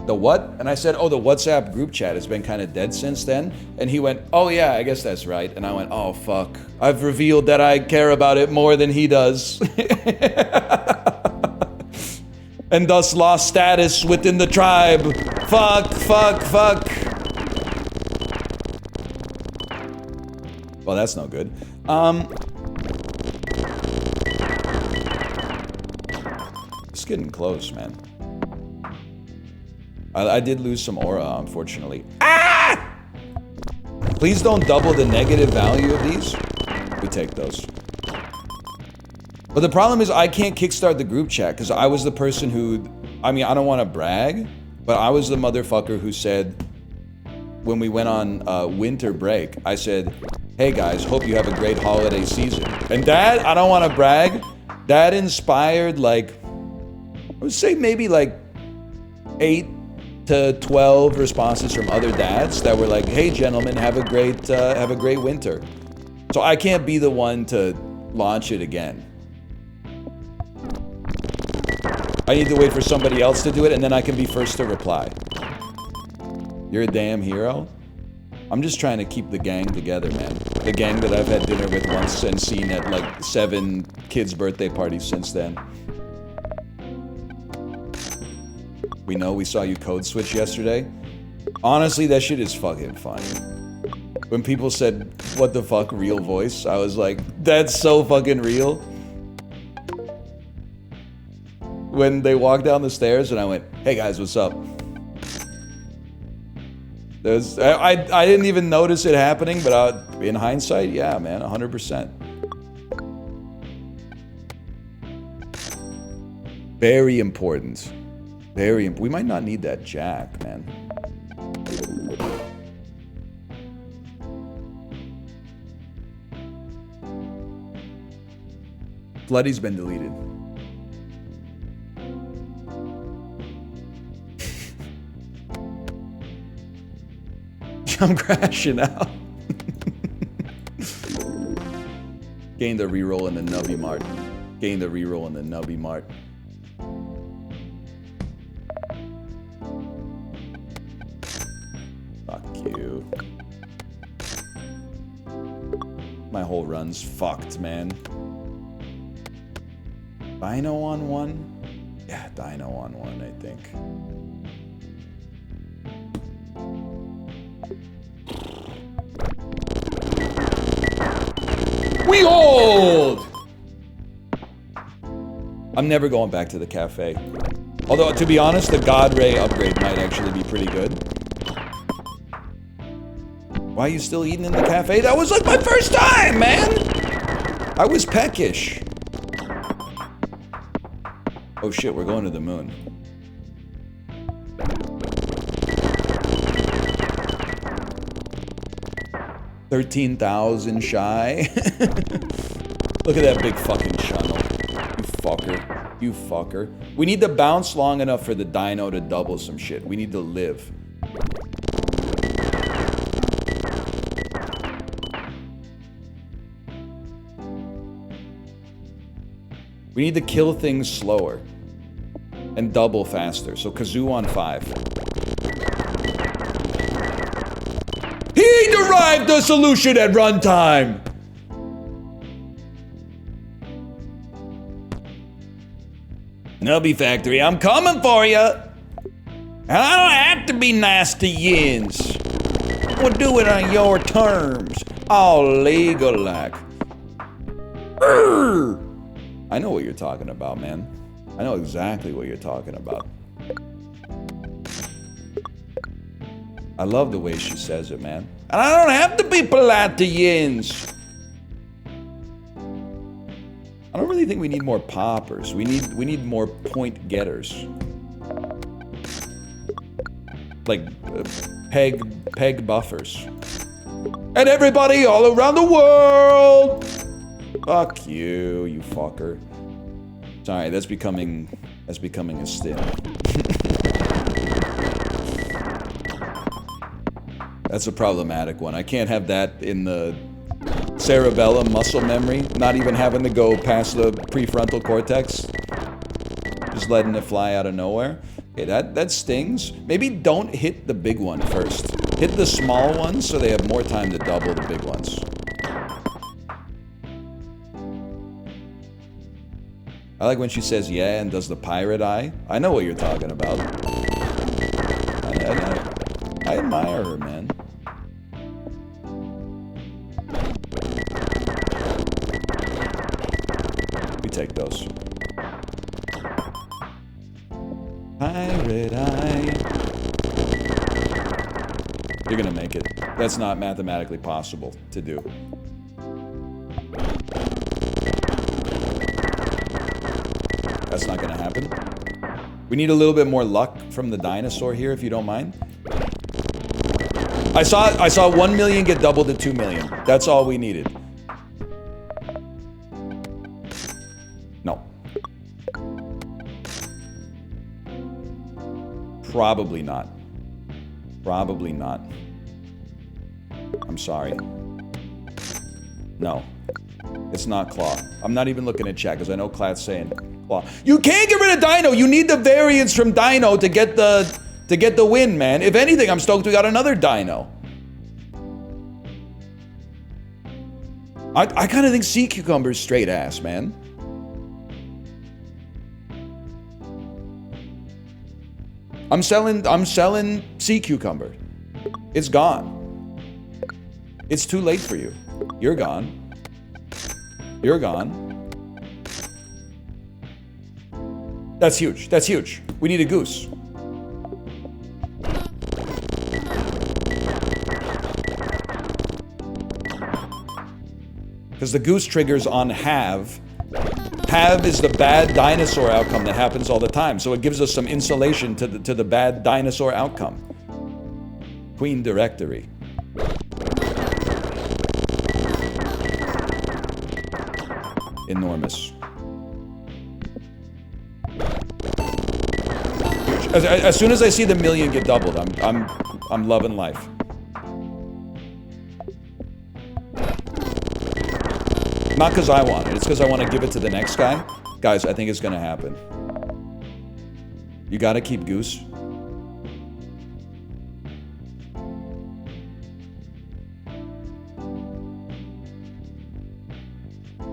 Speaker 1: the what? And I said, oh, the WhatsApp group chat has been kind of dead since then. And he went, oh yeah, I guess that's right. And I went, oh fuck, I've revealed that I care about it more than he does. And thus lost status within the tribe. Fuck, fuck, fuck. Well, that's no good. It's getting close, man. I did lose some aura, unfortunately. Ah! Please don't double the negative value of these. We take those. But the problem is I can't kickstart the group chat because I was the person who, I mean, I don't want to brag, but I was the motherfucker who said, when we went on winter break, I said, hey guys, hope you have a great holiday season. And that, I don't want to brag, that inspired like, I would say maybe like 8 to 12 responses from other dads that were like, hey gentlemen, have a great winter. So I can't be the one to launch it again. I need to wait for somebody else to do it and then I can be first to reply. You're a damn hero. I'm just trying to keep the gang together, man. The gang that I've had dinner with once and seen at like 7 kids' birthday parties since then. We know we saw you code switch yesterday. Honestly, that shit is fucking funny. When people said, what the fuck, real voice? I was like, that's so fucking real. When they walked down the stairs and I went, hey guys, what's up? I didn't even notice it happening, but in hindsight, yeah, man, 100%. Very important. We might not need that jack, man. Blooddy's been deleted. I'm crashing out. Gain the reroll in the Nubby Mart. Gain the reroll in the Nubby Mart. Fuck you. My whole run's fucked, man. Dino on 1? Yeah, Dino on 1, I think. We hold! I'm never going back to the cafe. Although, to be honest, the God Ray upgrade might actually be pretty good. Why are you still eating in the cafe? That was like my first time, man! I was peckish. Oh shit, we're going to the moon. 13,000 shy. Look at that big fucking channel. You fucker. You fucker. We need to bounce long enough for the dino to double some shit. We need to live. We need to kill things slower. And double faster. So Kazoo on 5. He derived the solution at runtime! Nubby Factory, I'm coming for you! And I don't have to be nice to yins. We'll do it on your terms. All legal like. I know what you're talking about, man. I know exactly what you're talking about. I love the way she says it, man. And I don't have to be polite to yins. I don't really think we need more poppers. We need more point getters. Like peg buffers. And everybody all around the world. Fuck you, you fucker. Sorry, that's becoming a stim. That's a problematic one. I can't have that in the cerebellum muscle memory, not even having to go past the prefrontal cortex. Just letting it fly out of nowhere. Okay, that stings. Maybe don't hit the big one first. Hit the small ones so they have more time to double the big ones. I like when she says yeah and does the pirate eye. I know what you're talking about. I admire her, man. We take those. Pirate eye. You're gonna make it. That's not mathematically possible to do. That's not gonna happen. We need a little bit more luck from the dinosaur here, if you don't mind. I saw 1 million get doubled to 2 million. That's all we needed. No. Probably not. Probably not. I'm sorry. No. It's not Claw. I'm not even looking at chat because I know Clat's saying Claw. You can't get rid of Dino! You need the variance from Dino to get the win, man. If anything, I'm stoked we got another Dino. I kind of think Sea Cucumber's straight ass, man. I'm selling Sea Cucumber. It's gone. It's too late for you. You're gone. You're gone. That's huge. That's huge. We need a goose. Because the goose triggers on have. Have is the bad dinosaur outcome that happens all the time. So it gives us some insulation to the bad dinosaur outcome. Queen Directory. Enormous. As soon as I see the million get doubled, I'm loving life. Not because I want it. It's because I want to give it to the next guy. Guys, I think it's going to happen. You got to keep Goose.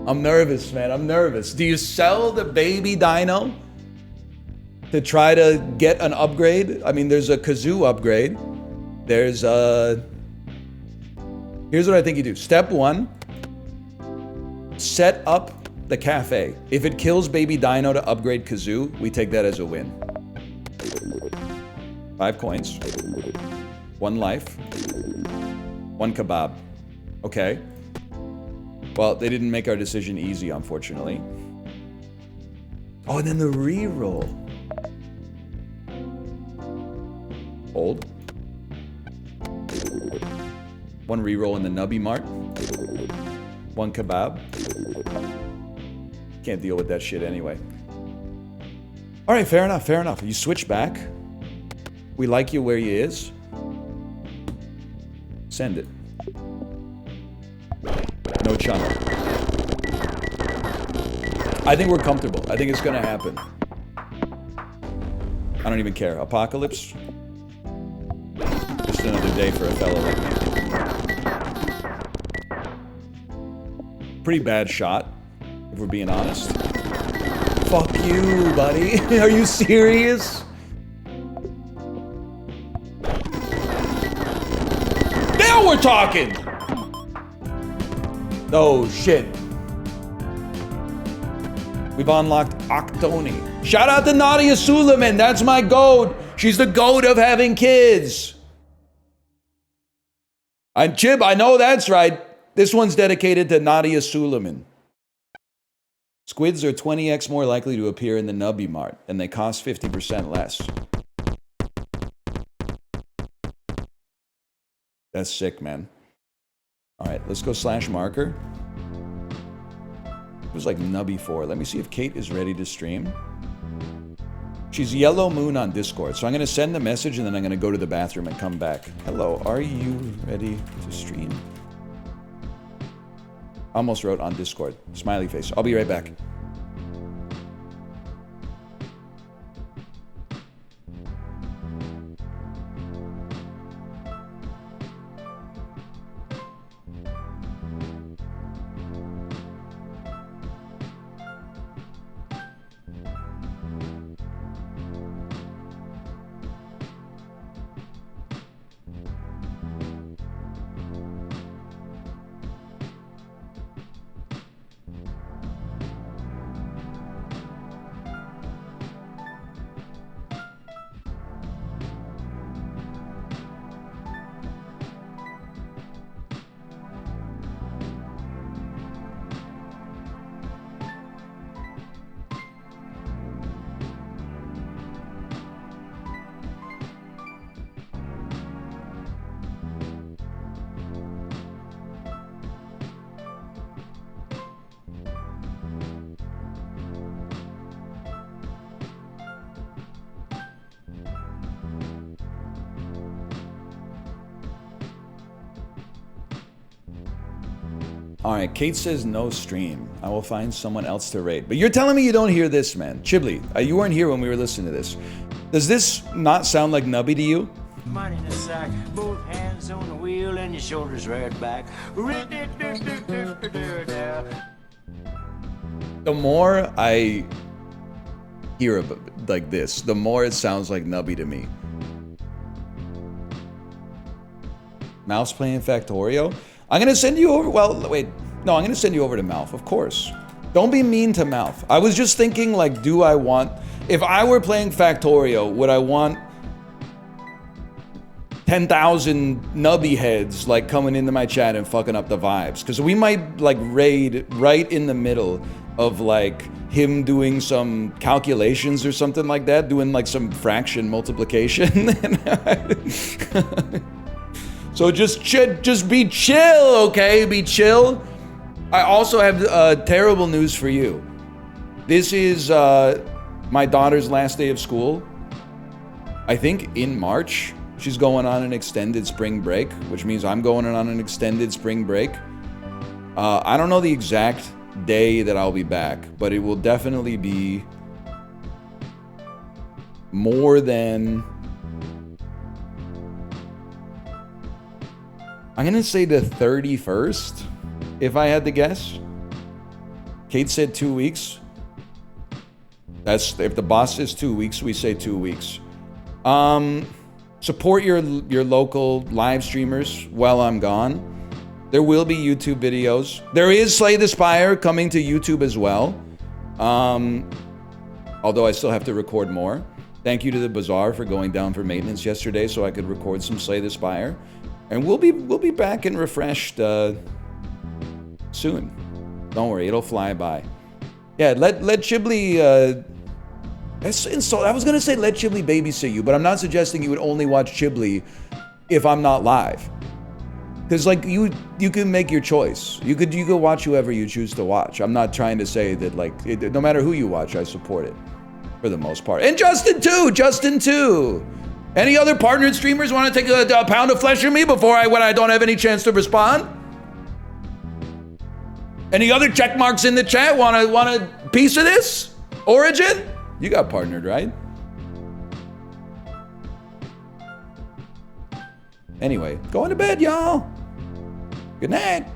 Speaker 1: I'm nervous, man. I'm nervous. Do you sell the baby dino to try to get an upgrade? I mean, there's a Kazoo upgrade. There's a... Here's what I think you do. Step 1. Set up the cafe. If it kills baby dino to upgrade Kazoo, we take that as a win. 5 coins. 1 life. 1 kebab. Okay. Well, they didn't make our decision easy, unfortunately. Oh, and then the reroll. Hold. 1 reroll in the Nubby Mart. 1 kebab. Can't deal with that shit anyway. All right, fair enough, fair enough. You switch back. We like you where you is. Send it. No channel. I think we're comfortable. I think it's gonna happen. I don't even care. Apocalypse? Just another day for a fellow like me. Pretty bad shot, if we're being honest. Fuck you, buddy. Are you serious? Now we're talking! Oh, shit. We've unlocked Octoni. Shout out to Nadia Suleiman. That's my goat. She's the goat of having kids. And Chib, I know that's right. This one's dedicated to Nadia Suleiman. Squids are 20x more likely to appear in the Nubby Mart, and they cost 50% less. That's sick, man. All right, let's go /marker. It was like Nubby 4. Let me see if Kate is ready to stream. She's Yellow Moon on Discord, so I'm going to send the message and then I'm going to go to the bathroom and come back. Hello, are you ready to stream? Almost wrote on Discord. Smiley face. I'll be right back. All right, Kate says no stream. I will find someone else to raid. But you're telling me you don't hear this, man. Chibli, you weren't here when we were listening to this. Does this not sound like Nubby to you?
Speaker 4: Money in the sack, both hands on the wheel and your shoulders right back.
Speaker 1: The more I hear about like this, the more it sounds like Nubby to me. Mouse playing Factorio? I'm gonna send you over, well, wait. No, I'm gonna send you over to Malf, of course. Don't be mean to Malf. I was just thinking, like, do I want, if I were playing Factorio, would I want 10,000 Nubby heads, like, coming into my chat and fucking up the vibes? Because we might, like, raid right in the middle of, like, him doing some calculations or something like that, doing, like, some fraction multiplication. So just be chill, okay? Be chill. I also have terrible news for you. This is my daughter's last day of school. I think in March, she's going on an extended spring break, which means I'm going on an extended spring break. I don't know the exact day that I'll be back, but it will definitely be more than... I'm gonna say the 31st, if I had to guess. Kate said 2 weeks. That's, if the boss says 2 weeks, we say 2 weeks. Support your local live streamers while I'm gone. There will be YouTube videos. There is Slay the Spire coming to YouTube as well. Although I still have to record more. Thank you to the Bazaar for going down for maintenance yesterday so I could record some Slay the Spire. And we'll be back and refreshed soon. Don't worry, it'll fly by. Yeah, let Chibli. That's insult. I was gonna say let Chibli babysit you, but I'm not suggesting you would only watch Chibli if I'm not live. Because like you can make your choice. You could watch whoever you choose to watch. I'm not trying to say that like no matter who you watch, I support it for the most part. And Justin too. Any other partnered streamers want to take a pound of flesh from me when I don't have any chance to respond? Any other check marks in the chat? Want a piece of this? Origin? You got partnered, right? Anyway, going to bed, y'all. Good night.